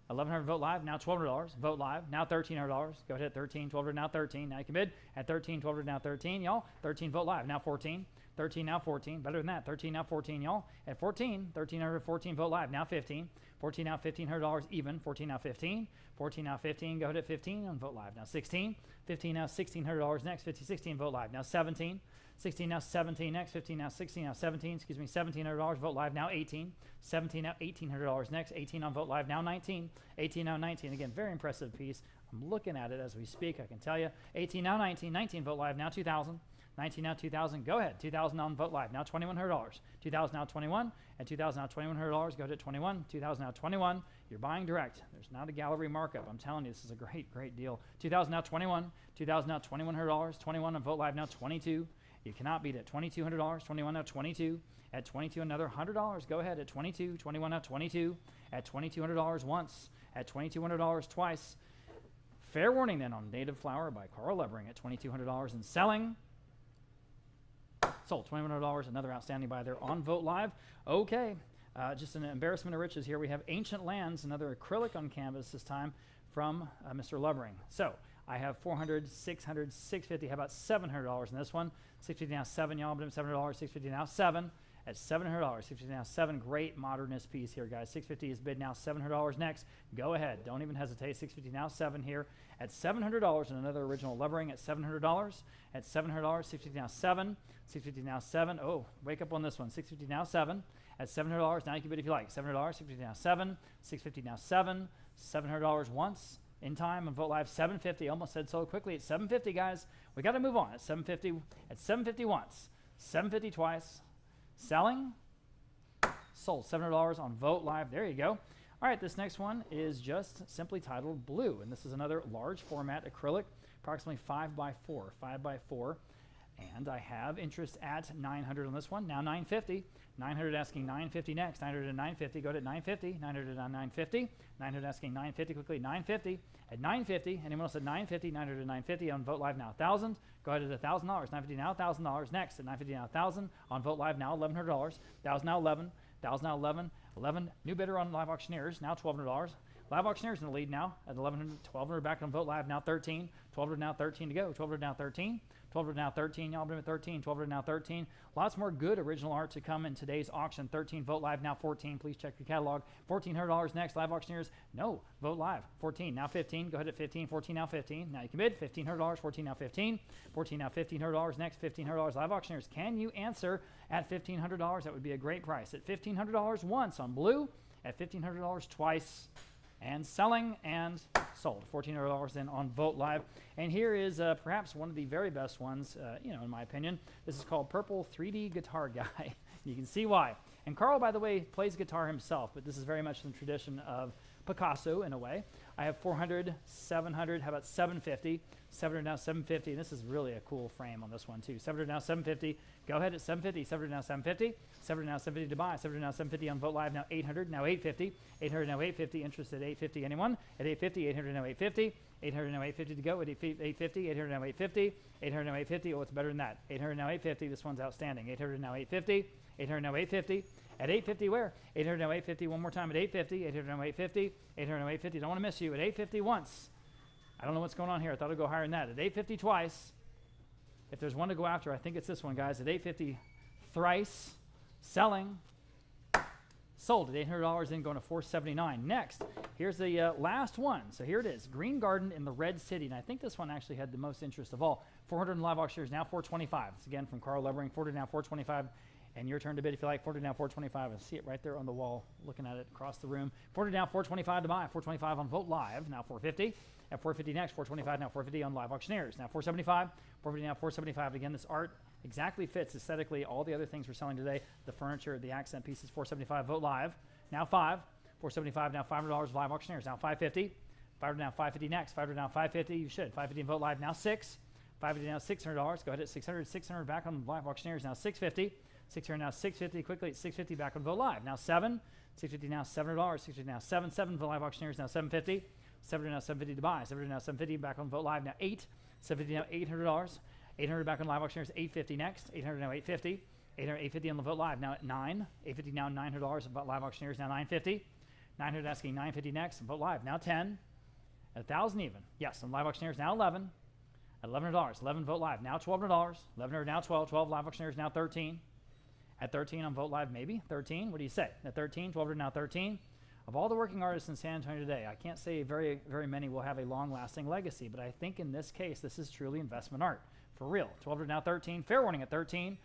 $1,100 Vogt Live. Now $1,200 Vogt Live. Now $1,300. Go ahead at 13. $1,200 now 13. Now you can bid at 13. $1,200 now 13. Y'all. 13 Vogt Live. Now 14. 13 now 14. Better than that. 13 now 14. Y'all. At 14. 1,300. 14 Vogt Live. Now 15. 14 now $1,500 even. 14 now 15. 14 now 15. Go ahead at 15 on Vogt Live. Now 16. 15 now $1,600 next. 15, 16 Vogt Live. Now 17. 16 now 17 next. 15 now 16 now 17. Excuse me. $1,700 Vogt Live. Now 18. 17 now $1,800 next. 18 on Vogt Live. Now 19. 18 now 19. Again, very impressive piece. I'm looking at it as we speak. I can tell you. 18 now 19. 19 Vogt Live. Now 2,000. 19 now 2,000. Go ahead. 2,000 on Vogt Live. Now $2,100. 2,000 now 21. And 2,000 now $2,100. Go ahead at 21. 2,000 now 21. You're buying direct. There's not a gallery markup. I'm telling you, this is a great, great deal. 2,000 now 21. 2,000 now $2,100. 21 on Vogt Live. Now 22. You cannot beat it. $2,200. 21 now 22. At 22, another $100. Go ahead at 22. 21 now 22. At $2,200 once. At $2,200 twice. Fair warning then on Native Flower by Carl Lubbering at $2,200 and selling. Sold $2,100. Another outstanding buy there on Vogt Live. Okay, just an embarrassment of riches here. We have Ancient Lands, another acrylic on canvas this time from Mr. Lubbering. So I have $400, $600, $650. How about $700 in this one? $650 now 7, y'all. But $700. $650 now 7 at $700. $650 now 7. Great modernist piece here, guys. $650 is bid now. $700 next. Go ahead. Don't even hesitate. $650 now 7 here at $700 and another original Lubbering at $700. At $700. $650 now 7. $650 now 7. Oh, wake up on this one. $650 now 7 at $700. Now you can bid if you like. $700. $650 now 7. $650 now 7. $700 once. In time on Vogt Live, $750. Almost said so quickly. It's $750, guys. We got to move on. At $750. At $750 once. $750 twice. Selling. Sold. $700 on Vogt Live. There you go. All right, this next one is just simply titled Blue, and this is another large format acrylic, approximately 5x4. 5x4. And I have interest at $900 on this one. Now $950. $900 asking $950 next. $900 and $950. Go to $950. $900 on $950. $900 asking $950 quickly. $950 at $950. Anyone else at $950? $900 and $950 on Vogt Live now $1,000. Go ahead at $1,000. $950 now $1,000 next. At $950 now $1,000 on Vogt Live now $1,100. $1,000 now 11. $1,000 now 11. 11 new bidder on Live Auctioneers now $1,200. Live Auctioneers in the lead now at 1,100. 1,200 back on Vogt Live now 13. 1,200 now 13 to go. 1,200 now 13. 1,200 now 13. Y'all been at 13. 1,200 now 13. Lots more good original art to come in today's auction. 13 Vogt Live now 14. Please check your catalog. $1,400 next. Live Auctioneers. No. Vogt Live 14 now 15. Go ahead at 15. 14 now 15. Now you can bid $1,500. 14 now 15. 14 now $1,500 next. $1,500 Live Auctioneers. Can you answer at $1,500? That would be a great price. At $1,500 once on Blue. At $1,500 twice. And selling and sold. $1,400 then on Vogt Live. And here is perhaps one of the very best ones, in my opinion. This is called Purple 3D Guitar Guy. You can see why. And Carl, by the way, plays guitar himself, but this is very much in the tradition of Picasso in a way. I have $400, $700, how about $750? $700 now $750, and this is really a cool frame on this one too. $700 now $750. Go ahead at $750. $700 now $750. $700 now $750 to buy. $700 now $750 on Vogt Live now $800. Now $850. $800 now $850. Interest at $850. Anyone at $850? $800 now $850. $800 now $850 to go at $850. $800 now $850. $800 now $850. Oh, it's better than that. $800 now $850. This one's outstanding. $800 now $850. $800 now $850. At $850 where? $800 now $850. One more time at $850. $800 now $850. $800 now $850. Don't want to miss you at $850 once. I don't know what's going on here. I thought it'd go higher than that. At $850 twice. If there's one to go after, I think it's this one, guys. At $850 thrice. Selling. Sold at $800, then going to $479. Next, here's the last one. So here it is, Green Garden in the Red City. And I think this one actually had the most interest of all. 400 in Live Auctioneers, now $425. It's again from Carl Lubbering. 40 now $425. And your turn to bid if you like. 40 now $425. I see it right there on the wall, looking at it across the room. 40 now $425 to buy. $425 on Vogt Live, now $450. At $450 next, $425 now $450 on Live Auctioneers. Now $475. $450 now $475. Again, this art exactly fits aesthetically all the other things we're selling today. The furniture, the accent pieces, $475. Vogt Live, now $5. $475 now $500 Live Auctioneers. Now $550. 500 now, 550 next. 500 now, 550. You should. 550 and vote live now 6. 550 now, $600. Go ahead at 600. 600 back on live auctioneers now 650. 600 now 650. Quickly at 650 back on vote live now 7. 650 now $700. 650 now 7. 7 for live auctioneers now 750. 700 now 750 to buy. 700 now 750 back on vote live now 8. 750 now $800. 800 back on live auctioneers 850 next. 800 now 850. 800 850 on the vote live now at 9. 850 now $900 about live auctioneers now 950. 900 asking 950 next. Vote live now 10. At 1,000 even. Yes, on live auctioneers now 11. At $1,100. 11 vote live now $1,200. 1,100 now 12. 12 live auctioneers now 13. At 13 on vote live maybe 13. What do you say? At 13, 1,200 now 13. Of all the working artists in San Antonio today, I can't say very many will have a long-lasting legacy, but I think in this case this is truly investment art for real. 1,200 now 13. Fair warning at 13.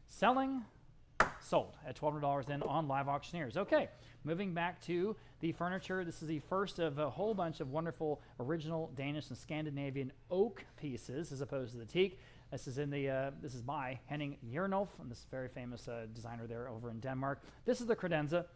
Selling. Sold at $1,200 then on live auctioneers. Okay, moving back to the furniture. This is the first of a whole bunch of wonderful original Danish and Scandinavian oak pieces as opposed to the teak. This is in the this is by Henning Jernolf, and this very famous designer there over in Denmark. This is the Credenza,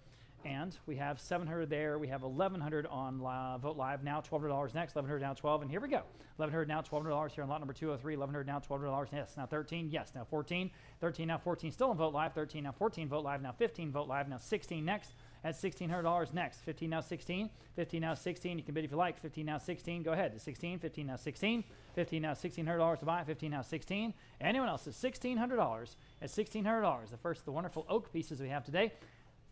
and we have 700 there. We have 1,100 on vote live now. $1,200 next. 1,100 now 12, and here we go. 1,100 now $1,200 here on lot number 203. 1,100 now $1,200. Yes, now 13. Yes, now 14. 13 now 14. Still on vote live. 13 now 14. Vote live now 15. Vote live now 16 next. At $1,600 next. 15 now 16. 15 now 16. You can bid if you like. 15 now 16. Go ahead. 16. 15 now 16. 15 now $1,600 to buy. 15 now 16. Anyone else at $1,600? At $1,600, the first of the wonderful oak pieces we have today.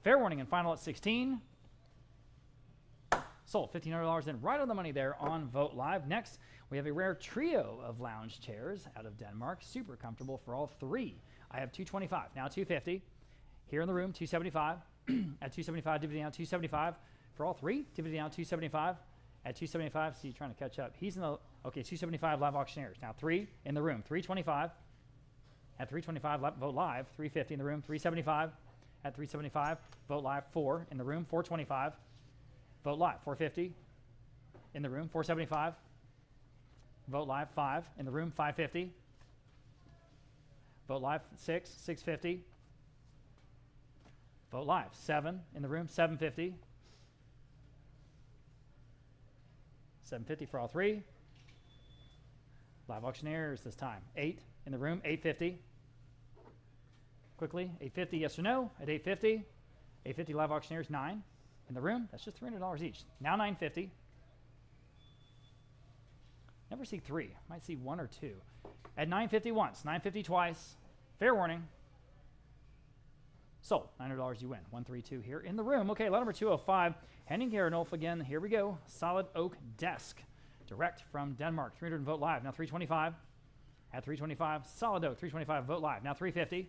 Fair warning and final at 16. Sold. $1,500 in right on the money there on Vote Live. Next, we have a rare trio of lounge chairs out of Denmark. Super comfortable for all three. I have 225. Now 250. Here in the room, 275. At 275, dividend down 275. For all three, dividend down 275. At 275, see, trying to catch up. He's in the, okay, 275 live auctioneers. Now 3 in the room, 325. At 325, vote live, 350 in the room, 375. At 375, vote live, 4 in the room, 425. Vote live, 450 in the room, 475. Vote live, 5 in the room, 550. Vote live, 6, 650. Vote live, 7 in the room, 750. 750 for all three. Live auctioneers this time. 8 in the room, 850. Quickly, 850, yes or no? At 850. 850 live auctioneers, 9 in the room. That's just $300 each. Now 950. Never see 3. Might see 1 or 2. At 950 once, 950 twice. Fair warning. Sold. $900 you win. 132 here in the room. Okay, lot number 205. Henning Jernolf again. Here we go. Solid oak desk. Direct from Denmark. 300 vote live. Now 325. At 325. Solid oak. 325 vote live. Now 350.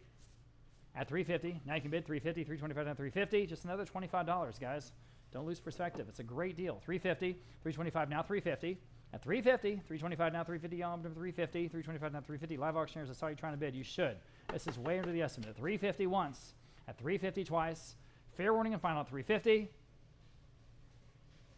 At 350. Now you can bid 350. 325 now 350. Just another $25, guys. Don't lose perspective. It's a great deal. 350. 325 now 350. At 350. 325 now 350. On to 350. 325 now 350. Live auctioneers, I saw you trying to bid. You should. This is way under the estimate. 350 once. At 350 twice. Fair warning and final at 350.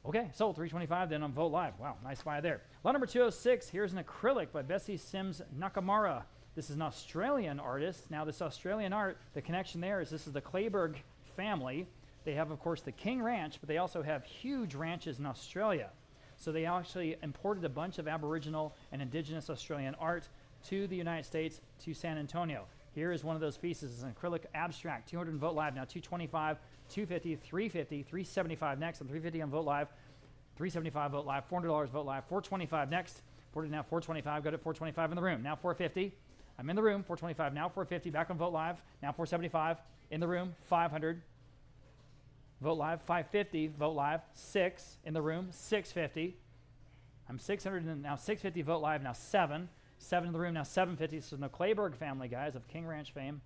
Okay, sold 325 then on Vote Live. Wow, nice buy there. Lot number 206, here's an acrylic by Bessie Sims Nakamura. This is an Australian artist. Now this Australian art, the connection there is this is the Clayburgh family. They have, of course, the King Ranch, but they also have huge ranches in Australia. So they actually imported a bunch of Aboriginal and Indigenous Australian art to the United States, to San Antonio. Here is one of those pieces. It's an acrylic abstract. 200 Vote Live now. 225, 250, 350, 375 next, and 350 on Vote Live. 375 Vote Live. $400 Vote Live. 425 next. 40 now. 425. Got it. 425 in the room. Now 450. I'm in the room. 425 now. 450 back on Vote Live. Now 475 in the room. 500. Vote Live. 550. Vote Live. 6 in the room. 650. I'm 600 and now 650 Vote Live. Now 7. 7 in the room, now 750. So the Clayburgh family, guys, of King Ranch fame.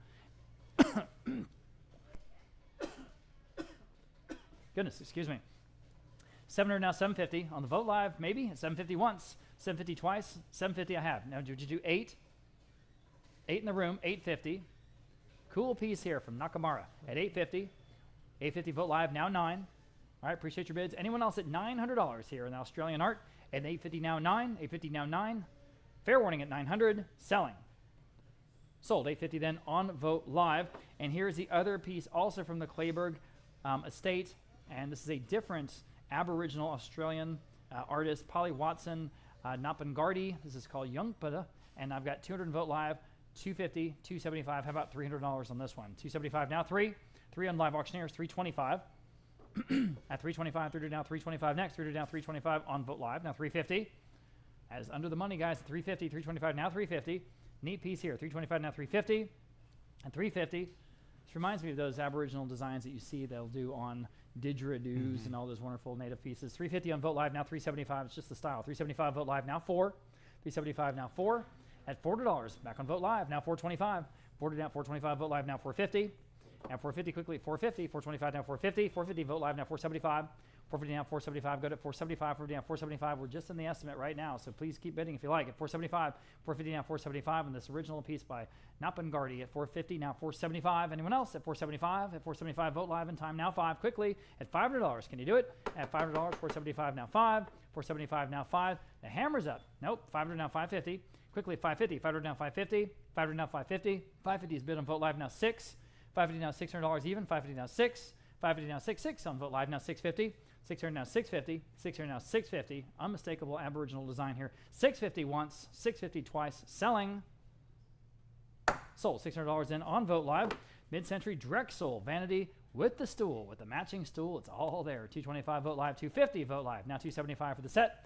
Goodness, excuse me. 700 now 750 on the Vote Live, maybe. 750 once, 750 twice, 750 I have. Now, did you do 8? 8 in the room, 850. Cool piece here from Nakamura at 850. 850 Vote Live, now 9. All right, appreciate your bids. Anyone else at $900 here in the Australian art? At 850 now 9, 850 now 9. Fair warning at 900, selling. Sold, 850 then on Vote Live. And here's the other piece also from the Clayburgh estate. And this is a different Aboriginal Australian artist Polly Watson Napangardi. This is called Youngpada, and I've got 200 Vote Live, 250, 275. How about $300 on this one? 275 now, three on Live Auctioneers, 325. At 325, 300 now, 325 next, 300 down, 325 on Vote Live, now 350. As under the money, guys, 350, 325 now, 350. Neat piece here, 325 now, 350, and 350. This reminds me of those Aboriginal designs that you see they'll do on didgeridoos and all those wonderful native pieces. 350 on Vote Live, now 375. It's just the style. 375 Vote Live, now 4. 375 now 4. At $4, back on Vote Live, now 425. 40 down, 425 Vote Live, now 450. Now 450 quickly, 450. 425 now 450. 450 Vote Live, now 475. 450 down, 475. Go to 475. 450 down, 475. We're just in the estimate right now, so please keep bidding if you like. At 475, 450 down, 475 on this original piece by Napangardi. At 450 now, 475. Anyone else at 475? At 475, Vote Live in time now 5. Quickly at $500. Can you do it? At $500, 475 now 5. 475 now 5. The hammer's up. Nope. 500 now 550. Quickly at 550. 500 now 550. 500 now 550. 550 is bid on Vote Live now 6. 550 now $600 even. 550 now 6. 550 now 6 on Vote Live now 650. 600 now 650. 600 now 650. Unmistakable Aboriginal design here. 650 once. 650 twice. Selling. Sold. $600 in on Vote Live. Mid-century Drexel vanity with the stool, with the matching stool. It's all there. 225 Vote Live. 250 Vote Live. Now 275 for the set.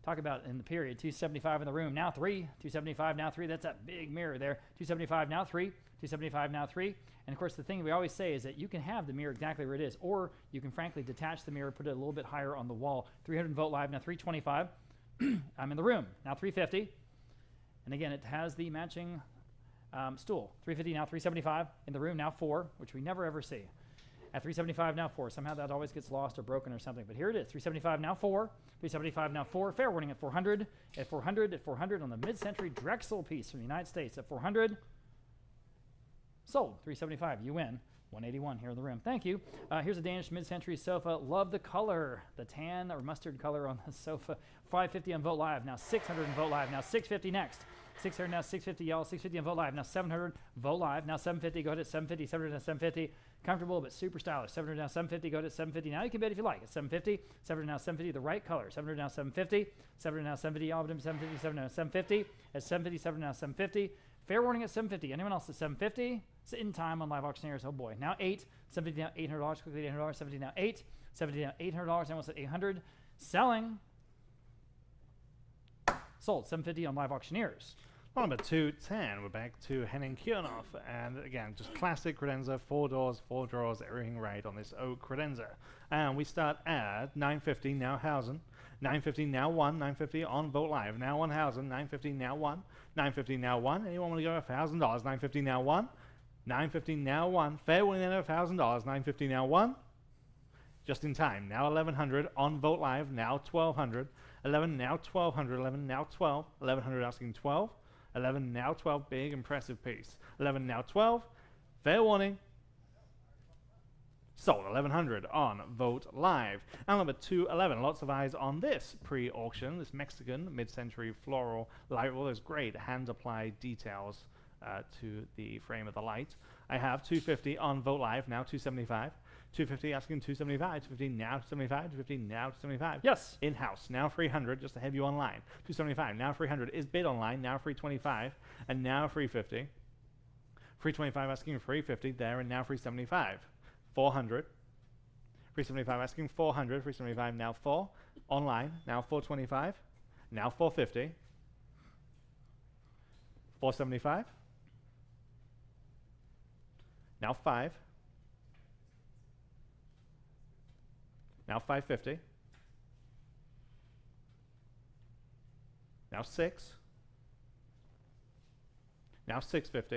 Talk about in the period. 275 in the room. Now 3. 275 now 3. That's that big mirror there. 275 now 3. 275 now 3. And of course, the thing we always say is that you can have the mirror exactly where it is, or you can frankly detach the mirror, put it a little bit higher on the wall. 300 Vote Live, now 325. I'm in the room, now 350. And again, it has the matching stool. 350 now 375. In the room, now 4, which we never ever see. At 375 now 4. Somehow that always gets lost or broken or something. But here it is. 375 now 4. 375 now 4. Fair warning at 400. At 400. At 400 on the mid-century Drexel piece from the United States. At 400. Sold. 375. You win. 181 here in the room. Thank you. Here's a Danish mid-century sofa. Love the color. The tan or mustard color on the sofa. 550 on Vote Live. Now 600 on Vote Live. Now 650 next. 600 now 650, y'all. 650 on Vote Live. Now 700 Vote Live. Now 750. Go ahead at 750. 700 now 750. Comfortable but super stylish. 700 now 750. Go ahead at 750. Now you can bid if you like. At 750. 700 now 750. The right color. 700 now 750. 700 now 750. Y'all. 750. 700 now 750. At 750. 700 now 750. Fair warning at 750. Anyone else at 750? It's in time on Live Auctioneers. Oh boy. Now 8. 750 now $800. Quickly $800. 750 now 8. 750 now $800. Anyone else at 800? Selling. Sold. 750 on Live Auctioneers. Number 210, we're back to Henning Kiernoff, and again, just classic credenza, 4 doors, 4 drawers, everything right on this oak credenza. And we start at 950, now Hausen, 950, now 1, 950 on Vote Live, now 1 Hausen, 950, now 1, 950, now 1. Anyone want to go $1,000? 950, now 1, 950, now 1. Fair winning then $1,000, 950, now 1. Just in time, now 1100 on Vote Live, now 1200, 11 now 1200, 11 now 12, 1100 asking 12. 11 now 12, big impressive piece. 11 now 12, fair warning. Sold. 1100 on Vote Live. And number 211, lots of eyes on this pre-auction, this Mexican mid-century floral light. Well, there's great hand-applied details to the frame of the light. I have 250 on Vote Live, now 275. 250 asking 275, 250 now 75, 250 now 75. Yes. In-house, now 300, just to have you online. 275, now 300 is bid online, now 325, and now 350. 325 asking 350 there, and now 375. 400. 375 asking 400, 375 now 4. Online, now 425, now 450. 475. Now 5. Now 550. Now 6. Now 650.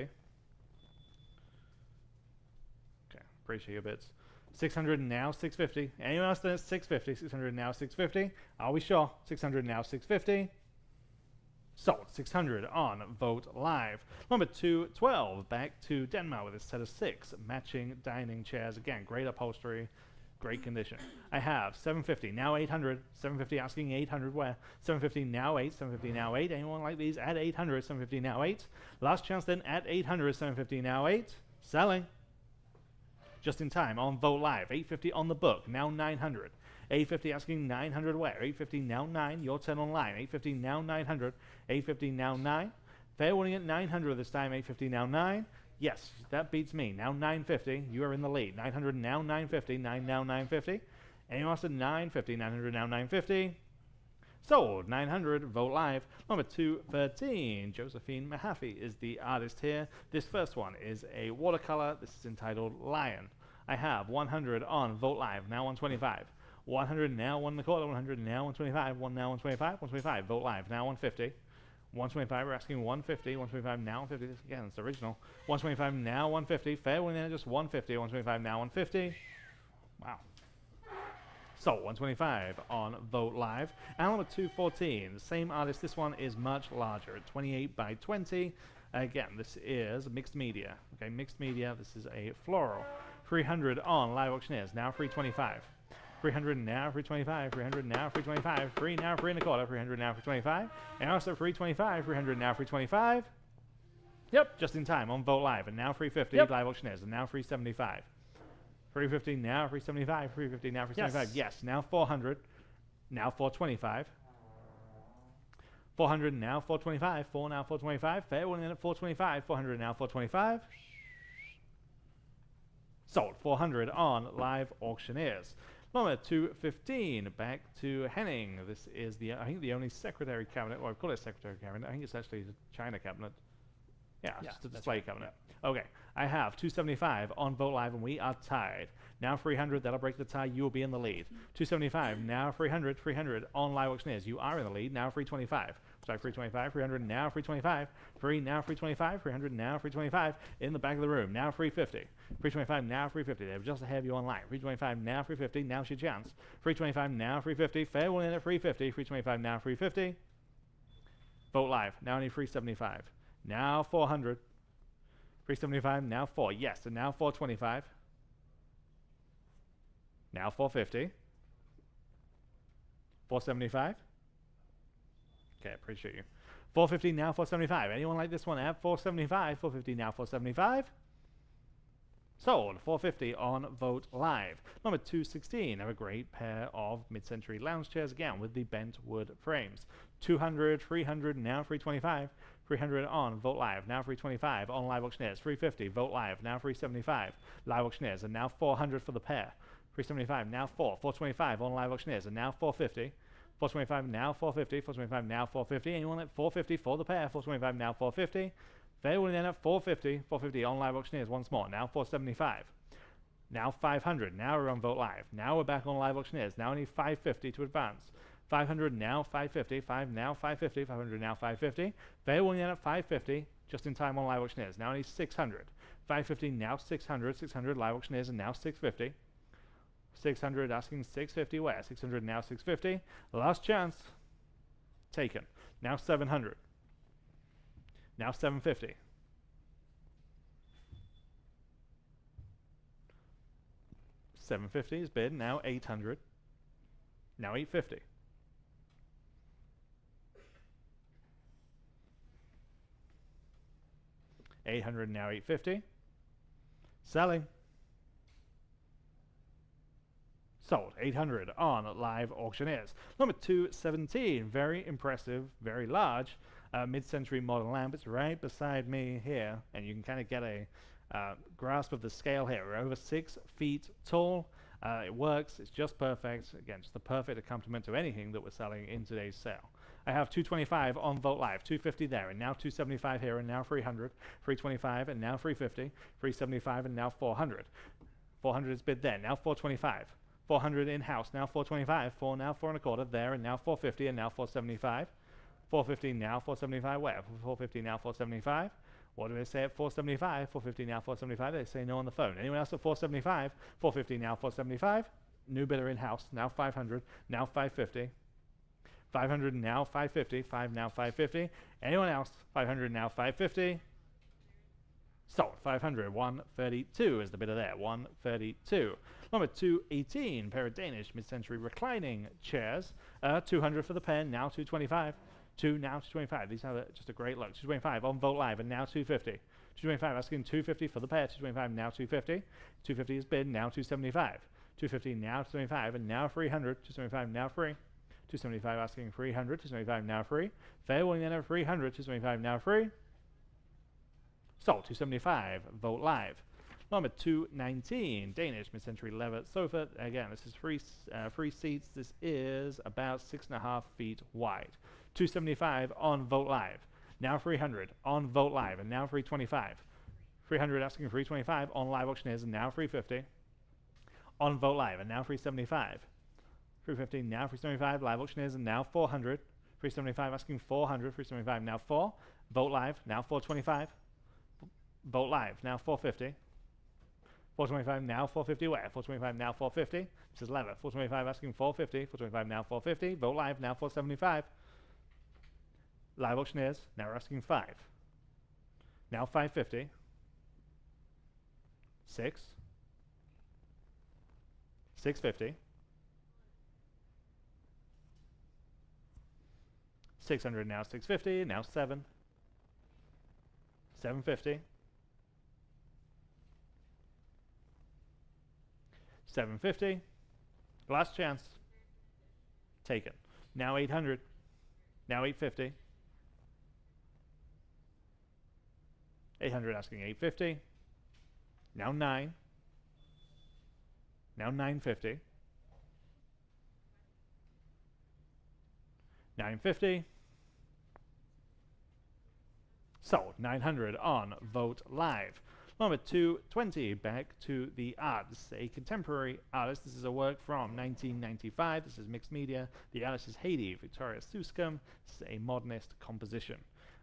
Okay, appreciate your bits. 600 now 650. Anyone else that's 650? 600 now 650. Are we sure? 600 now 650. Sold. 600 on Vote Live. Number 212, back to Denmark with a set of 6 matching dining chairs. Again, great upholstery. Great condition. I have 750, now 800. 750 asking 800 where? 750 now 8, 750 now 8. Anyone like these at 800? 750 now 8. Last chance then at 800, 750 now 8. Selling. Just in time on Vote Live. 850 on the book, now 900. 850 asking 900 where? 850 now 9, your turn on line. 850 now 900, 850 now 9. Fair winning at 900 this time, 850 now 9. Yes, that beats me. Now 950, you are in the lead. 900 now 950, 9 now 950. Anyone else at 950, 900 now 950. Sold, 900, vote live. Number 213, Josephine Mahaffey is the artist here. This first one is a watercolor. This is entitled Lion. I have 100 on vote live, now 125. 100 now 1 1/4, 100 now 125, 1 now 125, 125, vote live, now 150. 125, we're asking 150, 125 now 150, this again, it's original. 125 now 150, fair winning just 150, 125 now 150. Wow. So 125 on Vote Live. And number 214, same artist. This one is much larger, 28 by 20. Again, this is mixed media. Okay, mixed media. This is a floral. 300 on Live Auctioneers. Now 325. 300 now 325. 300 now 325. 3 now 3 1/4. 300 now 325. And also 325. 300 now 325. Yep, just in time on Vote Live. And now 350 Live Auctioneers. And now 375. 350 now 375, 350 now 375. Yes, now 400, now 425. 400 now 425, 4 now 425. Fair winning at 425, 400 now 425. Sold, 400 on Live Auctioneers. Number 215, back to Henning. This is the, I think, the only secretary cabinet, or I call it secretary cabinet. I think it's actually a China cabinet. Yeah, just a display cabinet. Okay, I have 275 on Vote Live, and we are tied. Now 300, that'll break the tie. You will be in the lead. 275, now 300, 300 on Live Auctioneers. You are in the lead. Now 325. Sorry, 325, 300, now 325. 3, now 325, 300, now 325. In the back of the room, now 350. 325, now 350. They were just ahead of you online. 325, now 350. Now's your chance. 325, now 350. Fair winning at 350. 325, now 350. Vote Live, now only 375. Now 400. 375, now 4. Yes, and now 425. Now 450. 475. Okay, appreciate you. 450, now 475. Anyone like this one at 475? 450, now 475. Sold, 450 on Vote Live. Number 216, have a great pair of mid-century lounge chairs, again, with the bent wood frames. 200, 300, now 325. 300 on Vote Live, now 325 on Live Auctioneers. 350, Vote Live, now 375. Live Auctioneers, and now 400 for the pair. 375, now 4. 425 on Live Auctioneers, and now 450. 425, now 450. 425, now 450. Anyone at 450 for the pair? 425, now 450. Fair winning then at 450. 450 on Live Auctioneers once more. Now 475. Now 500. Now we're on Vote Live. Now we're back on Live Auctioneers. Now only 550 to advance. 500 now 550. 5 now 550. 500 now 550. Fair winning then at 550. Just in time on Live Auctioneers. Now only 600. 550 now 600. 600 Live Auctioneers and now 650. 600 asking 650 where? 600 now 650. Last chance. Taken. Now 700. Now 750. 750 is bid. Now 800. Now 850. 800 now 850. Selling. Sold, 800 on Live Auctioneers. Number 217, very impressive, very large mid-century modern lamp. It's right beside me here, and you can kind of get a grasp of the scale here. We're over 6 feet tall. It works, it's just perfect. Again, just the perfect accompaniment to anything that we're selling in today's sale. I have 225 on Vote Live, 250 there, and now 275 here, and now 300, 325, and now 350, 375, and now 400. 400 is bid there, now 425. 400 in-house, now 425, 4 now 4 1/4 there, and now 450, and now 475. 450 now 475 where? 450 now 475. What do they say at 475? 450 now 475. They say no on the phone. Anyone else at 475? 450 now 475. New bidder in-house, now 500, now 550. 500 now 550, 5 now 550. Anyone else? 500 now 550. Sold, 500, 132 is the bidder there, 132. Number 218, pair of Danish mid-century reclining chairs. 200 for the pair, now 225. 2 now 225. These are just a great look. 225 on Vote Live, and now 250. 225 asking 250 for the pair. 225 now 250. 250 is bid, now 275. 250 now 275 and now 300. 275 now free. 275 asking 300. 275 now free. Fair warning then at 300. 275 now free. Sold. 275. Vote live. Number 219, Danish mid-century leather sofa. Again, this is free seats. This is about 6.5 feet wide. 275 on Vote Live. Now 300 on Vote Live, and now 325. 300 asking 325 on Live Auctioneers, and now 350 on Vote Live, and now 375. 350 now 375 Live Auctioneers, and now 400. 375 asking 400. 375 now 4. Vote Live now 425. Vote Live now 450. 425 now 450 where? 425 now 450. This is leather. 425 asking 450. 425 now 450. Vote Live now 475. Live Auctioneers now we're asking 5. Now 550. 6. 650. 600 now 650. Now 7. 750. 750. Last chance. Taken. Now 800. Now 850. 800 asking 850. Now 9. Now 950. 950. Sold. 900 on Vote Live. Number 220, back to the art. This is a contemporary artist. This is a work from 1995. This is mixed media. The artist is Haiti Victoria Suscum. This is a modernist composition.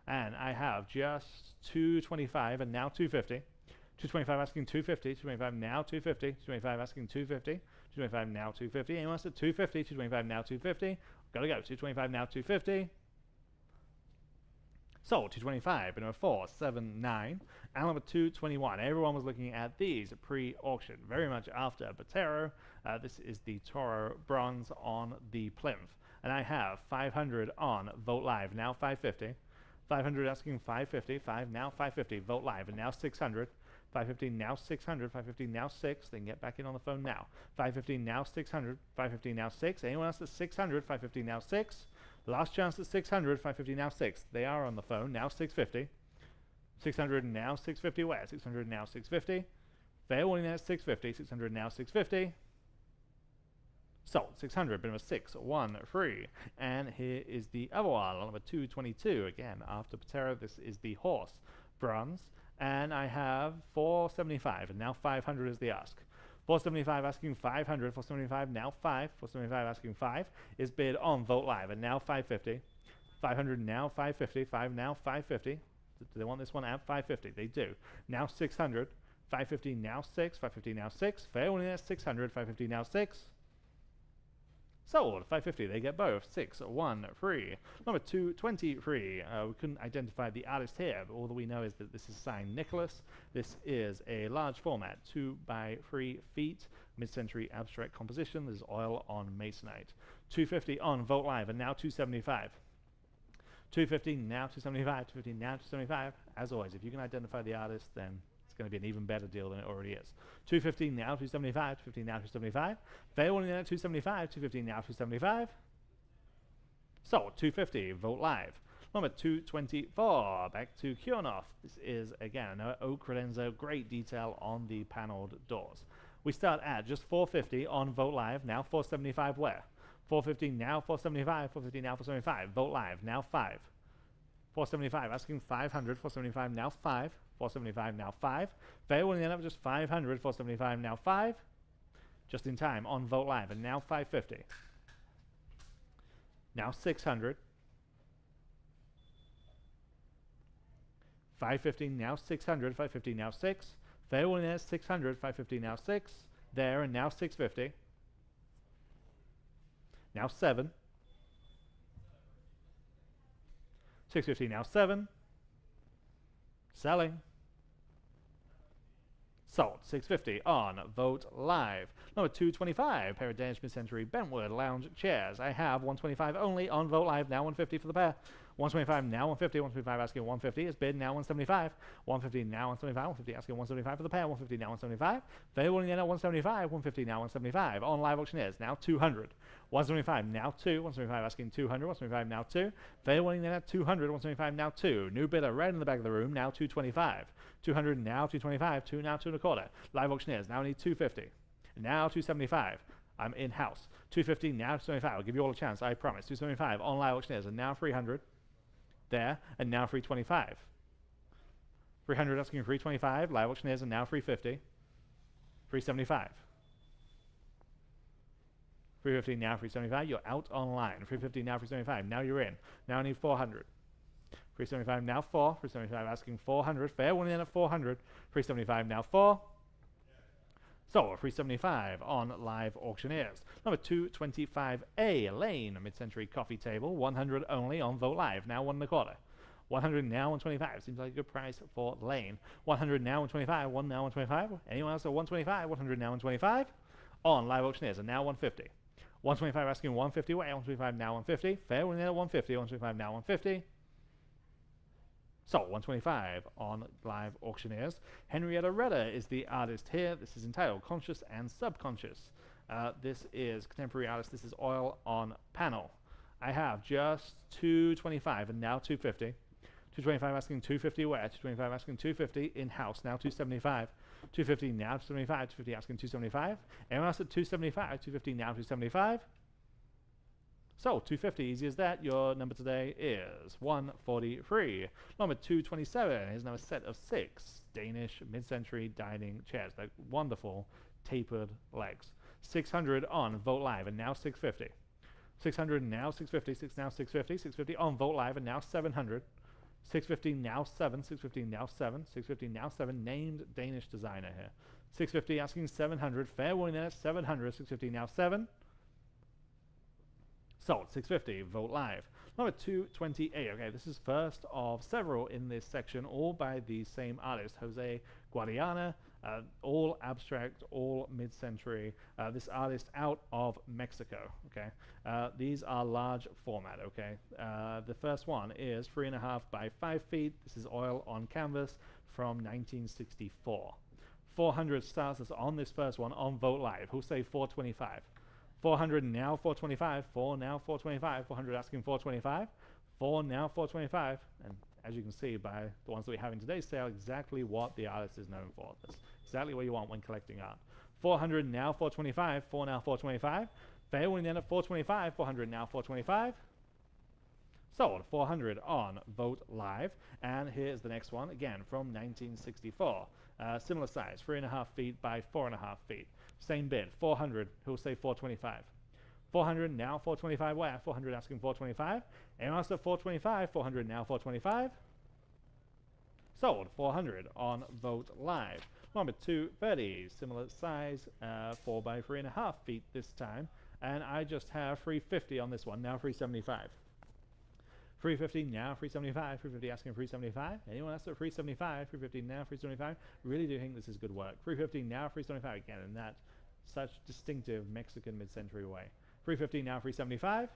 And I have just 225 and now 250. 225 asking 250. 225 now 250. 225 asking 250. 225 now 250. Anyone else at 250? 225 now 250. Gotta go. 225 now 250. Sold. 225, number 479, and number 221. Everyone was looking at these pre-auction, very much after Botero. This is the Toro bronze on the plinth, and I have 500 on Vote Live, now 550. 500 asking 550, 5 now 550, Vote Live, and now 600. 550 now 600, 550 now 6. They can get back in on the phone now. 550 now 600, 550 now 6. Anyone else at 600, 550 now 6. Last chance at 600, 550 now 6. They are on the phone, now 650. 600 now 650 where? 600 now 650. Fair warning at 650, 600 now 650. Sold. 600, bit of a 6, 1, 3. And here is the other one, number 222. Again, after Botero, this is the horse bronze. And I have 475, and now 500 is the ask. 475 asking 500, 475 now 5, 475 asking 5 is bid on Vote Live, and now 550. 500 now 550, 5 now 550. Do they want this one at 550? They do. Now 600, 550 now 6, 550 now 6. Fair warning at 600, 550 now 6. Sold. 550. They get both. 6, 1, 3. Number 223. We couldn't identify the artist here, but all that we know is that this is signed Nicholas. This is a large format, 2 by 3 feet, mid-century abstract composition. There's oil on masonite. 250 on Vote Live, and now 275. 250 now 275. 250 now 275. As always, if you can identify the artist, then going to be an even better deal than it already is. 250 now 275, 250 now 275. Fair warning at 275, 250 now 275. Sold. 250. Vote Live. Number 224. Back to Kionov. This is again another oak credenza. Great detail on the paneled doors. We start at just 450 on Vote Live. Now 475 where? 450 now 475, 450 now 475. Vote Live. Now 5. 475 asking 500, 475 now 5. 475 now 5. Fair warning end up just 500, 475 now 5. Just in time on Vote Live, and now 550. Now 600. 550 now 600, 550 now 6. Fair warning end 600, 550 now 6. There, and now 650. Now 7. 650 now 7. Selling. Sold. 650 on Vote Live. Number 225, pair of Danish mid-century Bentwood lounge chairs. I have 125 only on Vote Live, now 150 for the pair. 125 now 150, 125 asking 150 is bid now 175, 150 now 175, 150 asking 175 for the pair, 150 now 175, fair warning then at 175, 150 now 175, on live auctioneers now 200, 175 now 2, 175 asking 200, 175 now 2, fair warning then at 200, 175 now 2, new bidder right in the back of the room now 225, 200 now 225, 2 now 2 1/4, live auctioneers now need 250, now 275. I'm in-house. 250 now 275. I'll give you all a chance, I promise. 275 on live auctioneers, and now 300 there, and now 325. 300 asking 325. Live auctioneers, and now 350. 375. 350 now 375. You're out online. 350 now 375. Now you're in. Now I need 400. 375 now 4. 375 asking 400. Fair one in at 400. 375 now 4. So, 375 on live auctioneers. Number 225A, Lane, mid-century coffee table, 100 only on Vote Live, now 1 1/4. 100 now 125, seems like a good price for Lane. 100 now 125, 1 now 125. Anyone else at 125, 100 now 125 on live auctioneers, and now 150. 125 asking 150 away, 125 now 150. Fair one at 150, 125 now 150. So, 125 on live auctioneers. Henrietta Redder is the artist here. This is entitled Conscious and Subconscious. This is contemporary artist. This is oil on panel. I have just 225 and now 250. 225 asking 250 where? 225 asking 250 in-house, now 275. 250 now 275. 250 asking 275. Anyone else at 275? 250 now 275. So, 250, easy as that. Your number today is 143. Number 227 is now a set of 6 Danish mid-century dining chairs. They're wonderful tapered legs. 600 on Vote Live, and now 650. 600 now 650, 6 now 650, 650 on Vote Live, and now 700. 650 now 7, 650 now 7, 650 now 7, named Danish designer here. 650 asking 700, fair warning there, 700, 650 now 7. Sold, 650, Vote Live. Number 228, okay, this is first of several in this section, all by the same artist, Jose Guadiana, all abstract, all mid-century. This artist out of Mexico, okay. These are large format, okay. The first one is 3.5 by 5 feet. This is oil on canvas from 1964. 400 stars on this first one on Vote Live. Who'll say 425? 400 now 425, 4 now 425, 400 asking 425, 4 now 425, and as you can see by the ones that we have in today's sale, exactly what the artist is known for. That's exactly what you want when collecting art. 400 now 425, 4 now 425, fair winning then at 425, 400 now 425. Sold, 400 on Vote Live, and here's the next one, again from 1964. Similar size, 3.5 feet by 4.5 feet. Same bid, 400, who'll say 425. 400 now 425 where? 400 asking 425. Anyone else at 425, 400 now 425. Sold, 400 on Vote Live. Number 230, similar size, 4 by 3.5 feet this time. And I just have 350 on this one, now 375. 350 now 375, 350 asking 375. Anyone else at 375, 350 now 375. Really do think this is good work. 350 now 375 again in that such distinctive Mexican mid-century way. 350 now 375.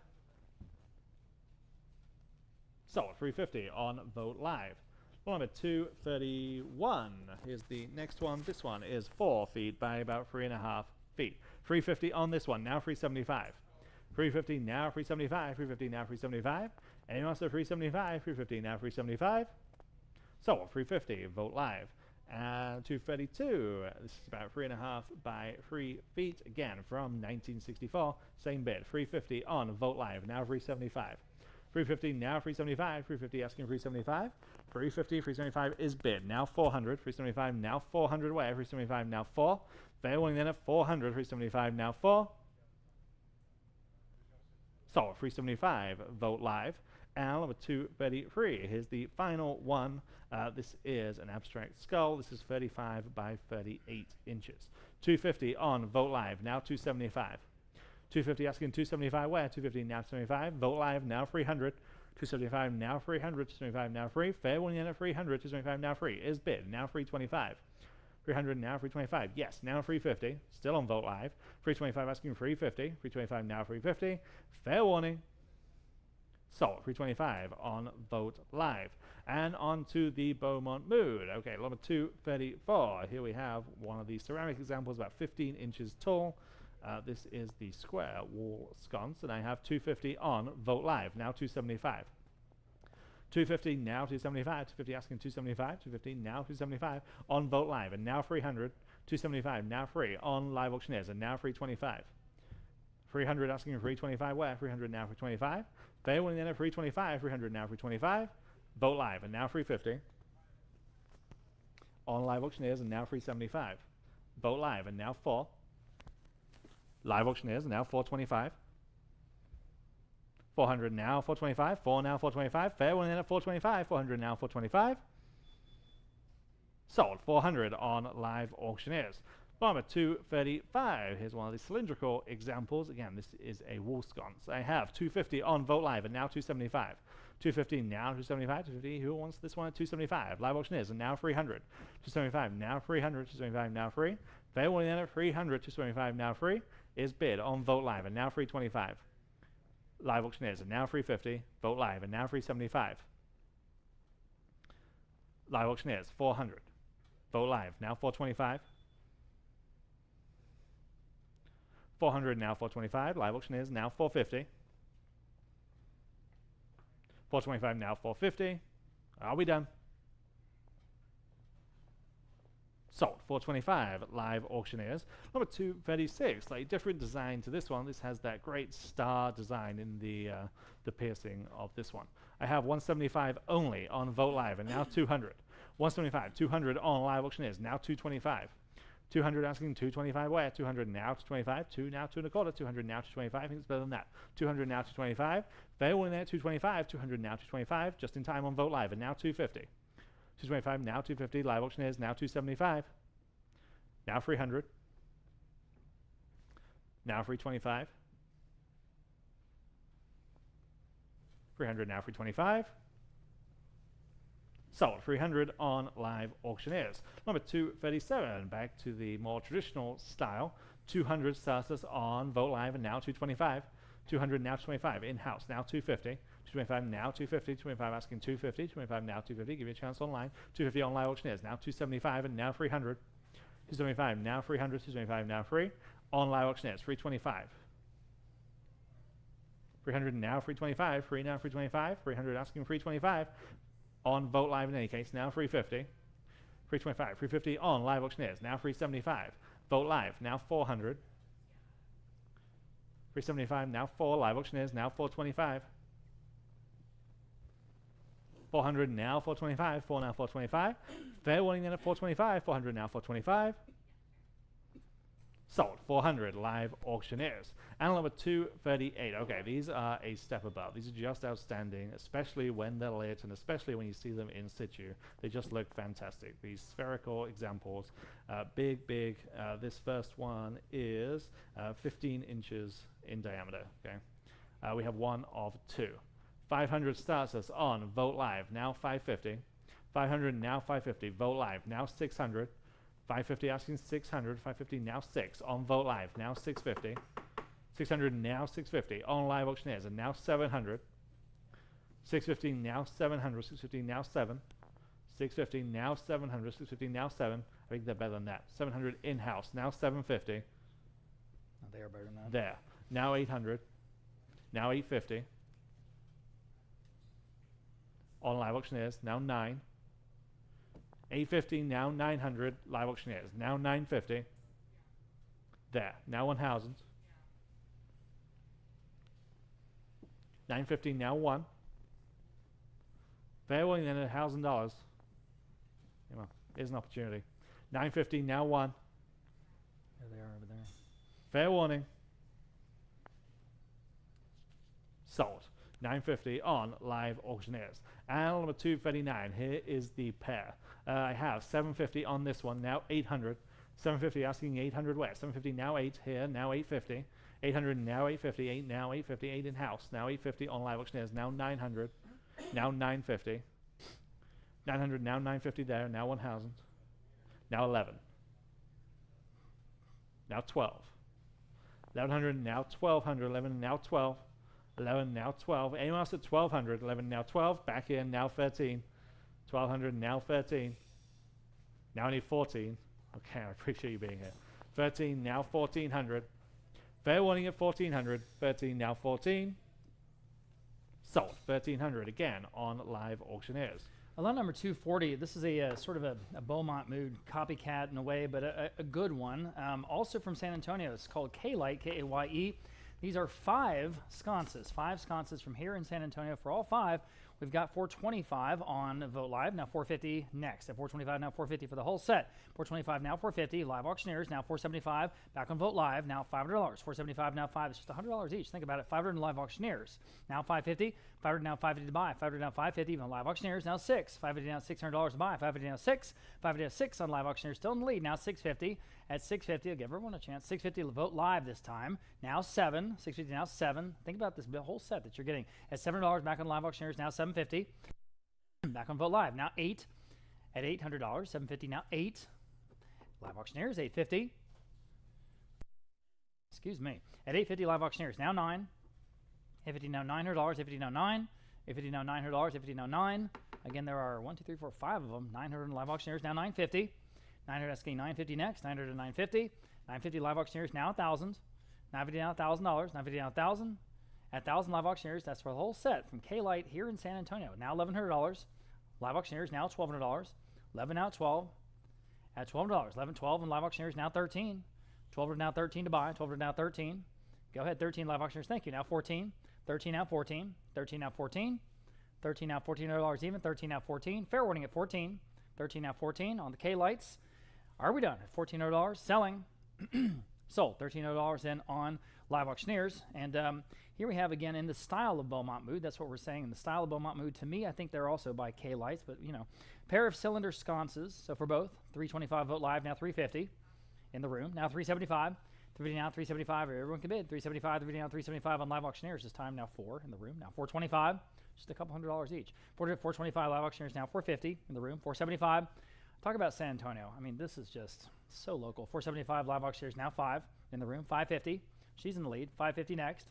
So 350 on Vote Live. Number 231. Here's the next one. This one is 4 feet by about 3.5 feet. 350 on this one, now 375. 350 now 375, 350 now 375. Anyone else at 375, 350 now 375. So 350, Vote Live. 232, this is about 3.5 by 3 feet, again from 1964, same bid, 350 on Vote Live, now 375. 350 now 375, 350 asking 375. 350, 375 is bid, now 400, 375 now 400 where, 375 now 4. Fair warning then at 400, 375 now 4. So 375, Vote Live. And number 233, here's the final one. This is an abstract skull. This is 35 by 38 inches. 250 on Vote Live, now 275. 250 asking 275 where? 250 now 275. Vote Live, now 300. 275 now 300. 275 now 3. Fair one in at 300. 275 now 3 is bid, now 325. 300 now 325. Yes, now 350. Still on Vote Live. 325 asking 350. 325 now 350. Fair warning. Sold. 325 on Vogt Live. And on to the Beaumont Mood. Okay, number 234. Here we have one of these ceramic examples, about 15 inches tall. This is the square wall sconce, and I have 250 on Vogt Live. Now 275. 250, now 275. 250 asking 275. 250, now 275 on Vogt Live. And now 300. 275, now free on Live Auctioneers. And now 325. 300 asking 325 where? 300 now for 25. They went in at 325. 300 now for 25. Vogt Live. And now 350 on Live Auctioneers. And now 375. Vogt Live. And now 4. Live Auctioneers. And now 425. 400 now 425. 4 now 425. Fair went in at 425. 400 now 425. Sold. 400 on Live Auctioneers. Number 235. Here's one of the cylindrical examples. Again, this is a wall sconce. I have 250 on Vogt Live and now 275. 250 now 275. 250. Who wants this one at 275? Live Auctioneers and now 300. 275 now 300. 275 now free. Fair one in at 300. 275 now free is bid on Vogt Live and now 325. Live Auctioneers and now 350. Vogt Live and now 375. Live Auctioneers 400. Vogt Live now 425. 400 now 425. Live Auctioneers now 450. 425 now 450. Are we done? Sold. 425 Live Auctioneers. Number 236. Slightly different design to this one. This has that great star design in the piercing of this one. I have 175 only on Vogt Live and now 200. 175. 200 on Live Auctioneers. Now 225. 200 asking 225 where? 200 now to 25. 2 now 2 1/4. 200 now to 25. I think it's better than that. 200 now to 25. They were in there 225. 200 now to 25. Just in time on Vogt Live and now 250. 225 now 250. Live Auctioneers now 275. Now 300. Now 325. 300 now 325. Sold. 300 on Live Auctioneers. Number 237, back to the more traditional style. 200 starts us on Vogt Live and now 225. 200 now 25 in-house, now 250. 225 now 250. 225 asking 250. 225 now 250. Give you a chance online. 250 on Live Auctioneers, now 275 and now 300. 275 now 300. 225 now free. On Live Auctioneers, 325. 300 now 325. Free now 325. 300 asking 325. On Vogt Live in any case, now 350. 325. 350 on Live Auctioneers, now 375. Vogt Live, now 400. 375, now 4. Live Auctioneers, now 425. 400 now 425. 4 now 425. Fair warning then at 425. 400 now 425. Sold. 400 Live Auctioneers. And number 238. Okay, these are a step above. These are just outstanding, especially when they're lit and especially when you see them in situ. They just look fantastic. These spherical examples, big. This first one is 15 inches in diameter. Okay, we have one of two. 500 starts us on Vogt Live, now 550. 500 now 550. Vogt Live, now 600. 550 asking 600. 550 now 6 on Vogt Live, now 650. 600 now 650 on Live Auctioneers and now 700. 650 now 700. 650 now 7. 650 now 700. 650 now 7. I think they're better than that. 700 in-house, now 750. Oh, they are better than that. There. Now 800. Now 850. On Live Auctioneers, now 9. 850, now 900. Live Auctioneers, now 950. There. Now 1,000. 950, now 1. Fair warning then at $1,000. You know, here's an opportunity. 950, now 1. There they are over there. Fair warning. Sold. 950 on Live Auctioneers. And number 239, here is the pair. I have 750 on this one, now 800. 750 asking 800 where? 750 now 8 here, now 850. 800 now 850, 8 now 850, 8 in-house, now 850 on Live Auctioneers, now 900. Now 950. 900 now 950 there, now 1,000. Now 11. Now 12. 1100 now 1200, 11 now 12. 11, now 12. Anyone else at 1200? 11, now 12. Back in, now 13. 1200, now 13. Now I need 14. Okay, I appreciate you being here. 13, now 1400. Fair warning at 1400. 13, now 14. Sold. 1300 again on Live Auctioneers. Lot number 240. This is a sort of a Beaumont mood copycat in a way, but a good one. Also from San Antonio. It's called K-Light, K-A-Y-E. These are 5 sconces. 5 sconces from here in San Antonio. For all 5, we've got $425 on Vote Live, now $450 next. At $425, now $450 for the whole set. $425, now $450. Live Auctioneers, now $475. Back on Vote Live, now $500. $475, now $5. It's just $100 each. Think about it. $500 in Live Auctioneers, now $550. $500, now $550 to buy. $500, now $550. Even on Live Auctioneers, now $6. $550, now $600 to buy. $550, now $6. $550, now $6 on Live Auctioneers, still in the lead. Now $650. At $650, I'll give everyone a chance. $650 Vote Live this time. Now $7. $650, now $7. Think about this whole set that you're getting. At $700 back on Live Auctioneers, now $750. Back on Vote Live, now $8. At $800, $750, now $8. Live Auctioneers, $850. Excuse me. At $850, Live Auctioneers, now $9. $850, now $900. $850, now $9. $850, now $900. $850, now $9. Again, there are 1, 2, 3, 4, 5 of them. $900 in Live Auctioneers, now $950. $900 asking $950 next. $900 to $950. $950 Live Auctioneers, now $1,000. $950, now $1,000. $950, now $1,000. At $1,000 Live Auctioneers, that's for the whole set from K-Light here in San Antonio. Now $1,100. Live Auctioneers, now $1,200. 11 now 12. At $12. 11, 12, and Live Auctioneers, now 13. 12 now 13 to buy. 12 now 13. Go ahead, 13 Live Auctioneers. Thank you. Now 14. 13 now 14. 13 now 14. 13 now $1,400 even. 13 now 14. Fair warning at 14. 13 now 14 on the K-Lights. Are we done? At $1,400 selling. Sold. $1,300 in on Live Auctioneers. And here we have again in the style of Beaumont mood. That's what we're saying. In the style of Beaumont mood. To me, I think they're also by K-Lights, but you know, pair of cylinder sconces. So for both, $325 Vote Live, now $350 in the room. Now $375. $350 now $375. Everyone can bid. $375. $350 now $375 on Live Auctioneers. This time now 4 in the room. Now $425. Just a couple $100 each. $425 Live Auctioneers, now $450 in the room. $475. Talk about San Antonio. I mean, this is just so local. $475 Live Auctioneers, now 5 in the room. $550. She's in the lead. $550 next.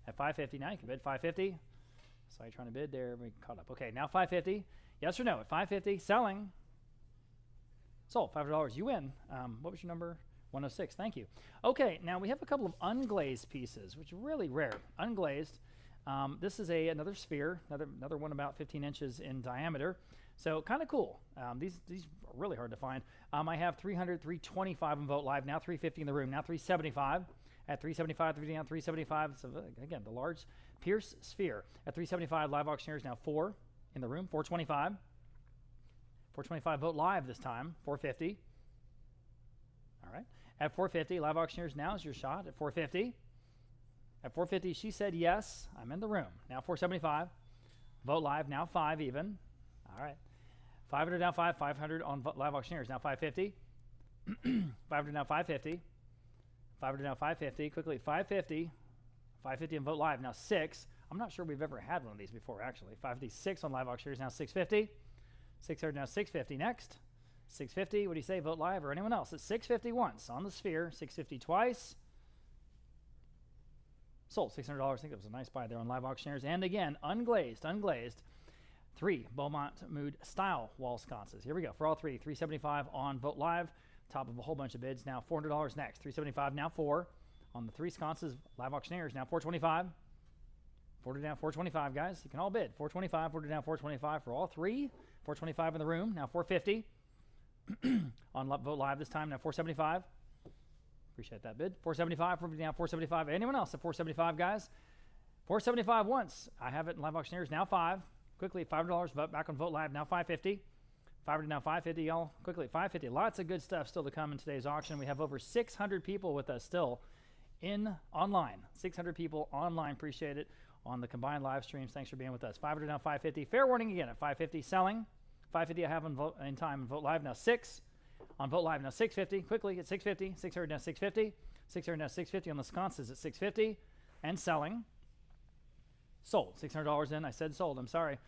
At $550 now you can bid. $550. So you're trying to bid there. We caught up. Okay, now $550. Yes or no? At $550, selling. Sold. $500. You win. What was your number? 106. Thank you. Okay, now we have a couple of unglazed pieces, which are really rare. Unglazed. This is another sphere, another one about 15 inches in diameter. So kind of cool. These are really hard to find. I have 300, 325 on Vote Live. Now 350 in the room. Now 375. At 375, 3 down, 375. So again, the large Pierce sphere. At 375, Live Auctioneers, now 4 in the room. 425. 425 Vote Live this time. 450. All right. At 450, Live Auctioneers, now is your shot. At 450. At 450, she said yes. I'm in the room. Now 475. Vote Live, now 5 even. All right. 500 now 5. 500 on Live Auctioneers, now 550. 500 now 550. 500 now 550. Quickly 550. 550 on Vote Live, now 6. I'm not sure we've ever had one of these before, actually. 556 on Live Auctioneers, now 650. 600 now 650 next. 650. What do you say, Vote Live or anyone else? It's 650 once on the sphere. 650 twice. Sold. $600. I think it was a nice buy there on Live Auctioneers. And again, unglazed. 3 Beaumont Mood style wall sconces. Here we go. For all 3, 375 on Vote Live. Top of a whole bunch of bids. Now $400 next. 375 now 4 on the 3 sconces. Live Auctioneers now 425. 40 down 425, guys. You can all bid. 425, 40 down 425 for all 3. 425 in the room. Now 450 on Vote Live this time. Now 475. Appreciate that bid. 475, 40 down 475. Anyone else at 475, guys? 475 once. I have it in Live Auctioneers. Now 5. Quickly, $500. Vote back on Vote Live. Now 550. 500 now 550, y'all. Quickly, 550. Lots of good stuff still to come in today's auction. We have over 600 people with us still online. 600 people online. Appreciate it on the combined live streams. Thanks for being with us. 500 now 550. Fair warning again at 550. Selling. 550 I have in time on Vote Live. Now 6. On Vote Live now 650. Quickly at 650. 600 now 650. 600 now 650 on the sconces at 650. And selling. Sold. $600 in. I said sold. I'm sorry.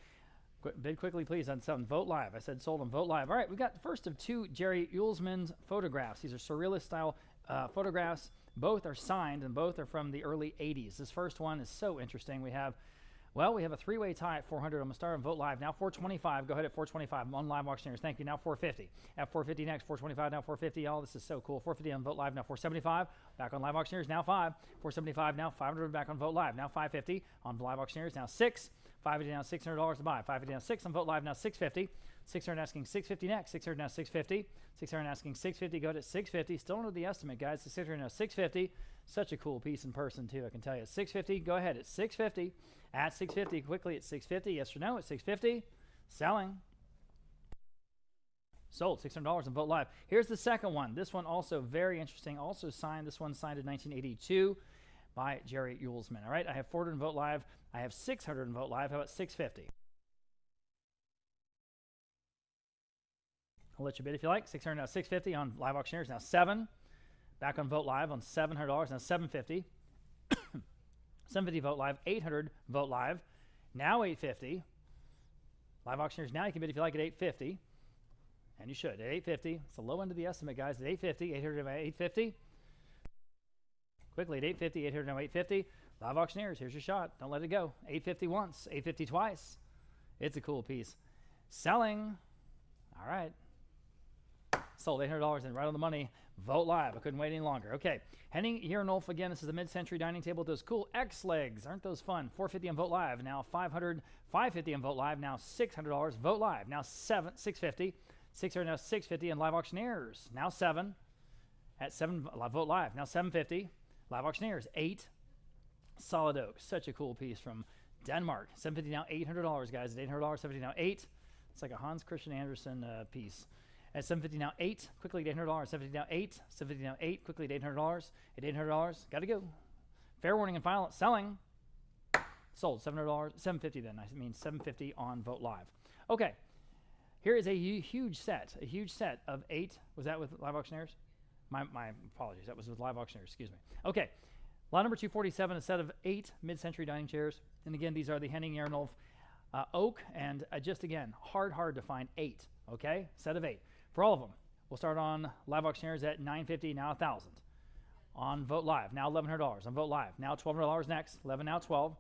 Bid quickly, please, on something. Vote Live. I said sold on Vote Live. All right, we've got the first of 2 Jerry Uelsman's photographs. These are surrealist style photographs Both are signed, and both are from the early 80s. This first one is so interesting. We have a three-way tie at 400. I'm going to start on Vote Live. Now 425. Go ahead at 425. I'm on Live Auctioneers. Thank you. Now 450. At 450 next. 425. Now 450. Oh, this is so cool. 450 on Vote Live. Now 475. Back on Live Auctioneers. Now 5. 475. Now 500. Back on Vote Live. Now 550 on Live Auctioneers. Now 6. 550 now $600 to buy. 550 now 6 on Vote Live. Now 650. 600 asking 650 next. 600 now 650. 600 asking 650. Go to 650. Still under the estimate, guys. The 600 now 650. Such a cool piece in person too, I can tell you. 650. Go ahead at 650. At 650. Quickly at 650. Yes or no at 650. Selling. Sold. $600 on Vote Live. Here's the second one. This one also very interesting. Also signed. This one signed in 1982 by Jerry Ulesman. All right. I have 400 on Vote Live. I have 600 on Vote Live. How about 650? I'll let you bid if you like. 600 now 650 on Live Auctioneers. Now 7. Back on Vote Live on $700. Now 750. 750 Vote Live. 800 Vote Live. Now 850. Live Auctioneers. Now you can bid if you like at 850. And you should at 850. It's the low end of the estimate, guys. At 850. 800 now 850. Quickly at 850. 800 now 850. Live Auctioneers. Here's your shot. Don't let it go. 850 once. 850 twice. It's a cool piece. Selling. All right. Sold $800 and right on the money. Vote Live. I couldn't wait any longer. Okay. Henning Urinolf again. This is a mid-century dining table with those cool X legs. Aren't those fun? 450 on Vote Live. Now 500. 550 on Vote Live. Now $600. Vote Live. Now 650. 600 now 650 on Live Auctioneers. Now 7. At 7. Vote Live. Now 750. Live Auctioneers. 8. Solid oak. Such a cool piece from Denmark. 750 now $800, guys. At $800. 750 now 8. It's like a Hans Christian Andersen piece. At 750 now 8, quickly at $800. 750 now 8, 750 now 8, quickly at $800. At $800, got to go. Fair warning and final selling. Sold $700, 750 then. I mean 750 on Vote Live. Okay, here is a huge set of 8. Was that with Live Auctioneers? My apologies. That was with Live Auctioneers. Excuse me. Okay, lot number 247, a set of 8 mid-century dining chairs. And again, these are the Henning Urinolf oak, and just again, hard to find 8. Okay, set of 8. For all of them, we'll start on Live Auctioneers at $950, now $1,000. On Vote Live, now $1,100. On Vote Live, now $1,200 next. 11 now 12.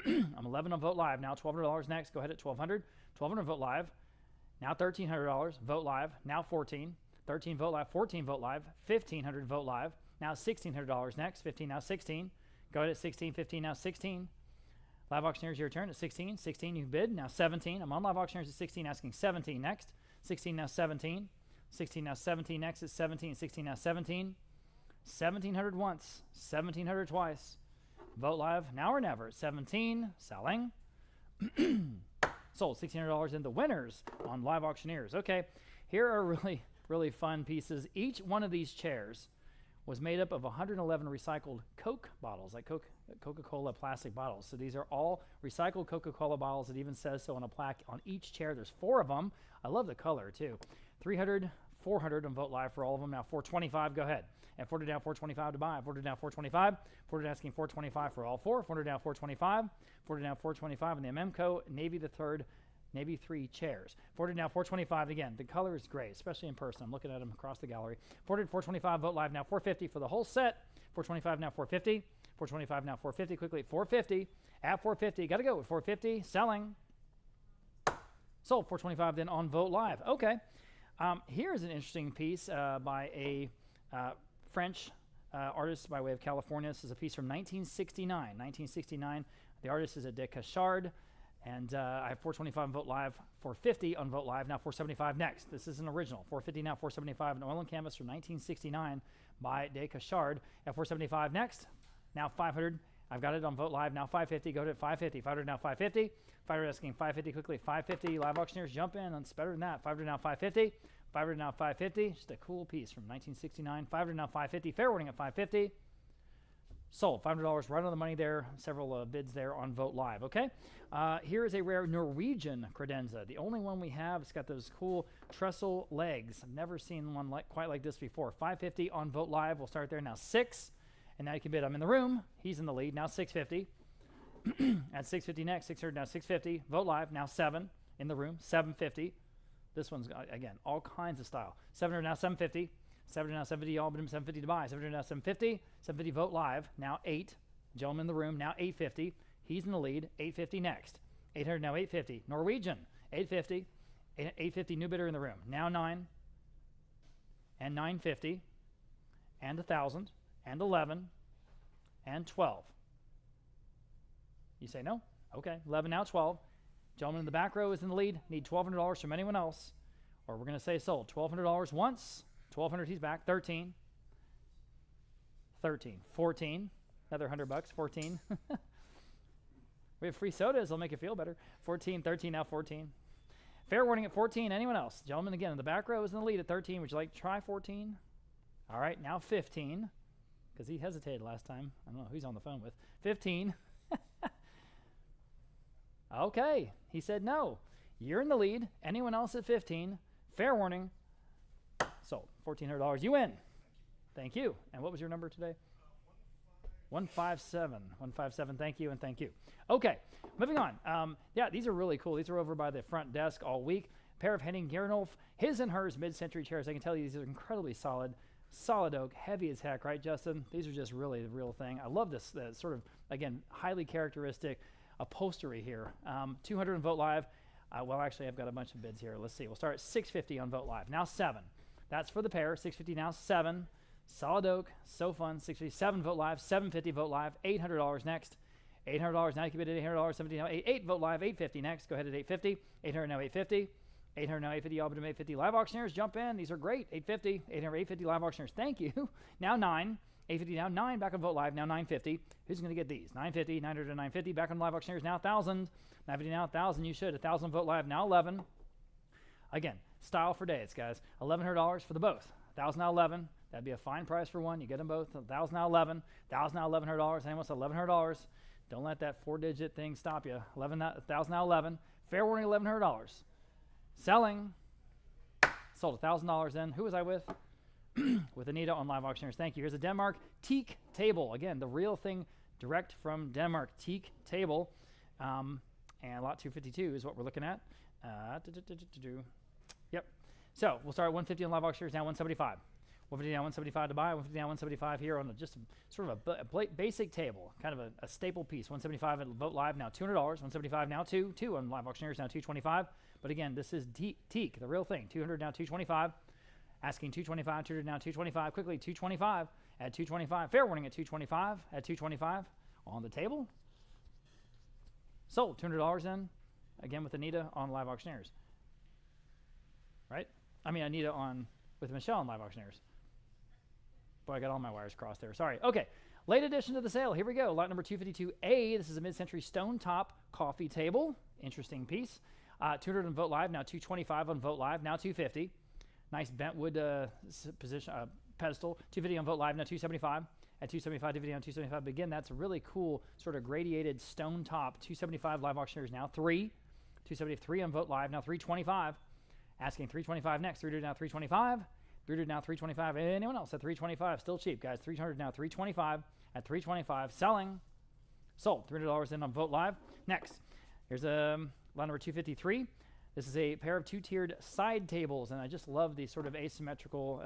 I'm 11 on Vote Live, now $1,200 next. Go ahead at $1,200. 1,200 Vote Live, now $1,300. Vote Live, now 14. 13 Vote Live, 14 Vote Live, 1,500 Vote Live, now $1,600 next. 15 now 16. Go ahead at 16. 15 now 16. Live Auctioneers, your turn at 16. 16 you bid, now 17. I'm on Live Auctioneers at 16, asking 17 next. 16 now 17. 16 now 17 next is 17. 16 now 17. 1,700 once. 1,700 twice. Vote Live now or never at 17. Selling. Sold $1,600 in the winners on Live Auctioneers. Okay, here are really fun pieces. Each one of these chairs was made up of 111 recycled Coke bottles, like Coca-Cola plastic bottles. So these are all recycled Coca-Cola bottles. It even says so on a plaque on each chair. There's 4 of them. I love the color too. 300, 400 on Vote Live for all of them. Now 425, go ahead. At 40 down 425 to buy. 40 down 425. 40 asking 425 for all 4. 40 down 425. 40 down 425 in the Memco Navy the third. Navy 3 chairs. 40 now 425 again. The color is great, especially in person. I'm looking at them across the gallery. 40 425 Vote Live now 450 for the whole set. 425 now 450. 425 now 450. Quickly at 450. At 450, got to go with 450. Selling. Sold 425 then on Vote Live. Okay. Here's an interesting piece by a French artist by way of California. This is a piece from 1969. 1969. The artist is a decor. And I have 425 on Vote Live, 450 on Vote Live, now 475 next. This is an original. 450 now, 475, an oil and canvas from 1969 by De Cachard. At 475 next, now 500. I've got it on Vote Live, now 550. Go to 550. 500 now 550. 500 asking 550 quickly. 550. Live Auctioneers, jump in. It's better than that. 500 now 550. 500 now 550. Just a cool piece from 1969. 500 now 550. Fair warning at 550. Sold. $500 right on the money there. Several bids there on Vote Live. Okay. Here is a rare Norwegian credenza. The only one we have. It's got those cool trestle legs. I've never seen one quite like this before. 550 on Vote Live. We'll start there now. 6. And now you can bid. I'm in the room. He's in the lead. Now 650. At 650 next. 600 now 650. Vote Live. Now 7 in the room. 750. This one's, again, all kinds of style. 700 now 750. 700 now, 750 all but 750 to buy. 700 now, 750. 750 Vogt Live. Now 8. Gentleman in the room. Now 850. He's in the lead. 850 next. 800 now, 850. Norwegian. 850. 850 new bidder in the room. Now 9. And 950. And 1,000. And 11. And 12. You say no? Okay. 11 now, 12. Gentleman in the back row is in the lead. Need $1,200 from anyone else. Or we're going to say sold. $1,200 once. 1,200, he's back. 13. 13. 14. Another $100. 14. We have free sodas. They'll make you feel better. 14. 13. Now 14. Fair warning at 14. Anyone else? Gentleman again in the back row is in the lead at 13. Would you like to try 14? All right. Now 15. Because he hesitated last time. I don't know who he's on the phone with. 15. Okay. He said no. You're in the lead. Anyone else at 15? Fair warning. Sold. $1,400. You win. Thank you. And what was your number today? 157. 157. Thank you and thank you. Okay. Moving on. Yeah, these are really cool. These are over by the front desk all week. Pair of Henning Gernolf, his and hers mid-century chairs. I can tell you these are incredibly solid. Solid oak, heavy as heck, right, Justin? These are just really the real thing. I love this sort of, again, highly characteristic upholstery here. 200 on Vogt Live. Well, actually, I've got a bunch of bids here. Let's see. We'll start at 650 on Vogt Live. Now 7. That's for the pair. 650 now 7. Solid oak. So fun. 657 Vogt Live. 750 Vogt Live. $800 next. $800 now. You can bid at $800. 70 now. 8 Vogt Live. 850 next. Go ahead at 850. 800 now 850. 800 now 850. All but 850. Live auctioneers, jump in. These are great. 850. 800 850 live auctioneers. Thank you. Now 9. 850 now 9. Back on Vogt Live. Now 950. Who's going to get these? 950. 900 to 950. Back on live auctioneers. Now 1,000. 950 now 1,000. You should. 1,000 Vogt Live. Now 11. Again, style for days, guys. $1,100 for the both. 1,000 now 11. That'd be a fine price for one. You get them both. 1,000 now 11. 1,000 now $1,100. Anyone wants $1,100? Don't let that 4-digit thing stop you. 1,000 now 11. Fair warning, $1,100. Selling. Sold $1,000 in. Who was I with? With Anita on live auctioneers. Thank you. Here's a Denmark teak table. Again, the real thing, direct from Denmark. Teak table. And lot 252 is what we're looking at. Yep. So we'll start at 150 on live auctioneers. Now 175. 150 now 175 to buy. 150 now 175 here on just sort of a basic table, kind of a staple piece. 175 at Vogt Live. Now $200. 175 now 2 on live auctioneers. Now 225. But again, this is teak, the real thing. 200 now 225. Asking 225. 200 now 225. Quickly 225 at 225. Fair warning at 225. At 225 on the table. Sold. $200 in. Again with Anita on live auctioneers. Right? I mean Anita on with Michelle on live auctioneers. Boy, I got all my wires crossed there. Sorry. Okay. Late addition to the sale. Here we go. Lot number 252A. This is a mid-century stone top coffee table. Interesting piece. 200 on Vogt Live. Now 225 on Vogt Live. Now 250. Nice bentwood position pedestal. 250 on Vogt Live. Now 275. At 275, 250 on 275. But again, that's a really cool sort of gradiated stone top. 275 live auctioneers. Now 3. 273 on Vogt Live. Now 325. Asking 325 next. 300 now 325. 300 now 325. Anyone else at 325? Still cheap, guys. 300 now 325. At 325. Selling. Sold. $300 in on Vogt Live. Next. Here's a lot number 253. This is a pair of 2-tiered side tables, and I just love the sort of asymmetrical,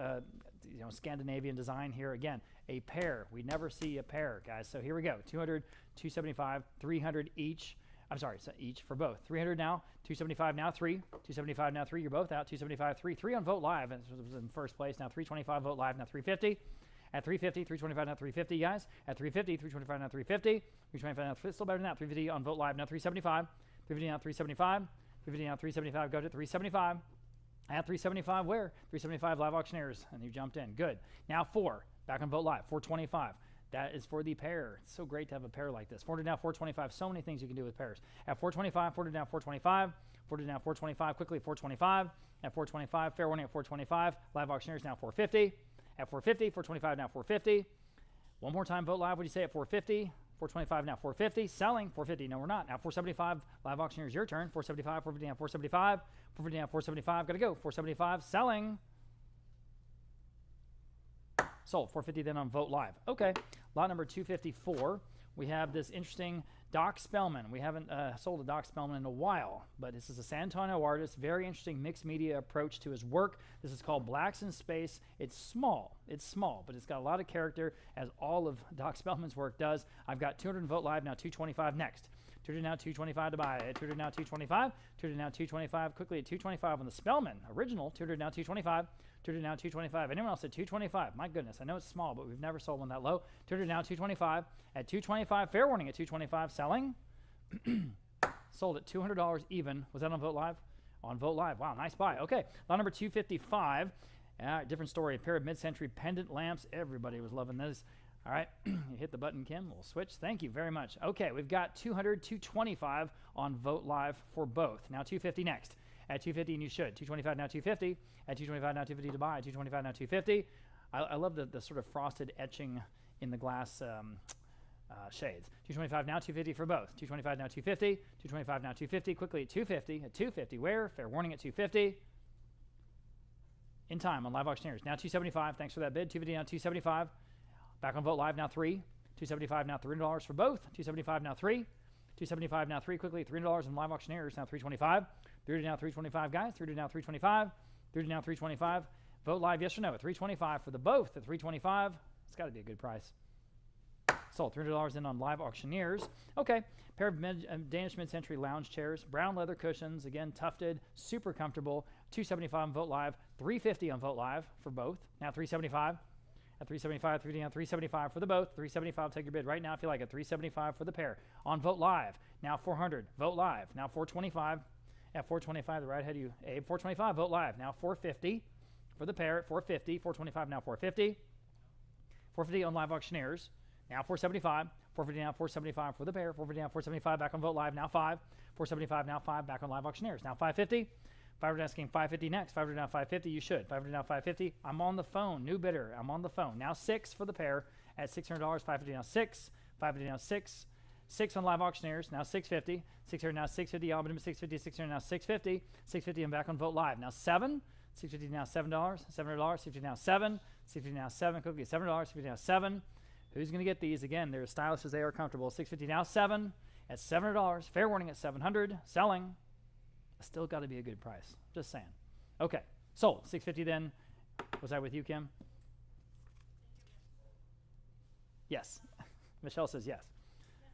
Scandinavian design here. Again, a pair. We never see a pair, guys. So here we go. 200, 275, 300 each. I'm sorry, so each for both. 300 now, 275 now, 3. 275 now, 3. You're both out. 275, 3. 3 on Vogt Live. It was in first place. Now 325 Vogt Live. Now 350. At 350, 325 now 350, guys. At 350, 325 now 350. 325 now, still better than that. 350 on Vogt Live. Now 375. 350 now 375. 350 now 375. Go to 375. At 375, where? 375 live auctioneers. And you jumped in. Good. Now 4. Back on Vogt Live. 425. That is for the pair. It's so great to have a pair like this. 400 now 425. So many things you can do with pairs. At 425, 400 now 425. 400 now 425. Quickly 425. At 425. Fair warning at 425. Live auctioneers now 450. At 450. 425 now 450. One more time, Vogt Live. What do you say at 450? 425 now 450. Selling 450. No, we're not. Now 475. Live auctioneers, your turn. 475. 450 now 475. 450 now 475. Got to go. 475. Selling. Sold. 450 then on Vogt Live. Okay. Lot number 254, we have this interesting Doc Spellman. We haven't sold a Doc Spellman in a while, but this is a San Antonio artist. Very interesting mixed media approach to his work. This is called Blacks in Space. It's small, but it's got a lot of character, as all of Doc Spellman's work does. I've got 200 Vote Live, now 225 next. 200 now, 225 to buy. 200 now, 225. 200 now, 225. Quickly at 225 on the Spellman original. 200 now, 225. 200 now, 225. Anyone else at 225? My goodness, I know it's small, but we've never sold one that low. 200 now, 225. At 225, fair warning at 225, selling. Sold at $200 even. Was that on Vote Live? On Vote Live. Wow, nice buy. Okay, lot number 255. Different story. A pair of mid-century pendant lamps. Everybody was loving this. All right, you hit the button, Kim. We'll switch. Thank you very much. Okay, we've got 200, 225 on Vote Live for both. Now 250 next. At 250, and you should. 225 now, 250. At 225 now, 250 to buy. 225 now, 250. I love the sort of frosted etching in the glass shades. 225 now, 250 for both. 225 now, 250. 225 now, 250. Quickly at 250. At 250, where? Fair warning at 250. In time on Live Auctioneers. Now 275. Thanks for that bid. 250 now, 275. Back on Vote Live now, 3. 275 now, $300 for both. 275 now, 3. 275 now, 3. Quickly, $300 on Live Auctioneers. Now 325. 300 now, 325, guys. 300 now, 325. 300 now, 325. Vote Live, yes or no? At 325 for the both. At 325, it's got to be a good price. Sold $300 in on Live Auctioneers. Okay, pair of Danish mid-century lounge chairs, brown leather cushions, again tufted, super comfortable. 275 on Vote Live, 350 on Vote Live for both. Now 375. At 375, 375 for the both. 375, take your bid right now if you like it. 375 for the pair on Vote Live. Now 400. Vote Live. Now 425. At 425, the right ahead of you, Abe. 425. Vote Live. Now 450 for the pair. At 450. 425. Now 450. 450 on Live Auctioneers. Now 475. 450 now, 475 for the pair. 450 now, 475 back on Vote Live. Now 5. 475 now 5 back on Live Auctioneers. Now 550. 500 asking 550 next. 500 now 550. You should. 500 now 550. I'm on the phone. New bidder. I'm on the phone. Now 6 for the pair at $600. 550 now 6. 550 now 6. 6 on Live Auctioneers. Now 650. 600 now 650. All but 650. 600 now 650. 650 and back on Vote Live. Now 7. 650 now $7. $700. 650 now 7. 650 now 7. Quickly $7. 650 now 7. Who's going to get these? Again, they're as stylish as they are comfortable. 650 now 7. At $700. Fair warning at 700. Selling. Still got to be a good price. Just saying. Okay. Sold. 650 then. Was I with you, Kim? Yes. Michelle says yes.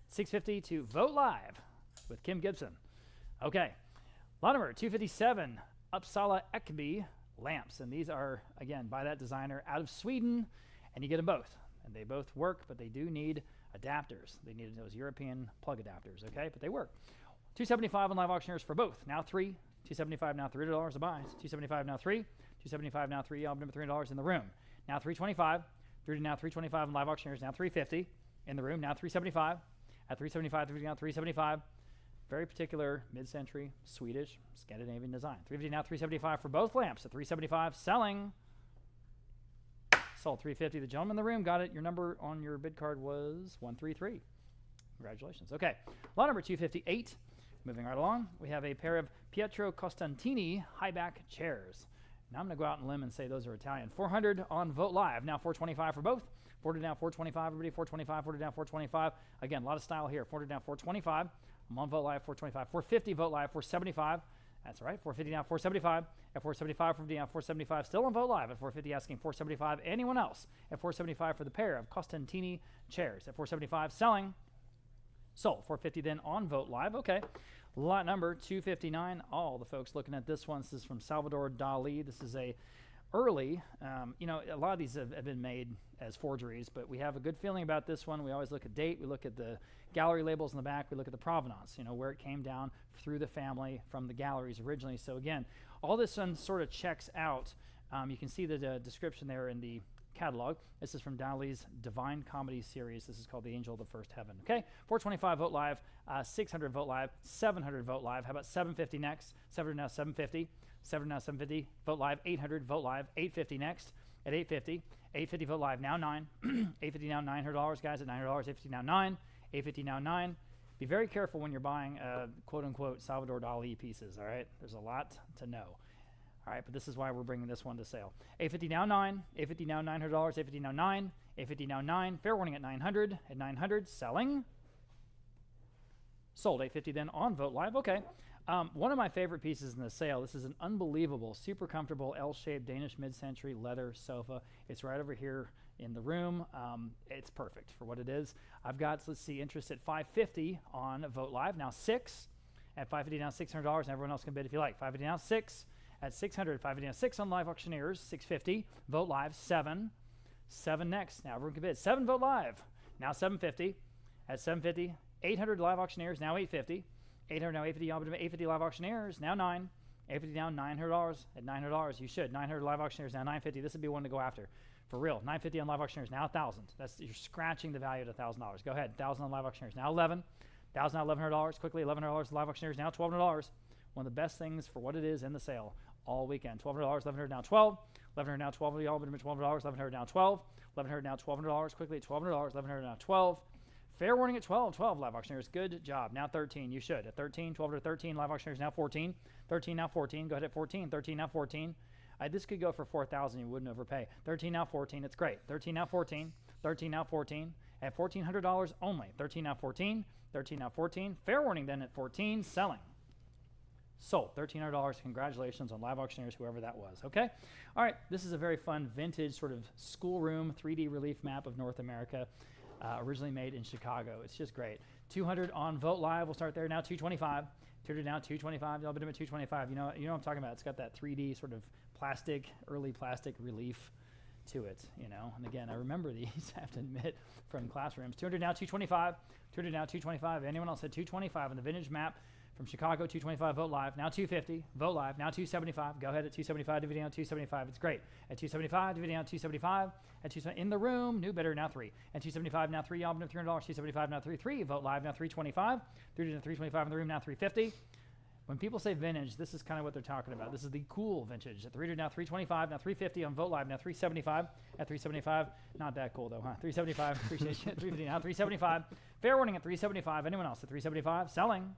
650 to Vote Live with Kim Gibson. Okay. Lot number 257. Uppsala Ekby lamps. And these are, again, by that designer out of Sweden. And you get them both. And they both work, but they do need adapters. They need those European plug adapters, okay? But they work. 275 on Live Auctioneers for both. Now 3. 275 now $300 a buy. 275 now 3. 275 now 3. I'll number $300 in the room. Now 325. 30 now 325 on Live Auctioneers. Now 350 in the room. Now 375. At 375, 350 now 375. Very particular mid-century Swedish Scandinavian design. 350 now 375 for both lamps. At 375, selling. Sold 350. The gentleman in the room got it. Your number on your bid card was 133. Congratulations. Okay. Lot number 258. Moving right along, we have a pair of Pietro Costantini high-back chairs. Now I'm going to go out on a limb and say those are Italian. 400 on Vote Live. Now 425 for both. 400 down 425. Everybody 425. 400 down 425. Again, a lot of style here. 400 down 425. I'm on Vote Live 425. 450 Vote Live 475. That's all right. 450 now 475. At 475, 450 now 475. Still on Vote Live at 450 asking 475. Anyone else at 475 for the pair of Costantini chairs. At 475 selling. Sold. 450 then on Vote Live. Okay. Lot number 259. All the folks looking at this one. This is from Salvador Dali. This is a early, a lot of these have been made as forgeries, but we have a good feeling about this one. We always look at date. We look at the gallery labels in the back. We look at the provenance, where it came down through the family from the galleries originally. So again, all this one sort of checks out. You can see the description there in the catalog. This is from Dali's Divine Comedy series. This is called The Angel of the First Heaven. Okay, 425 Vote Live, 600 Vote Live, 700 Vote Live. How about 750 next? 700 now 750. 700 now 750. Vote Live 800. Vote Live 850 next. At 850. 850 Vote Live now 9. 850 now $900, guys. At $900. 850 now 9. 850 now 9. Be very careful when you're buying quote unquote Salvador Dali pieces. All right, there's a lot to know. All right, but this is why we're bringing this one to sale. 850 now 9. 850 now $900. 850 now 9. 850 now 9. Fair warning at 900. At 900, selling. Sold. 850 then on Vogt Live. Okay. One of my favorite pieces in the sale. This is an unbelievable, super comfortable L-shaped Danish mid-century leather sofa. It's right over here in the room. It's perfect for what it is. I've got, let's see, interest at 550 on Vogt Live. Now 6. At 550 now $600, and everyone else can bid if you like. 550 now 6. At 600, 550 now 6 on Live Auctioneers. 650. Vogt Live 7. 7 next. Now everyone can bid. 7 Vogt Live. Now 750. At 750. 800 Live Auctioneers. Now 850. 800 now 850. 850 Live Auctioneers. Now 9. 850 down $900. At $900, you should. 900 Live Auctioneers. Now 950. This would be one to go after. For real. 950 on Live Auctioneers. Now 1,000. You're scratching the value at $1,000. Go ahead. 1,000 on Live Auctioneers. Now 11. $1,000 now $1,100. Quickly, $1,100 Live Auctioneers. Now $1,200. One of the best things for what it is in the sale all weekend. $1,200. $1,100 now 12. $1,100 now 12. Y'all been $1,200. $1,100 now 12. $1,100 now $1,200. Quickly, $1,200. $1,100 now 12. Fair warning at 12. 12 Live Auctioneers. Good job. Now 13. You should. At 13. 12 to 13. Live Auctioneers now 14. 13 now 14. Go ahead at 14. 13 now 14. This could go for 4,000. You wouldn't overpay. 13 now 14. It's great. 13 now 14. 13 now 14. At $1,400 only. 13 now 14. 13 now 14. Fair warning then at 14. Selling. Sold. $1,300. Congratulations on Live Auctioneers, whoever that was. Okay? All right. This is a very fun vintage sort of schoolroom 3D relief map of North America, originally made in Chicago. It's just great. 200 on Vogt Live. We'll start there. Now 225. 200 now 225. Y'all bid him at 225. You know what I'm talking about. It's got that 3D sort of plastic, early plastic relief to it, you know. And again, I remember these, I have to admit, from classrooms. 200 now 225. 200 now 225. Anyone else had 225 on the vintage map from Chicago? 225 Vogt Live. Now 250 Vogt Live. Now 275. Go ahead at 275. Dividing on 275. It's great. At 275. Dividing on 275. At 270 in the room. New bidder now 3. At 275 now 3. Y'all bid $300. 275 now 3. 3 Vogt Live now 325. 325 in the room now 350. When people say vintage, this is kind of what they're talking about. This is the cool vintage. At 300 now 325, now 350 on Vogt Live, now 375. At 375, not that cool though, huh? 375, appreciate you. 350 now 375. Fair warning at 375. Anyone else at 375? Selling.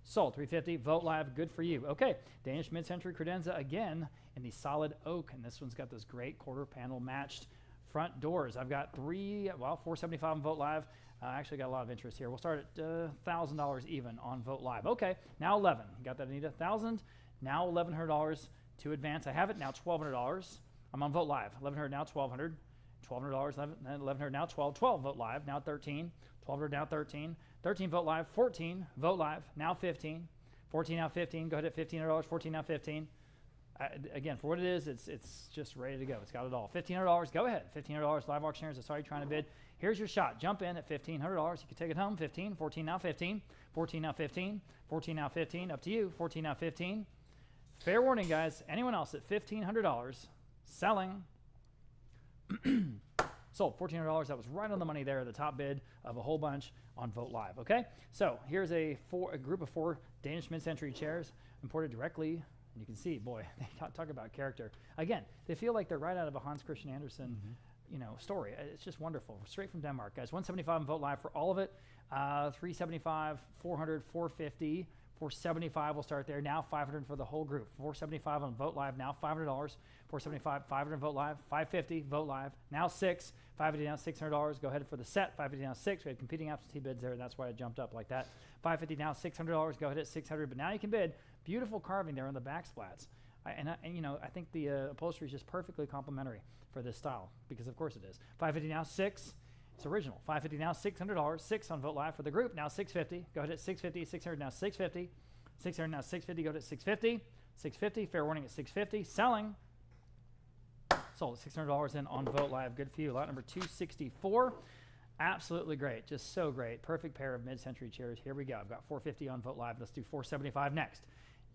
Sold. 350. Vogt Live, good for you. Okay, Danish mid-century credenza again in the solid oak, and this one's got those great quarter panel matched front doors. I've got 475 on Vogt Live. Actually got a lot of interest here. We'll start at $1,000 even on Vogt Live. Okay, now 11. Got that, Anita? 1,000. Now $1,100 to advance. I have it now $1,200. I'm on Vogt Live. 1,100 now 1,200. $1,200. 1,100 now 12. 12 Vogt Live. Now 13. 1,200 now 13. 13 Vogt Live. 14 Vogt Live. Now 15. 14 now 15. Go ahead at $1,500. 14 now 15. Again, for what it is, it's just ready to go. It's got it all. $1,500. Go ahead. $1,500 Live Auctioneers. That's all you're trying to bid. Here's your shot. Jump in at $1,500. You can take it home. 15. 14 now 15. 14 now 15. 14 now 15. Up to you. 14 now 15. Fair warning, guys. Anyone else at $1,500? Selling. Sold. $1,400. That was right on the money there. The top bid of a whole bunch on Vogt Live. Okay. So here's a group of 4 Danish mid-century chairs imported directly. And you can see, boy, they talk about character. Again, they feel like they're right out of a Hans Christian Andersen, story. It's just wonderful. Straight from Denmark, guys. 175 on Vogt Live for all of it. 375, 400, 450, 475. We'll start there. Now 500 for the whole group. 475 on Vogt Live. Now $500. 475, 500 Vogt Live. 550 Vogt Live. Now 6. 550 now $600. Go ahead for the set. 550 now 6. We had competing absentee bids there. That's why it jumped up like that. 550 now $600. Go ahead at 600. But now you can bid. Beautiful carving there on the backsplats. I think the upholstery is just perfectly complementary for this style because of course it is. 550 now 6. It's original. 550 now $600. 6 on Vogt Live for the group. Now 650. Go ahead at 650. 600 now 650. 600 now 650. Go ahead at 650. 650. Fair warning at 650. Selling. Sold at $600 in on Vogt Live. Good for you. Lot number 264. Absolutely great. Just so great. Perfect pair of mid-century chairs. Here we go. I've got 450 on Vogt Live. Let's do 475 next.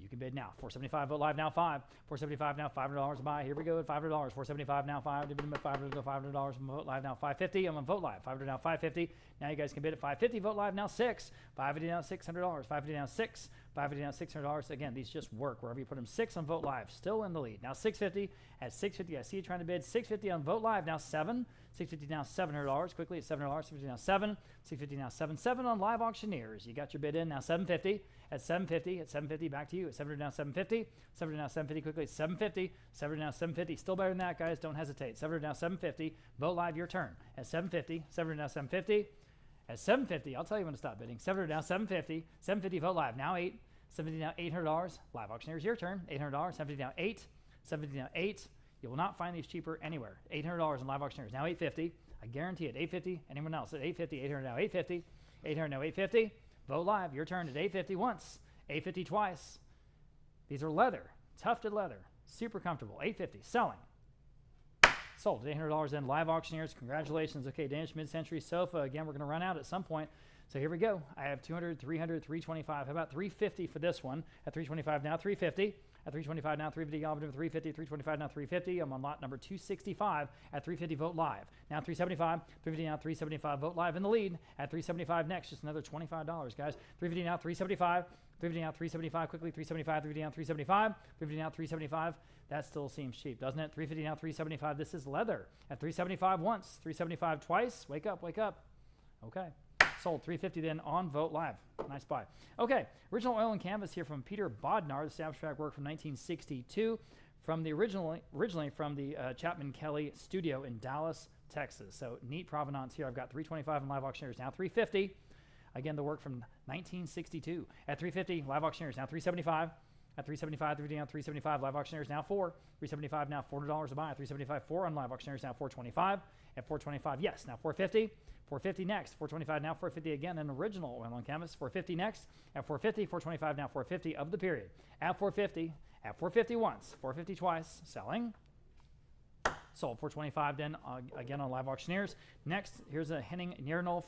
You can bid now. 475 Vogt Live now 5. 475 now $500 to buy. Here we go at $500. 475 now 5. Dividend at $500. Go $500 on Vogt Live now 550. I'm on Vogt Live. 500 now 550. Now you guys can bid at 550. Vogt Live now 6. 550 now $600. 550 now 6. 550 now $600. Again, these just work wherever you put them. 6 on Vogt Live. Still in the lead. Now 650. At 650, I see you trying to bid. 650 on Vogt Live. Now 7. 650 now, $700. Quickly at $700. 650 now, 7. 650 now, 7. 7 on Live Auctioneers. You got your bid in now, 750. At 750. At 750. Back to you. At 700 now, 750. 700 now, 750. Quickly at 750. 700 now, 750. Still better than that, guys. Don't hesitate. 700 now, 750. Vote live. Your turn. At 750. 700 now, 750. At 750. I'll tell you when to stop bidding. 700 now, 750. 750. Vote live. Now 8. 750 now, $800. Live Auctioneers. Your turn. $800. 750 now, 8. 750 now, 8. You will not find these cheaper anywhere. $800 in Live Auctioneers. Now 850. I guarantee it. 850. Anyone else at 850? 800 now 850. 800 now 850. Vote live. Your turn at 850 once. 850 twice. These are leather. Tufted leather. Super comfortable. 850. Selling. Sold. $800 in Live Auctioneers. Congratulations. Okay, Danish mid-century sofa. Again, we're going to run out at some point. So here we go. I have 200, 300, 325. How about 350 for this one? At 325 now, 350. At 325 now, 350. I'll do 350. 325 now, 350. I'm on lot number 265 at 350. Vote live. Now 375. 350 now, 375. Vote live in the lead. At 375 next. Just another $25, guys. 350 now, 375. 350 now, 375. Quickly, 375. 350 now, 375. 350 now, 375. That still seems cheap, doesn't it? 350 now, 375. This is leather. At 375 once. 375 twice. Wake up, wake up. Okay. Sold. 350 then on Vote Live. Nice buy. Okay, original oil and canvas here from Peter Bodnar. This abstract work from 1962, from the originally from the Chapman Kelly studio in Dallas, Texas. So neat provenance here. I've got 325 in Live Auctioneers now 350. Again, the work from 1962 at 350. Live Auctioneers now 375. At 375, 350 now 375. Live Auctioneers now 4. 375 now $400 a buy. 375 4 on Live Auctioneers now 425. At 425, yes, now 450. 450 next. 425 now 450 again. An original oil on canvas. 450 next. At 450, 425 now 450 of the period. At 450. At 450 once. 450 twice. Selling. Sold. 425 then again on Live Auctioneers. Next, here's a Henning Nierolf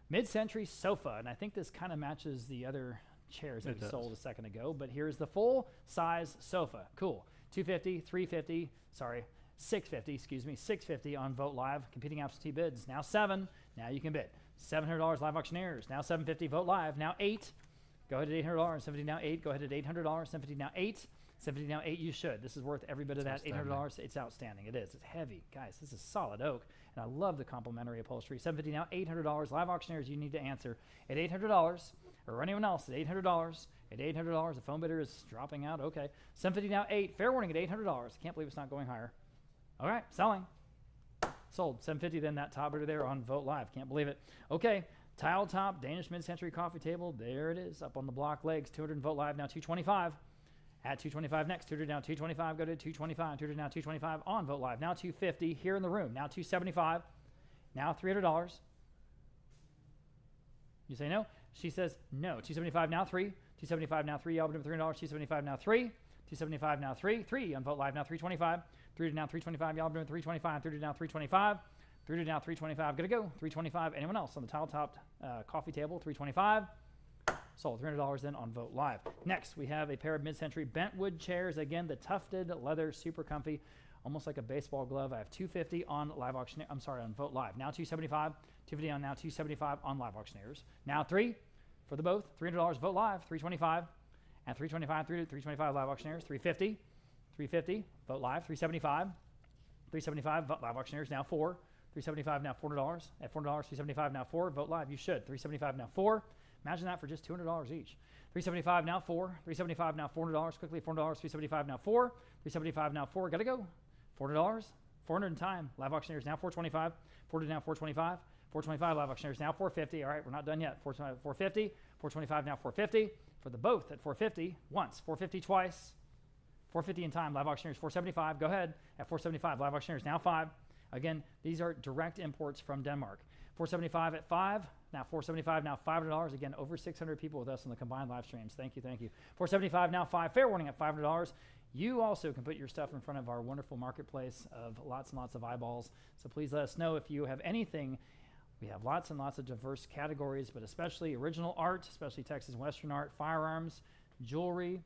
mid-century sofa, and I think this kind of matches the other chairs that we sold a second ago, but here's the full size sofa. Cool. 250, 350, sorry, 650, excuse me, 650 on Vote Live. Competing absentee bids. Now 7. Now you can bid. $700 Live Auctioneers. Now 750 Vote Live. Now 8. Go ahead at $800. 750 now 8. Go ahead at $800. 750 now 8. 750 now 8. You should. This is worth every bit of that. $800. It's outstanding. It is. It's heavy. Guys, this is solid oak, and I love the complimentary upholstery. 750 now $800. Live Auctioneers, you need to answer at $800. Or anyone else at $800. At $800, the phone bidder is dropping out. Okay. 750 now 8. Fair warning at $800. I can't believe it's not going higher. All right, selling. Sold. 750 then that top bidder there on Vote Live. Can't believe it. Okay. Tile top, Danish mid-century coffee table. There it is, up on the block legs. 200 Vote Live now 225. At 225 next. 200 now 225. Go to 225. 200 now 225 on Vote Live. Now 250 here in the room. Now 275. Now $300. You say no? She says no. 275 now 3. 275 now 3. Y'all bid $300. 275 now 3. 275 now 3. 3 on Vote Live now 325. 3 now 325. Y'all bid 325. 3 now 325. 3 now 325. Gotta go. 325. Anyone else on the tile topped coffee table? 325. Sold. $300 then on Vote Live. Next, we have a pair of mid-century bentwood chairs. Again, the tufted leather, super comfy, almost like a baseball glove. I have 250 on Live Auctioneers. I'm sorry, on Vote Live. Now 275. 250 on now 275 on Live Auctioneers. Now 3 for the both. $300 Vote Live. 325. And 325. 325 Live Auctioneers. 350. 350 Vote Live. 375. 375 Live Auctioneers. Now 4. 375 now $400. At $400. 375 now 4. Vote Live. You should. 375 now 4. Imagine that for just $200 each. 375 now 4. 375 now $400. Quickly $400. 375 now 4. 375 now 4. Gotta go. $400. 400 in time. Live Auctioneers now 425. 400 now 425. 425 Live Auctioneers now 450. All right, we're not done yet. 450. 425 now 450. For the both at 450 once. 450 twice. 450 in time. Live Auctioneers 475. Go ahead. At 475 Live Auctioneers now 5. Again, these are direct imports from Denmark. 475 at 5. Now 475, now $500. Again, over 600 people with us on the combined live streams. Thank you, thank you. 475, now 5. Fair warning at $500. You also can put your stuff in front of our wonderful marketplace of lots and lots of eyeballs. So please let us know if you have anything. We have lots and lots of diverse categories, but especially original art, especially Texas Western art, firearms, jewelry,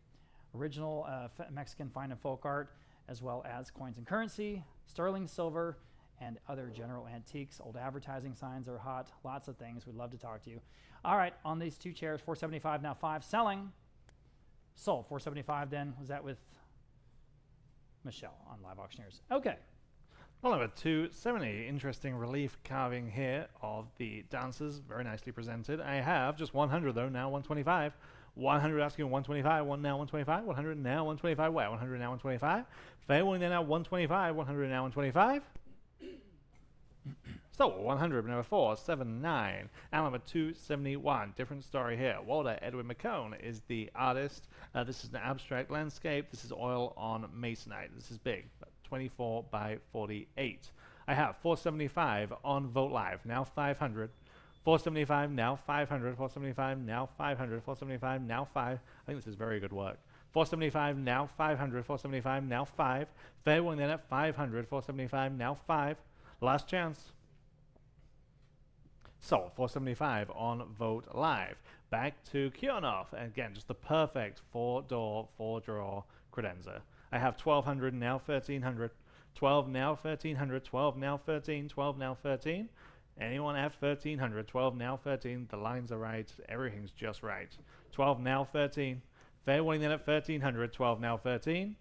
original Mexican fine and folk art, as well as coins and currency, sterling silver, and other general antiques. Old advertising signs are hot. Lots of things. We'd love to talk to you. All right, on these two chairs, 475 now 5. Selling. Sold. 475 then. Was that with Michelle on Live Auctioneers? Okay. Well, number 270, interesting relief carving here of the dancers, very nicely presented. I have just 100 though, now 125. 100 asking 125, one now 125, 100 now 125, where? 100 now 125. Fair warning there now 125, 100 now 125. So 100, number 479, and number 271. Different story here. Walter Edwin McCone is the artist. This is an abstract landscape. This is oil on masonite. This is big, 24 by 48. I have 475 on Vote Live, now 500. 475, now 500. 475, now 500. 475, now 5. I think this is very good work. 475, now 500. 475, now 5. Fair warning then at 500. 475, now 5. Last chance. So 475 on Vote Live. Back to Kionov. Again, just the perfect 4-door, 4-drawer credenza. I have 1200 now 1300. 12 now 1300. 12 now 13. 12 now 13. Anyone have 1300? 12 now 13. The lines are right. Everything's just right. 12 now 13. Fair warning then at 1300. 12 now 13.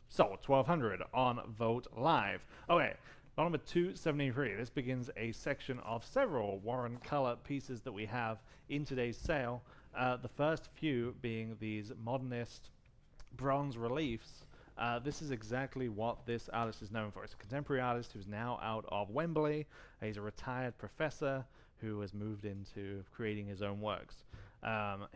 So 1200 on Vote Live. Okay. Number 273, this begins a section of several Warren color pieces that we have in today's sale. The first few being these Modernist bronze reliefs. This is exactly what this artist is known for. It's a contemporary artist who's now out of Wembley. He's a retired professor who has moved into creating his own works.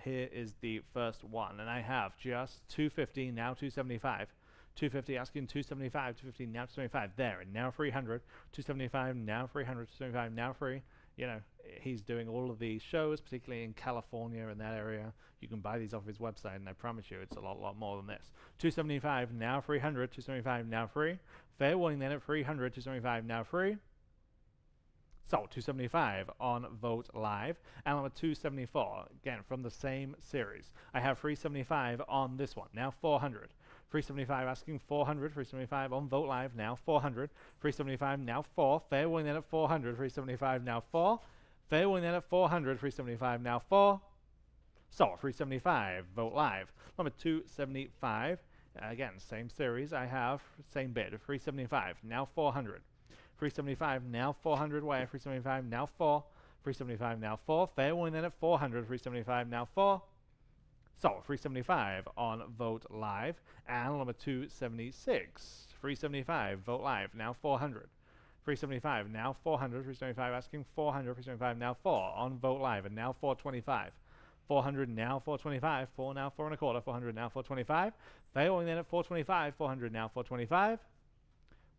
Here is the first one, and I have just 250, now 275. 250 asking 275, 250 now 275 there, and now 300, 275 now 300, 275 now free. You know, he's doing all of these shows, particularly in California and that area. You can buy these off his website, and I promise you it's a lot more than this. 275 now 300, 275 now free. Fair warning then at 300, 275 now free. So 275 on Vote Live, and number 274 again from the same series. I have 375 on this one, now 400. 375 asking 400, 375 on Vote Live, now 400. 375 now 4. Fair warning then at 400, 375 now 4. Fair warning then at 400, 375 now 4. So 375 Vote Live. Number 275, again same series. I have same bid. 375 now 400. 375 now 400. Where? 375 now 4. 375 now 4. Fair warning then at 400. 375 now 4. So 375 on Vote Live, and number 276. 375 Vote Live, now 400. 375 now 400. 375 asking 400. 375 now 4 on Vote Live, and now 425. 400 now 425. 4 now 4 and a quarter. 400 now 425. Failing then at 425. 400 now 425.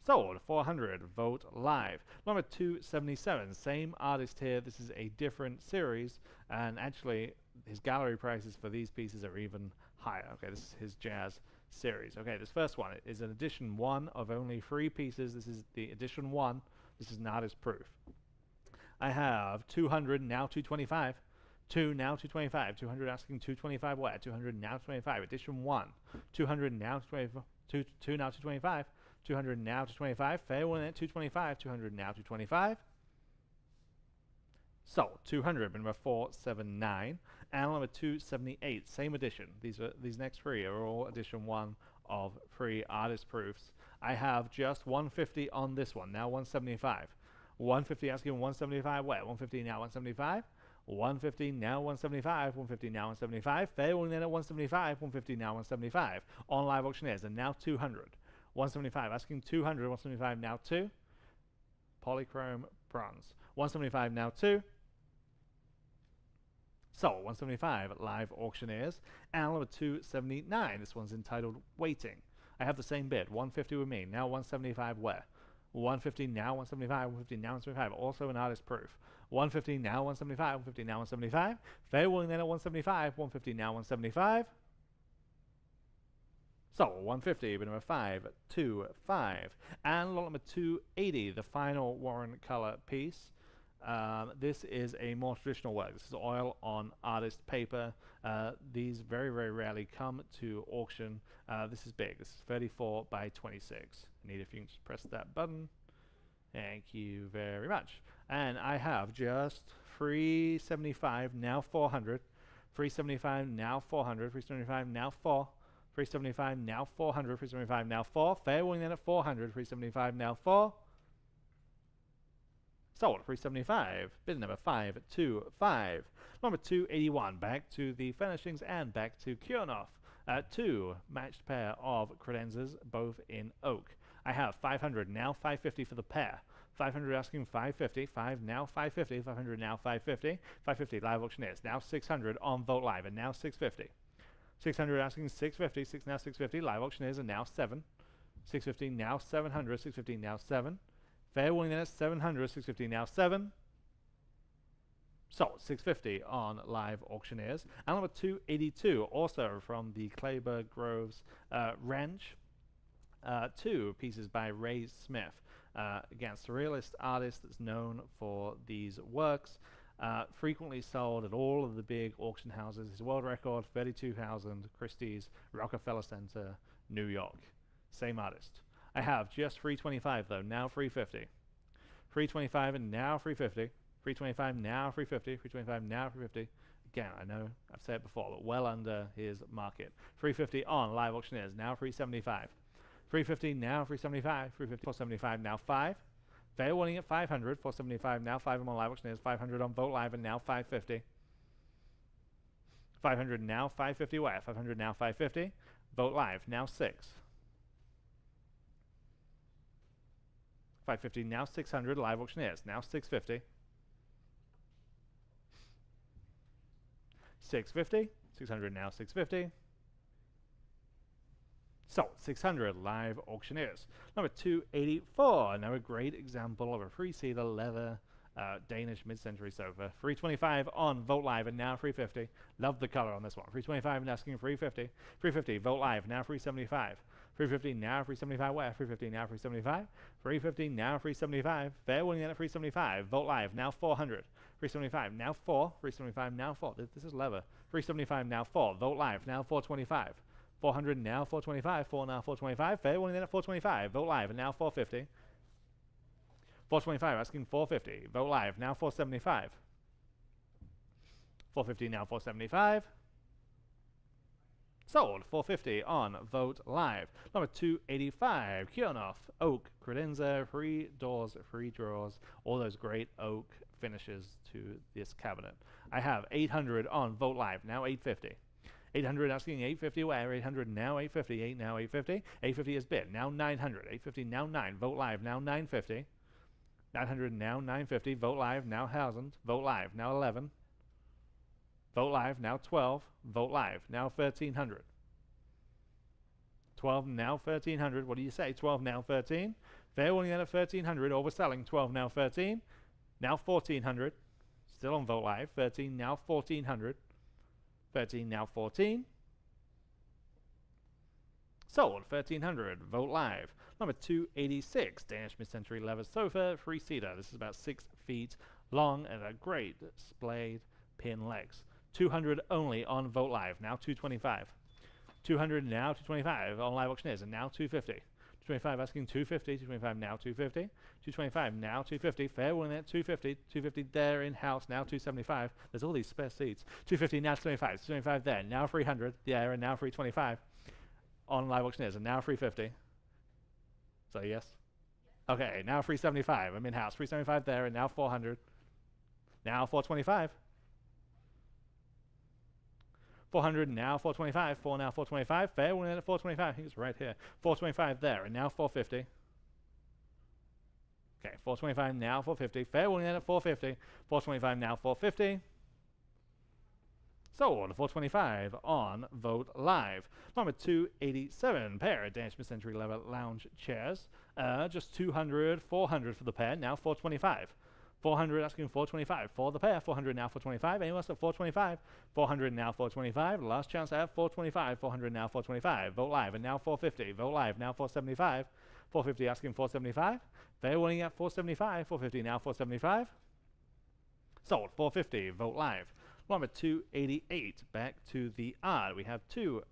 Sold 400 Vote Live. Number 277, same artist here. This is a different series, and actually his gallery prices for these pieces are even higher. Okay, this is his jazz series. Okay, this first one is an edition 1 of only 3 pieces. This is the edition 1. This is not as proof. I have 200 now 225. 2 now 225. 200 asking 225 where? 200 now 25. Edition 1. 200 now 25. 2 now 225. 200 now to 25. Fair one at 225. 200 now to 25. So 200, number 479, and number 278, same edition. These next 3 are all edition 1 of free artist proofs. I have just 150 on this one. Now 175. 150 asking 175. Where? 150 now 175. 150 now 175. 150 now 175. Fair one then at 175. 150 now 175. On live auctioneers, and now 200. 175 asking 200. 175 now 2. Polychrome bronze. 175 now 2. So 175 at live auctioneers, and number 279. This one's entitled Waiting. I have the same bid. 150 with me. Now 175 where? 150 now 175. 150 now 175. Also an artist proof. 150 now 175. 150 now 175. Fair warning then at 175. 150 now 175. So 150, but number 525, and lot number 280, the final Warren color piece. This is a more traditional work. This is oil on artist paper. These very, very rarely come to auction. This is big. This is 34 by 26. Need if you can just press that button. Thank you very much. And I have just 375, now 400. 375, now 400. 375, now 4. 375 now 400, 375 now 4. Fair warning then at 400, 375 now 4. Sold, 375. Bid number 525. Number 281, back to the furnishings and back to Kionov. Two matched pair of Credenzas, both in oak. I have 500, now 550 for the pair. 500 asking 550, 5 now 550, 500 now 550, 550 live auctioneers, now 600 on Vote Live, and now 650. 600 asking 650, 6 now 650, live auctioneers, and now 7. 650 now 700, 650 now 7. Fair warning then at 700, 650 now 7. Sold, 650 on live auctioneers. And number 282, also from the Clayburgh Groves Ranch. Two pieces by Ray Smith. Again, surrealist artist that's known for these works. Frequently sold at all of the big auction houses. His world record, 32,000, Christie's, Rockefeller Center, New York. Same artist. I have just 325 though, now 350. 325 and now 350. 325 now 350. 325 now 350. Again, I know I've said it before, but well under his market. 350 on live auctioneers, now 375. 350 now 375. 350 475 now 5. Fair warning at 500. 475 now 5 on live auctioneers. 500 on Vote Live and now 550. 500 now 550 where? 500 now 550. Vote Live now 6. 550 now 600 live auctioneers, now 650. 650, 600 now 650. Sold, 600 live auctioneers. Number 284, now a great example of a three-seater leather Danish mid-century sofa. 325 on Vote Live and now 350. Love the color on this one. 325 and asking 350. 350 Vote Live now 375. 350 now 375 where? 350 now 375. 350 now 375. Fair warning at 375. Vote Live now 400. 375 now 4. 375 now 4. This is leather. 375 now 4. Vote Live now 425. 400 now 425. 4 now 425. Fair warning at 425. Vote Live and now 450. 425 asking 450. Vote Live now 475. 450 now 475. Sold, 450 on Vote Live. Number 285, Kionov, oak, credenza, 3 doors, 3 drawers, all those great oak finishes to this cabinet. I have 800 on Vote Live, now 850. 800 asking 850 where? 800 now 850, 8 now 850. 850 is bid, now 900. 850 now 9. Vote Live now 950. 900 now 950. Vote Live now 1000. Vote Live now 11. Vote Live now 12. Vote Live now 1300. 12 now 1300. What do you say? 12 now 13. Fair warning at 1300. Overselling. 12 now 13. Now 1400. Still on Vote Live. 13 now 1400. 13 now 14. Sold, 1300. Vote Live. Number 286, Danish mid-century leather sofa, 3-seater. This is about 6 feet long and a great displayed pin legs. 200 only on Vote Live, now 225. 200 now 225 on live auctioneers, and now 250. 225 asking 250, 225 now 250. 225 now 250. Fair warning at 250. 250 there in house, now 275. There's all these spare seats. 250 now 225. 225 there, now 300 there, and now 325 on live auctioneers, and now 350. So yes? Okay, now 375. I'm in house. 375 there, and now 400. Now 425. 400 now 425. 4 now 425. Fair warning at 425. I think it's right here. 425 there, and now 450. Okay, 425 now 450. Fair warning at 450. 425 now 450. Sold, 425 on Vote Live. Number 287, pair of Danish mid-century leather lounge chairs. Just 200, 400 for the pair, now 425. 400 asking 425 for the pair. 400 now 425. Anyone else at 425? 400 now 425. Last chance to have 425. 400 now 425. Vote Live and now 450. Vote Live now 475. 450 asking 475. Fair warning at 475. 450 now 475. Sold, 450. Vote Live. Number 288, back to the art. We have two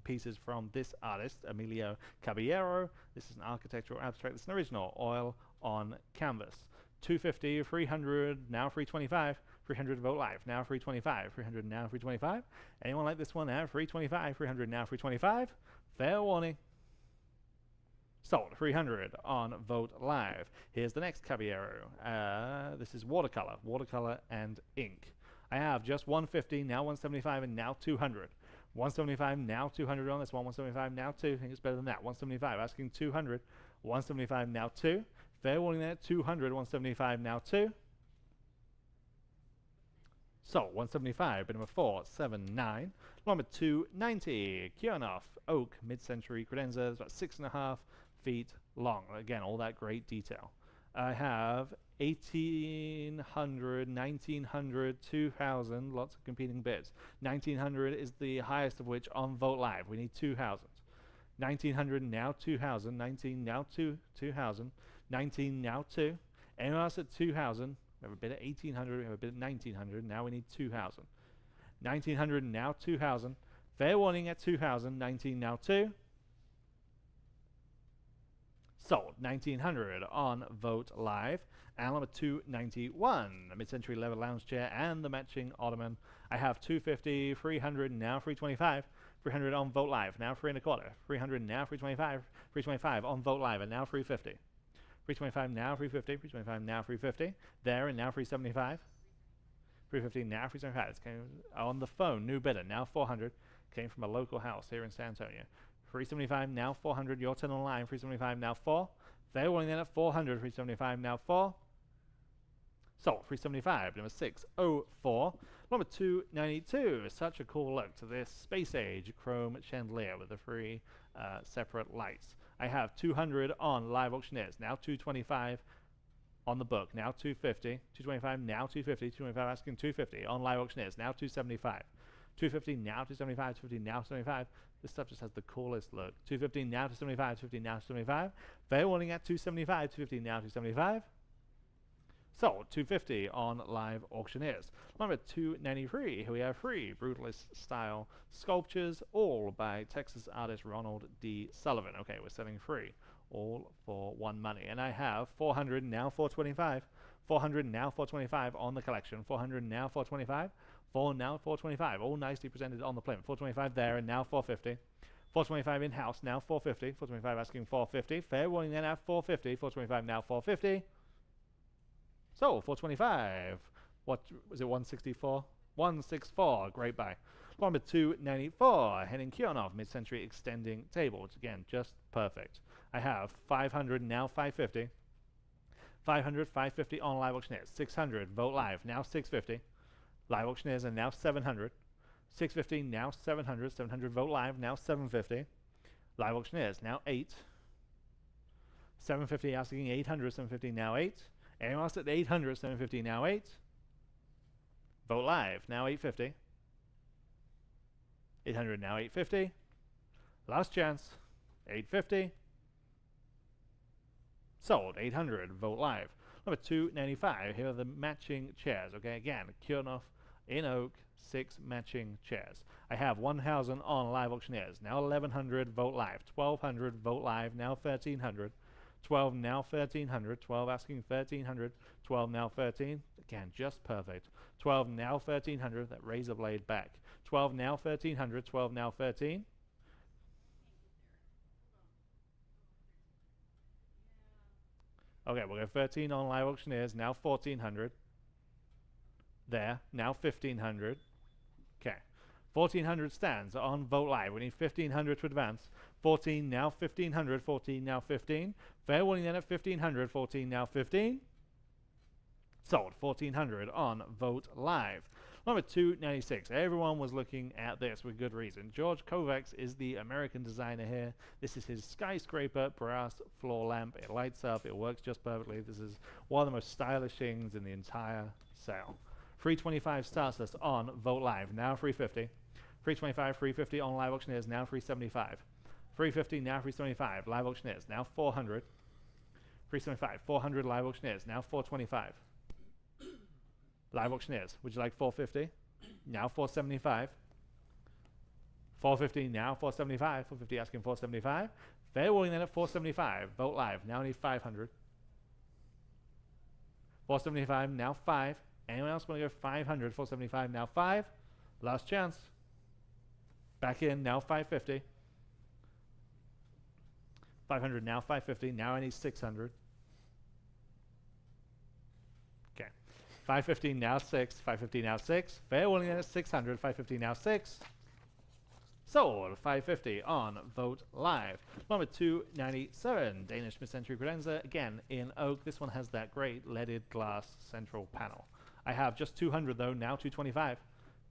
pieces from this artist, Emilio Caballero. This is an architectural abstract. It's an original oil on canvas. 250, 300, now 325, 300 vote live, now 325, 300, now 325. Anyone like this one now? 325, 300, now 325. Fair warning. Sold. 300 on vote live. Here's the next Caballero. This is watercolor and ink. I have just 150, now 175, and now 200. 175, now 200 on this one. 175, now 2. I think it's better than that. 175, asking 200. 175, now 2. Fair warning there. 200, 175, now 2. So, 175, bid number 479. Number 290, Kionov Oak Mid-Century Credenzas, about 6.5 feet long. Again, all that great detail. I have 1,800, 1,900, 2,000, lots of competing bids. 1,900 is the highest of which on Vote Live. We need 2,000. 1,900, now 2,000. 19, now 2,000. 19, now 2. Anyone else at 2,000? We have a bid at 1,800, we have a bid at 1,900. Now we need 2,000. 1,900, now 2,000. Fair warning at 2,000. 19, now 2. Sold. 1,900 on Vote Live. And number 291, the mid-century leather lounge chair and the matching ottoman. I have 250, 300, now 325. 300 on Vote Live, now 3.25. 300, now 325. 325 on Vote Live, and now 350. 325, now 350. 325, now 350. There, and now 375. 350, now 375. This came on the phone, new bidder, now 400. Came from a local house here in San Antonio. 375, now 400. Your turn on line. 375, now 4. Fair warning then at 400. 375, now 4. Sold. 375, number 604. Number 292. Such a cool look to this space age chrome chandelier with the 3 separate lights. I have 200 on Live Auctioneers, now 225 on the book, now 250. 225, now 250. 225 asking 250 on Live Auctioneers, now 275. 250, now 275. 250, now 275. This stuff just has the coolest look. 250, now 275. 250, now 275. Fair warning at 275. 250, now 275. Sold. 250 on Live Auctioneers. Number 293, here we have 3 Brutalist style sculptures, all by Texas artist Ronald D. Sullivan. Okay, we're selling 3, all for 1 money. And I have 400, now 425. 400, now 425 on the collection. 400, now 425. 4, now 425. All nicely presented on the plinth. 425 there, and now 450. 425 in-house, now 450. 425 asking 450. Fair warning then at 450. 425 now 450. So, 425. What was it, 164? 164. Great buy. Number 294. Henning Kionov Mid-Century Extending Table. It's again just perfect. I have 500, now 550. 500, 550 on Live Auctioneers. 600, Vote Live, now 650. Live Auctioneers are now 700. 650, now 700. 700, Vote Live, now 750. Live Auctioneers, now 8. 750 asking 800. 750, now 8. Anyone else at 800, 750, now 8. Vote Live, now 850. 800, now 850. Last chance, 850. Sold. 800, Vote Live. Number 295, here are the matching chairs. Okay, again, Kionov in oak, 6 matching chairs. I have 1,000 on Live Auctioneers, now 1,100, Vote Live. 1,200, Vote Live, now 1,300. 12, now 1,300. 12 asking 1,300. 12, now 13. Again, just perfect. 12, now 1,300. That razor blade back. 12, now 1,300. 12, now 13. Okay, we'll go 13 on Live Auctioneers, now 1,400. There, now 1,500. Okay. 1,400 stands on Vote Live. We need 1,500 to advance. 14, now 1,500. 14, now 15. Fair warning then at 1,500. 14, now 15. Sold. 1,400 on Vote Live. Number 296. Everyone was looking at this with good reason. George Kovacs is the American designer here. This is his skyscraper brass floor lamp. It lights up. It works just perfectly. This is one of the most stylish things in the entire sale. 325 starts us on Vote Live, now 350. 325, 350 on Live Auctioneers, now 375. 350, now 375. Live Auctioneers, now 400. 375, 400 Live Auctioneers, now 425. Live Auctioneers, would you like 450? Now 475. 450, now 475. 450 asking 475. Fair warning then at 475. Vote Live, now need 500. 475, now 5. Anyone else want to go 500? 475, now 5. Last chance. Back in, now 550. 500, now 550. Now I need 600. Okay. 550, now 6. 550, now 6. Fair warning at 600. 550, now 6. Sold. 550 on Vogt Live. Number 297, Danish mid-century Credenza, again in oak. This one has that great leaded glass central panel. I have just 200 though, now 225.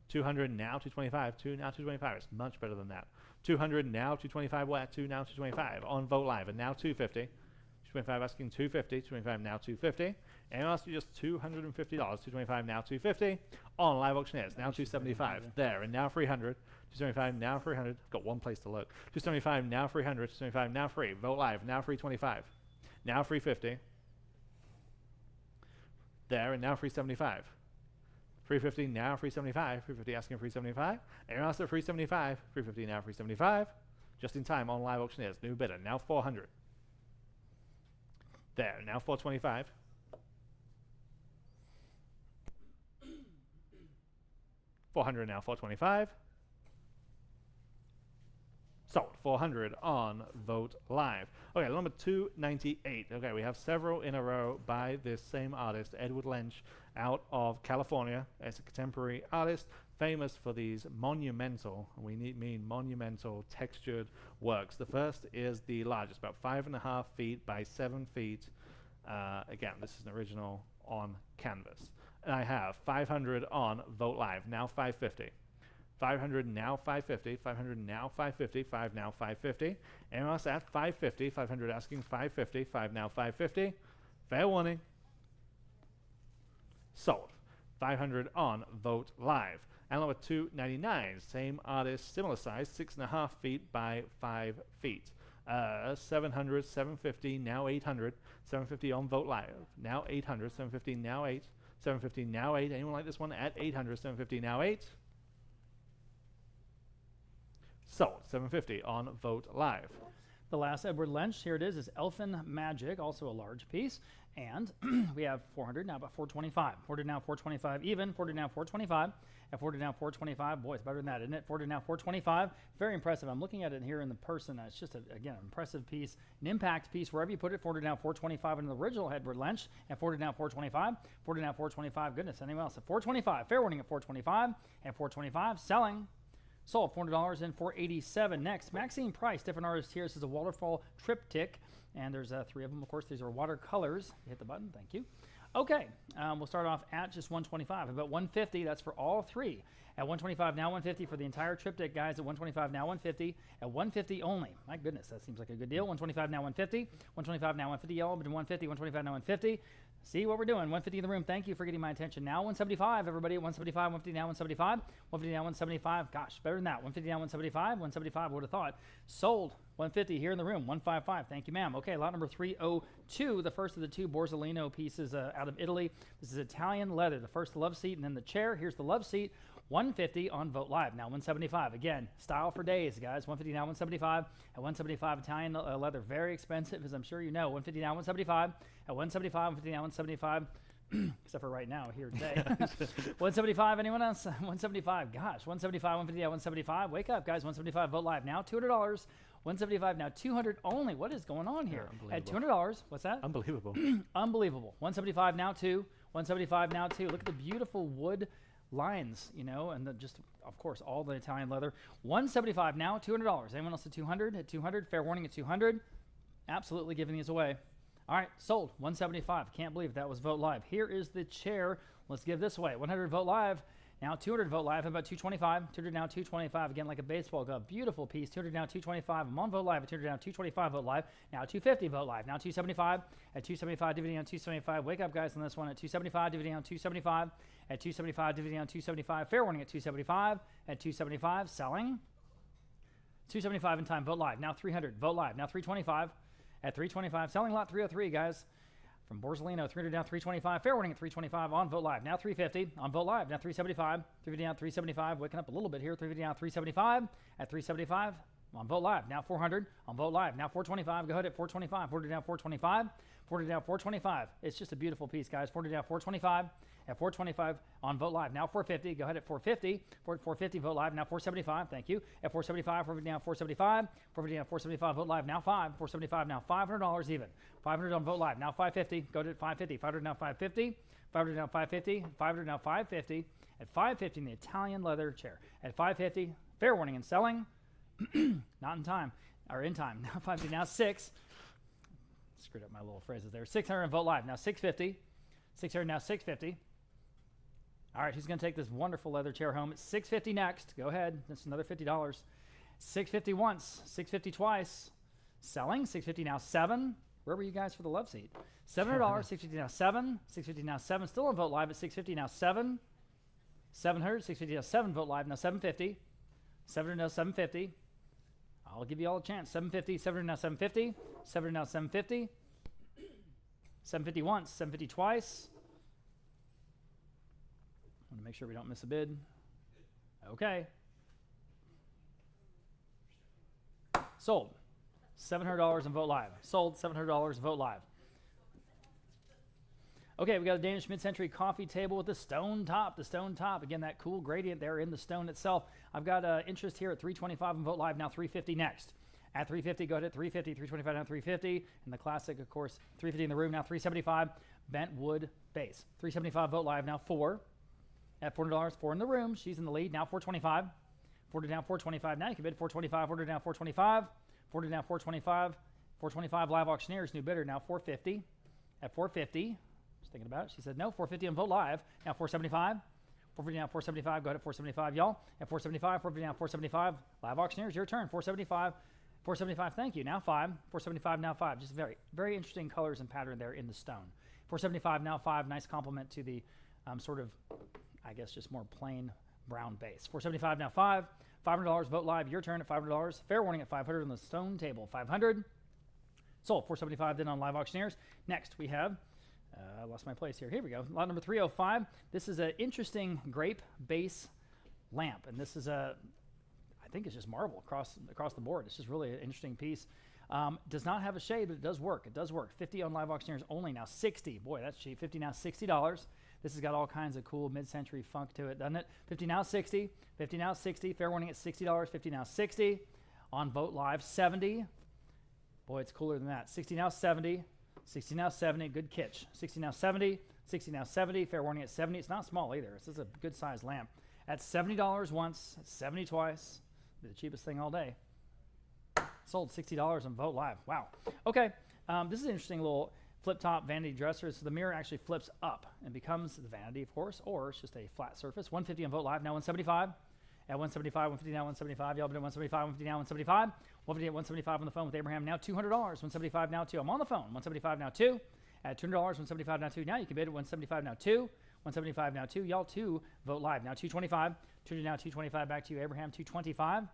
200, now 225. Now 225. It's much better than that. 200, now 225. We're at 2, now 225 on Vogt Live, and now 250. 225 asking 250. 225 now 250. And asking just $250. 225 now 250 on Live Auctioneers. Now 275 there, and now 300. 275 now 300. Got one place to look. 275 now 300. 275 now free. Vogt Live now 325. Now 350. There, and now 375. 350 now 375. 350 asking 375. And after 375. 350 now 375. Just in time on Live Auctioneers. New bidder now 400. There, now 425. 400 now 425. Sold. 400 on Vogt Live. Okay, number 298. Okay, we have several in a row by this same artist, Edward Lynch, out of California. It's a contemporary artist, famous for these monumental, mean monumental textured works. The first is the largest, about 5.5 feet by 7 feet. Again, this is an original on canvas. And I have 500 on Vogt Live, now 550. 500 now 550, 500 now 550, 5 now 550. Anyone else at 550, 500 asking 550, 5 now 550. Fair warning. Sold. 500 on Vogt Live. And number 299, same artist, similar size, 6.5 feet by 5 feet. 700, 750, now 800, 750 on Vogt Live, now 800, 750, now 8, 750, now 8. Anyone like this one at 800, 750, now 8? Sold. 750 on Vogt Live. The last Edward Lynch, here it is Elfin Magic, also a large piece. And we have 400 now, about 425. 400 now, 425 even. 400 now, 425. At 400 now, 425. Boy, it's better than that, isn't it? 400 now, 425. Very impressive. I'm looking at it here in the person. It's just, again, an impressive piece, an impact piece, wherever you put it. 400 now, 425 in the original Edward Lynch. At 400 now, 425. 400 now, 425. Goodness, anyone else? At 425. Fair warning at 425. At 425. Selling. Sold. $400 and $487. Next, Maxine Price, different artist here. This is a waterfall triptych, and there's 3 of them. Of course, these are watercolors. Hit the button. Thank you. Okay, we'll start off at just 125. About 150. That's for all 3. At 125 now 150 for the entire triptych, guys. At 125 now 150. At 150 only. My goodness, that seems like a good deal. 125 now 150. 125 now 150. Yellow, but 150. 125 now 150. See what we're doing. 150 in the room. Thank you for getting my attention. Now 175, everybody. At 175, 150 now 175. 150 now 175. Gosh, better than that. 150 now 175. 175, would have thought. Sold. 150 here in the room. 155. Thank you, ma'am. Okay, lot number 302. The first of the 2 Borsellino pieces out of Italy. This is Italian leather. The first, the love seat, and then the chair. Here's the love seat. 150 on Vogt Live. Now 175. Again, style for days, guys. 150 now 175. At 175, Italian leather. Very expensive, as I'm sure you know. 150 now 175. At 175, 150 now 175. Except for right now here today. 175, anyone else? 175, gosh. 175, 150 now 175. Wake up, guys. 175 Vogt Live. Now $200. 175 now 200 only. What is going on here? At $200, what's that? Unbelievable. Unbelievable. 175 now 2. 175 now 2. Look at the beautiful wood lines, you know, and just, of course, all the Italian leather. 175 now, $200. Anyone else at 200? At 200, fair warning at 200. Absolutely giving these away. All right, sold. 175. Can't believe that was Vogt Live. Here is the chair. Let's give this away. 100 Vogt Live. Now 200 Vogt Live. About 225. 200 now 225. Again, like a baseball glove. Beautiful piece. 200 now 225. I'm on Vogt Live. At 200 now 225 Vogt Live. Now 250 Vogt Live. Now 275. At 275, dividing on 275. Wake up, guys, on this one. At 275, dividing on 275. At 275, dividing on 275. Fair warning at 275. At 275, selling. 275 in time. Vogt Live. Now 300. Vogt Live. Now 325. At 325. Selling lot 303, guys. From Borsellino, 300 down 325. Fair warning at 325 on Vogt Live. Now 350 on Vogt Live. Now 375. 350 down 375. Waking up a little bit here. 350 down 375. At 375. On Vote Live, now 400. On Vote Live, now 425. Go ahead at 425. 40 down, 425. 40 down, 425. It's just a beautiful piece, guys. 40 down, 425. At 425 on Vote Live, now 450. Go ahead at 450. 450, Vote Live, now 475. Thank you. At 475, 450 down, 475. 450 down, 475, Vote Live, now 5. 475 now, $500 even. 500 on Vote Live, now 550. Go to 550. 500 now, 550. 500 now, 550. 500 now, 550. At 550, the Italian leather chair. At 550, fair warning and selling. Not in time, or in time. Now 550, now 6. Screwed up my little phrases there. 600 and Vote Live, now 650. 600 now 650. All right, who's going to take this wonderful leather chair home? It's 650 next. Go ahead. That's another $50. 650 once, 650 twice. Selling, 650 now 7. Where were you guys for the love seat? $700, 650 now 7. 650 now 7. Still on Vote Live at 650 now 7. 700, 650 now 7. Vote Live now 750. 700 now 750. I'll give you all a chance. 750, 700 now 750. 700 now 750. 750 once, 750 twice. I want to make sure we don't miss a bid. Okay. Sold. $700 and Vote Live. Sold. $700, Vote Live. Okay, we got a Danish mid-century coffee table with the stone top. The stone top, again, that cool gradient there in the stone itself. I've got interest here at 325 and Vote Live, now 350 next. At 350, go ahead at 350, 325 now 350. And the classic, of course, 350 in the room, now 375. Bent wood base. 375, Vote Live, now 4. At $400, 4 in the room. She's in the lead, now 425. 40 down, 425. Now you can bid 425, 40 down, 425. 40 down, 425. 425, live auctioneers, new bidder, now 450. At 450. Thinking about it. She said no. 450 on Vote Live. Now 475. 450 now 475. Go ahead at 475, y'all. At 475, 450 now 475. Live auctioneers, your turn. 475. 475, thank you. Now 5. 475, now 5. Just very, very interesting colors and pattern there in the stone. 475, now 5. Nice compliment to the sort of, I guess, just more plain brown base. 475, now 5. $500, Vote Live, your turn at $500. Fair warning at 500 on the stone table. 500. Sold. 475 then on live auctioneers. Next, we have I lost my place here. Here we go. Lot number 305. This is an interesting grape base lamp, and this is I think it's just marble across the board. It's just really an interesting piece. Does not have a shade, but it does work. It does work. 50 on live auctioneers only. Now 60. Boy, that's cheap. 50 now $60. This has got all kinds of cool mid-century funk to it, doesn't it? 50 now 60. 50 now 60. Fair warning at $60. 50 now 60. On Vote Live 70. Boy, it's cooler than that. 60 now 70. 60 now 70, good catch. 60 now 70, 60 now 70, fair warning at 70. It's not small either. This is a good sized lamp. At $70 once, at 70 twice. The cheapest thing all day. Sold $60 on Vote Live. Wow. Okay, this is an interesting little flip top vanity dresser. So the mirror actually flips up and becomes the vanity, of course, or it's just a flat surface. 150 on Vote Live, now 175. At 175, 150 now 175. Y'all been at 175, 150 now 175. 150 at 175 on the phone with Abraham. Now $200. 175 now 2. I'm on the phone. 175 now 2. At $200, 175 now 2. Now you can bid at 175 now 2. 175 now 2. Y'all 2. Vote Live. Now 225. 200 now 225. Back to you, Abraham. 225.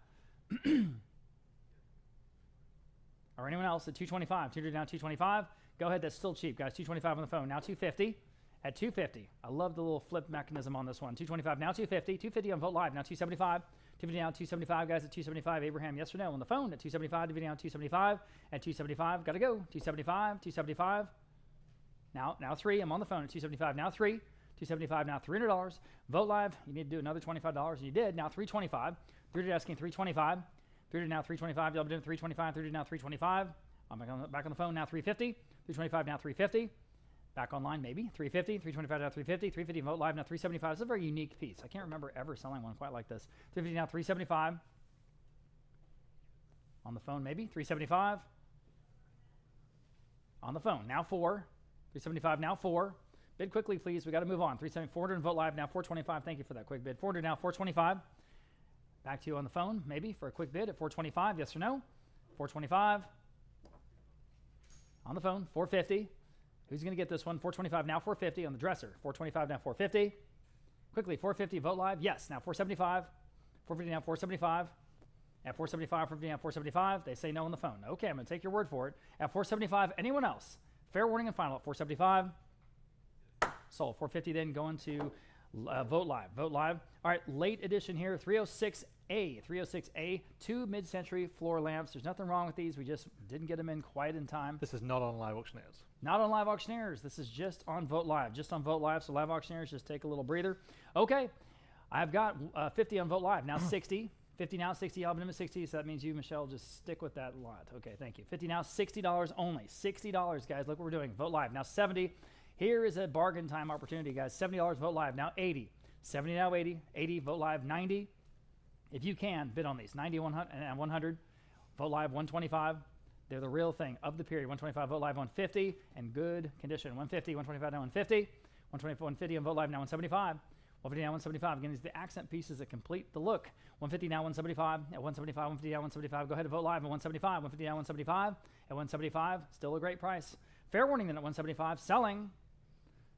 Or anyone else at 225. 200 now 225. Go ahead. That's still cheap, guys. 225 on the phone. Now 250. At 250. I love the little flip mechanism on this one. 225 now 250. 250 on Vote Live. Now 275. 250 now 275. Guys at 275. Abraham, yes or no on the phone at 275. 250 now 275. At 275. Got to go. 275. 275. Now 3. I'm on the phone at 275. Now 3. 275 now $300. Vote Live. You need to do another $25. You did. Now 325. 300 asking 325. 300 now 325. Y'all been doing 325. 300 now 325. I'm back on the phone now 350. 325 now 350. Back online, maybe. 350, 325 now 350, 350 Vote Live now 375. It's a very unique piece. I can't remember ever selling one quite like this. 350 now 375. On the phone, maybe. 375. On the phone, now 4. 375 now 4. Bid quickly, please. We got to move on. 370, 400 Vote Live now 425. Thank you for that quick bid. 400 now 425. Back to you on the phone, maybe, for a quick bid at 425. Yes or no? 425. On the phone, 450. Who's going to get this one? 425 now 450 on the dresser. 425 now 450. Quickly, 450 Vote Live. Yes, now 475. 450 now 475. At 475, 450 now 475. They say no on the phone. Okay, I'm going to take your word for it. At 475, anyone else? Fair warning and final at 475. Sold. 450 then going to Vote live. Vote live. All right, late edition here, 306A, 2 mid-century floor lamps. There's nothing wrong with these. We just didn't get them in quite in time. This is not on Live Auctioneers. Not on Live Auctioneers. This is just on Vote Live. Just on Vote Live. So Live Auctioneers, just take a little breather. Okay, I've got 50 on Vote Live. Now 60. 50 now, 60, album limit 60. So that means you, Michelle, just stick with that lot. Okay, thank you. 50 now, $60 only. $60, guys. Look what we're doing. Vote Live. Now 70. Here is a bargain time opportunity, guys. $70, Vote Live. Now 80. 70 now, 80. 80, Vote Live. 90. If you can, bid on these. 90, 100, and 100. Vote Live, 125. They're the real thing of the period. 125, Vote Live, 150. And good condition. 150, 125 now, 150. 124, 150 on Vote Live now, 175. 150 now, 175. Again, these are the accent pieces that complete the look. 150 now, 175. At 175, 150 now, 175. Go ahead and vote live at 175. 150 now, 175. At 175, still a great price. Fair warning then at 175. Selling.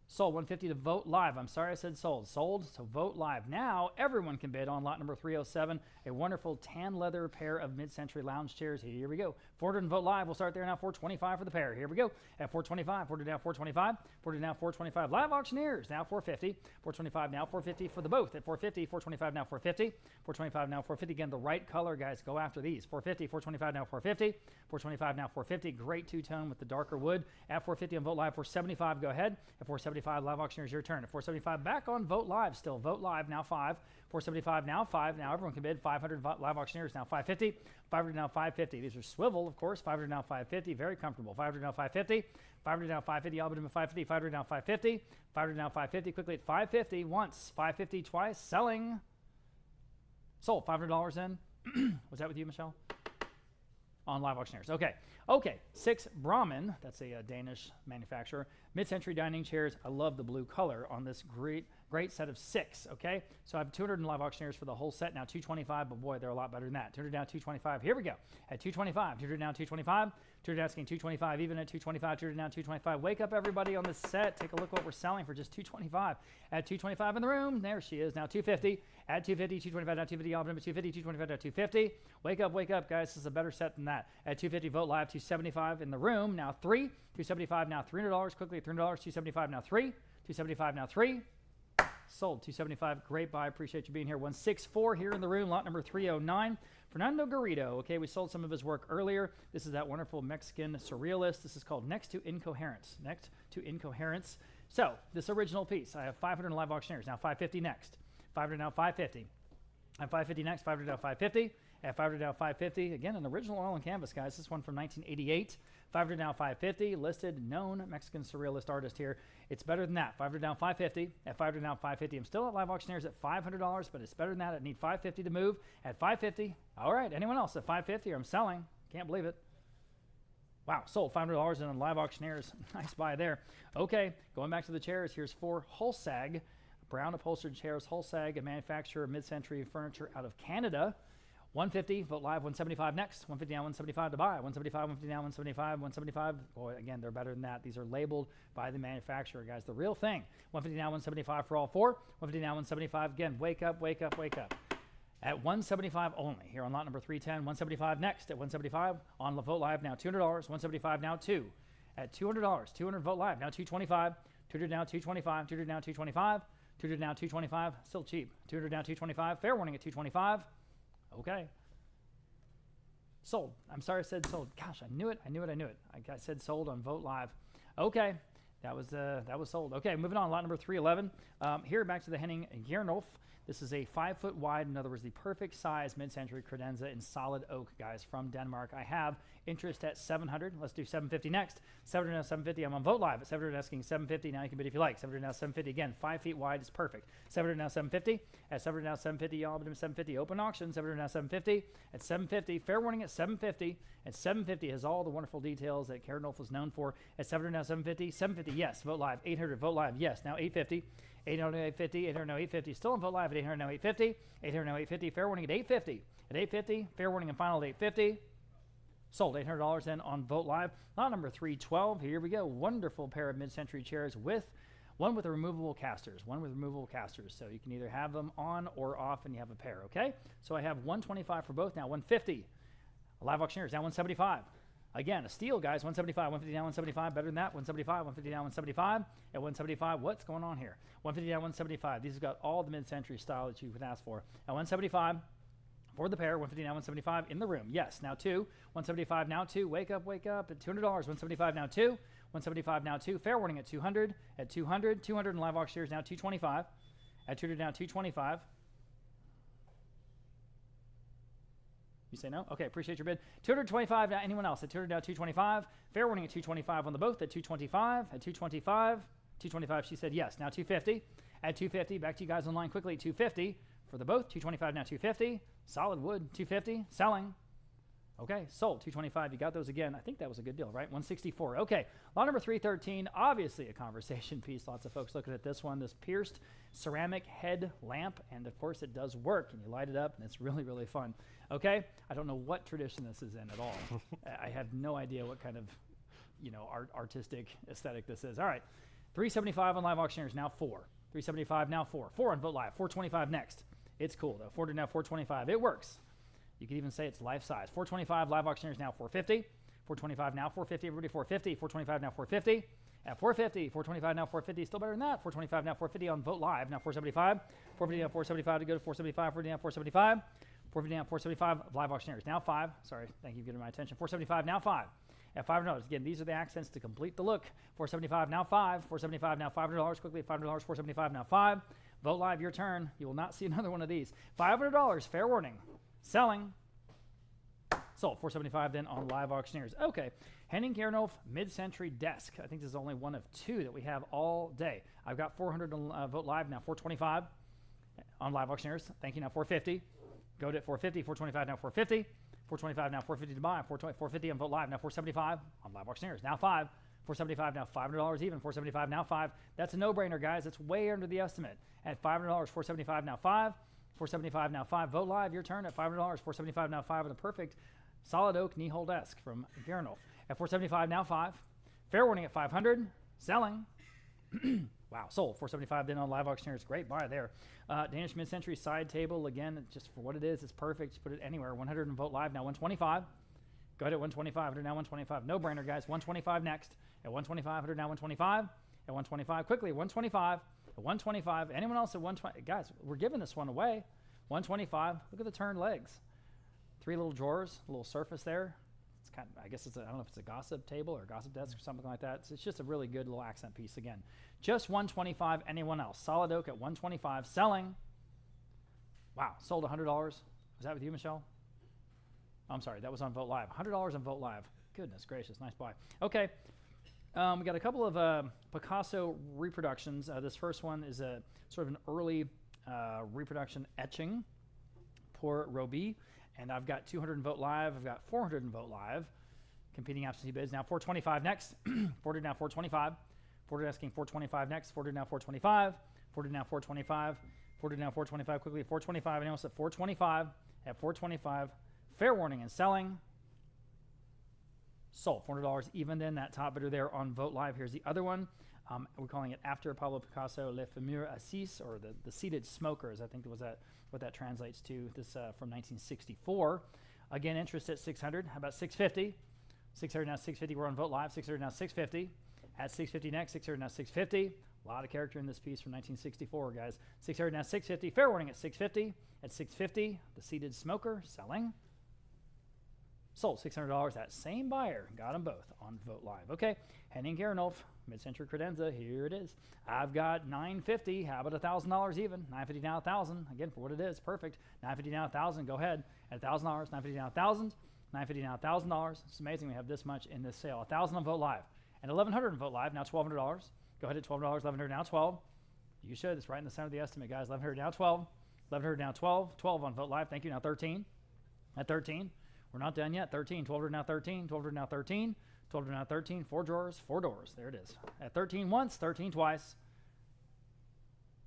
Sold. 150 to Vote Live. I'm sorry I said sold. Sold, so Vote Live. Now, everyone can bid on lot number 307, a wonderful tan leather pair of mid-century lounge chairs. Here we go. 400 and Vote Live. We'll start there now. 425 for the pair. Here we go. At 425. 400 now, 425. 400 now, 425. Live Auctioneers. Now 450. 425 now, 450 for the both. At 450. 425 now, 450. 425 now, 450. Again, the right color, guys. Go after these. 450. 425 now, 450. 425 now, 450. Great two-tone with the darker wood. At 450 on Vote Live. 475. Go ahead. At 475. Live Auctioneers, your turn. At 475, back on Vote Live still. Vote Live, now 5. 475, now 5. Now everyone can bid. 500 Live Auctioneers, now 550. 500 now 550. These are swivel, of course. 500 now 550. Very comfortable. 500 now 550. 500 now 550. Album at 550. 500 now 550. 500 now 550. Quickly at 550 once. 550 twice. Selling. Sold. $500 in. Was that with you, Michelle? On Live Auctioneers. Okay. 6 Brahmin. That's a Danish manufacturer. Mid-century dining chairs. I love the blue color on this great set of 6. Okay. So I have 200 in Live Auctioneers for the whole set. Now 225, but boy, they're a lot better than that. 200 now, 225. Here we go. At 225. 200 now, 225. 200 asking 225. Even at 225. 200 now, 225. Wake up, everybody on this set. Take a look what we're selling for just 225. At 225 in the room. There she is. Now 250. At 250. 225 now 250. All number 250. 225 now 250. Wake up, guys. This is a better set than that. At 250, Vote Live. 275 in the room. Now 3. 275 now $300. Quickly $300. 275 now 3. 275 now 3. Sold. 275. Great buy. Appreciate you being here. 164 here in the room. Lot number 309. Fernando Garrido. Okay, we sold some of his work earlier. This is that wonderful Mexican surrealist. This is called Next to Incoherence. Next to Incoherence. So this original piece, I have 500 Live Auctioneers. Now 550 next. 500 now 550. At 550 next. 500 now 550. At 500 now 550. Again, an original oil and canvas, guys. This one from 1988. 500 now 550. Listed, known Mexican surrealist artist here. It's better than that. 500 down 550. At 500 now 550. I'm still at Live Auctioneers at $500, but it's better than that. I need 550 to move. At 550. All right. Anyone else at 550? I'm selling. Can't believe it. Wow, sold $500 in on Live Auctioneers. Nice buy there. Okay, going back to the chairs. Here's 4 Hulsag, brown upholstered chairs. Hulsag, a manufacturer of mid-century furniture out of Canada. 150, Vote Live, 175 next. 150 now, 175 to buy. 175, 150 now, 175, 175. Boy, again, they're better than that. These are labeled by the manufacturer, guys. The real thing. 150 now, 175 for all 4. 150 now, 175. Again, wake up. At 175 only here on lot number 310. 175 next at 175 on Vote Live now $200. 175 now 2 at $200. 200 Vote Live now 225. 200 now 225. 200 now 225. 200 now 225. Still cheap. 200 now 225. Fair warning at 225. Okay. Sold. I'm sorry I said sold. Gosh, I knew it. I said sold on Vote Live. Okay. That was sold. Okay, moving on. Lot number 311. Here back to the Henning Gernolf. This is a 5 foot wide, in other words, the perfect size mid-century credenza in solid oak, guys, from Denmark. I have interest at 700. Let's do 750 next. 700 now 750. I'm on Vote Live at 700 asking 750. Now you can bid if you like. 700 now 750. Again, 5 feet wide is perfect. 700 now 750. At 700 now 750. Y'all bid 750. Open auction. 700 now 750. At 750. Fair warning at 750. At 750 has all the wonderful details that Gernolf was known for. At 700 now 750. 750. Yes. Vote Live. 800. Vote Live. Yes. Now 850. 800 now 850, 800 now 850. Still on Vote Live at 800 now 850, 800 now 850. Fair warning at 850. At 850, fair warning and final at 850. Sold $800 in on Vote Live. Lot number 312. Here we go. Wonderful pair of mid-century chairs with one with removable casters. So you can either have them on or off, and you have a pair. Okay. So I have 125 for both now. 150. Live Auctioneers now 175. Again, a steal, guys. 175, 150 down, 175. Better than that. 175, 150 down, 175. At 175, what's going on here? 150 down, 175. These have got all the mid-century style that you could ask for. At 175, for the pair, 150 down, 175 in the room. Yes, now 2. 175 now 2. Wake up, wake up. At $200. 175 now 2. 175 now 2. Fair warning at 200. At 200. 200 in live auctioneers now 225. At 200 now 225. You say no? Okay, appreciate your bid. 225 now. Anyone else? At 200 now 225. Fair warning at 225 on the both. At 225. At 225. 225. She said yes. Now 250. At 250. Back to you guys online quickly. 250 for the both. 225 now 250. Solid wood. 250. Selling. Okay, sold. 225. You got those again. I think that was a good deal, right? 164. Okay, lot number 313. Obviously a conversation piece. Lots of folks looking at this one. This pierced ceramic head lamp, and of course it does work, and you light it up, and it's really, really fun. Okay, I don't know what tradition this is in at all. I have no idea what kind of, artistic aesthetic this is. All right, 375 on live auctioneers. Now 4. 375 now 4. 4 on Vote Live. 425 next. It's cool though. 4 to now 425. It works. You could even say it's life size. 425 live auctioneers now 450. 425 now 450. Everybody 450. 425 now 450. At 450. 425 now 450. Still better than that. 425 now 450 on Vote Live. Now 475. 450 now 475 to go to 475. 450 now 475. 450 now 475 live auctioneers. Now 5. Sorry, thank you for getting my attention. 475 now 5. At $500. Again, these are the accents to complete the look. 475 now 5. 475 now $500. Quickly $500. 475 now 5. Vote Live, your turn. You will not see another one of these. $500. Fair warning. Selling. Sold. 475 then on live auctioneers. Okay. Henning Gernolf mid-century desk. I think this is only one of 2 that we have all day. I've got 400 on Vote Live now. 425 on live auctioneers. Thank you. Now 450. Go to 450. 425 now 450. 425 now 450 to buy. 450 on Vote Live now 475 on live auctioneers. Now 5. 475 now $500 even. 475 now 5. That's a no-brainer, guys. It's way under the estimate. At $500. 475 now 5. 475 now 5. Vote Live, your turn at $500. 475 now 5 with a perfect solid oak knee hole desk from Gernolf. At 475 now 5. Fair warning at 500. Selling. Wow, sold. 475 then on live auctioneers. Great buy there. Danish mid-century side table. Again, just for what it is, it's perfect. Just put it anywhere. 100 and Vote Live now 125. Go ahead at 125. 100 now 125. No brainer, guys. 125 next. At 125. 100 now 125. At 125. Quickly. 125. At 125. Anyone else at 120? Guys, we're giving this one away. 125. Look at the turned legs. 3 little drawers, a little surface there. It's kind of, I guess it's I don't know if it's a gossip table or a gossip desk or something like that. It's just a really good little accent piece again. Just 125. Anyone else? Solid oak at 125. Selling. Wow, sold $100. Was that with you, Michelle? I'm sorry, that was on Vote Live. $100 on Vote Live. Goodness gracious, nice buy. Okay, we got a couple of Picasso reproductions. This first one is a sort of an early reproduction etching. Pour Roby. And I've got 200 in Vote Live. I've got 400 in Vote Live. Competing absentee bids. Now 425 next. 400 now 425. 400 asking 425 next. 400 now 425. 400 now 425. 400 now 425. Quickly 425. Anyone else at 425? At 425. Fair warning and selling. Sold. $400 even then. That top bidder there on Vote Live. Here's the other one. We're calling it After Pablo Picasso, Le Fameux Assis, or the Seated Smokers. I think was what that translates to. This from 1964. Again, interest at 600. How about 650? 600 now 650. We're on Vote Live. 600 now 650. At 650 next. 600 now 650. A lot of character in this piece from 1964, guys. 600 now 650. Fair warning at 650. At 650, the Seated Smoker selling. Sold $600. That same buyer got them both on Vote Live. Okay, Henning Gernolf, mid-century credenza. Here it is. I've got $950. How about $1,000 even? $950 now $1,000. Again, for what it is, perfect. $950 now $1,000. Go ahead at $1,000. $950 now $1,000. $950 now $1,000. It's amazing we have this much in this sale. $1,000 on Vote Live and $1,100 on Vote Live. Now $1,200. Go ahead at $1,200. $1,100 now $12. You should. It's right in the center of the estimate, guys. $1,100 now $12. $1,100 now $12. $12 on Vote Live. Thank you. Now $13. At $13. We're not done yet. 13, 1200 now 13, 1200 now 13, 1200 now 13, 4 drawers, 4 doors. There it is. At 13 once, 13 twice.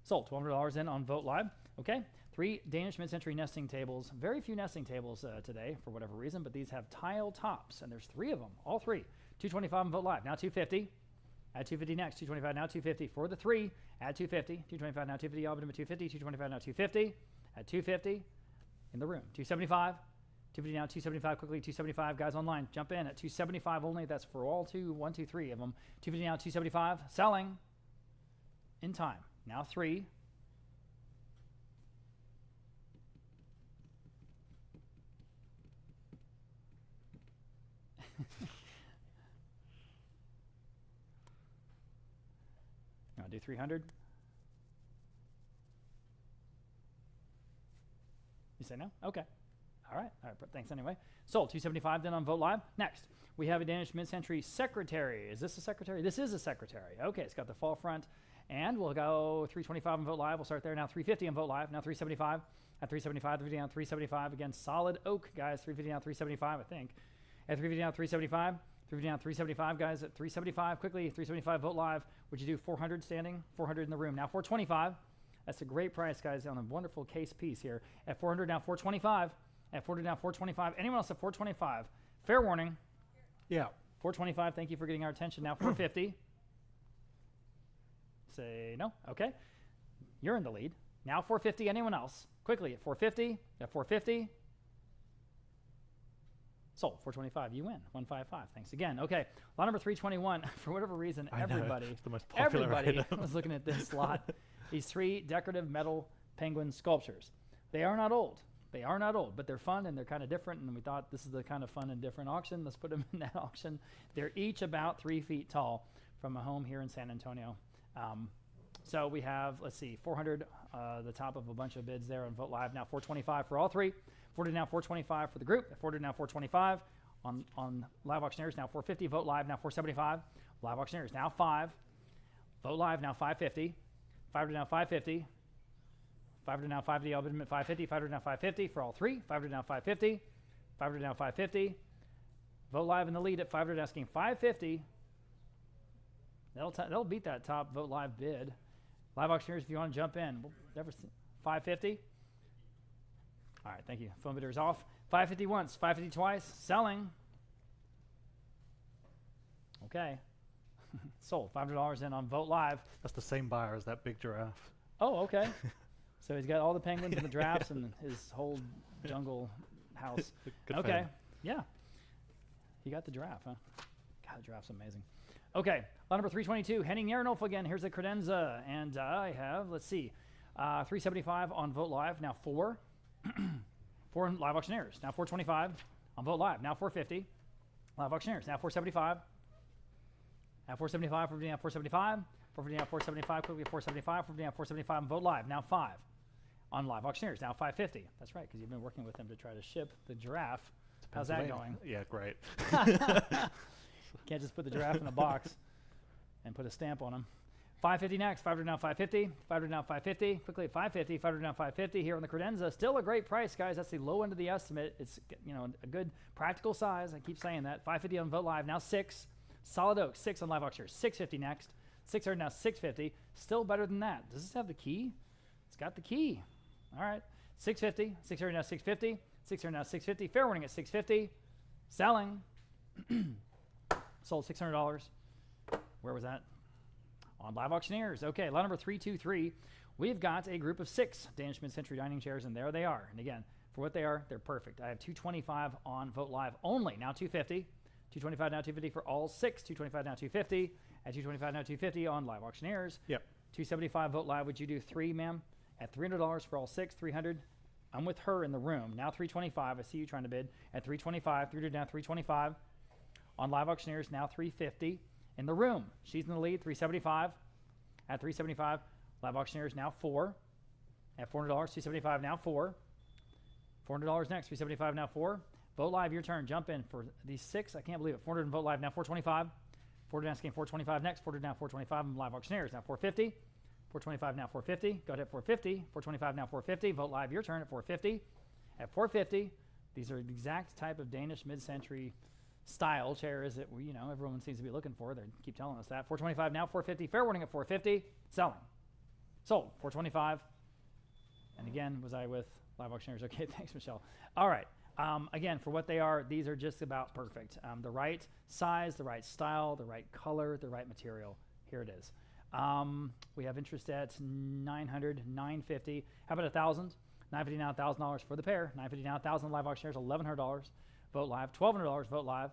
Sold. $1,200 in on Vote Live. Okay. 3 Danish mid-century nesting tables. Very few nesting tables today for whatever reason, but these have tile tops, and there's 3 of them. All 3. 225 on Vote Live. Now 250. At 250 next. 225 now 250 for the 3. At 250. 225 now 250. All but 250. 225 now 250. At 250 in the room. 275. 250 now, 275 quickly, 275. Guys online, jump in at 275 only. That's for all 1, 2, 3 of them. 250 now, 275. Selling in time. Now 3. You want to do 300? You say no? Okay. All right, but thanks anyway. Sold, 275 then on Vote Live. Next, we have a Danish mid-century secretary. Is this a secretary? This is a secretary. Okay, it's got the fall front, and we'll go 325 on Vote Live. We'll start there now. 350 on Vote Live. Now 375. At 375, 350 down, 375. Again, solid oak, guys. 350 down, 375, I think. At 350 down, 375. 350 down, 375, guys. At 375, quickly, 375 Vote Live. Would you do 400 standing? 400 in the room. Now 425. That's a great price, guys, on a wonderful case piece here. At 400 now, 425. At 400 now, 425. Anyone else at 425? Fair warning. Yeah. 425, thank you for getting our attention. Now 450. Say no. Okay. You're in the lead. Now 450. Anyone else? Quickly at 450. At 450. Sold. 425. You win. 155. Thanks again. Okay. Lot number 321. For whatever reason, everybody was looking at this lot. These 3 decorative metal penguin sculptures. They are not old. They are not old, but they're fun and they're kind of different. And we thought this is the kind of fun and different auction. Let's put them in that auction. They're each about 3 feet tall from a home here in San Antonio. So we have, let's see, 400, the top of a bunch of bids there on Vote Live. Now 425 for all 3. 400 now 425 for the group. 400 now 425 on Live Auctioneers. Now 450. Vote Live now 475. Live Auctioneers now 5. Vote Live now 550. 500 now 550. 500 now 550. I'll bid them at 550. 500 now 550 for all 3. 500 now 550. 500 now 550. Vote Live in the lead at 500, asking 550. That'll beat that top Vote Live bid. Live Auctioneers, if you want to jump in, we'll never see 550. All right, thank you. Phone bidders off. 550 once, 550 twice. Selling. Okay. Sold. $500 in on Vote Live. That's the same buyer as that big giraffe. Oh, okay. So he's got all the penguins and the giraffes and his whole jungle house. Good okay. fan. Yeah. He got the giraffe, huh? God, the giraffe's amazing. Okay. Lot number 322. Henning Yarnolf again. Here's a Credenza. And I have, let's see, 375 on Vote Live. Now 4. 4 on Live Auctioneers. Now 425 on Vote Live. Now 450. Live Auctioneers. Now 475. Now 475. 450 now 475. 450 now 475. Quickly 475. 450 now 475 on Vote Live. Now 5 on Live Auctioneers. Now 550. That's right, because you've been working with them to try to ship the giraffe. How's that going? Yeah, great. Can't just put the giraffe in a box and put a stamp on him. 550 next. 500 now 550. 500 now 550. Quickly at 550. 500 now 550 here on the Credenza. Still a great price, guys. That's the low end of the estimate. It's, you know, a good practical size. I keep saying that. 550 on Vote Live. Now 6. Solid oak. 6 on Live Auctioneers. 650 next. 600 now 650. Still better than that. Does this have the key? It's got the key. All right. 650. 600 now 650. 600 now 650. Fair warning at 650. Selling. Sold $600. Where was that? On Live Auctioneers. Okay, lot number 323. We've got a group of 6 Danish mid-century dining chairs, and there they are. And again, for what they are, they're perfect. I have 225 on Vote Live only. Now 250. 225 now 250 for all 6. 225 now 250. At 225 now 250 on Live Auctioneers. Yep. 275 Vote Live. Would you do 3, ma'am? At $300 for all 6. 300. I'm with her in the room. Now 325. I see you trying to bid. At 325. 300 now 325. On Live Auctioneers, now 350. In the room, she's in the lead, 375. At 375, Live Auctioneers now 4. At $400, 275 now 4. $400 next, 375 now 4. Vote Live, your turn. Jump in for these 6. I can't believe it. 400 and Vote Live now 425. 400 asking 425 next. 400 now 425 on Live Auctioneers now 450. 425 now 450. Go ahead at 450. 425 now 450. Vote Live, your turn at 450. At 450, these are the exact type of Danish mid-century style chairs that we, you know, everyone seems to be looking for. They keep telling us that. 425 now 450. Fair warning at 450. Selling. Sold. 425. And again, was I with Live Auctioneers? Okay, thanks, Michelle. All right. Again, for what they are, these are just about perfect. The right size, the right style, the right color, the right material. Here it is. We have interest at 900, 950. How about 1,000? $950 now, $1,000 for the pair. $950 now, $1,000 live auctioneers, $1,100. Vote live. $1,200. Vote live.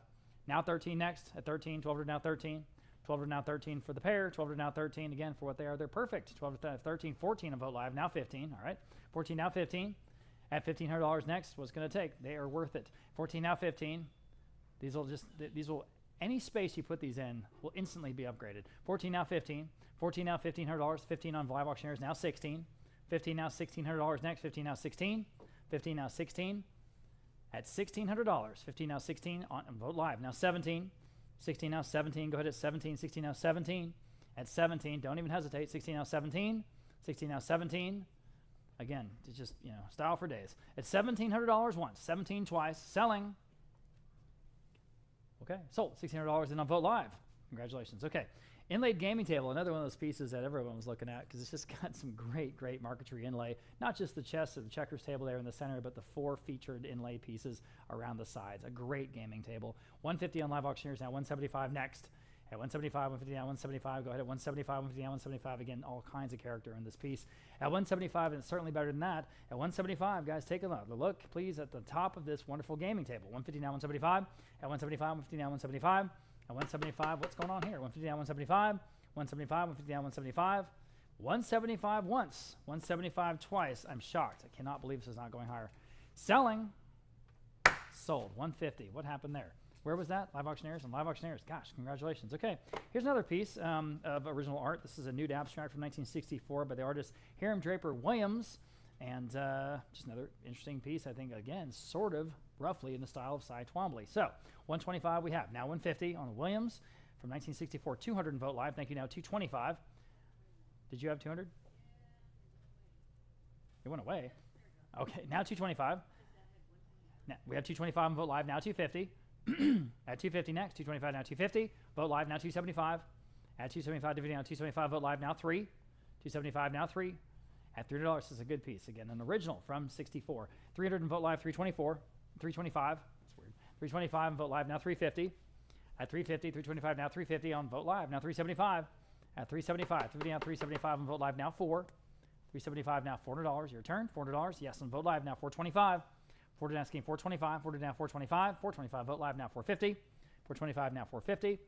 Now 13 next at 13. 1,200 now 13. 1,200 now 13 for the pair. 1,200 now 13 again for what they are. They're perfect. 12 to 13, 14 on vote live. Now 15. All right. 14 now 15. At $1,500 next, what's going to take? They are worth it. 14 now 15. These will any space you put these in will instantly be upgraded. 14 now 15. 14 now $1,500. 15 on live auctioneers. Now 16. 15 now $1,600 next. 15 now 16. 15 now 16. At $1,600. 15 now 16 on vote live. Now 17. 16 now 17. Go ahead at 17. 16 now 17. At 17. Don't even hesitate. 16 now 17. 16 now 17. Again, it's just, style for days. It's $1,700 once, 17 twice, selling. Okay, sold, $1,600 in on vote live. Congratulations. Okay, inlaid gaming table, another one of those pieces that everyone was looking at because it's just got some great marquetry inlay. Not just the chess or the checkers table there in the center, but the 4 featured inlay pieces around the sides. A great gaming table. $150 on live auctioneers now, $175 next. At $175, $150 now, $175. Go ahead at $175, $150 now, $175. Again, all kinds of character in this piece. At $175, and it's certainly better than that. At $175, guys, take a look, please, at the top of this wonderful gaming table. $150 now, $175. At $175, $150 now, $175. At $175, what's going on here? $150 now, $175. $175, $150 now, $175. $175 once, $175 twice. I'm shocked. I cannot believe this is not going higher. Selling, sold, $150. What happened there? Where was that? Live auctioneers and live auctioneers. Gosh, congratulations. Okay, here's another piece of original art. This is a nude abstract from 1964 by the artist Hiram Draper Williams. And just another interesting piece, I think, again, sort of roughly in the style of Cy Twombly. So, 125 we have. Now 150 on the Williams from 1964. 200 in vote live. Thank you. Now 225. Did you have 200? It went away. Okay, now 225. Now, we have 225 in vote live. Now 250. At 250 next, 225 now 250. Vote live now 275. At 275 dividing on 275. Vote live now 3. 275 now 3. At $300, this is a good piece. Again, an original from 64. 300 in vote live 324. 325. That's weird. 325 in vote live now 350. At 350, 325 now 350 on vote live now 375. At 375, 350 now 375 on vote live now 4. 375 now $400. Your turn. $400. Yes on vote live now 425. 400 asking 425, 400 now 425, 425 vote live now 450, 425 now 450,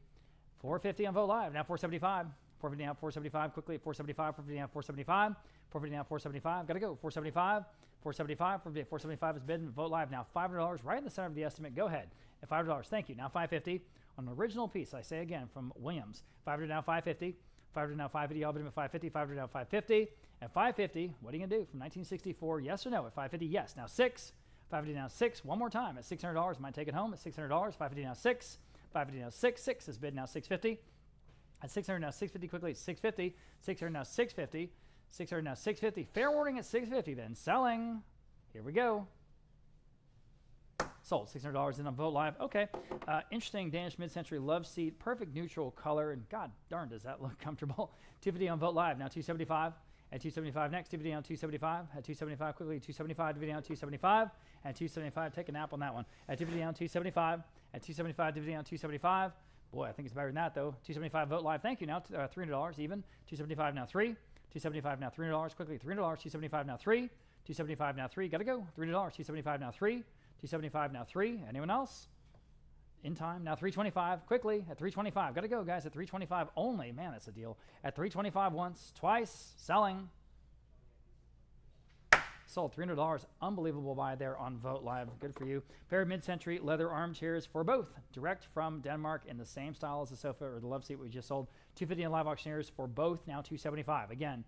450 on vote live now 475, 450 now 475 quickly, 475, 450 now 475, 450 now 475, gotta go, 475, 475, 475 is bid, vote live now $500 right in the center of the estimate, go ahead, at $500, thank you, now 550 on an original piece, I say again, from Williams, 500 now 550, 500 now 550, all bid at 550, 500 now 550, at 550, what are you gonna do from 1964, yes or no, at 550, yes, now 6, 550 now 6. One more time at $600. Might take it home at $600. 550 now 6. 550 now 6. 6 is bid now 650. At 600 now 650 quickly. 650. 600 now 650. 600 now 650. Fair warning at 650 then. Selling. Here we go. Sold. $600 in on vote live. Okay. Interesting Danish mid-century love seat. Perfect neutral color. And god darn does that look comfortable. 250 on vote live. Now 275. At 275 next, dividend on 275. At 275 quickly, 275, dividend on 275. At 275, take a nap on that one. At dividend on 275. At 275, dividend on 275. Boy, I think it's better than that though. 275 vote live. Thank you. Now $300 even. 275 now 3. 275 now $300 quickly. $300. 275 now 3. 275 now 3. Gotta go. $300. 275 now 3. 275 now 3. Anyone else? In time. Now 325 quickly at 325. Got to go, guys, at 325 only. Man, that's a deal. At 325 once, twice, selling. Sold $300. Unbelievable buy there on Vote Live. Good for you. Pair of mid-century leather armchairs for both. Direct from Denmark in the same style as the sofa or the love seat we just sold. 250 on live auctioneers for both. Now 275. Again,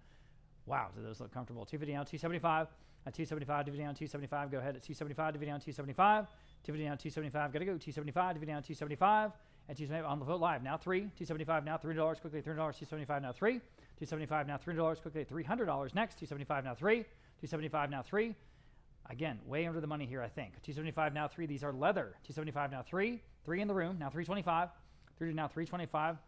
wow, do those look comfortable. 250 on 275. At 275, dividend on 275. Go ahead at 275, dividend on 275. Dividend on 275. Got to go. 275, dividend on 275. And 275 on the Vote Live. Now 3. 275 now $3 quickly. $300. 275 now 3. 275 now $3 quickly. $300 next. 275 now 3. 275 now 3. Again, way under the money here, I think. 275 now 3. These are leather. 275 now 3. 3 in the room. Now 325. 3 now 325.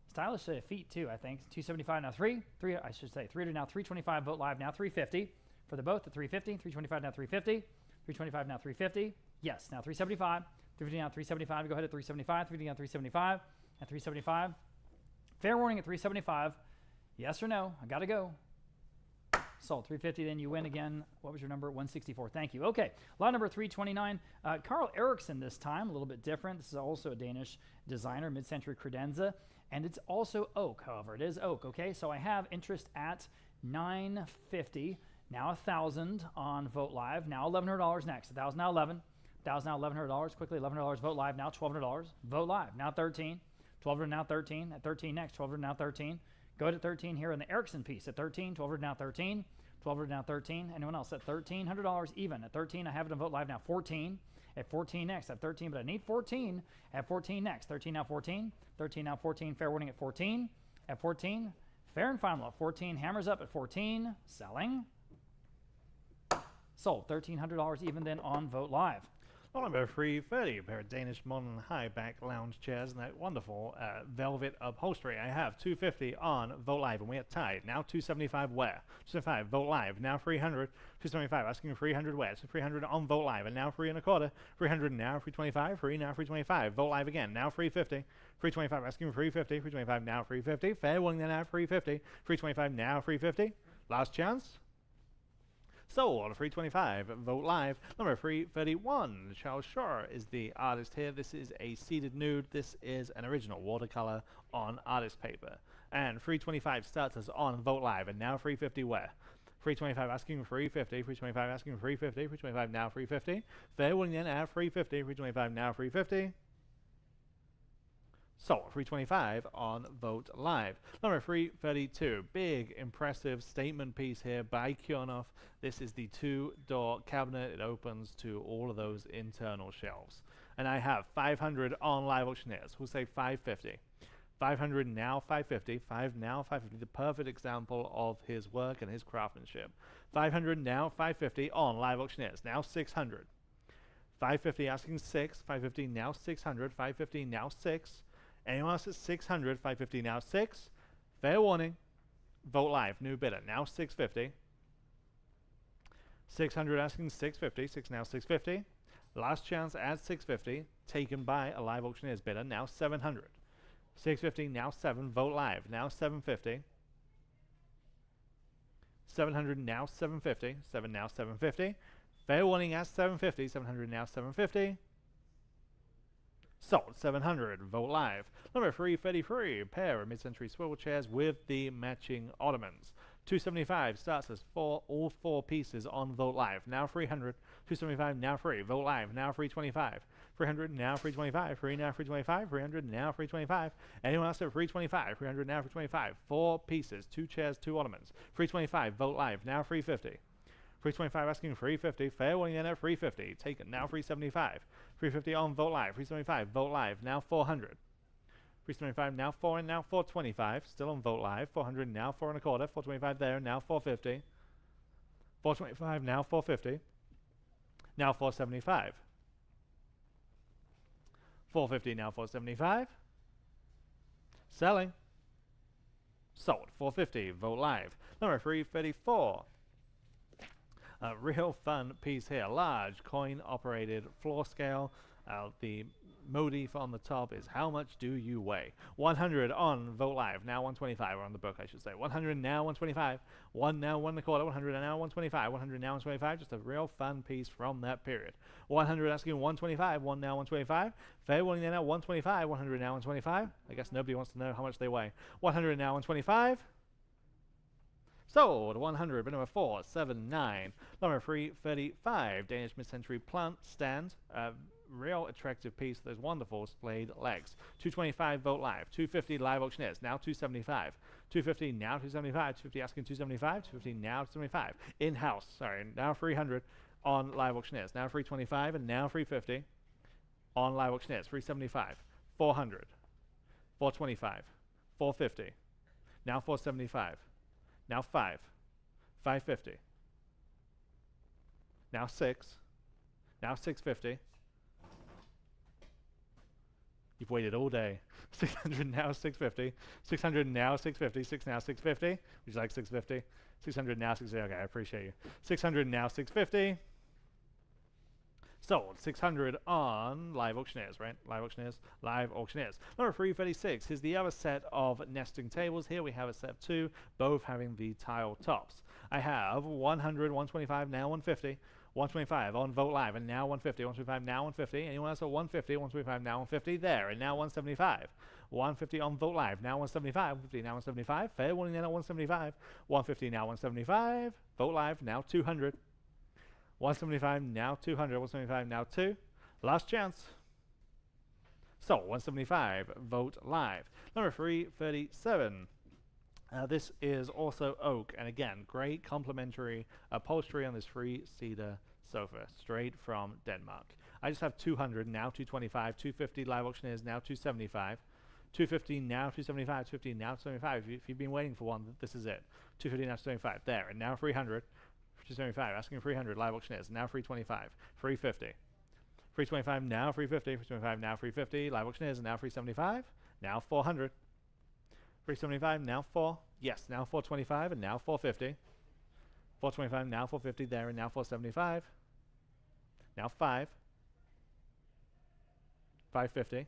Stylish feet too, I think. 275 now 3. 3. I should say 300 now 325. Vote Live now 350. For the both, at 350, 325 now 350, 325 now 350. Yes, now 375, 350 now 375. Go ahead at 375, 350 now 375, at 375. Fair warning at 375. Yes or no? I got to go. Sold. 350, then you win again. What was your number? 164. Thank you. Okay, lot number 329. Carl Eriksson this time, a little bit different. This is also a Danish designer, mid-century credenza, and it's also oak, however. It is oak, okay? So I have interest at $950, now 1,000 on Vote Live, now $1,100 next. 1,000 now 11, 1,000 now $1,100, quickly $1,100, Vote Live, now $1,200, Vote Live, now 13, 1,200 now 13, at 13 next, 1,200 now 13. Go to 13 here in the Eriksson piece at 13, 1,200 now 13, 1,200 now 13. Anyone else at $1,300 even? At 13, I have it on Vote Live now 14. At 14 next, at 13, but I need 14. At 14 next, 13 now 14, 13 now 14, fair warning at 14. At 14, fair and final at 14, hammers up at 14, selling. Sold, $1,300 even then on Vote Live. Lot number 330, a pair of Danish modern high-back lounge chairs and that wonderful velvet upholstery. I have $250 on Vote Live, and we are tied. Now $275 where? $275 Vote Live, now $300. $275 asking $300 where? So $300 on Vote Live, and now $325. $300 now $325. Free now $325. Vote Live again, now $350. $325 asking $350. $325 now $350. Fair warning now $350. $325 now $350. Last chance. Sold, $325, Vote Live. Number 331, Charles Shaw is the artist here. This is a seeded nude. This is an original watercolor on artist paper. And $325 starts us on Vote Live, and now $350 where? $325 asking $350, $325 asking $350, $325 now $350. Fair warning then at $350, $325 now $350. Sold, $325 on Vote Live. Number 332, big, impressive statement piece here by Kionov. This is the two-door cabinet. It opens to all of those internal shelves. And I have 500 on Live Auctioneers. We'll say 550. 500 now 550. 5 now 550. The perfect example of his work and his craftsmanship. 500 now 550 on Live Auctioneers. Now 600. 550 asking 6. 550 now 600. 550 now 6. Anyone else at 600, 550 now 6. Fair warning. Vote Live, new bidder, now 650. 600 asking 650, 6 now 650. Last chance at 650, taken by a Live Auctioneers bidder, now 700. 650 now 7, Vote Live, now 750. 700 now 750, 7 now 750. Fair warning at 750, 700 now 750. Sold, 700, Vote Live. Number 333, pair of mid-century swivel chairs with the matching ottomans. 275 starts as all four pieces on Vote Live. Now 300, 275 now free. Vote Live, now 325. 300 now 325, free now 325, 300 now 325. Anyone else at 325, 300 now 325. Four pieces, two chairs, two ottomans. 325, Vote Live, now 350. 325 asking 350, fair warning then at 350, taken, now 375. 350 on Vote Live, 375, Vote Live, now 400. 375 now 4 and now 425, still on Vote Live, 400 now 4 and a quarter, 425 there, now 450. 425 now 450, now 475. 450 now 475. Selling. Sold, 450, Vote Live. Number 334. A real fun piece here. Large coin-operated floor scale. The motif on the top is how much do you weigh? 100 on Vote Live. Now 125, or on the book I should say. 100 now 125. 1 now 1 and a quarter. 100 now 125. 100 now 125. Just a real fun piece from that period. 100 asking 125. 1 now 125. Fair warning then at 125. 100 now 125. I guess nobody wants to know how much they weigh. 100 now 125. Sold, 100, but number 479. Number 335, Danish mid-century plant stand. Real attractive piece with those wonderful splayed legs. 225 Vote Live. 250 Live Auctioneers. Now 275. 250 now 275. 250 asking 275. 250 now 275. In-house, sorry, now 300 on Live Auctioneers. Now 325 and now 350 on Live Auctioneers. 375. 400. 425. 450. Now 475. Now 5. 550. Now 6. Now 650. You've waited all day. 600 now 650. 600 now 650. 6 now 650. Would you like 650? 600 now 650. Okay, I appreciate you. 600 now 650. Sold. 600 on Live Auctioneers, right? Live Auctioneers. Live Auctioneers. Number 336 is the other set of nesting tables. Here we have a set of two, both having the tile tops. I have 100, 125, now 150, 125 on Vogt Live, and now 150, 125, now 150. Anyone else at 150, 125, now 150, there, and now 175. 150 on Vogt Live, now 175, 150, now 175. Fair warning then at 175. 150, now 175. Vogt Live, now 200. 175, now 200. 175, now 2. Last chance. So, 175, Vogt Live. Number 337. This is also oak, and again, great complementary upholstery on this free cedar sofa, straight from Denmark. I just have 200, now 225, 250 live auctioneers, now 275, 250, now 275, 250, now 275. If you've been waiting for one, this is it. 250, now 275, there, and now 300, 275, asking 300 live auctioneers, now 325, 350. 325, now 350, 325, now 350, live auctioneers, now 375, now 400. 375, now 4. Yes, now 425, and now 450. 425, now 450, there, and now 475. Now 5. 550.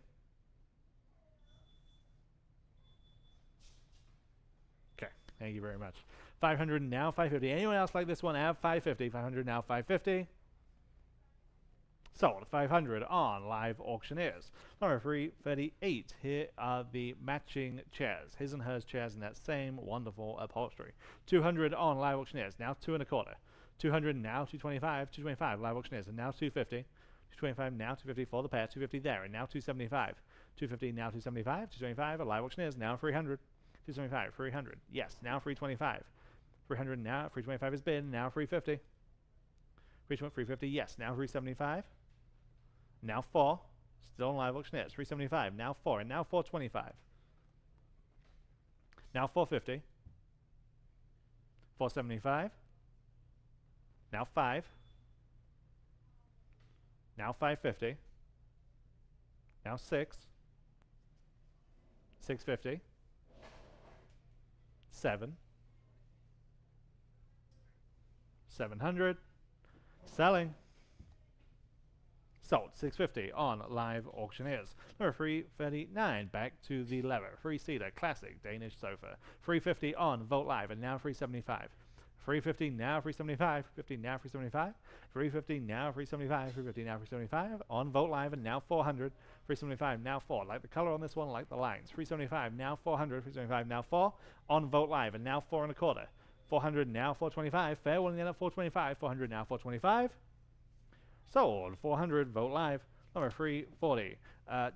Okay, thank you very much. 500, now 550. Anyone else like this one? I have 550. 500, now 550. Sold 500 on live auctioneers. Number 338. Here are the matching chairs, his and hers chairs in that same wonderful upholstery. 200 on live auctioneers. Now 2 1/4. 200 now 225. 225 live auctioneers, and now 250. 225 now 250 for the pair. 250 there, and now 275. 250 now 275. 225 at live auctioneers. Now 300. 275 300. Yes, now 325. 300 now 325 is bid. Now 350. 350. Yes, now 375. Now 4, still on live auctioneers. 375, now 4, and now 425. Now 450. 475. Now 5. Now 550. Now 6. 650. 7. 700. Selling. Sold 650 on live auctioneers. Number 339, back to the leather. 3-seater, classic Danish sofa. 350 on Vogt Live, and now 375. 350 now 375. 50 now 375. 350 now 375. 350 now 375 on Vogt Live, and now 400. 375 now 4. Like the color on this one, like the lines. 375 now 400. 375 now 4 on Vogt Live, and now 4 1/4. 400 now 425. Fair one in at 425. 400 now 425. Sold 400 Vogt Live. Number 340.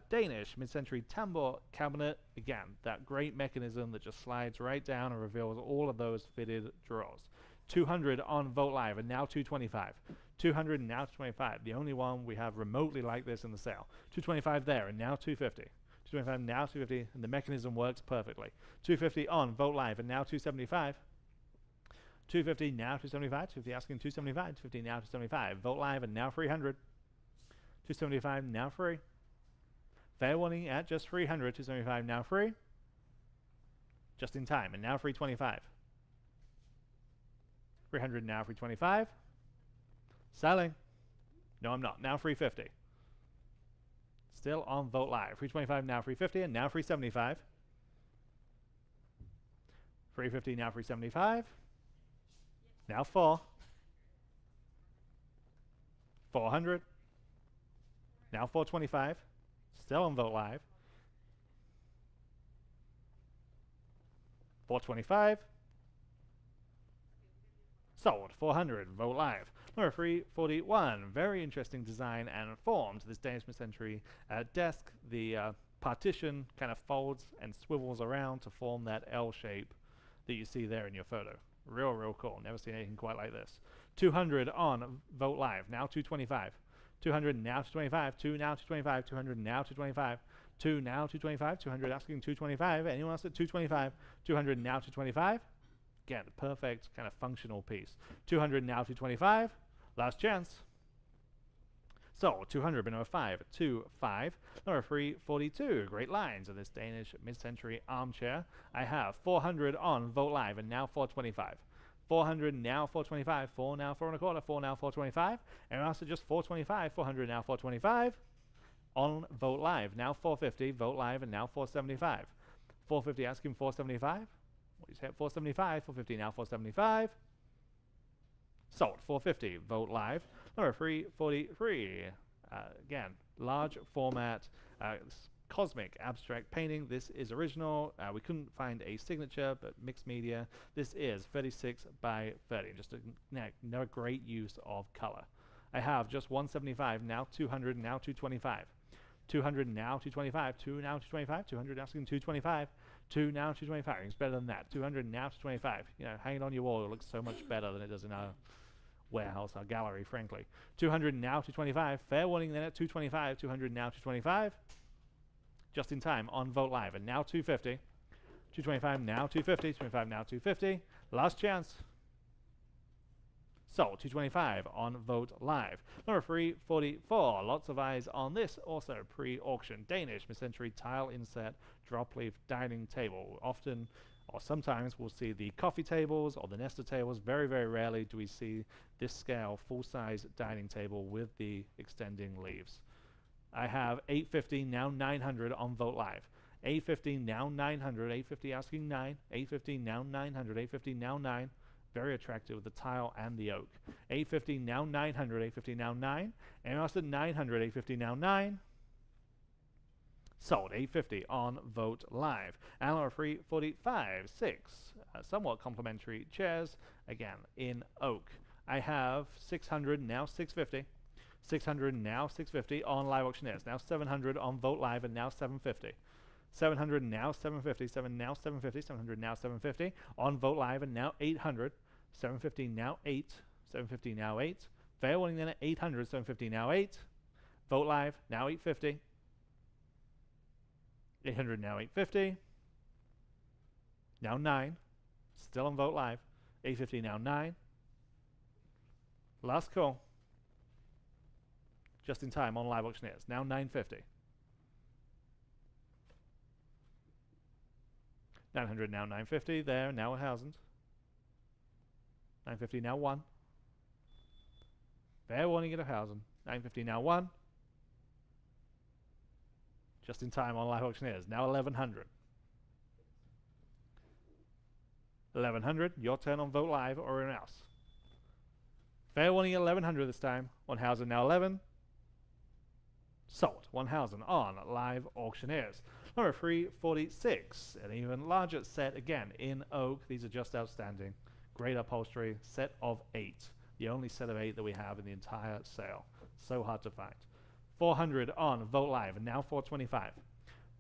Danish mid-century tambour cabinet. Again, that great mechanism that just slides right down and reveals all of those fitted drawers. 200 on Vogt Live, and now 225. 200 and now 225. The only one we have remotely like this in the sale. 225 there, and now 250. 225 now 250, and the mechanism works perfectly. 250 on Vogt Live, and now 275. 250 now 275. 250 asking 275. 250 now 275. Vogt Live, and now 300. 275 now free. Fair warning at just 300. 275 now free. Just in time, and now 325. 300 now 325. Selling. No, I'm not. Now 350. Still on Vogt Live. 325 now 350, and now 375. 350 now 375. Now 4. 400. Now 425. Still on Vogt Live. 425. Sold 400 Vogt Live. Number 341. Very interesting design and form to this Danish mid-century desk. The partition kind of folds and swivels around to form that L shape that you see there in your photo. Real cool. Never seen anything quite like this. 200 on Vogt Live. Now 225. 200 now 225. 2 now 225. 200 now 225. 2 now 225. 200 asking 225. Anyone else at 225? 200 now 225. Again, the perfect kind of functional piece. 200 now 225. Last chance. So 200, but number 5, 2, 5. Number 342. Great lines of this Danish mid-century armchair. I have 400 on Vogt Live, and now 425. 400 now 425. 4 now 4 1/4. 4 now 425. And also just 425. 400 now 425 on Vogt Live. Now 450. Vogt Live, and now 475. 450 asking 475. What do you say at 475? 450 now 475. Sold. 450. Vote live. Number 343. Again, large format, cosmic abstract painting. This is original. We couldn't find a signature, but mixed media. This is 36 by 30. Just another great use of color. I have just 175, now 200, now 225. 200 now 225, 2 now 225, 200 asking 225, 2 now 225. It's better than that. 200 now 225. You know, hanging on your wall, it looks so much better than it does in our warehouse, our gallery, frankly. 200 now 225. Fair warning then at 225. 200 now 225. Just in time on Vote Live. And now 250. 225 now 250. 225 now 250. Last chance. Sold. 225 on Vote Live. Number 344. Lots of eyes on this. Also pre-auction. Danish mid-century tile inset drop leaf dining table. Often or sometimes we'll see the coffee tables or the Nestor tables. Very, very rarely do we see this scale full-size dining table with the extending leaves. I have 850 now 900 on Vote Live. 850 now 900. 850 asking 9. 850 now 900. 850 now 9. Very attractive with the tile and the oak. 850 now 900. 850 now 9. And also 900. 850 now 9. Sold. 850 on Vote Live. And number 345, 6 somewhat complimentary chairs, again in oak. I have 600 now 650. 600 now 650 on Live Auctioneers. Now 700 on Vote Live and now 750. 700 now 750. 7 now 750. 700 now 750 on Vote Live and now 800. 750 now 8. 750 now 8. Fair warning then at 800. 750 now 8. Vote Live now 850. 800 now 850. Now 9. Still on Vote Live. 850 now 9. Last call. Just in time on Live Auctioneers. Now 950. 900 now 950. There, now 1,000. 950 now 1. Fair warning at 1,000. 950 now 1. Just in time on Live Auctioneers. Now 1,100. 1,100. Your turn on Vote Live or anyone else. Fair warning at 1,100 this time. 1,000 now 11. Sold. 1,000 on Live Auctioneers. Number 346. An even larger set again in oak. These are just outstanding. Great upholstery. Set of 8. The only set of 8 that we have in the entire sale. So hard to find. 400 on Vote Live and now 425.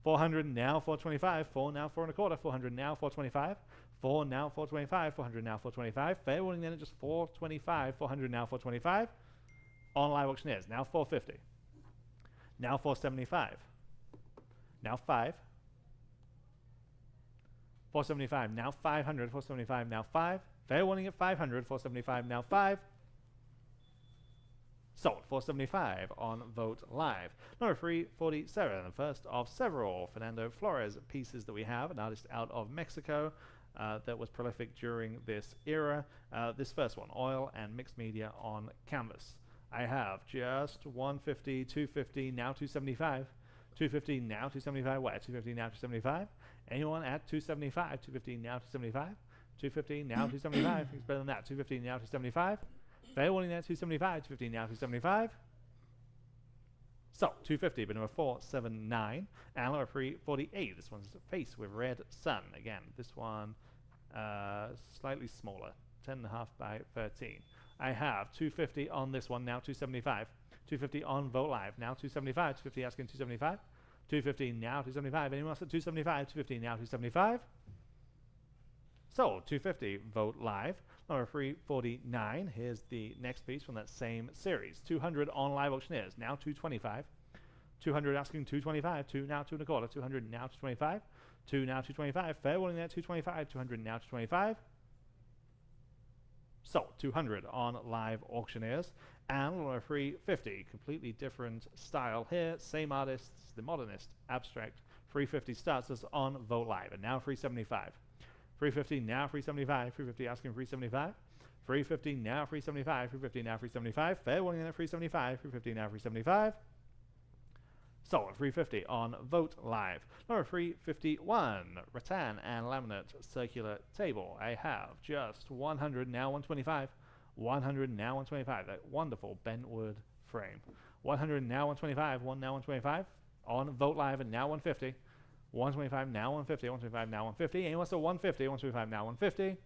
400 now 425. 4 now 4 1/4. 400 now 425. 4 now 425. 400 now 425. Fair warning then at just 425. 400 now 425 on Live Auctioneers. Now 450. Now 475. Now 5. 475. Now 500. 475. Now 5. Fair warning at 500. 475. Now 5. Sold. 475 on Vote Live. Number 347. The first of several Fernando Flores pieces that we have. An artist out of Mexico that was prolific during this era. This first one, oil and mixed media on canvas. I have just 150, 250, now 275. 250 now 275. Where? 250 now 275. Anyone at 275? 250 now 275. 250 now 275. It's better than that. 250 now 275. Fair warning there 275. 250 now 275. So 250, but number 479. And number 348. This one's a face with red sun. Again, this one slightly smaller. 10.5 by 13. I have 250 on this one, now 275. 250 on Vote Live, now 275. 250 asking 275. 250 now 275. Anyone else at 275? 250 now 275. So 250 Vote Live. Number 349. Here's the next piece from that same series. 200 on Live Auctioneers, now 225. 200 asking 225. 2 now 2 1/4. 200 now 225. 2 now 225. Fair warning there 225. 200 now 225. So 200 on Live Auctioneers. And number 350, completely different style here. Same artists, the Modernist, abstract. 350 starts us on Vote Live. And now 375. 350 now 375. 350 asking 375. 350 now 375. 350 now 375. Fair warning there 375. 350 now 375. So 350 on Vote Live. Number 351, rattan and laminate circular table. I have just 100 now 125. 100, now 125. That wonderful bentwood frame. 100, now 125. One now 125 on Vote Live, and now 150. 125, now 150. 125, now 150. Anyone wants a 150? 125, now 150.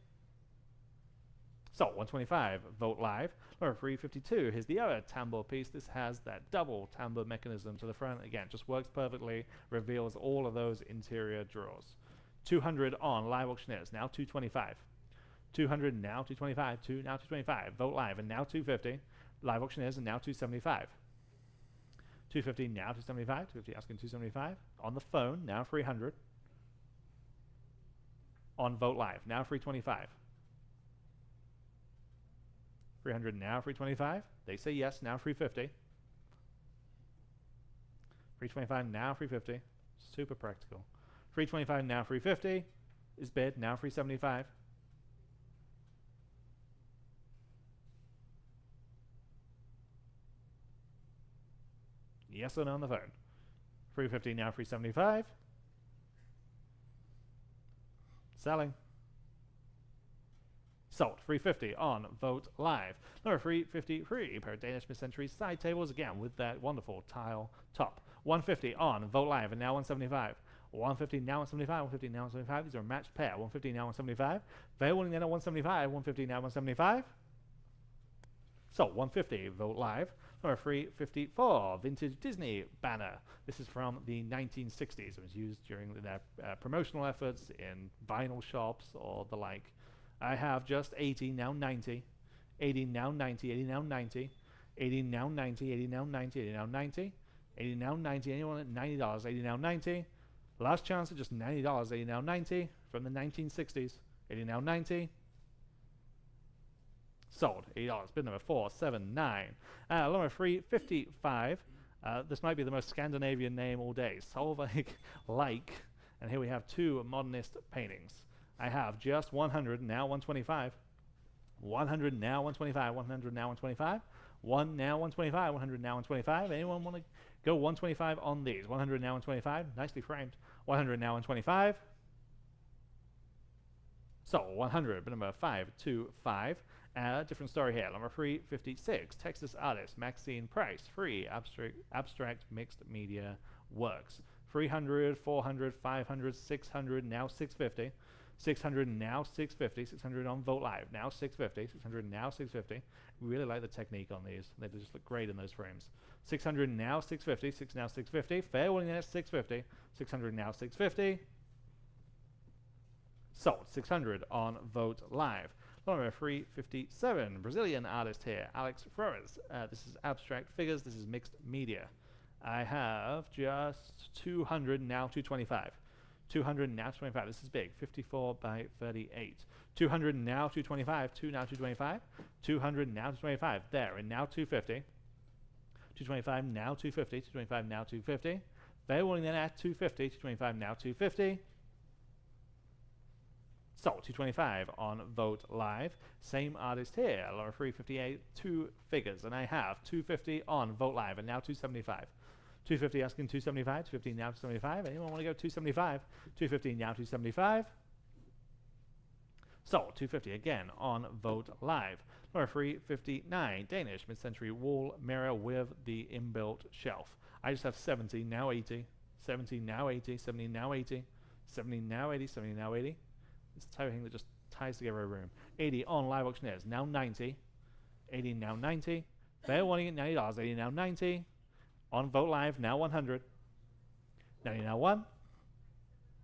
So 125, Vote Live. Number 352, here's the other tambour piece. This has that double tambour mechanism to the front. Again, just works perfectly, reveals all of those interior drawers. 200 on Live Auctioneers, now 225. 200, now 225. Now 225, Vote Live, and now 250. Live Auctioneers, and now 275. 250, now 275. 250 asking 275. On the phone, now 300. On Vote Live, now 325. 300, now 325. They say yes, now 350. 325, now 350. Super practical. 325, now 350 is bid, now 375. Yes or no on the phone. 350, now 375. Selling. Sold. 350 on Vote Live. Number 353, pair of Danish mid-century side tables, again with that wonderful tile top. 150 on Vote Live, and now 175. 150, now 175. 150, now 175. These are a matched pair. 150, now 175. Fair warning then at 175. 150, now 175. So 150, Vote Live. Number 354, vintage Disney banner. This is from the 1960s. It was used during their promotional efforts in vinyl shops or the like. I have just 80, now 90. 80, now 90. 80, now 90. 80, now 90. 80, now 90. 80, now 90. 80, now 90. Anyone at $90? 80, now 90. Last chance at just $90. 80, now 90. From the 1960s. 80, now 90. Sold. $80. Bid number 479. Number 355. This might be the most Scandinavian name all day. Solveig like. And here we have two modernist paintings. I have just 100, now 125. 100, now 125. 100, now 125. 1, now 125. 100, now 125. Anyone want to go 125 on these? 100, now 125. Nicely framed. 100, now 125. So 100, bid number 525. Different story here. Number 356, Texas artist Maxine Price, free abstract mixed media works. 300, 400, 500, 600, now 650. 600, now 650. 600 on Vote Live, now 650. 600, now 650. We really like the technique on these. They just look great in those frames. 600, now 650. 6 now 650. Fair warning at 650. 600, now 650. Sold. 600 on Vote Live. Number 357, Brazilian artist here, Alex Flores. This is abstract figures. This is mixed media. I have just 200, now 225. 200, now 225. This is big, 54 by 38. 200, now 225. 2 now 225. 200, now 225. There, and now 250. 225, now 250. 225, now 250. Fair warning then at 250. 225, now 250. So 225 on Vote Live. Same artist here, Laura 358, two figures, and I have 250 on Vote Live, and now 275. 250 asking 275, 250 now 275. Anyone want to go 275? 250 now 275. So 250 again on Vote Live. Laura 359, Danish mid-century wall mirror with the inbuilt shelf. I just have 70, now 80. 70, now 80. 70, now 80. 70, now 80. 70, now 80. It's the type of thing that just ties together a room. 80 on Live Auctioneers, now 90. 80, now 90. Fair warning at $90. 80, now 90. On Vote Live, now 100. 90, now 1.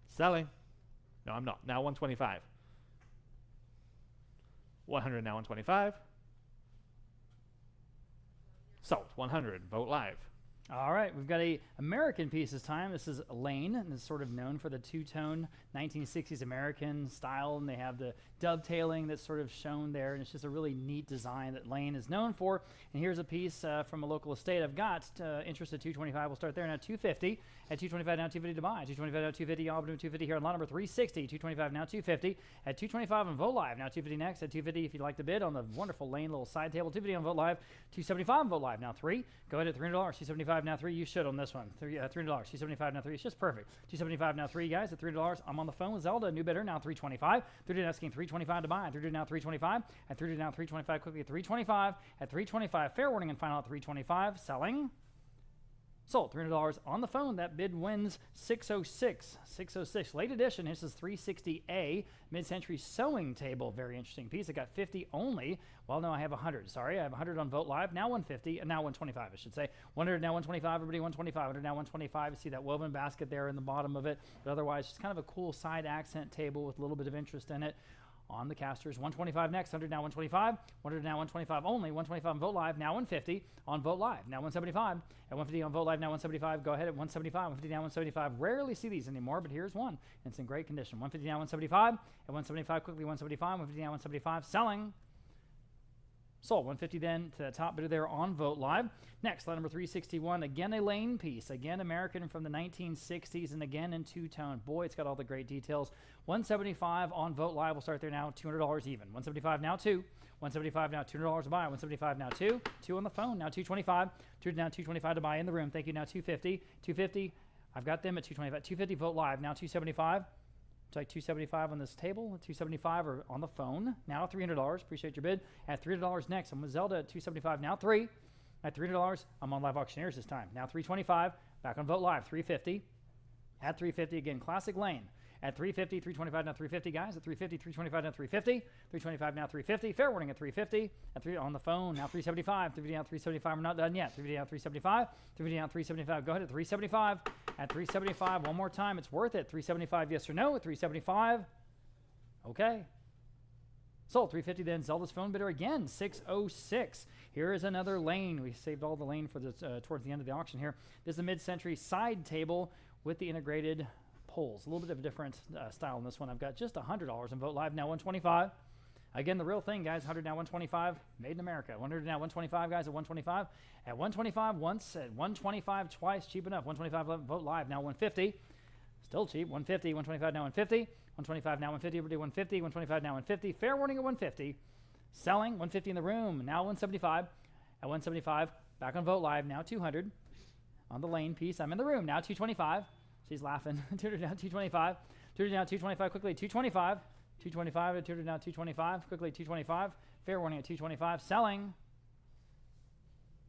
Selling. No, I'm not. Now 125. 100, now 125. Sold. 100. Vote Live. All right, we've got a American piece this time. This is Lane, and it's sort of known for the two-tone 1960s American style, and they have the dovetailing that's sort of shown there, and it's just a really neat design that Lane is known for. And here's a piece from a local estate I've got. Interest at 225. We'll start there now. 250 at 225 now 250 to buy. 225 now 250. I'll do 250 here on lot number 360. 225 now 250 at 225 on Vote Live. Now 250 next at 250 if you'd like to bid on the wonderful Lane little side table. 250 on Vote Live. 275 on Vote Live. Now 3. Go ahead at $300. 275. $275 now 3. You should on this one. $300. $275 now 3. It's just perfect. $275 now 3, guys. At $3, I'm on the phone with Zelda. New bidder now $325. $3 asking $325 to buy. $3 now $325. At $3 now $325 quickly at $325. At $325, fair warning and final at $325. Selling. Sold. $300 on the phone. That bid wins $606. $606. Late edition. This is $360A mid-century sewing table. Very interesting piece. I got 50 only. Well, no, I have 100. Sorry, I have 100 on Vote Live. Now 150 and now 125. I should say 100 now 125. Everybody 125. 100 now 125. You see that woven basket there in the bottom of it. But otherwise, just kind of a cool side accent table with a little bit of interest in it. On the casters, 125 next, 100 now 125, 100 now 125 only, 125 on Vote Live, now 150 on Vote Live, now 175, at 150 on Vote Live, now 175, go ahead at 175, 150 now 175, rarely see these anymore, but here's one, and it's in great condition, 150 now 175, at 175 quickly, 175, 150 now 175, selling. Sold. 150 then to the top bidder there on Vote Live. Next, lot number 361. Again, a Lane piece. Again, American from the 1960s, and again in two-tone. Boy, it's got all the great details. 175 on Vote Live. We'll start there now. $200 even. 175 now 2. 175 now $200 to buy. 175 now 2. 2 on the phone. Now 225. 2 now 225 to buy in the room. Thank you. Now 250. 250. I've got them at 225. 250 Vote Live. Now 275. It's like $275 on this table, $275 or on the phone. Now $300. Appreciate your bid. At $300 next, I'm with Zelda at $275. Now 3. At $300, I'm on Live Auctioneers this time. Now $325. Back on Vote Live. $350. At $350 again, classic Lane. At $350, $325 now $350, guys. At $350, $325 now $350. $325 now $350. Fair warning at $350. At 3 on the phone now $375. $350 now $375. We're not done yet. $350 now $375. $350 now $375. Go ahead at $375. At $375, one more time. It's worth it. $375, yes or no? At $375. Okay. Sold. $350 then. Zelda's phone bidder again. $606. Here is another Lane. We saved all the Lane for the towards the end of the auction here. This is a mid-century side table with the integrated poles. A little bit of a different style in this one. I've got just $100 on Vote Live. Now $125. Again, the real thing, guys. $100 now $125. Made in America. $100 now $125, guys. At $125. At $125 once. At $125 twice. Cheap enough. $125 Vote Live. Now $150. Still cheap. $150. $125 now $150. $125 now $150. Everybody $150. $125 now $150. Fair warning at $150. Selling. $150 in the room. Now $175. At $175. Back on Vote Live. Now $200. On the Lane piece. I'm in the room. Now $225. She's laughing. $200 now $225. $200 now $225 quickly. $225. $225 $200 now $225 quickly. $225. Fair warning at $225. Selling.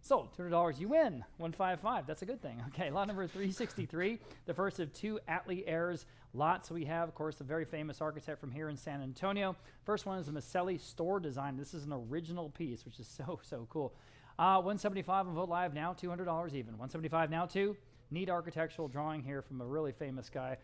Sold. $200. You win. $155. That's a good thing. Okay, lot number 363. The first of 2 Atlee Heirs lots. We have, of course, a very famous architect from here in San Antonio. First one is a Maselli store design. This is an original piece, which is so cool. 175 on Vote Live. Now $200 even. 175 now 2. Neat architectural drawing here from a really famous guy.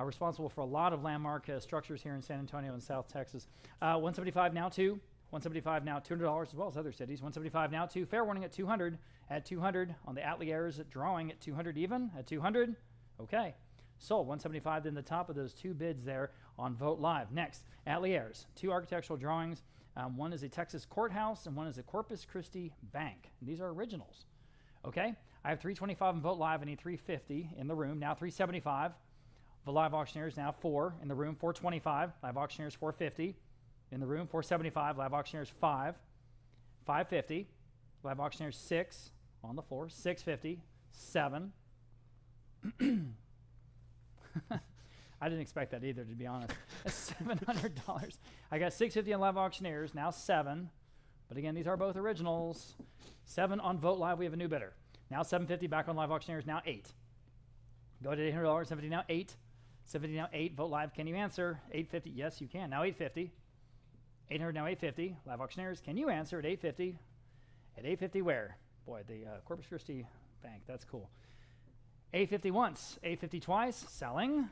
Responsible for a lot of landmark structures here in San Antonio and South Texas. 175 now 2. 175 now $200 as well as other cities. 175 now 2. Fair warning at 200. At 200 on the Atlee Heirs drawing at 200 even. At 200. Okay. Sold. 175 then the top of those 2 bids there on Vote Live. Next, Atlee Heirs. 2 architectural drawings. One is a Texas courthouse and one is a Corpus Christi bank. And these are originals. Okay. I have 325 on Vote Live. I need 350 in the room. Now 375. The Live Auctioneers now 4 in the room. 425. Live Auctioneers 450 in the room. 475. Live Auctioneers 5. 550. Live Auctioneers 6 on the floor. 650. 7. I didn't expect that either, to be honest. That's $700. I got 650 on Live Auctioneers. Now 7. But again, these are both originals. 7 on Vote Live. We have a new bidder. Now 750 back on Live Auctioneers. Now 8. Go to $800. 750 now 8. 750 now 8. Vote Live. Can you answer? 850. Yes, you can. Now 850. 800 now 850. Live Auctioneers. Can you answer at 850? At 850 where? Boy, the Corpus Christi bank. That's cool. 850 once. 850 twice. Selling.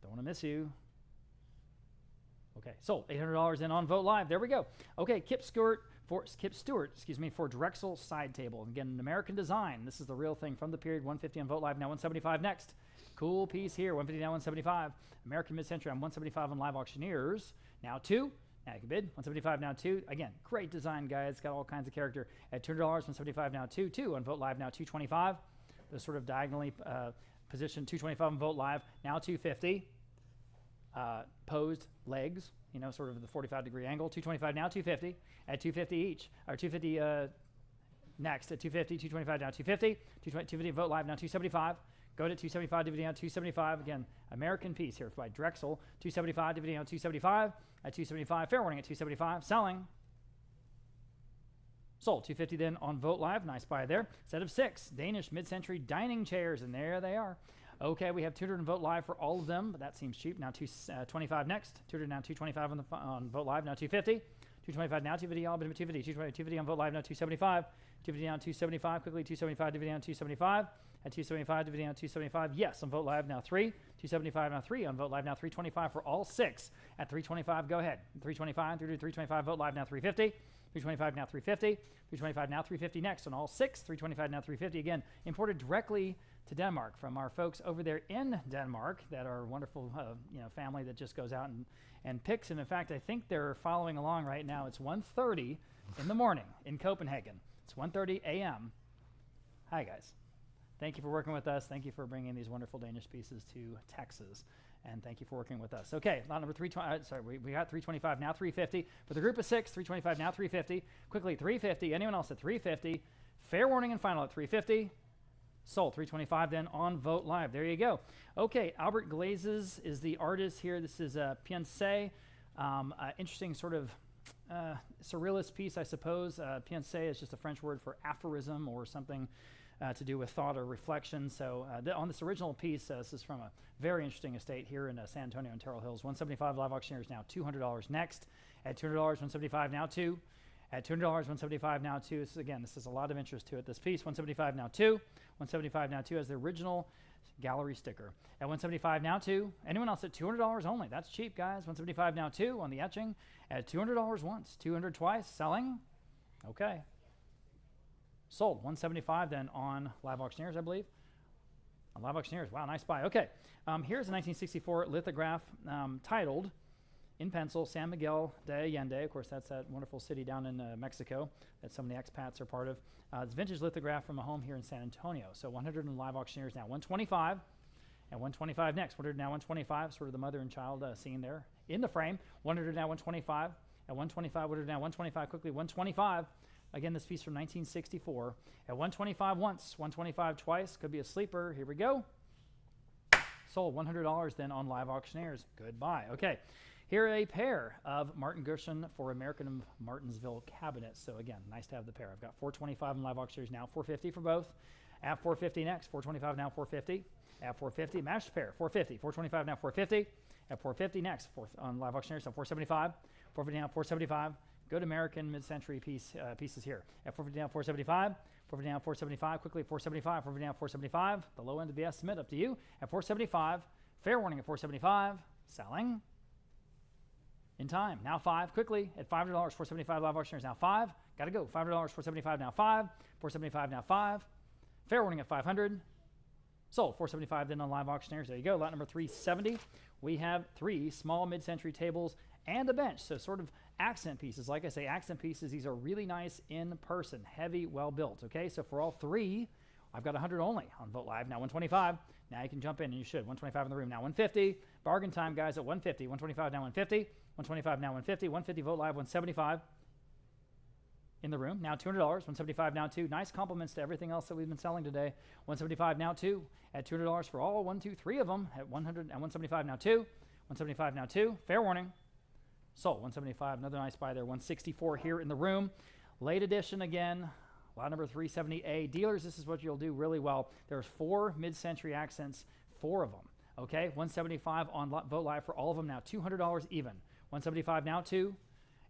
Don't want to miss you. Okay, sold. $800 in on Vote Live. There we go. Okay, Kip Stewart, for Drexel side table. Again, an American design. This is the real thing from the period. 150 on Vote Live. Now 175 next. Cool piece here. 150 now 175. American mid-century on 175 on Live Auctioneers. Now 2. Now you can bid. 175 now 2. Again, great design, guys. It's got all kinds of character. At $200, 175 now 2. 2 on Vote Live. Now 225. The sort of diagonally positioned. 225 on Vote Live. Now 250. Posed legs, you know, sort of the 45-degree angle. 225 now 250. At 250 each, or 250 Next at 250, 225 now 250, 250 Vote Live now 275. Go to 275, DVD on 275. Again, American piece here by Drexel. 275, DVD on 275. At 275, fair warning at 275. Selling. Sold. 250 then on Vote Live. Nice buy there. Set of 6 Danish mid-century dining chairs, and there they are. Okay, we have 200 on Vote Live for all of them, but that seems cheap. Now 225 next. 200 now 225 on Vote Live. Now 250. 225 now 250. All but 250. 250 on Vote Live. Now 275. 250 down 275. Quickly 275 DVD on 275. At 275 DVD on 275. Yes, on Vote Live now 3. 275 now 3 on Vote Live now 325 for all 6. At 325, go ahead. 325 through to 325 Vote Live now 350. 325 now 350. 325 now 350 next on all 6. 325 now 350 again. Imported directly to Denmark from our folks over there in Denmark that are a wonderful family that just goes out and picks. And in fact, I think they're following along right now. It's 1:30 in the morning in Copenhagen. It's 1:30 a.m. Hi, guys. Thank you for working with us. Thank you for bringing these wonderful Danish pieces to Texas. And thank you for working with us. Okay, lot number 320. We got 325, now 350. For the group of 6, 325, now 350. Quickly, 350. Anyone else at 350? Fair warning and final at 350. Sold. 325 then on Vote Live. There you go. Okay, Albert Glazes is the artist here. This is Piense. Interesting sort of surrealist piece, I suppose. Piense is just a French word for aphorism or something to do with thought or reflection. So on this original piece, this is from a very interesting estate here in San Antonio and Terrell Hills. 175 live auctioneers now $200 next. At $200, 175 now 2. At $200, 175 now 2. This is a lot of interest to it. This piece, 175 now 2. 175 now 2 as the original gallery sticker. At 175 now 2. Anyone else at $200 only? That's cheap, guys. 175 now 2 on the etching. At $200 once, 200 twice. Selling. Okay. Sold. 175 then on live auctioneers, I believe. On live auctioneers. Wow, nice buy. Okay. Here's a 1964 lithograph titled in pencil, San Miguel de Allende. Of course, that's that wonderful city down in Mexico that some of the expats are part of. It's a vintage lithograph from a home here in San Antonio. So 100 in live auctioneers now. 125 and 125 next. 100 now 125, sort of the mother and child scene there in the frame. 100 now 125. At 125, 100 now 125. Quickly, 125. Again, this piece from 1964. At 125 once, 125 twice. Could be a sleeper. Here we go. Sold. $100 then on live auctioneers. Goodbye. Okay. Here are a pair of Martin Gershon for American of Martinsville cabinets. So again, nice to have the pair. I've got 425 in live auctioneers now, 450 for both. At 450 next, 425 now 450. At 450, matched pair, 450. 425 now 450. At 450 next, on live auctioneers, so 475. 450 now 475. Good American mid-century pieces here. At 450 now 475. 450 now 475. Quickly 475. 450 now 475. The low end of the estimate, up to you. At 475. Fair warning at 475. Selling. In time. Now 5. Quickly at $5. 475 live auctioneers now 5. Got to go. $5. 475 now 5. 475 now 5. Fair warning at 500. Sold. 475 then on live auctioneers. There you go. Lot number 370. We have 3 small mid-century tables and a bench. So sort of accent pieces. Like I say, accent pieces. These are really nice in person. Heavy, well built. Okay. So for all 3, I've got 100 only on Vote Live. Now 125. Now you can jump in and you should. 125 in the room. Now 150. Bargain time, guys, at 150. 125 now 150. 125 now 150. 150 Vote Live. 175 in the room. Now $200. 175 now 2. Nice compliments to everything else that we've been selling today. 175 now 2. At $200 for all 1, 2, 3 of them. At 100 and 175 now 2. 175 now 2. Fair warning. Sold. 175. Another nice buy there. 164 here in the room. Late edition again. Lot number 370A. Dealers, this is what you'll do really well. There's 4 mid-century accents, 4 of them. Okay, 175 on Vote Live for all of them now. $200 even. 175 now 2.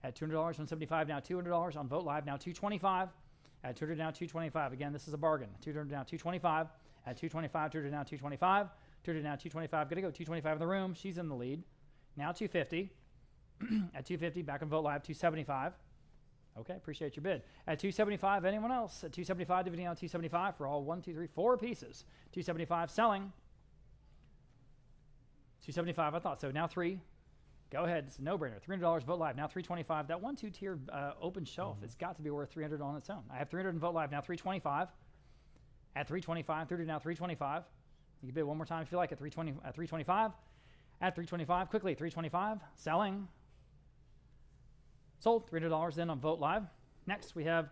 At $200, 175 now $200 on Vote Live now 225. At 200 now 225. Again, this is a bargain. 200 now 225. At 225, 200 now 225. 200 now 225. Gonna go 225 in the room. She's in the lead. Now 250. At 250, back on Vote Live 275. Okay, appreciate your bid. At 275, anyone else? At 275, dividing on 275 for all 1, 2, 3, 4 pieces. 275 selling. 275, I thought so. Now 3. Go ahead. It's a no-brainer. $300 Vote Live. Now 325. That 1-2 tier open shelf, it's got to be worth $300 on its own. I have 300 in Vote Live. Now 325. At 325. 30 now 325. You can bid one more time if you like at 325. At 325. Quickly 325. Selling. Sold. $300 then on Vote Live. Next, we have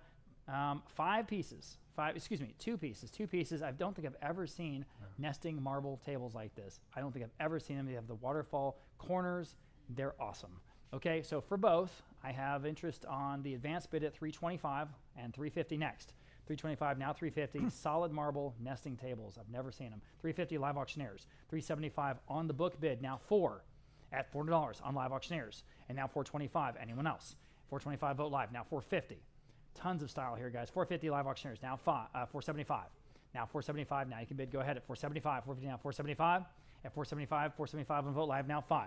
2 pieces. I don't think I've ever seen nesting marble tables like this. I don't think I've ever seen them. They have the waterfall corners. They're awesome. Okay, so for both, I have interest on the advanced bid at $325 and $350 next. $325, now $350, solid marble nesting tables. I've never seen them. $350 live auctioneers. $375 on the book bid, now 4 at $400 on live auctioneers. And now $425, anyone else? $425 vote live, now $450. Tons of style here, guys. $450 live auctioneers, now $475. Now $475, now you can bid, go ahead at $475. $450 now $475. At $475 on vote live, now $5.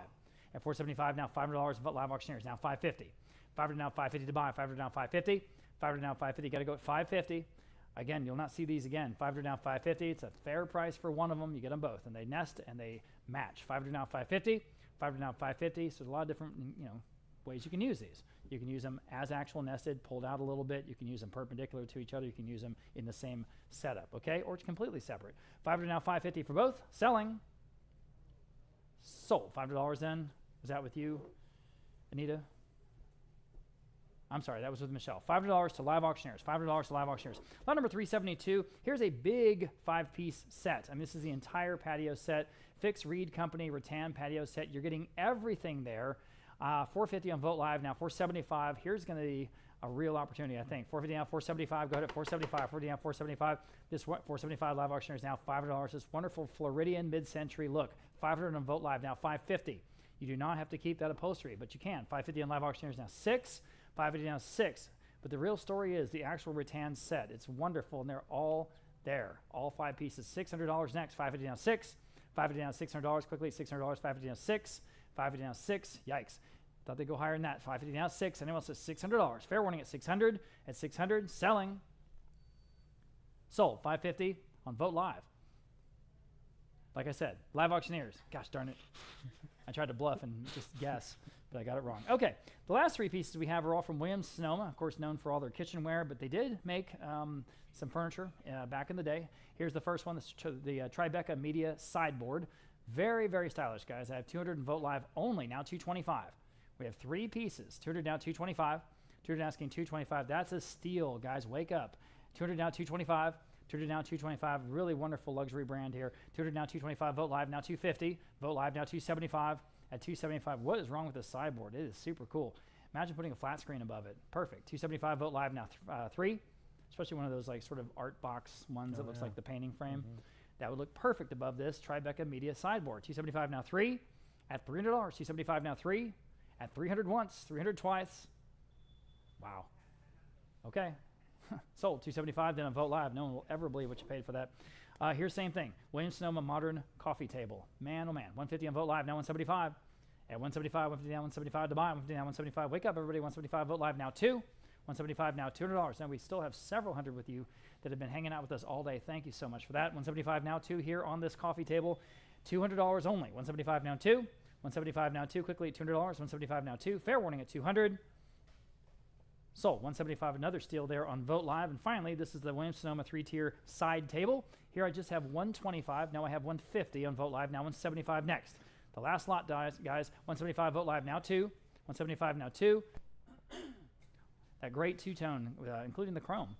At $475, now $500 vote live auctioneers, now $550. $500 now $550 to buy, $500 now $550. $500 now $550, got to go at $550. Again, you'll not see these again. $500 now $550. It's a fair price for one of them. You get them both, and they nest and they match. $500 now $550. $500 now $550. So there's a lot of different, ways you can use these. You can use them as actual nested, pulled out a little bit. You can use them perpendicular to each other. You can use them in the same setup, okay? Or it's completely separate. $500 now $550 for both. Selling. Sold. $500 then. Was that with you, Anita? I'm sorry, that was with Michelle. $500 to live auctioneers. $500 to live auctioneers. Lot number 372. Here's a big 5-piece set. I mean, this is the entire patio set. Fix Reed Company rattan patio set. You're getting everything there. $450 on Vote Live, now $475. Here's going to be a real opportunity, I think. $450 now, $475. Go ahead at $475. $450 now, $475. This $475 live auctioneers now $500. This wonderful Floridian mid-century look. $500 on Vote Live, now $550. You do not have to keep that upholstery, but you can. $550 on live auctioneers now $6. $550 now $6. But the real story is the actual rattan set. It's wonderful, and they're all there. All 5 pieces. $600 next. $550 now $6. $550 now $600. Quickly, $600. $550 now $6. $550 now $6. Yikes. Thought they'd go higher than that. $550 now $6. Anyone else says $600. Fair warning at $600. At $600. Selling. Sold. $550 on Vote Live. Like I said, live auctioneers. Gosh darn it. I tried to bluff and just guess, but I got it wrong. Okay, the last 3 pieces we have are all from Williams-Sonoma, of course known for all their kitchenware, but they did make some furniture back in the day. Here's the first one, the Tribeca Media Sideboard. Very, very stylish, guys. I have 200 in Vote Live only, now $225. We have 3 pieces, 200 now $225, 200 asking $225. That's a steal, guys. Wake up. 200 now $225. 200 now $225. Really wonderful luxury brand here. 200 now $225. Vote Live now $250. Vote Live now $275. At $275, what is wrong with this sideboard? It is super cool. Imagine putting a flat screen above it. Perfect. $275. Vote Live now $3. Especially one of those like sort of art box ones that looks like the painting frame. That would look perfect above this Tribeca Media Sideboard. $275 now $3. At $300. $275 now $3. At $300 once. $300 twice. Wow. Okay. Sold. $275. Then on Vote Live. No one will ever believe what you paid for that. Here's the same thing. Williams-Sonoma Modern Coffee Table. Man, oh man. $150 on Vote Live. Now $175. At $175. $150 now $175 to buy. $150 now $175. Wake up, everybody. $175. Vote Live now $2. $175 now $200. Now we still have several hundred with you that have been hanging out with us all day. Thank you so much for that. $175 now $2 here on this coffee table. $200 only. $175 now $2. $175 now $2. Quickly at $200. $175 now $2. Fair warning at $200. Sold. $175, another steal there on Vote Live. And finally, this is the Williams-Sonoma 3-tier side table. Here I just have $125. Now I have $150 on Vote Live. Now $175 next. The last lot, guys. $175 Vote Live now $2. $175 now $2. That great two-tone, including the chrome.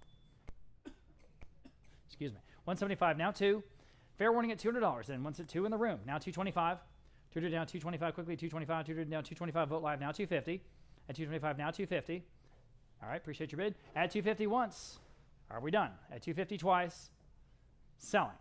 Excuse me. $175 now $2. Fair warning at $200. And once at $2 in the room. Now $225. $200 down $225 quickly. $225. $200 down $225. Vote Live now $250. At $225 now $250. All right, appreciate your bid. At $250 once. Are we done? At $250 twice. Selling.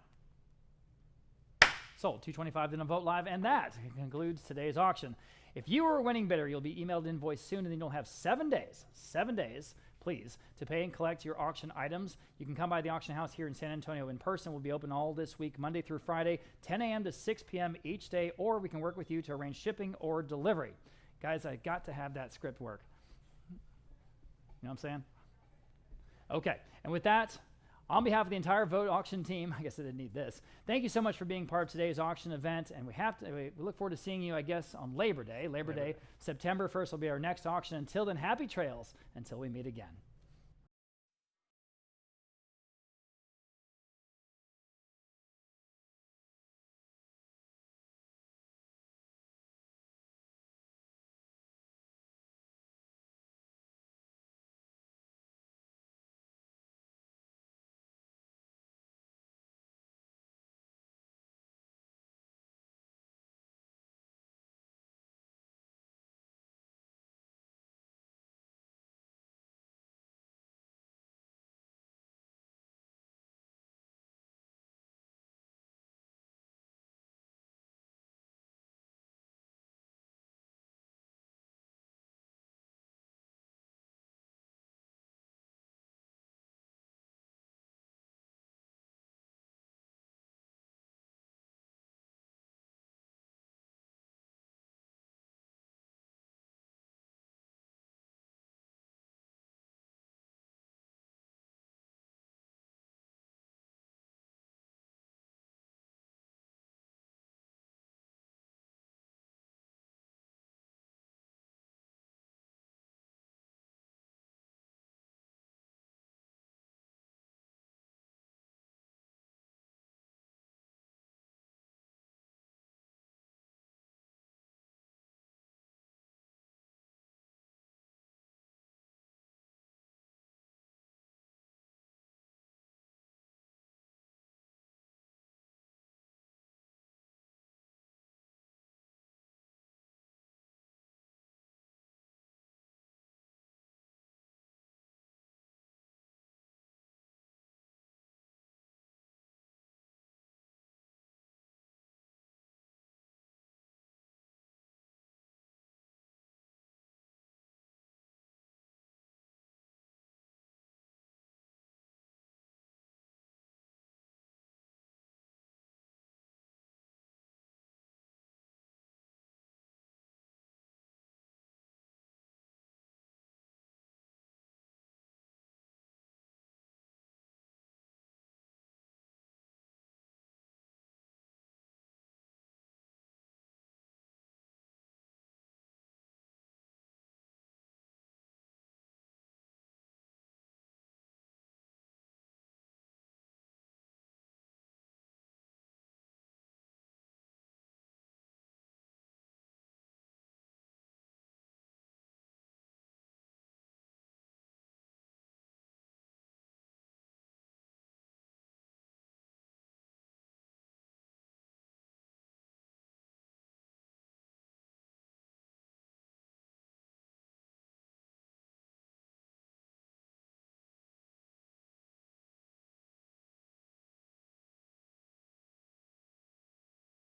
Sold. $225 then on Vote Live, and that concludes today's auction. If you are a winning bidder, you'll be emailed an invoice soon, and then you'll have 7 days, please, to pay and collect your auction items. You can come by the auction house here in San Antonio in person. We'll be open all this week, Monday through Friday, 10 a.m. to 6 p.m. each day, or we can work with you to arrange shipping or delivery. Guys, I got to have that script work. You know what I'm saying? Okay, and with that, on behalf of the entire Vogt Auction team, I guess I didn't need this. Thank you so much for being part of today's auction event, and we look forward to seeing you, I guess, on Labor Day. Labor Day, September 1st will be our next auction. Until then, happy trails until we meet again.